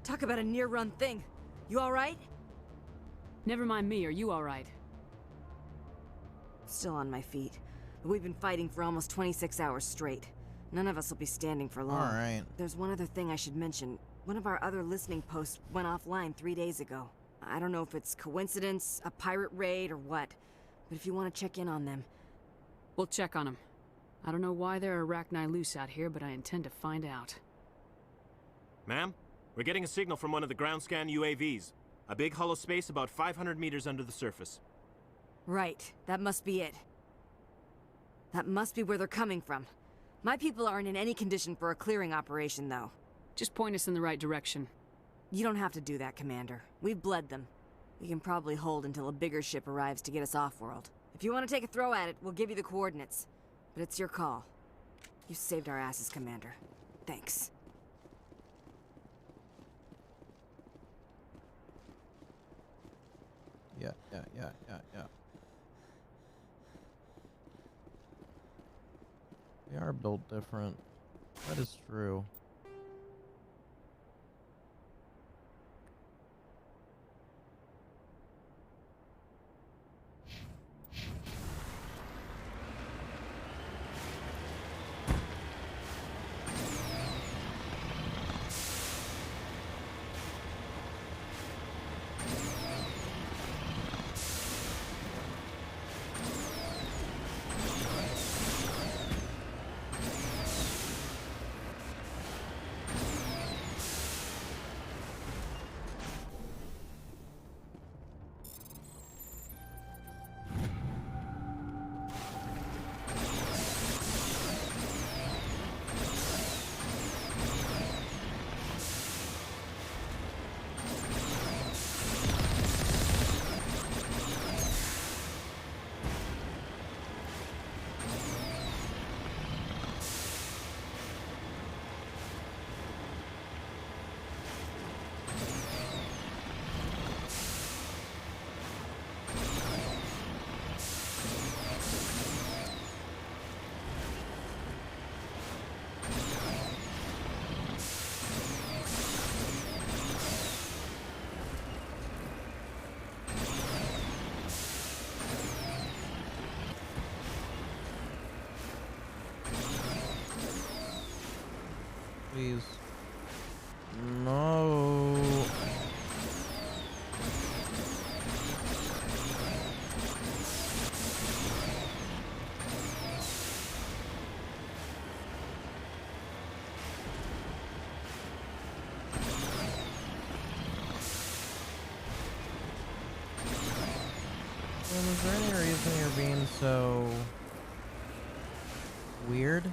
Talk about a near-run thing. You alright? Never mind me, are you alright? Still on my feet. But we've been fighting for almost 26 hours straight. None of us will be standing for long. Alright. There's one other thing I should mention. One of our other listening posts went offline 3 days ago. I don't know if it's coincidence, a pirate raid, or what. But if you want to check in on them... We'll check on them. I don't know why there are Arachni loose out here, but I intend to find out. Ma'am, we're getting a signal from one of the ground scan UAVs. A big hollow space about 500 meters under the surface. Right, that must be it. That must be where they're coming from. My people aren't in any condition for a clearing operation, though. Just point us in the right direction. You don't have to do that, Commander. We've bled them. We can probably hold until a bigger ship arrives to get us off-world. If you want to take a throw at it, we'll give you the coordinates. But it's your call. You saved our asses, Commander. Thanks. Yeah. They are built different. That is true. Please. No. Is there any reason you're being so weird?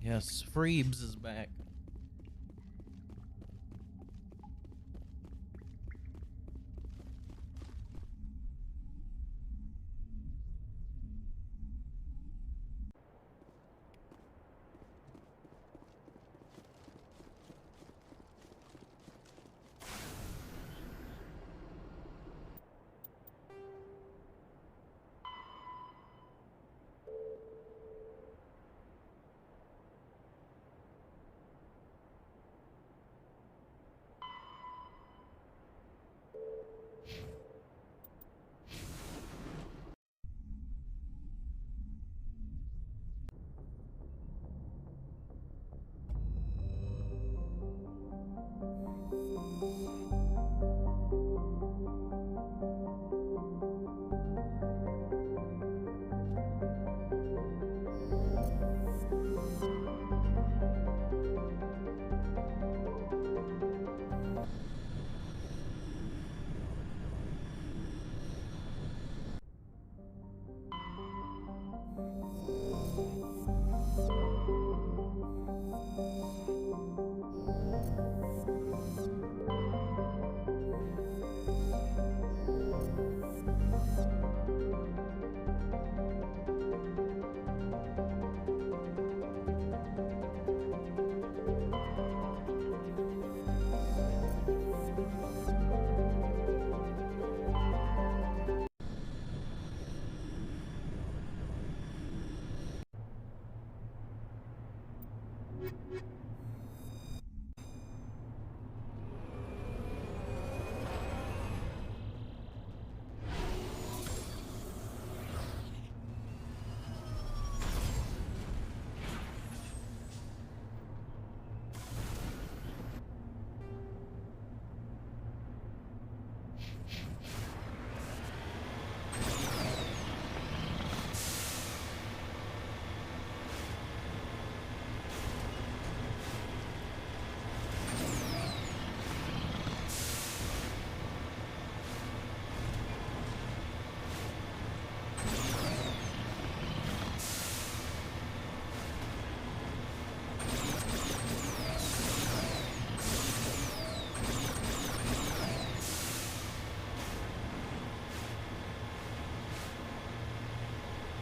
Yes, Freebs is back.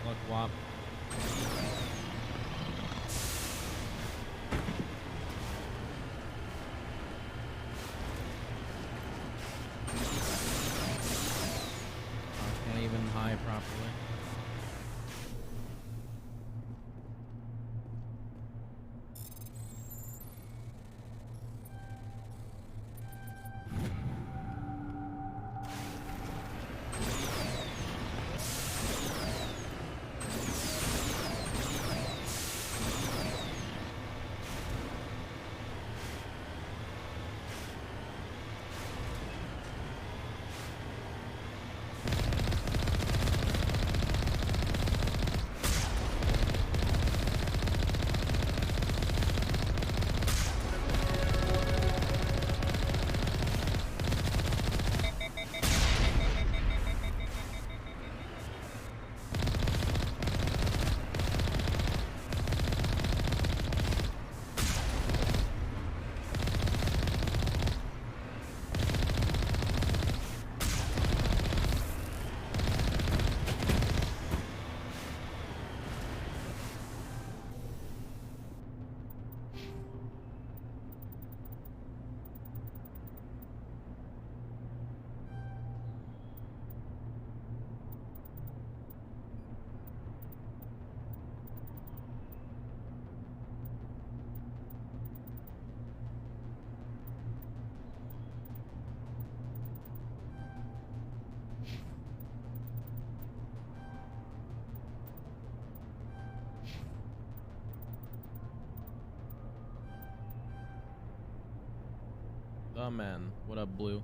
Look, Wop. Can't even hide properly. Oh man, what up, Blue?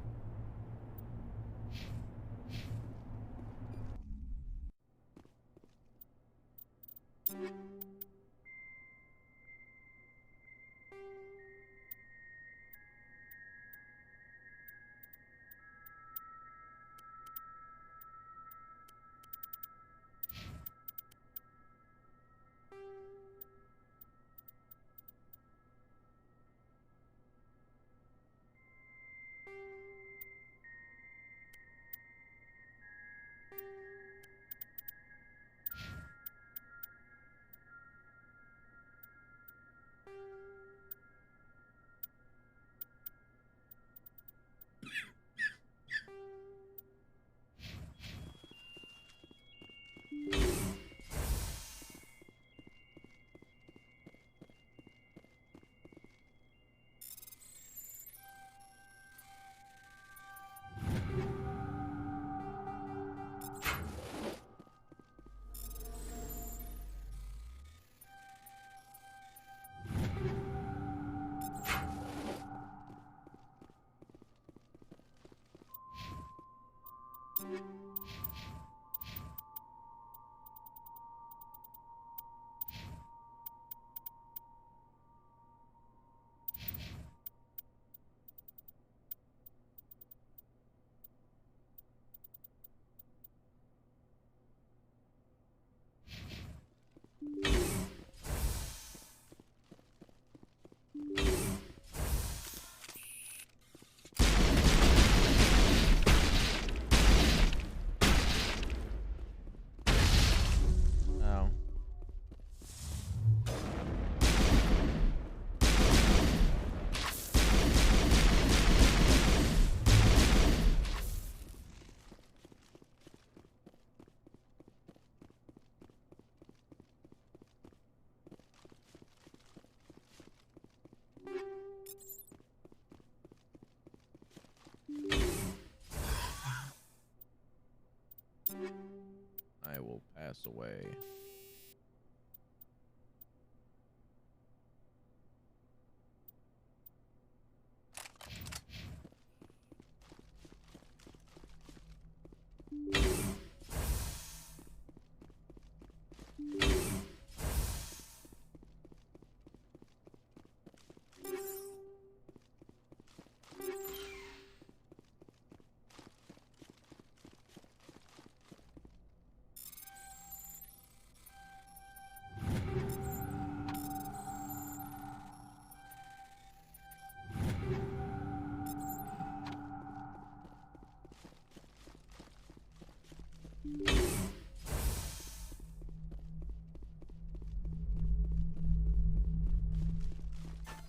pass away.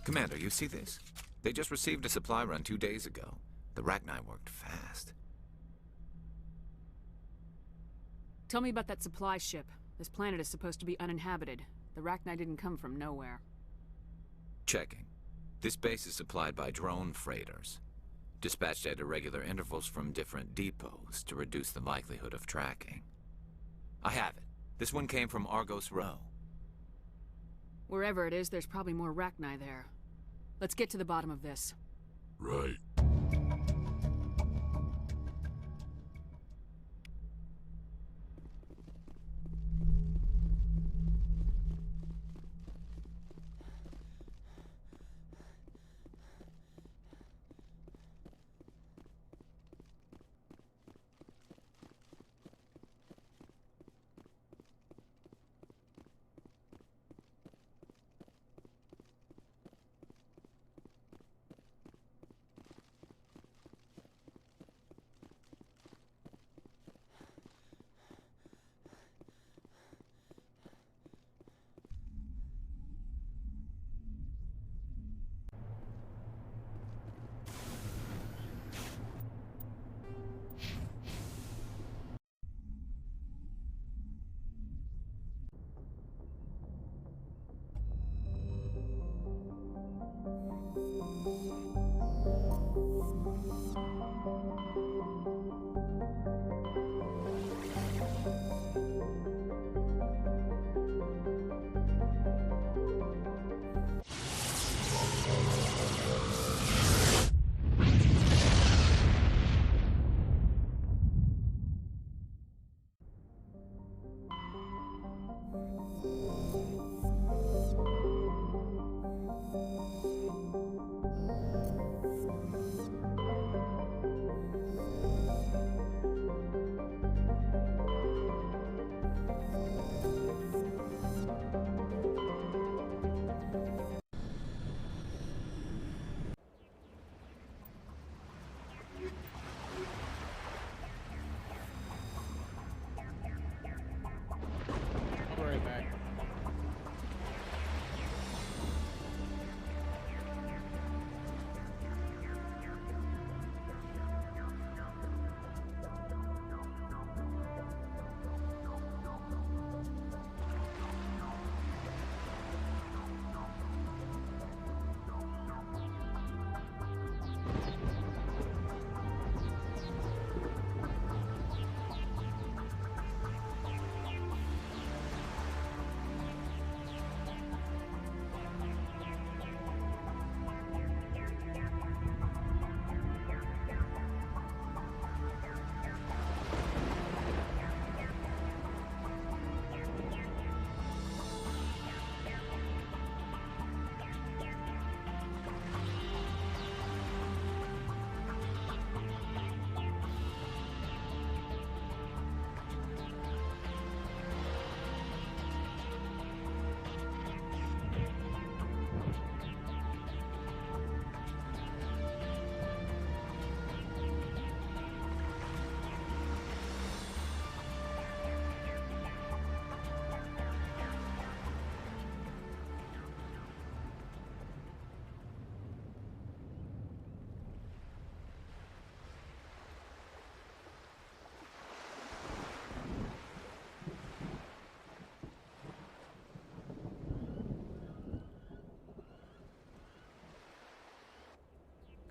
Commander, you see this? They just received a supply run 2 days ago. The Rachni worked fast. Tell me about that supply ship. This planet is supposed to be uninhabited. The Rachni didn't come from nowhere. Checking. This base is supplied by drone freighters, dispatched at irregular intervals from different depots to reduce the likelihood of tracking. I have it. This one came from Argos Row. Wherever it is, there's probably more Rachni there. Let's get to the bottom of this. Right.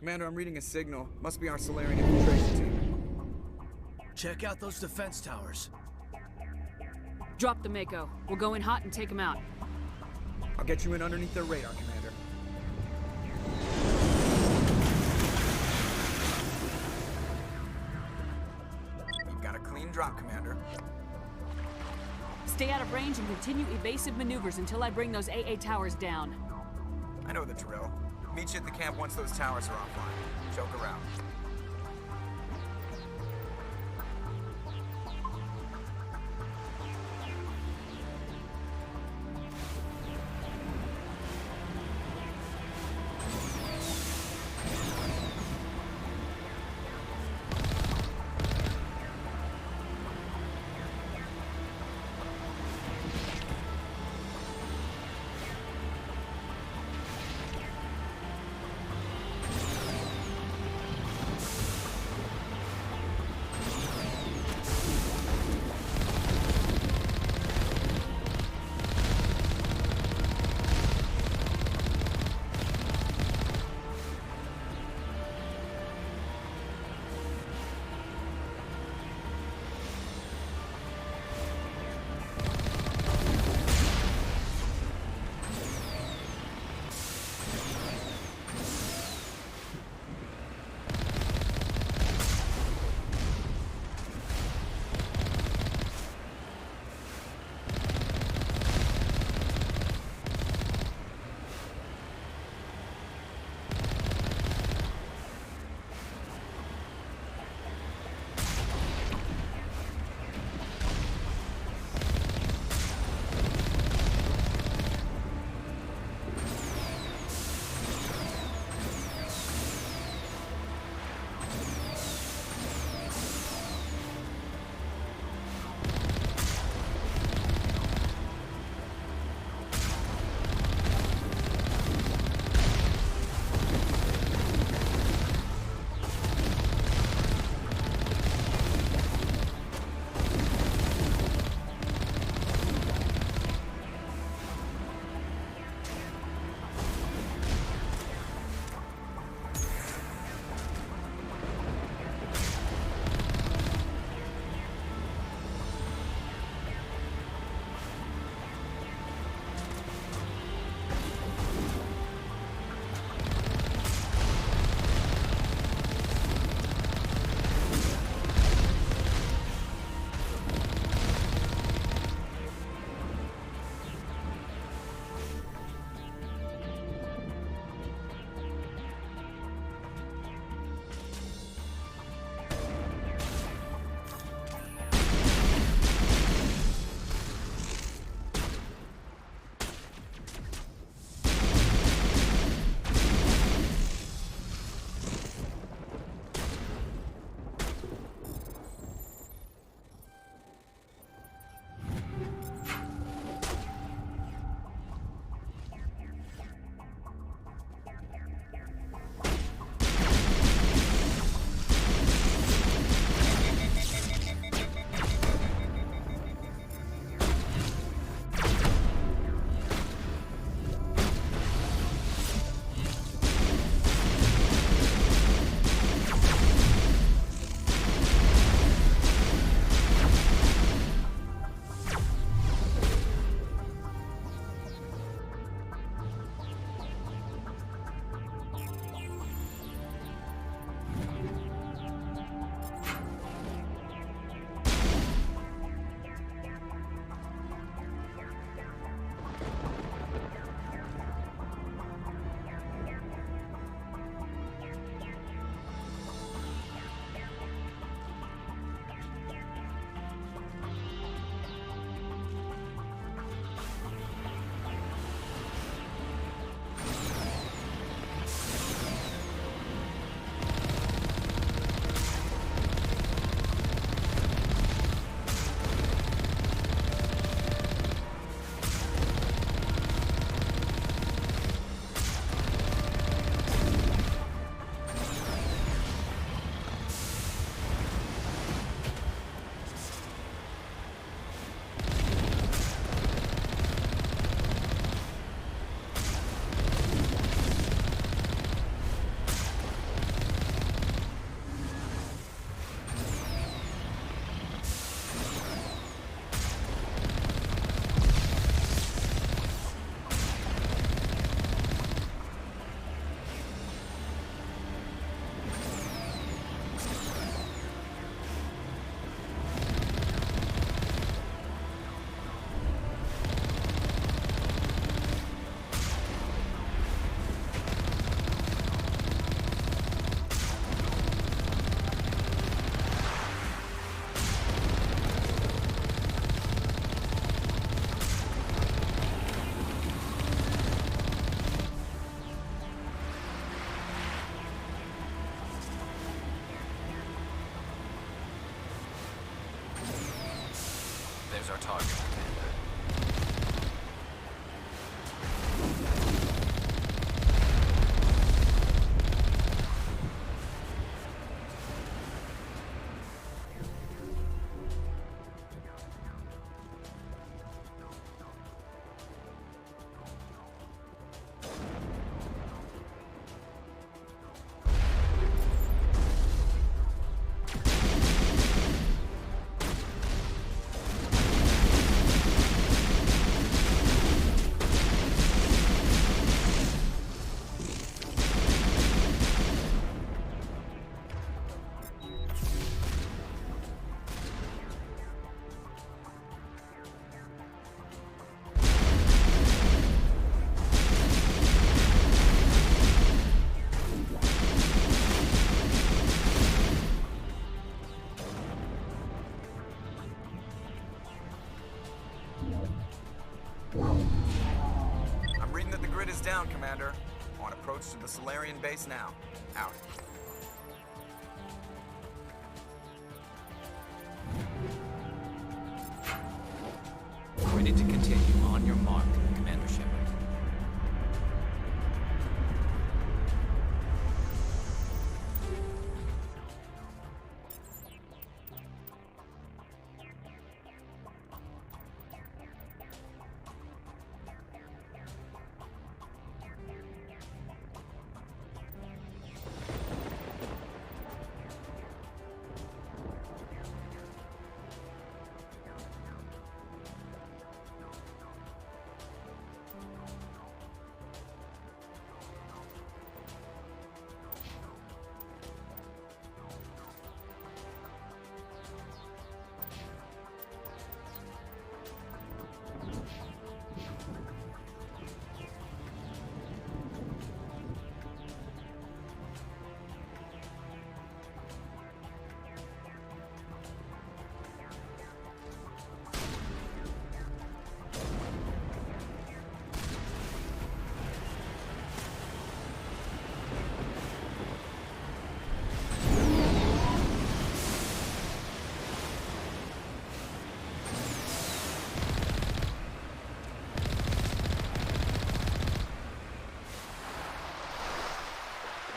Commander, I'm reading a signal. Must be our Solarian infiltration team. Check out those defense towers. Drop the Mako. We'll go in hot and take him out. I'll get you in underneath their radar, Commander. You've got a clean drop, Commander. Stay out of range and continue evasive maneuvers until I bring those AA towers down. I know the drill. Meet you at the camp once those towers are offline. Joke around. I'm reading that the grid is down, Commander. On approach to the Solarian base now. Out. Ready to continue. On your mark, Commander Shepard.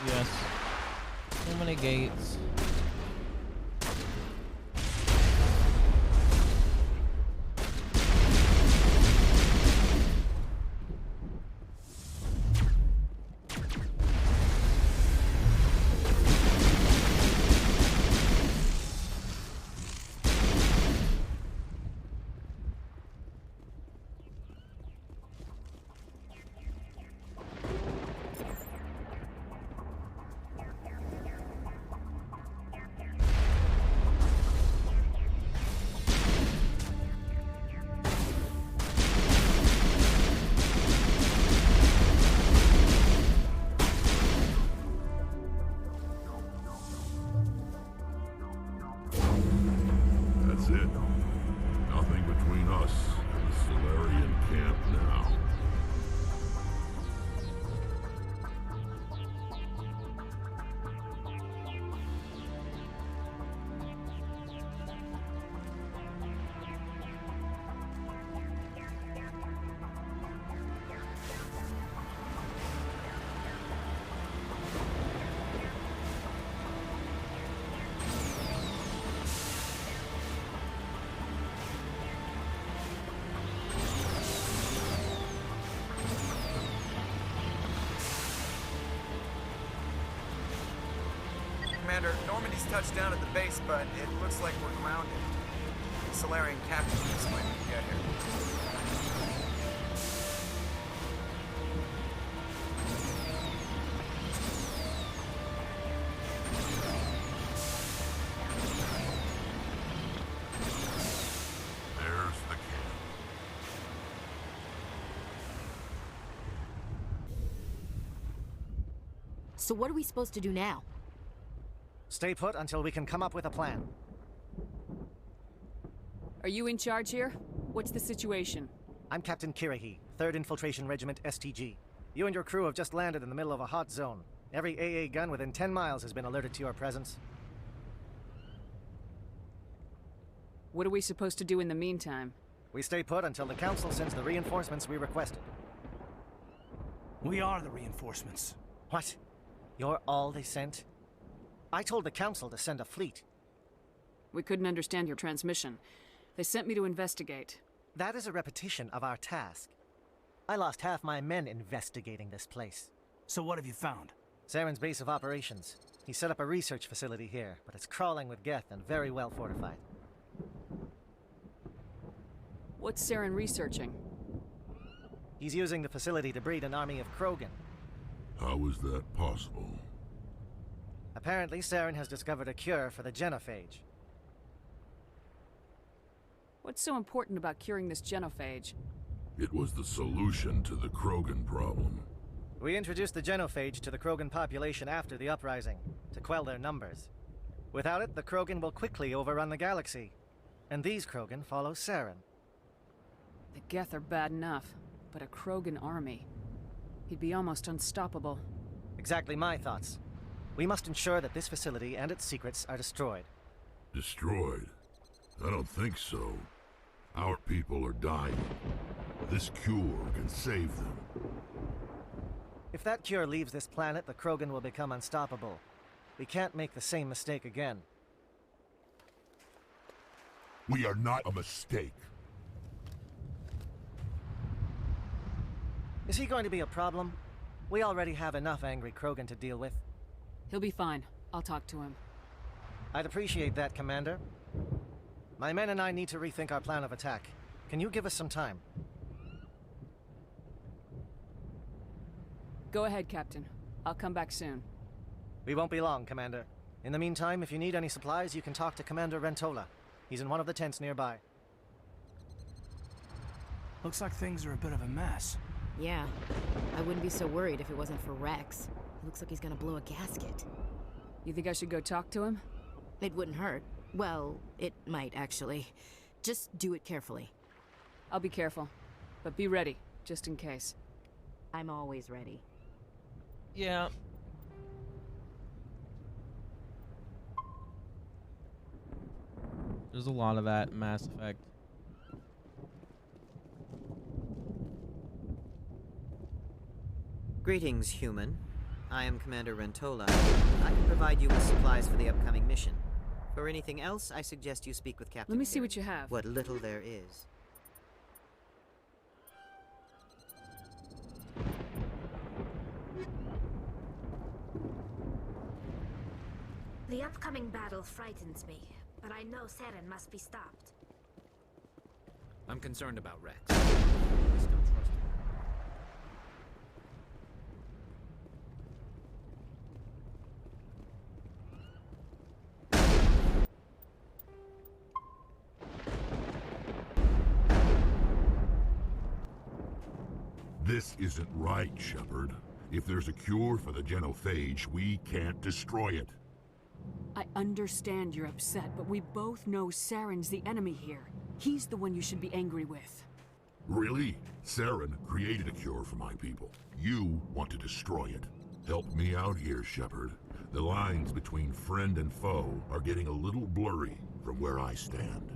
Yes. So many gates. That's it. Nothing between us and the Solarian camp now. Commander, Normandy's touched down at the base, but it looks like we're grounded. The Solarian captain can explain when we get here. There's the camp. So what are we supposed to do now? Stay put until we can come up with a plan. Are you in charge here? What's the situation? I'm Captain Kirahi, 3rd Infiltration Regiment STG. You and your crew have just landed in the middle of a hot zone. Every AA gun within 10 miles has been alerted to your presence. What are we supposed to do in the meantime? We stay put until the Council sends the reinforcements we requested. We are the reinforcements. What? You're all they sent? I told the Council to send a fleet. We couldn't understand your transmission. They sent me to investigate. That is a repetition of our task. I lost half my men investigating this place. So what have you found? Saren's base of operations. He set up a research facility here, but it's crawling with Geth and very well fortified. What's Saren researching? He's using the facility to breed an army of Krogan. How is that possible? Apparently, Saren has discovered a cure for the genophage. What's so important about curing this genophage? It was the solution to the Krogan problem. We introduced the genophage to the Krogan population after the uprising, to quell their numbers. Without it, the Krogan will quickly overrun the galaxy. And these Krogan follow Saren. The Geth are bad enough, but a Krogan army. He'd be almost unstoppable. Exactly my thoughts. We must ensure that this facility and its secrets are destroyed. Destroyed? I don't think so. Our people are dying. This cure can save them. If that cure leaves this planet, the Krogan will become unstoppable. We can't make the same mistake again. We are not a mistake. Is he going to be a problem? We already have enough angry Krogan to deal with. He'll be fine. I'll talk to him. I'd appreciate that, Commander. My men and I need to rethink our plan of attack. Can you give us some time? Go ahead, Captain. I'll come back soon. We won't be long, Commander. In the meantime, if you need any supplies, you can talk to Commander Rentola. He's in one of the tents nearby. Looks like things are a bit of a mess. Yeah. I wouldn't be so worried if it wasn't for Rex. He looks like he's gonna blow a gasket. You think I should go talk to him? It wouldn't hurt. Well, it might, actually. Just do it carefully. I'll be careful. But be ready, just in case. I'm always ready. Yeah. There's a lot of that in Mass Effect. Greetings, human. I am Commander Rentola. I can provide you with supplies for the upcoming mission. For anything else, I suggest you speak with Captain. Let me see what you have. What little there is. The upcoming battle frightens me, but I know Saren must be stopped. I'm concerned about Rex. I still trust him. This isn't right, Shepard. If there's a cure for the genophage, we can't destroy it. I understand you're upset, but we both know Saren's the enemy here. He's the one you should be angry with. Really? Saren created a cure for my people. You want to destroy it. Help me out here, Shepard. The lines between friend and foe are getting a little blurry from where I stand.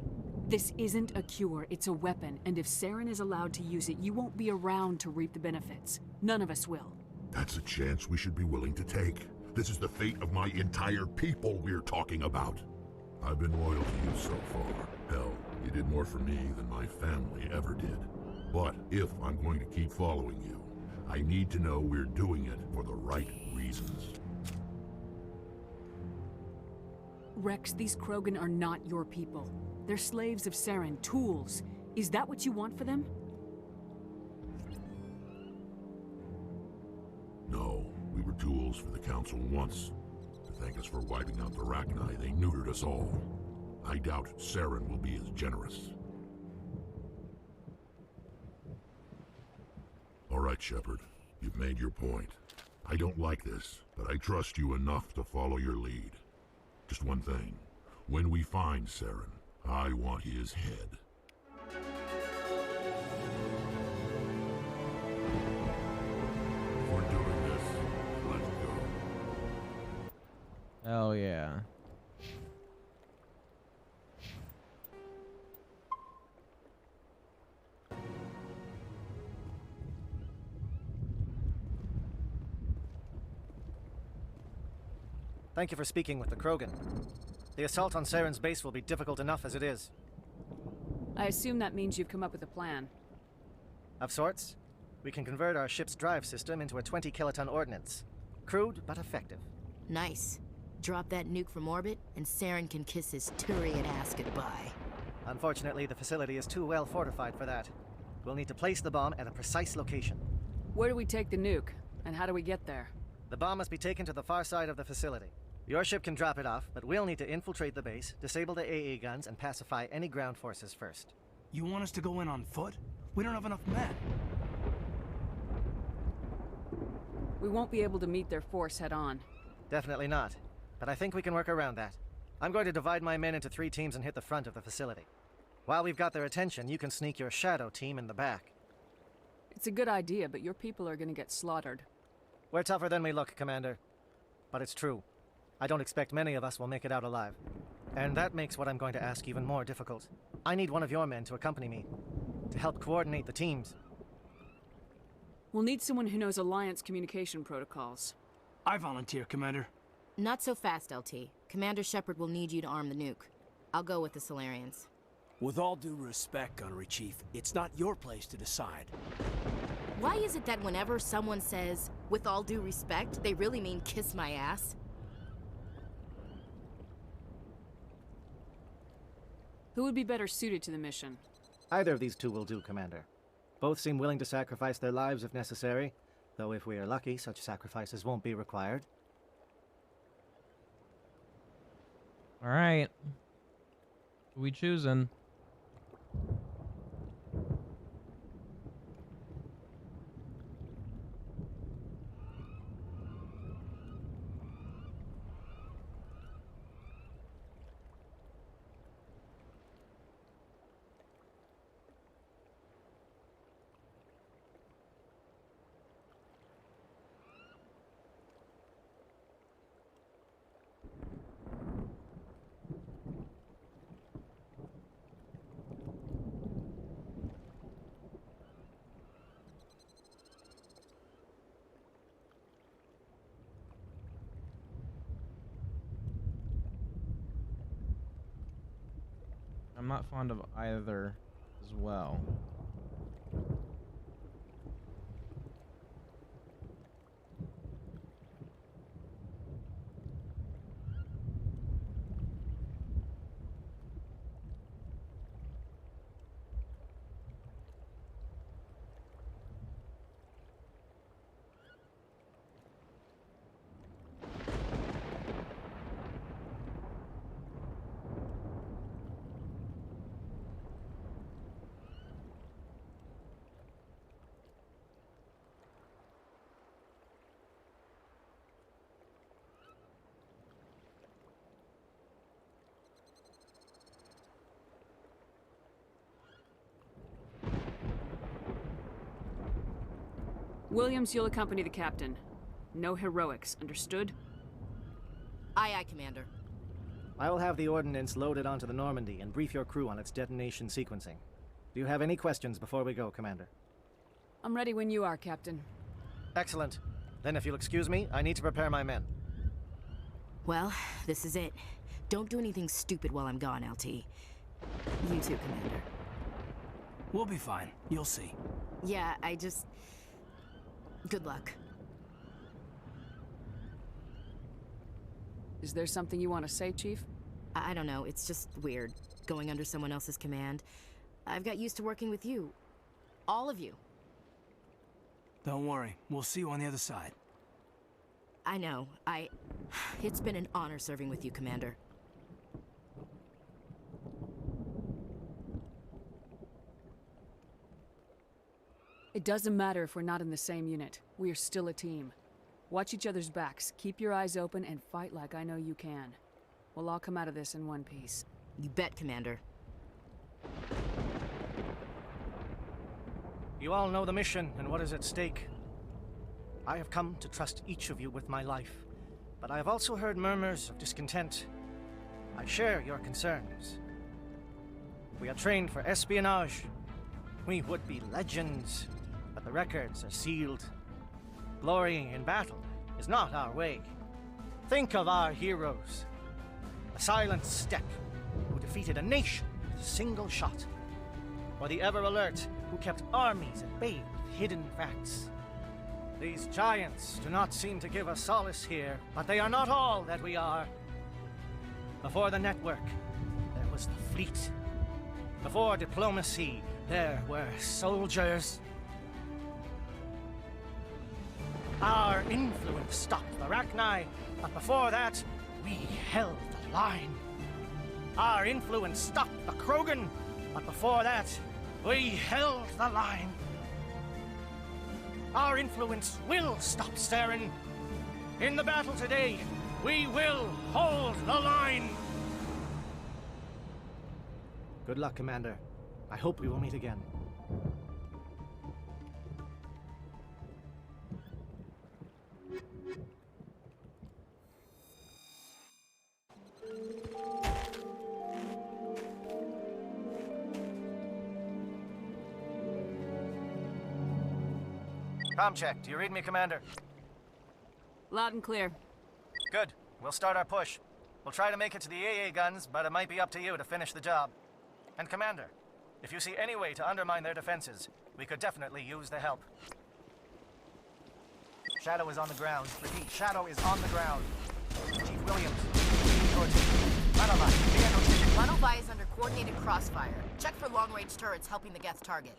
This isn't a cure, it's a weapon, and if Saren is allowed to use it, you won't be around to reap the benefits. None of us will. That's a chance we should be willing to take. This is the fate of my entire people we're talking about. I've been loyal to you so far. Hell, you did more for me than my family ever did. But if I'm going to keep following you, I need to know we're doing it for the right reasons. Rex, these Krogan are not your people. They're slaves of Saren, tools. Is that what you want for them? No, we were tools for the Council once. To thank us for wiping out the Rachni, they neutered us all. I doubt Saren will be as generous. All right, Shepard. You've made your point. I don't like this, but I trust you enough to follow your lead. Just one thing. When we find Saren, I want his head. If we're doing this, let's go. Oh yeah. Thank you for speaking with the Krogan. The assault on Saren's base will be difficult enough as it is. I assume that means you've come up with a plan. Of sorts. We can convert our ship's drive system into a 20-kiloton ordnance. Crude, but effective. Nice. Drop that nuke from orbit, and Saren can kiss his Turian ass goodbye. Unfortunately, the facility is too well fortified for that. We'll need to place the bomb at a precise location. Where do we take the nuke? And how do we get there? The bomb must be taken to the far side of the facility. Your ship can drop it off, but we'll need to infiltrate the base, disable the AA guns, and pacify any ground forces first. You want us to go in on foot? We don't have enough men. We won't be able to meet their force head-on. Definitely not. But I think we can work around that. I'm going to divide my men into 3 teams and hit the front of the facility. While we've got their attention, you can sneak your shadow team in the back. It's a good idea, but your people are gonna get slaughtered. We're tougher than we look, Commander. But it's true. I don't expect many of us will make it out alive. And that makes what I'm going to ask even more difficult. I need one of your men to accompany me, to help coordinate the teams. We'll need someone who knows Alliance communication protocols. I volunteer, Commander. Not so fast, LT. Commander Shepard will need you to arm the nuke. I'll go with the Solarians. With all due respect, Gunnery Chief, it's not your place to decide. Why is it that whenever someone says, with all due respect, they really mean kiss my ass? Who would be better suited to the mission? Either of these two will do, Commander. Both seem willing to sacrifice their lives if necessary, though if we are lucky, such sacrifices won't be required. All right. Who we choosing? I'm not fond of either as well. Williams, you'll accompany the captain. No heroics, understood? Aye, aye, Commander. I will have the ordnance loaded onto the Normandy and brief your crew on its detonation sequencing. Do you have any questions before we go, Commander? I'm ready when you are, Captain. Excellent. Then if you'll excuse me, I need to prepare my men. Well, this is it. Don't do anything stupid while I'm gone, LT. You too, Commander. We'll be fine. You'll see. Yeah, good luck. Is there something you want to say, Chief? I don't know. It's just weird, going under someone else's command. I've got used to working with you. All of you. Don't worry. We'll see you on the other side. I know. It's been an honor serving with you, Commander. It doesn't matter if we're not in the same unit. We are still a team. Watch each other's backs, keep your eyes open, and fight like I know you can. We'll all come out of this in one piece. You bet, Commander. You all know the mission and what is at stake. I have come to trust each of you with my life, but I have also heard murmurs of discontent. I share your concerns. We are trained for espionage. We would be legends, but the records are sealed. Glorying in battle is not our way. Think of our heroes. The Silent Step, who defeated a nation with a single shot. Or the Ever Alert, who kept armies at bay with hidden facts. These giants do not seem to give us solace here, but they are not all that we are. Before the network, there was the fleet. Before diplomacy, there were soldiers. Our influence stopped the Rachni, but before that, we held the line. Our influence stopped the Krogan, but before that, we held the line. Our influence will stop Saren. In the battle today, we will hold the line. Good luck, Commander. I hope we will meet again. Com check. Do you read me, Commander? Loud and clear. Good. We'll start our push. We'll try to make it to the AA guns, but it might be up to you to finish the job. And Commander, if you see any way to undermine their defenses, we could definitely use the help. Shadow is on the ground. Repeat, Shadow is on the ground. Chief Williams, Manovi is under coordinated crossfire. Check for long-range turrets helping the Geth target.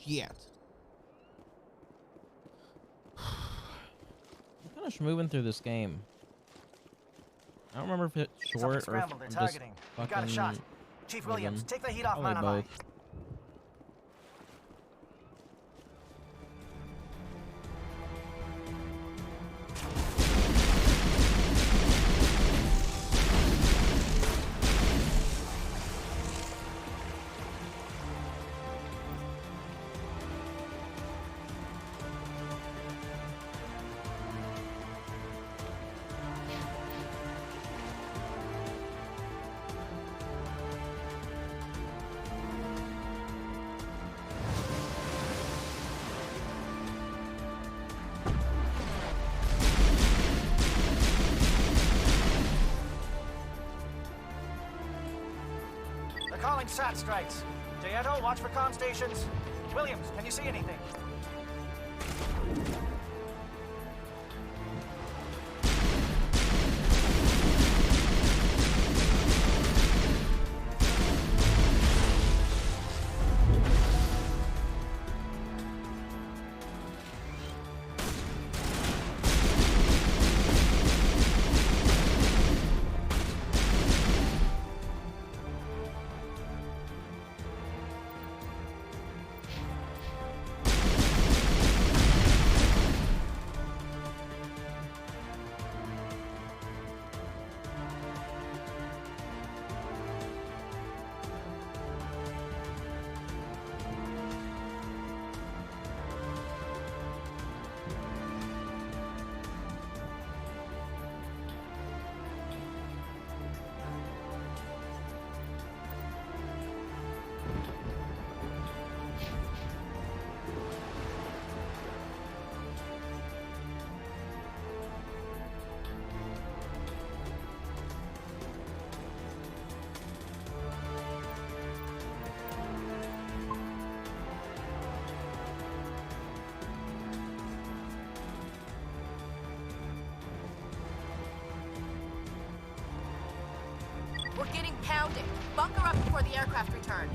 Shit. I'm kind of moving through this game. I don't remember if it's short or if They're I'm just targeting. We got a shot. fucking Chief Williams, moving. take the heat off Probably Manovi. both. They're calling SAT strikes. Dieto, watch for comm stations. Williams, can you see anything? We're getting pounded. Bunker up before the aircraft return.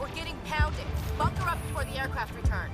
We're getting pounded. Bunker up before the aircraft return.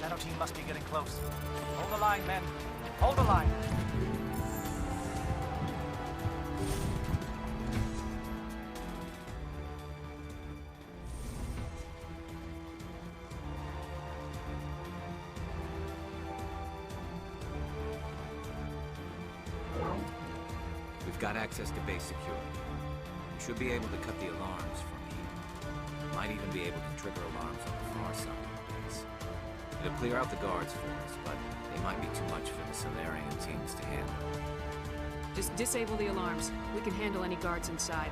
Shadow team must be getting close. Hold the line, men. Hold the line. We've got access to base security. We should be able to cut the alarms from here. Might even be able to trigger alarms on the far side of the base. It'll clear out the guards for us, but they might be too much for the Solarian teams to handle. Just disable the alarms. We can handle any guards inside.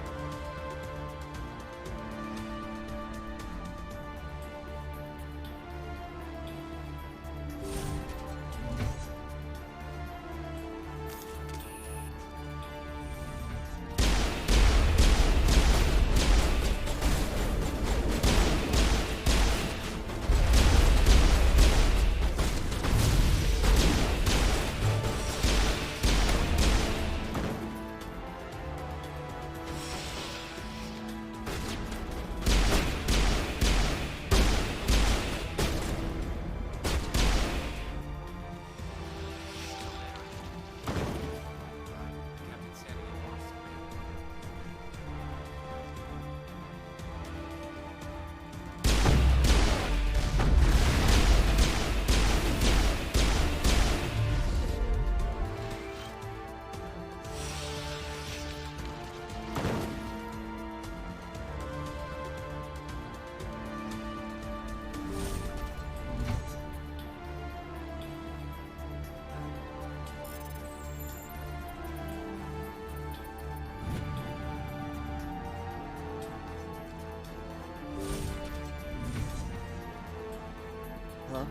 Hello?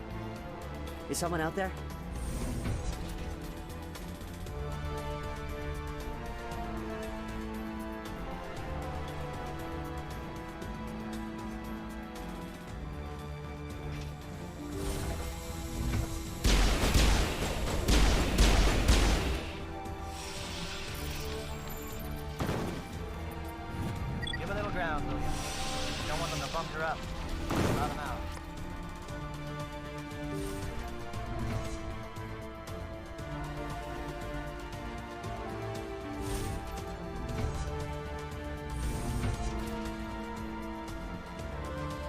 Is someone out there? Give a little ground, will you? Don't want them to bump her up. Allow them out.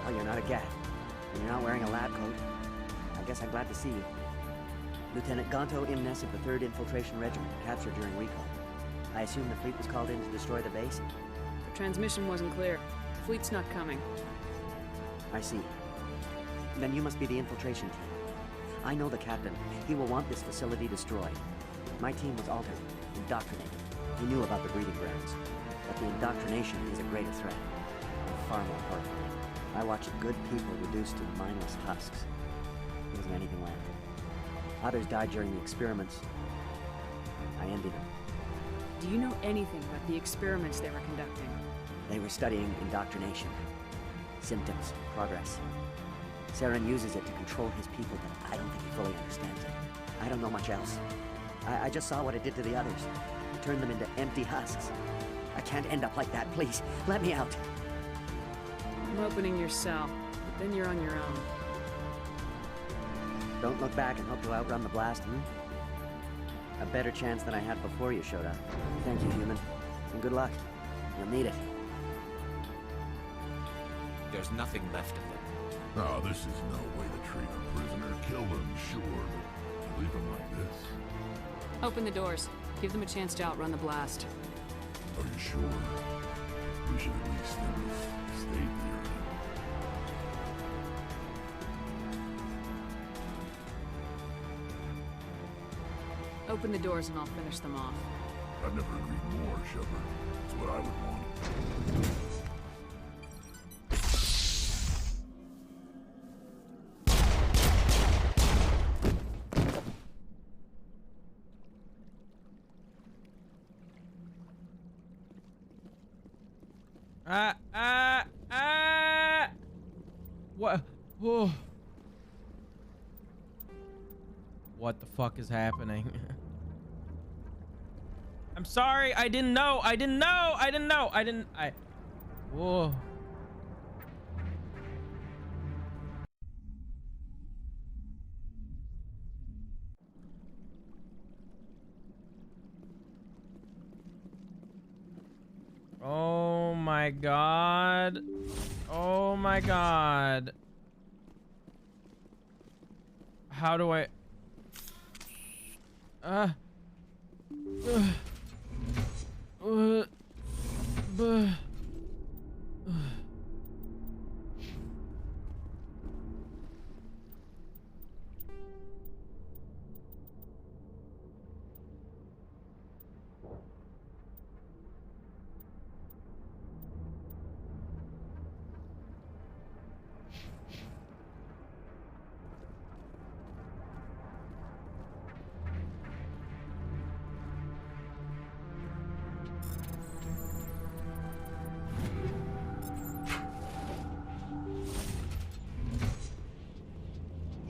Oh, you're not a gat. And you're not wearing a lab coat. I guess I'm glad to see you. Lieutenant Gonto Imnes of the 3rd Infiltration Regiment, captured during recall. I assume the fleet was called in to destroy the base? The transmission wasn't clear. Fleet's not coming. I see. Then you must be the infiltration team. I know the captain. He will want this facility destroyed. My team was altered, indoctrinated. He knew about the breeding grounds. But the indoctrination is a greater threat. And far more horrifying. I watched good people reduced to mindless husks. There wasn't anything left. Others died during the experiments. I ended them. Do you know anything about the experiments they were conducting? They were studying indoctrination. Symptoms, progress. Saren uses it to control his people, but I don't think he fully understands it. I don't know much else. I just saw what it did to the others. It turned them into empty husks. I can't end up like that, please. Let me out. I'm opening your cell, but then you're on your own. Don't look back and hope to outrun the blast, A better chance than I had before you showed up. Thank you, human. And good luck. You'll need it. There's nothing left of them. Oh, this is no way to treat a prisoner. Kill them, sure, but leave them like this? Open the doors. Give them a chance to outrun the blast. Are you sure? We should at least in this state you're in. Open the doors and I'll finish them off. I've never agreed more, Shepard. It's what I would want. What? Oh. What the fuck is happening? I'm sorry. I didn't know. Whoa. my god. Oh my god. How do I...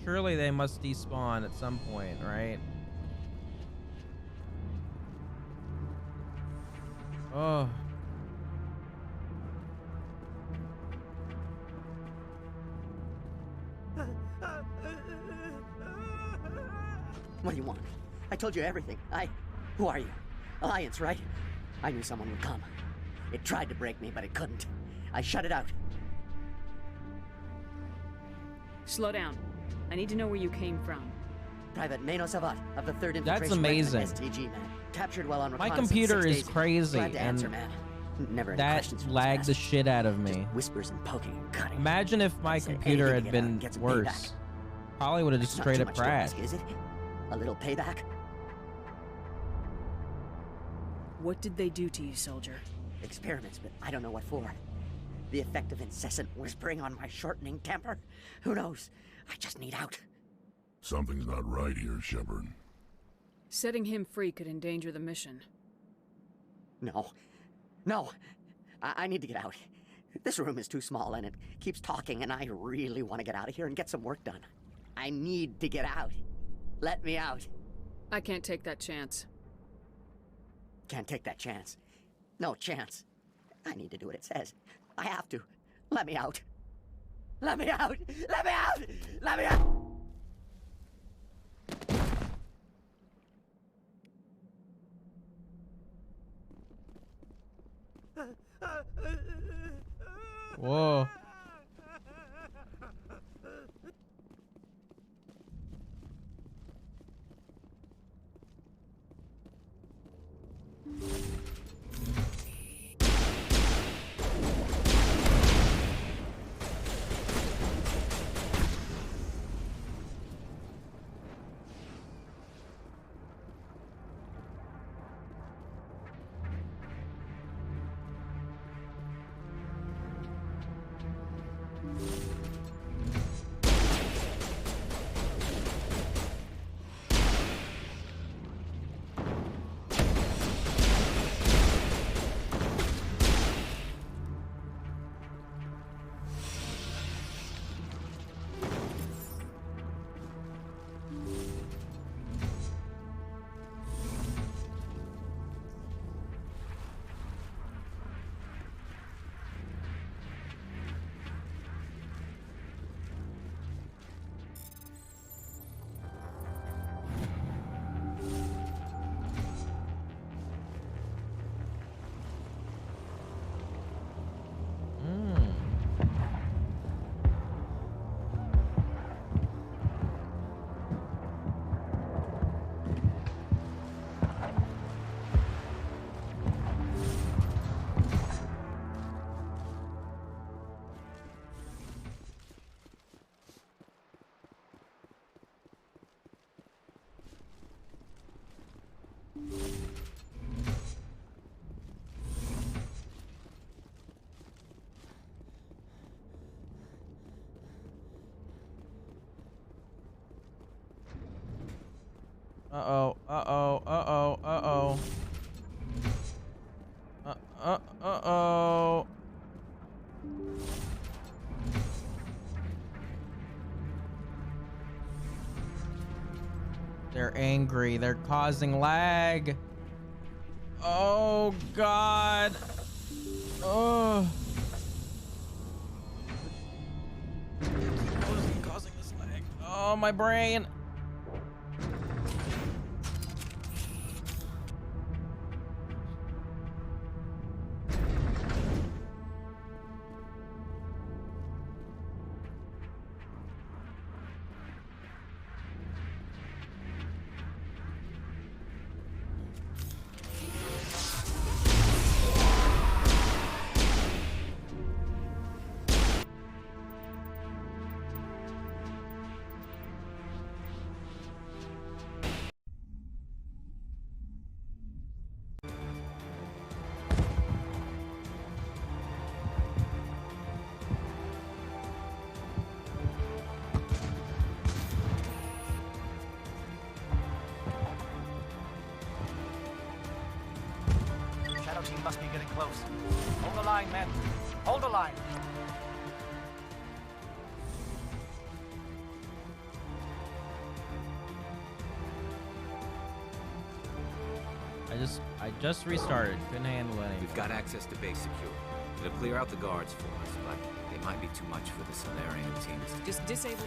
Surely they must despawn at some point, right? Oh. What do you want? I told you everything. Who are you? Alliance, right? I knew someone would come. It tried to break me, but it couldn't. I shut it out. Slow down. I need to know where you came from. Private Mano Savat of the 3rd Infantration That's amazing. STG, man. Captured while on My reconnaissance computer 6 is days. crazy, Glad to and answer, man. Never any that questions from lagged the this shit out of me. Just whispers and poking and cutting. Imagine if my Say computer anything had to get out been and get some worse. payback. Probably would have just Not straight too up much to crashed. ask, is it? A little payback? What did they do to you, soldier? Experiments, but I don't know what for. The effect of incessant whispering on my shortening temper? Who knows? I just need out. Something's not right here, Shepard. Setting him free could endanger the mission. No. No! I need to get out. This room is too small and it keeps talking, and I really want to get out of here and get some work done. I need to get out. Let me out. I can't take that chance. Can't take that chance. No chance. I need to do what it says. I have to. Let me out. Let me out! Let me out! Let me out! Whoa. Uh-oh, uh-oh, uh-oh, uh-oh. Uh-oh. They're angry. They're causing lag. Oh, God. Oh. What is causing this lag? Oh, my brain. must be getting close. Hold the line, men. Hold the line. I just restarted. Couldn't handle anything. We've got access to base secure. It'll clear out the guards for us, but they might be too much for the Solarian teams. Just disable the...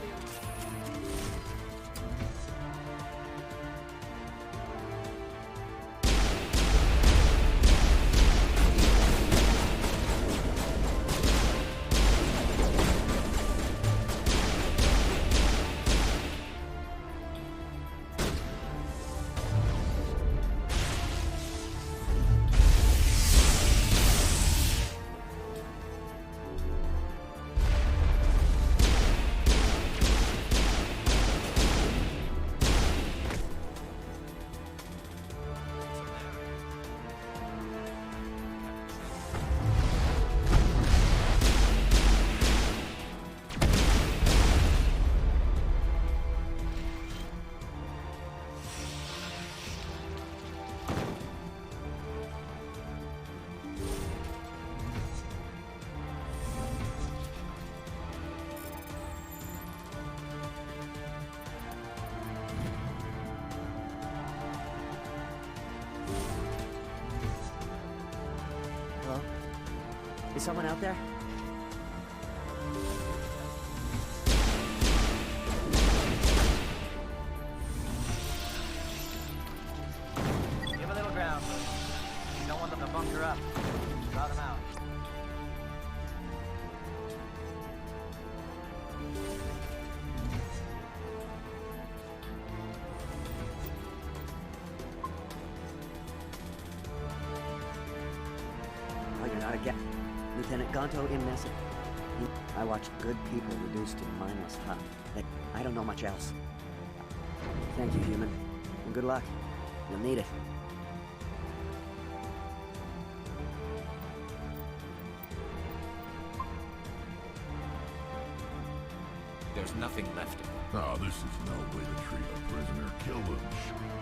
Hello? Is someone out there? Give a little ground. You don't want them to bunker up. Draw them out. Oh, you're not a guest. Lieutenant Gonto in Mesa. I watched good people reduced to mindless hunt. I don't know much else. Thank you, human. And good luck. You'll need it. There's nothing left of them. Oh, this is no way to treat a prisoner. Kill them.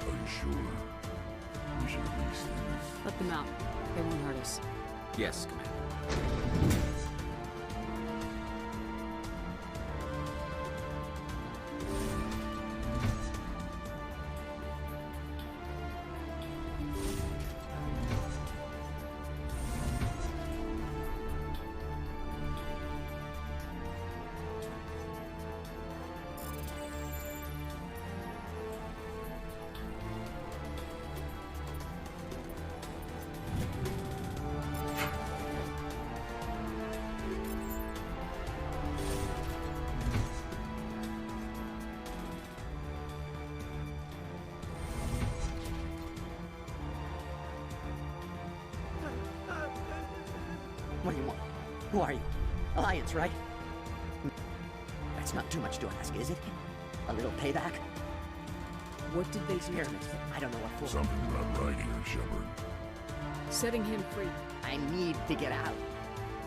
Are you sure? We should release them. Let them out. They won't hurt us. Yes, Commander. What do you want? Who are you? Alliance, right? That's not too much to ask, is it? A little payback? What did they do? Experiments. I don't know what for. Something's not right here, Shepard. Setting him free. I need to get out.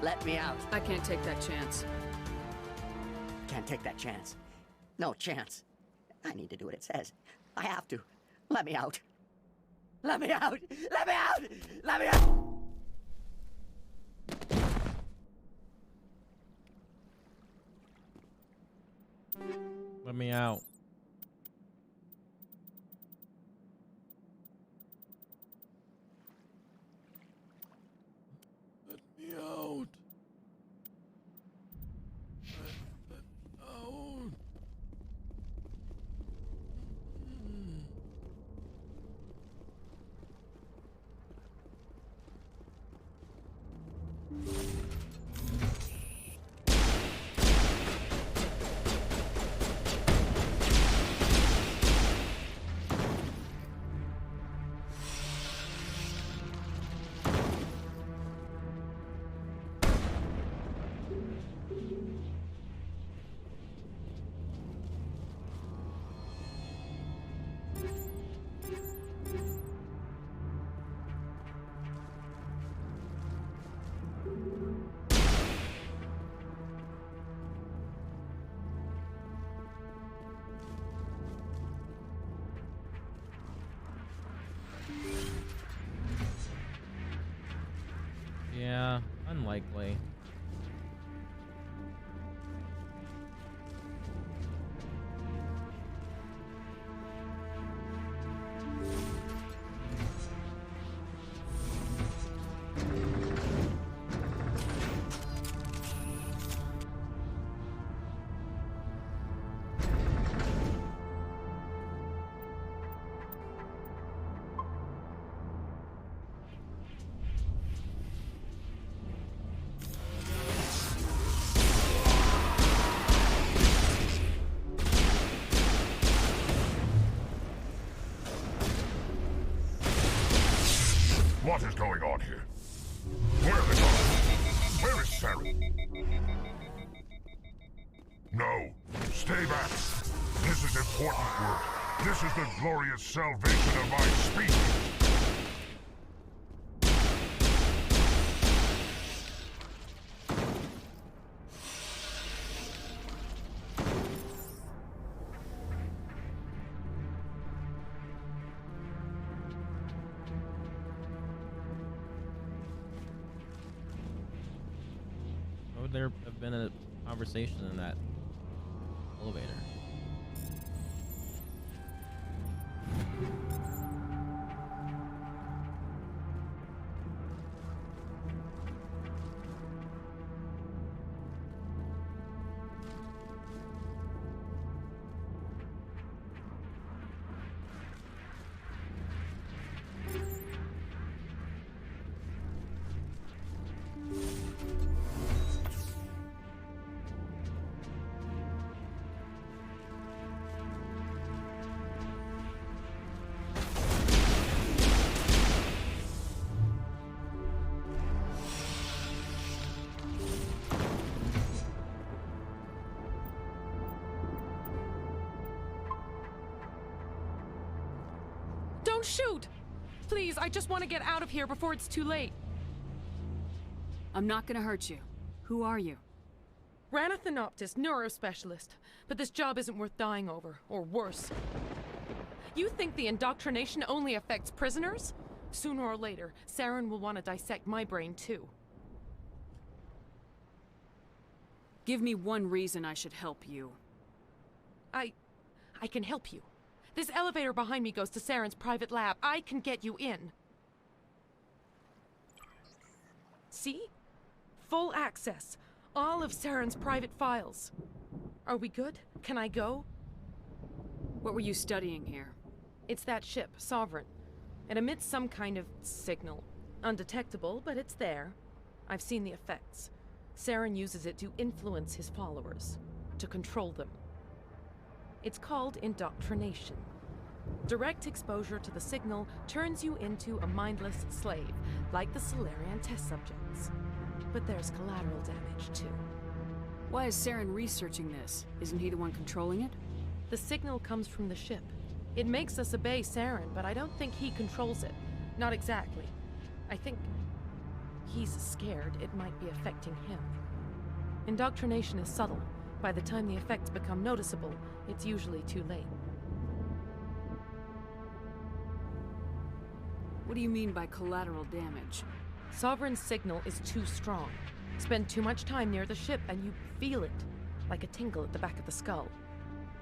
Let me out. I can't take that chance. Can't take that chance. No chance. I need to do what it says. I have to. Let me out. Let me out! Let me out! Let me out! Let me out. Let me out. Let out. Stay back. This is important work. This is the glorious salvation of my species. Would there have been a conversation in that elevator? Don't shoot! Please, I just want to get out of here before it's too late. I'm not gonna hurt you. Who are you? Rana Thanoptis, neurospecialist. But this job isn't worth dying over, or worse. You think the indoctrination only affects prisoners? Sooner or later, Saren will want to dissect my brain too. Give me one reason I should help you. I can help you. This elevator behind me goes to Saren's private lab. I can get you in. See? Full access. All of Saren's private files. Are we good? Can I go? What were you studying here? It's that ship, Sovereign. It emits some kind of signal. Undetectable, but it's there. I've seen the effects. Saren uses it to influence his followers, to control them. It's called indoctrination. Direct exposure to the signal turns you into a mindless slave, like the Salarian test subjects. But there's collateral damage, too. Why is Saren researching this? Isn't he the one controlling it? The signal comes from the ship. It makes us obey Saren, but I don't think he controls it. Not exactly. I think he's scared it might be affecting him. Indoctrination is subtle. By the time the effects become noticeable, it's usually too late. What do you mean by collateral damage? Sovereign's signal is too strong. Spend too much time near the ship and you feel it, like a tingle at the back of the skull.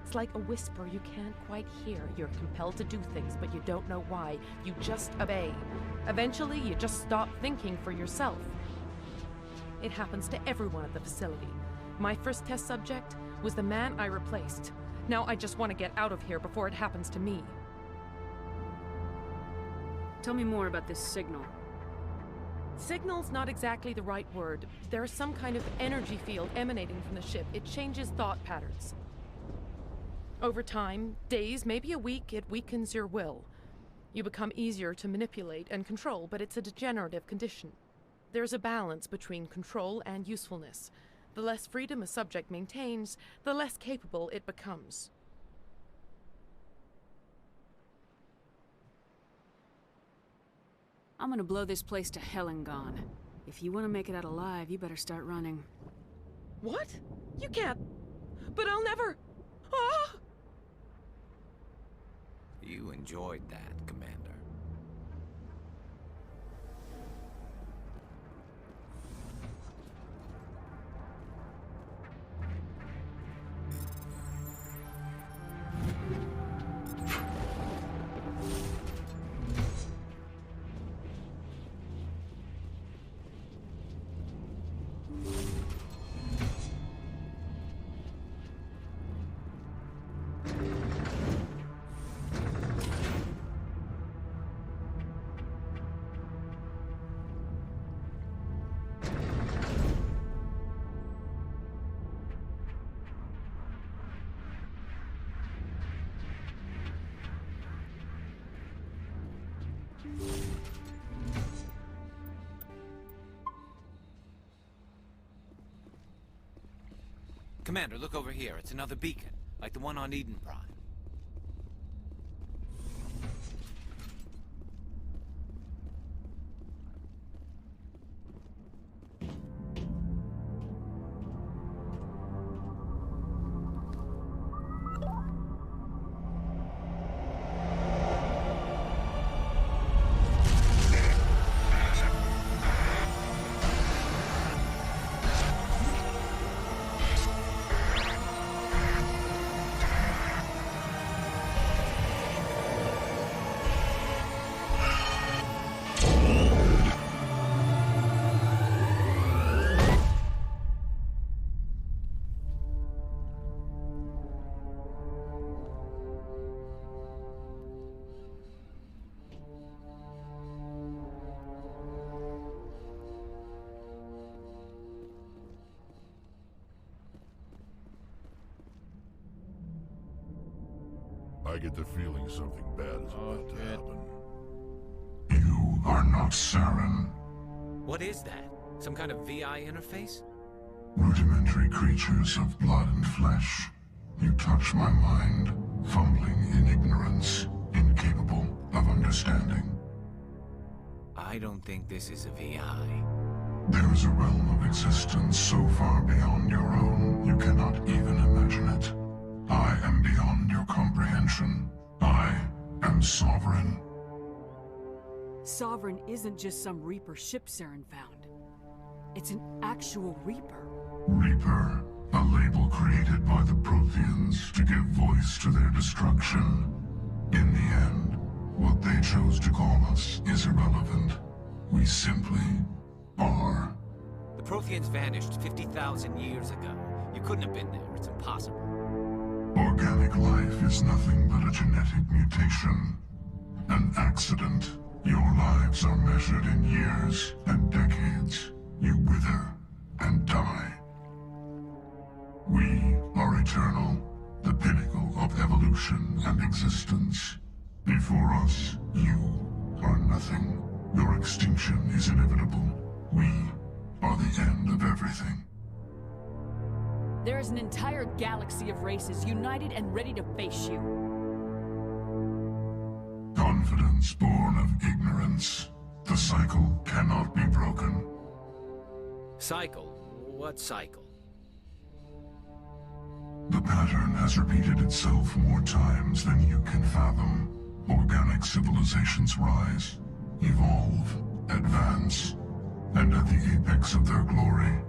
It's like a whisper you can't quite hear. You're compelled to do things, but you don't know why. You just obey. Eventually, you just stop thinking for yourself. It happens to everyone at the facility. My first test subject was the man I replaced. Now I just want to get out of here before it happens to me. Tell me more about this signal. Signal's not exactly the right word. There's some kind of energy field emanating from the ship. It changes thought patterns. Over time, days, maybe a week, it weakens your will. You become easier to manipulate and control, but it's a degenerative condition. There's a balance between control and usefulness. The less freedom a subject maintains, the less capable it becomes. I'm gonna blow this place to hell and gone. If you want to make it out alive, you better start running. What? You can't. But I'll never. Ah! You enjoyed that, Commander. Commander, look over here. It's another beacon, like the one on Eden Prime. I get the feeling something bad is about to happen. You are not Saren. What is that? Some kind of VI interface? Rudimentary creatures of blood and flesh. You touch my mind, fumbling in ignorance, incapable of understanding. I don't think this is a VI. There is a realm of existence so far beyond your own, you cannot even imagine it. I am beyond your comprehension. I am Sovereign. Sovereign isn't just some Reaper ship Saren found. It's an actual Reaper. Reaper, a label created by the Protheans to give voice to their destruction. In the end, what they chose to call us is irrelevant. We simply are. The Protheans vanished 50,000 years ago. You couldn't have been there. It's impossible. Organic life is nothing but a genetic mutation. An accident. Your lives are measured in years and decades. You wither and die. We are eternal, the pinnacle of evolution and existence. Before us, you are nothing. Your extinction is inevitable. We are the end of everything. There is an entire galaxy of races united and ready to face you. Confidence born of ignorance. The cycle cannot be broken. Cycle? What cycle? The pattern has repeated itself more times than you can fathom. Organic civilizations rise, evolve, advance, and at the apex of their glory,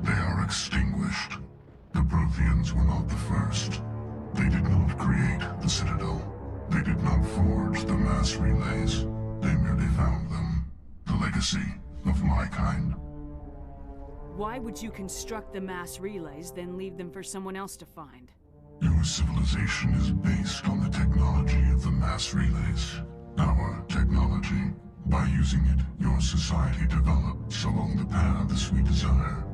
they are extinguished. The Protheans were not the first. They did not create the Citadel. They did not forge the mass relays. They merely found them. The legacy of my kind. Why would you construct the mass relays, then leave them for someone else to find? Your civilization is based on the technology of the mass relays. Our technology. By using it, your society develops along the paths we desire.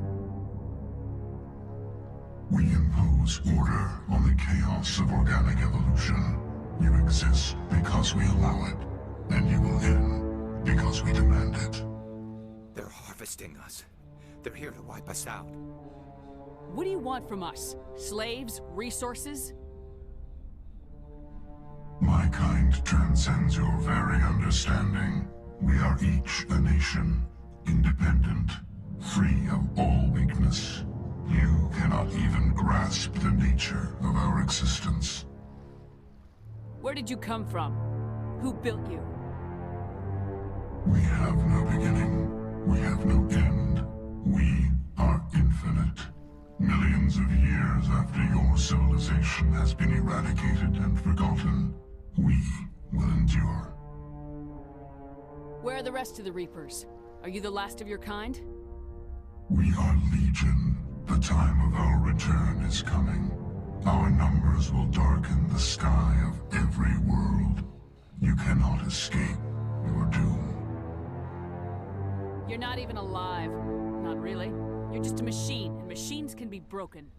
We impose order on the chaos of organic evolution. You exist because we allow it, and you will end because we demand it. They're harvesting us. They're here to wipe us out. What do you want from us? Slaves? Resources? My kind transcends your very understanding. We are each a nation, independent, free of all weakness. You cannot even grasp the nature of our existence. Where did you come from? Who built you? We have no beginning. We have no end. We are infinite. Millions of years after your civilization has been eradicated and forgotten, we will endure. Where are the rest of the Reapers? Are you the last of your kind? We are Legion. The time of our return is coming. Our numbers will darken the sky of every world. You cannot escape your doom. You're not even alive. Not really. You're just a machine, and machines can be broken.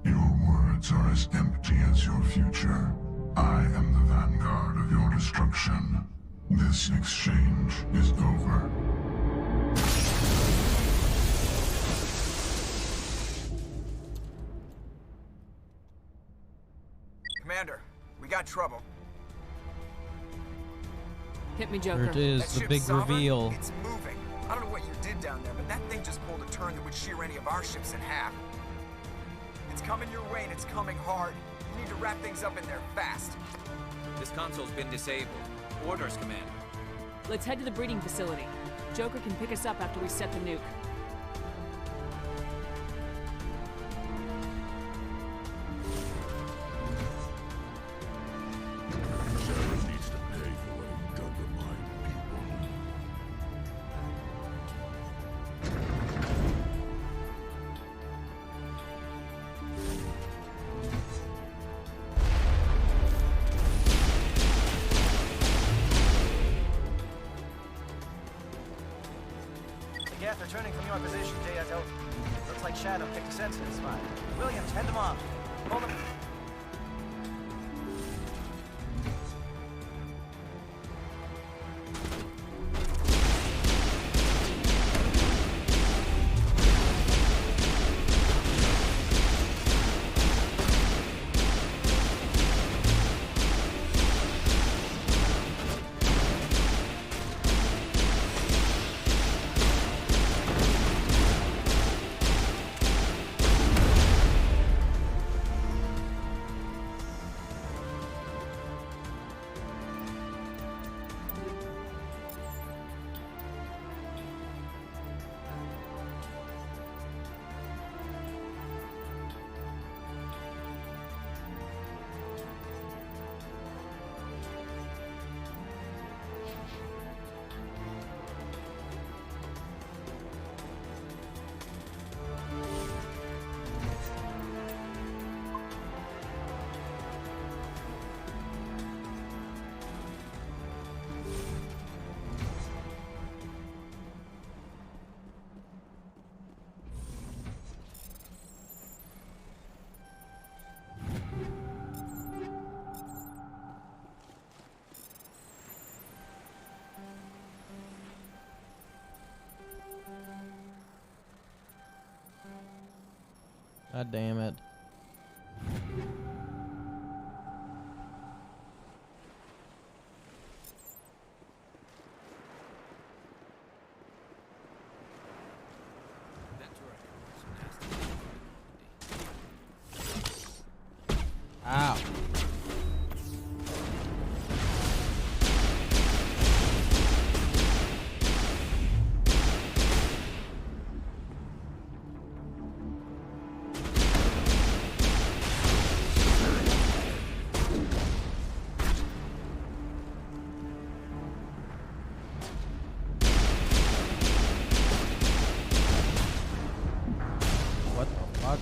Your words are as empty as your future. I am the vanguard of your destruction. This exchange is over. Commander, we got trouble. Hit me, Joker. There it is, That the ship's big sovereign. reveal. It's moving. I don't know what you did down there, but that thing just pulled a turn that would shear any of our ships in half. It's coming your way, and it's coming hard. You need to wrap things up in there fast. This console's been disabled. Orders, Commander. Let's head to the breeding facility. Joker can pick us up after we set the nuke. Sarah needs to pay for what he's done to my people. Gaff, they're turning from your position, JSO. Looks like Shadow picked a sensitive spot. Williams, head them off. Hold them. God damn it. Ow. What the fuck?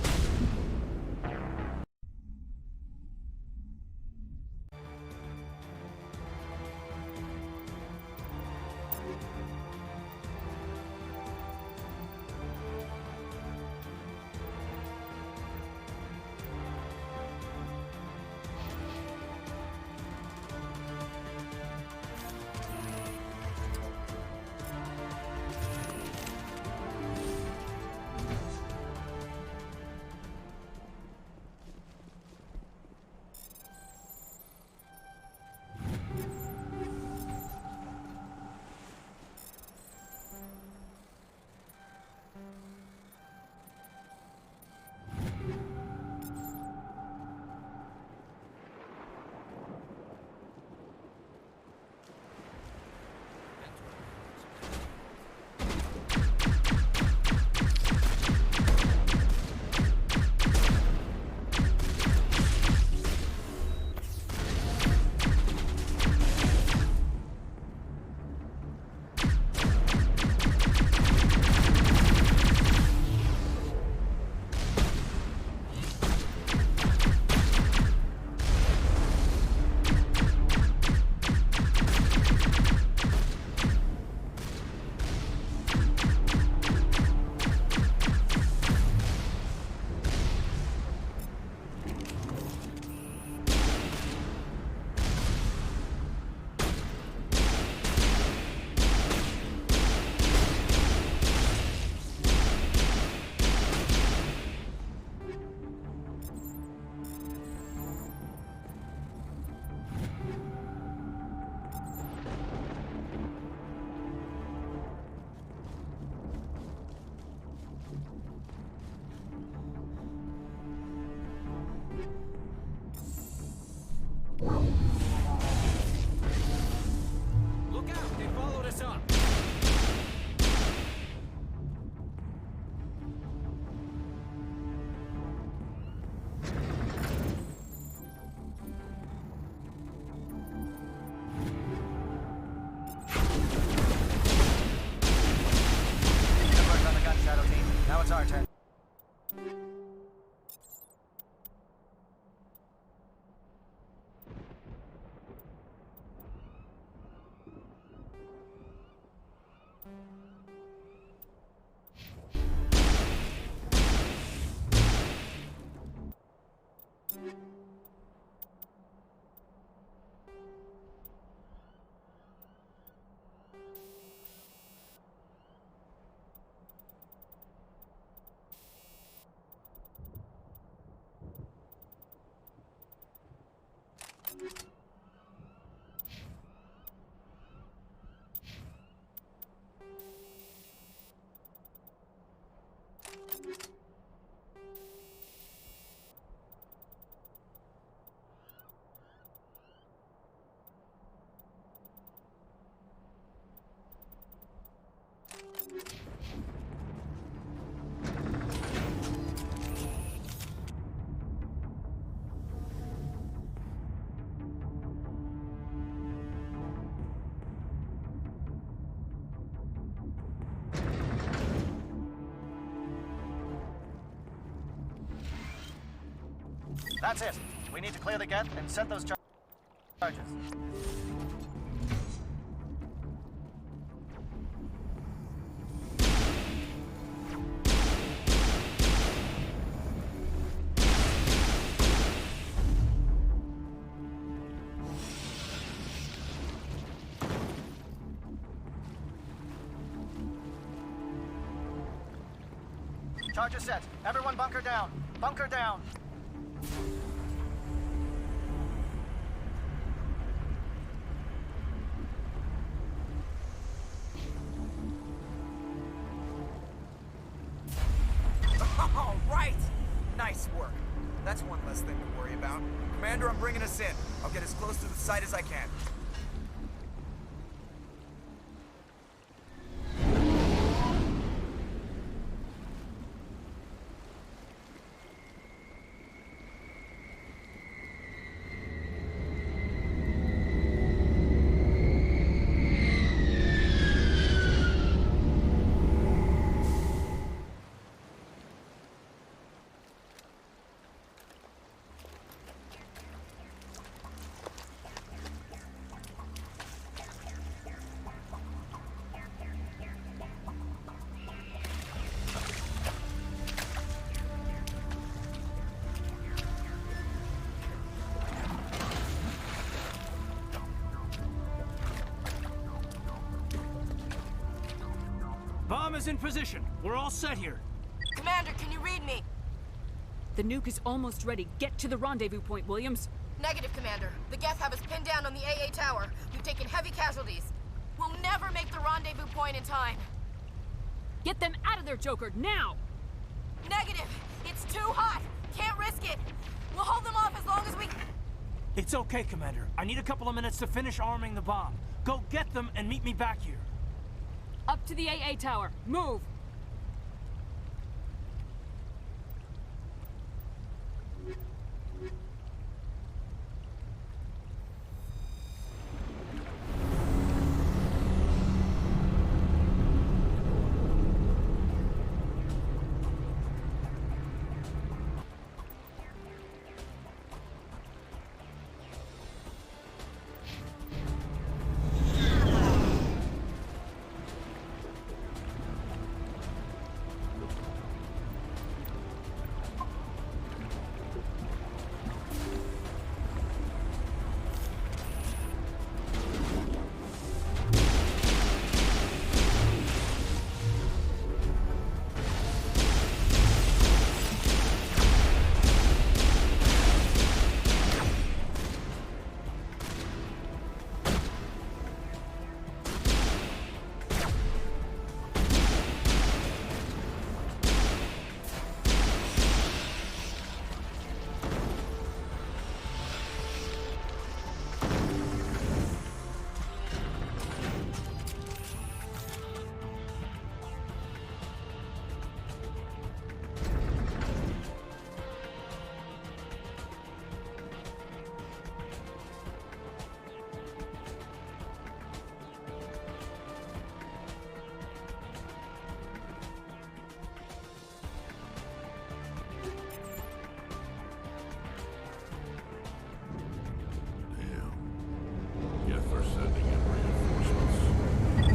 That's it. We need to clear the gate and set those charges. Charges set. Everyone bunker down. Bunker down. All right! Nice work. That's one less thing to worry about. Commander, I'm bringing us in. I'll get as close to the site as I can. Bomb is in position. We're all set here. Commander, can you read me? The nuke is almost ready. Get to the rendezvous point, Williams. Negative, Commander. The Geth have us pinned down on the AA tower. We've taken heavy casualties. We'll never make the rendezvous point in time. Get them out of there, Joker, now! Negative! It's too hot! Can't risk it! We'll hold them off as long as we... It's okay, Commander. I need a couple of minutes to finish arming the bomb. Go get them and meet me back here. Up to the AA tower. Move!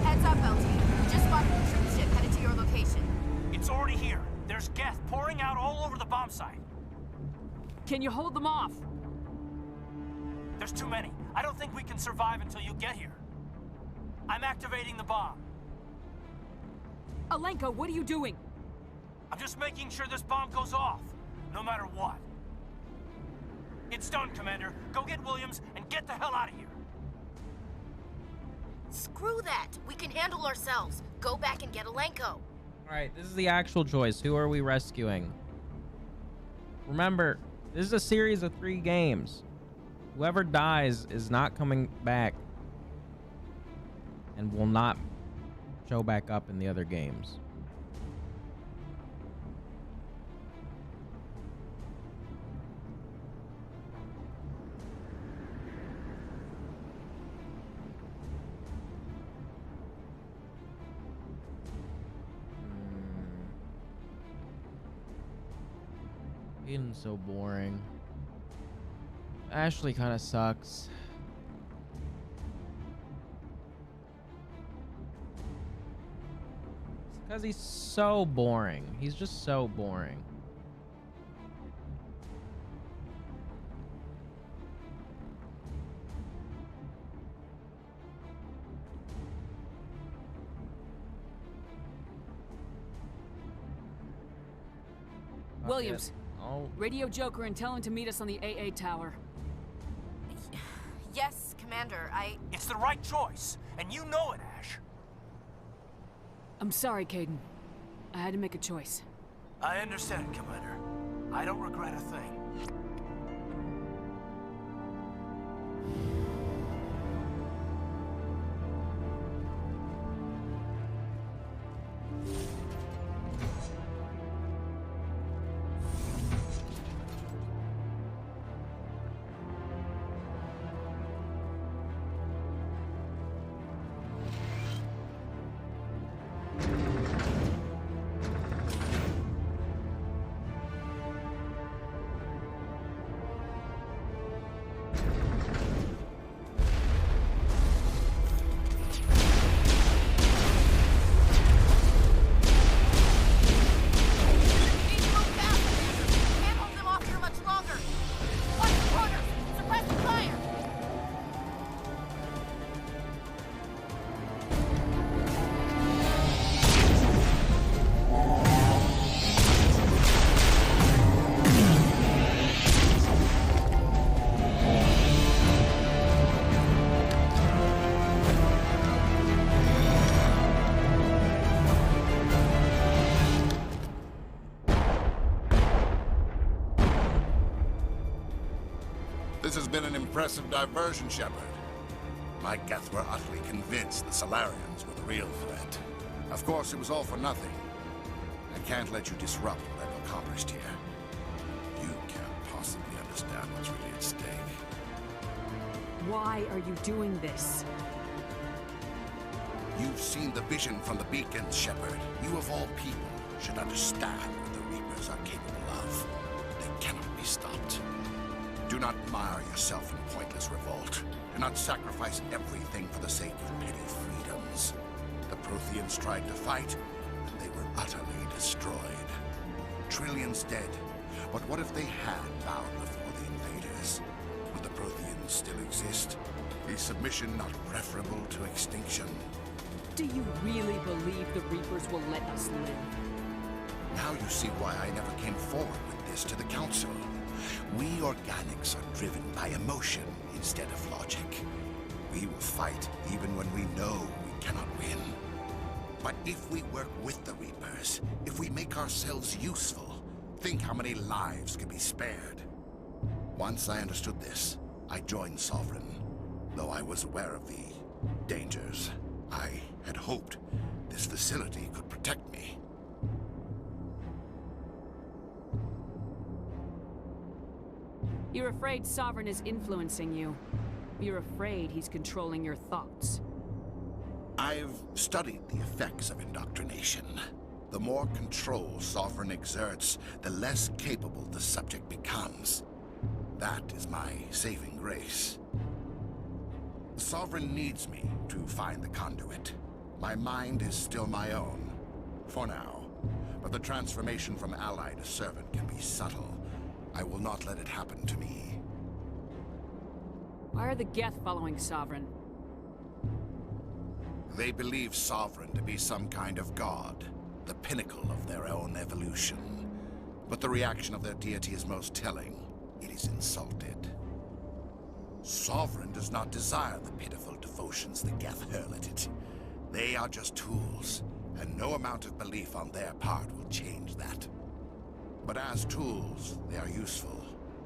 Heads up, LT. Just spotted a troop ship headed to your location. It's already here. There's Geth pouring out all over the bomb site. Can you hold them off? There's too many. I don't think we can survive until you get here. I'm activating the bomb. Alenko, what are you doing? I'm just making sure this bomb goes off, no matter what. It's done, Commander. Go get Williams and get the hell out of here. Screw that! We can handle ourselves. Go back and get Alenko. Alright, this is the actual choice. Who are we rescuing? Remember, this is a series of 3 games. Whoever dies is not coming back and will not show back up in the other games. Eden's so boring. Ashley kind of sucks. It's because he's so boring. He's just so boring. Williams, oh. Radio Joker and tell him to meet us on the AA tower. Yes, Commander, It's the right choice, and you know it, Ash. I'm sorry, Kaidan. I had to make a choice. I understand, Commander. I don't regret a thing. This has been an impressive diversion, Shepard. My Geth were utterly convinced the Salarians were the real threat. Of course, it was all for nothing. I can't let you disrupt what I've accomplished here. You can't possibly understand what's really at stake. Why are you doing this? You've seen the vision from the beacons, Shepard. You of all people should understand what the Reapers are capable of. They cannot be stopped. Do not mire yourself in pointless revolt. Do not sacrifice everything for the sake of petty freedoms. The Protheans tried to fight, and they were utterly destroyed. Trillions dead. But what if they had bowed before the invaders? Would the Protheans still exist? Is submission not preferable to extinction? Do you really believe the Reapers will let us live? Now you see why I never came forward with this to the Council. We organics are driven by emotion instead of logic. We will fight even when we know we cannot win. But if we work with the Reapers, if we make ourselves useful, think how many lives could be spared. Once I understood this, I joined Sovereign, though I was aware of the dangers. I had hoped this facility could protect me. You're afraid Sovereign is influencing you. You're afraid he's controlling your thoughts. I've studied the effects of indoctrination. The more control Sovereign exerts, the less capable the subject becomes. That is my saving grace. Sovereign needs me to find the conduit. My mind is still my own, for now. But the transformation from ally to servant can be subtle. I will not let it happen to me. Why are the Geth following Sovereign? They believe Sovereign to be some kind of god, the pinnacle of their own evolution. But the reaction of their deity is most telling. it is insulted. Sovereign does not desire the pitiful devotions the Geth hurl at it. They are just tools, and no amount of belief on their part will change that. But as tools, they are useful.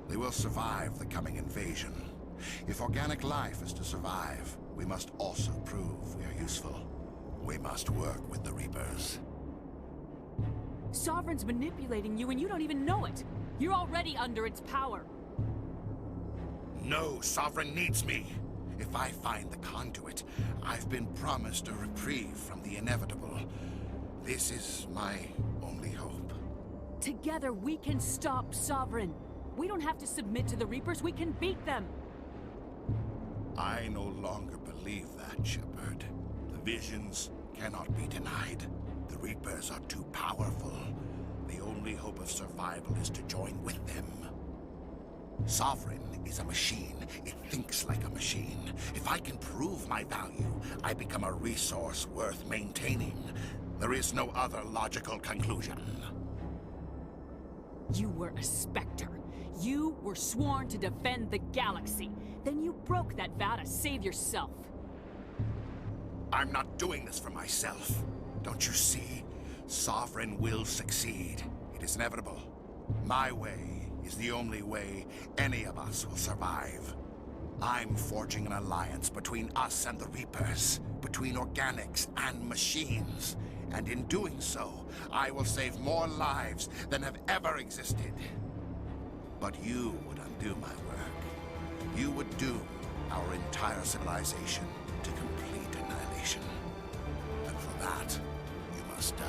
They will survive the coming invasion. If organic life is to survive, we must also prove we are useful. We must work with the Reapers. Sovereign's manipulating you and you don't even know it. You're already under its power. No, Sovereign needs me. If I find the conduit, I've been promised a reprieve from the inevitable. This is my only hope. Together we can stop Sovereign. We don't have to submit to the Reapers, we can beat them. I no longer believe that, Shepard. The visions cannot be denied. The Reapers are too powerful. The only hope of survival is to join with them. Sovereign is a machine. It thinks like a machine. If I can prove my value, I become a resource worth maintaining. There is no other logical conclusion. You were a Spectre. You were sworn to defend the galaxy. Then you broke that vow to save yourself. I'm not doing this for myself. Don't you see? Sovereign will succeed. It is inevitable. My way is the only way any of us will survive. I'm forging an alliance between us and the Reapers, between organics and machines. And in doing so, I will save more lives than have ever existed. But you would undo my work. You would doom our entire civilization to complete annihilation. And for that, you must die.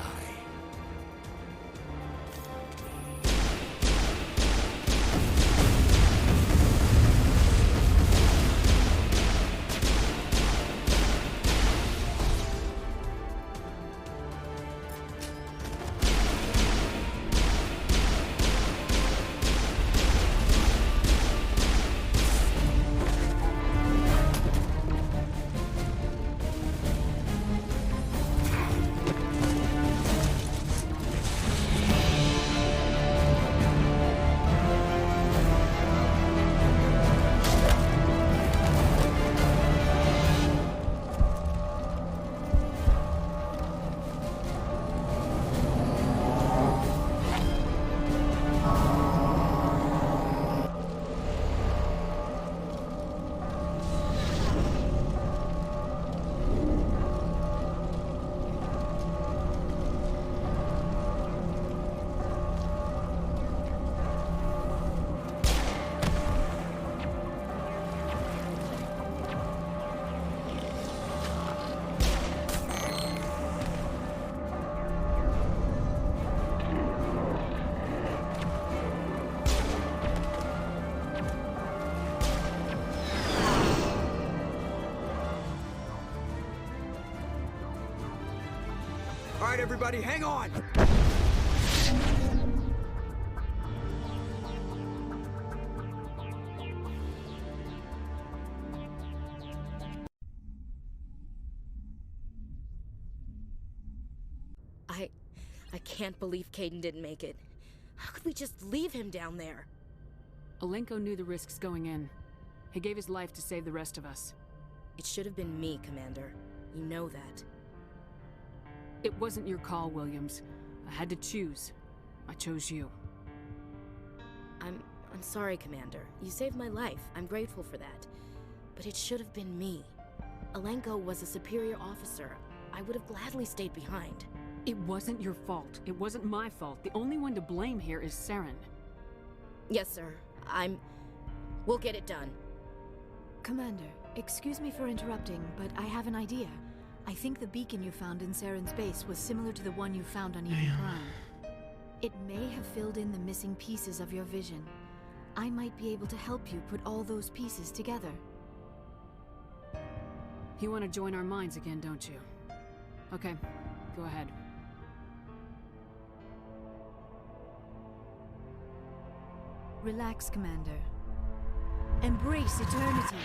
All right, everybody, hang on! I can't believe Kaidan didn't make it. How could we just leave him down there? Alenko knew the risks going in. He gave his life to save the rest of us. It should have been me, Commander. You know that. It wasn't your call, Williams. I had to choose. I chose you. I'm sorry, Commander. You saved my life. I'm grateful for that. But it should have been me. Alenko was a superior officer. I would have gladly stayed behind. It wasn't your fault. It wasn't my fault. The only one to blame here is Saren. Yes, sir. We'll get it done. Commander, excuse me for interrupting, but I have an idea. I think the beacon you found in Saren's base was similar to the one you found on Eden Prime. It may have filled in the missing pieces of your vision. I might be able to help you put all those pieces together. You want to join our minds again, don't you? Okay, go ahead. Relax, Commander. Embrace eternity.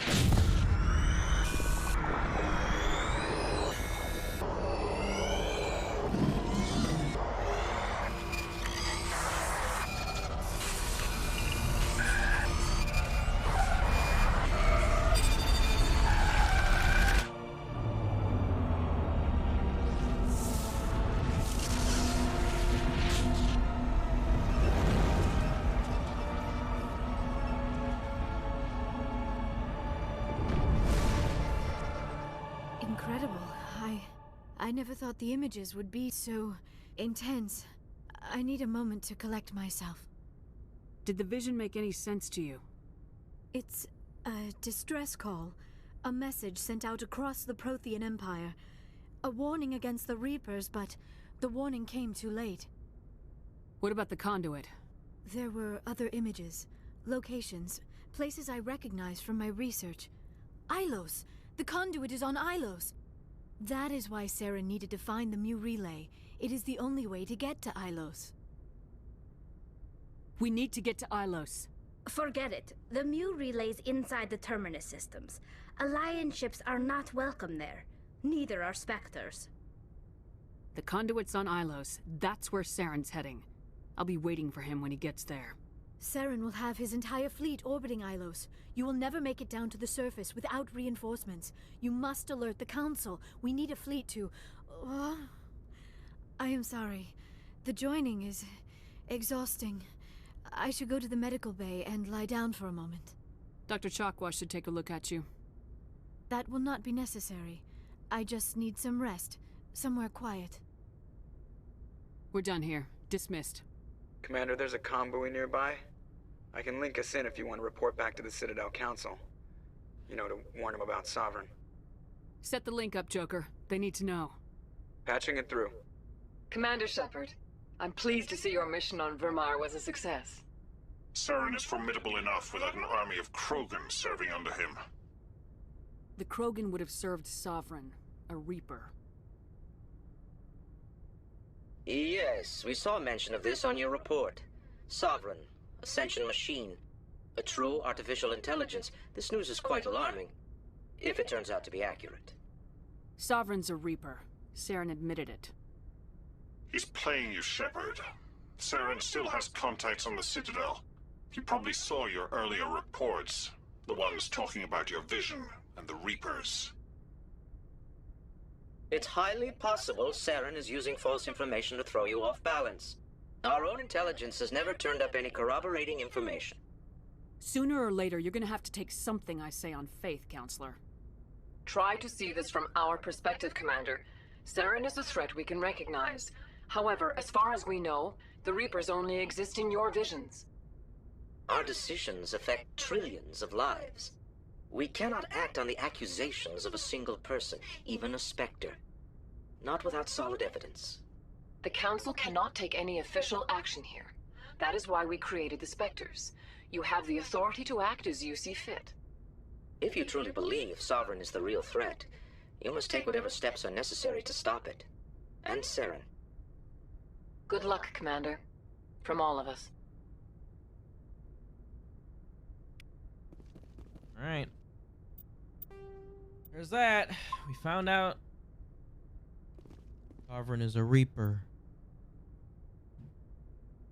incredible. I never thought the images would be so intense. I need a moment to collect myself. Did the vision make any sense to you? It's a distress call. A message sent out across the Prothean Empire. A warning against the Reapers, but the warning came too late. What about the conduit? There were other images, locations, places I recognized from my research. Ilos! The conduit is on Ilos! That is why Saren needed to find the Mu relay. It is the only way to get to Ilos. We need to get to Ilos. Forget it. The Mu relay's inside the Terminus systems. Alliance ships are not welcome there. Neither are Spectres. The conduit's on Ilos. That's where Saren's heading. I'll be waiting for him when he gets there. Saren will have his entire fleet orbiting Ilos. You will never make it down to the surface without reinforcements. You must alert the Council. We need a fleet to... I am sorry. The joining is exhausting. I should go to the medical bay and lie down for a moment. Dr. Chakwa should take a look at you. That will not be necessary. I just need some rest. Somewhere quiet. We're done here. Dismissed. Commander, there's a convoy nearby. I can link us in if you want to report back to the Citadel Council. You know, to warn them about Sovereign. Set the link up, Joker. They need to know. Patching it through. Commander Shepard, I'm pleased to see your mission on Vermar was a success. Saren is formidable enough without an army of Krogan serving under him. The Krogan would have served Sovereign, a Reaper. Yes, we saw mention of this on your report. Sovereign, Ascension machine, a true artificial intelligence. This news is quite alarming, if it turns out to be accurate. Sovereign's a Reaper. Saren admitted it. He's playing you, Shepard. Saren still has contacts on the Citadel. He probably saw your earlier reports, the ones talking about your vision and the Reapers. It's highly possible Saren is using false information to throw you off balance. Our own intelligence has never turned up any corroborating information. Sooner or later, you're gonna have to take something I say on faith, Counselor. Try to see this from our perspective, Commander. Saren is a threat we can recognize. However, as far as we know, the Reapers only exist in your visions. Our decisions affect trillions of lives. We cannot act on the accusations of a single person, even a Spectre. Not without solid evidence. The Council cannot take any official action here. That is why we created the Spectres. You have the authority to act as you see fit. If you truly believe Sovereign is the real threat, you must take whatever steps are necessary to stop it. And Saren. Good luck, Commander. From all of us. Alright. There's that. We found out Sovereign is a Reaper.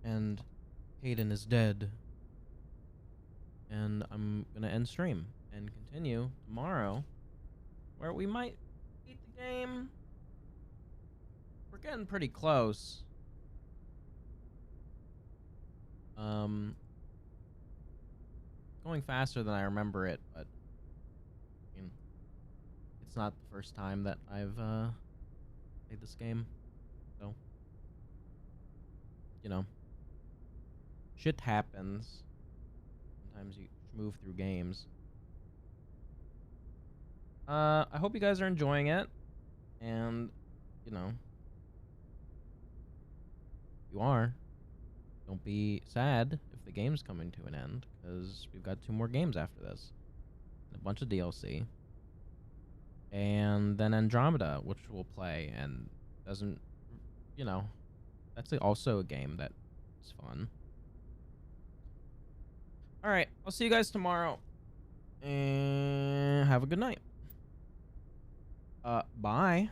And Kaidan is dead. And I'm gonna end stream and continue tomorrow, where we might beat the game. We're getting pretty close. Going faster than I remember it, but I mean, it's not the first time that I've played this game, so you know, shit happens. Sometimes you move through games. I hope you guys are enjoying it, and you know, if you are, don't be sad if the game's coming to an end, because we've got 2 more games after this, and a bunch of DLC, and then Andromeda, which we'll play, and doesn't, you know, that's also a game that is fun. Alright, I'll see you guys tomorrow, and have a good night. Bye.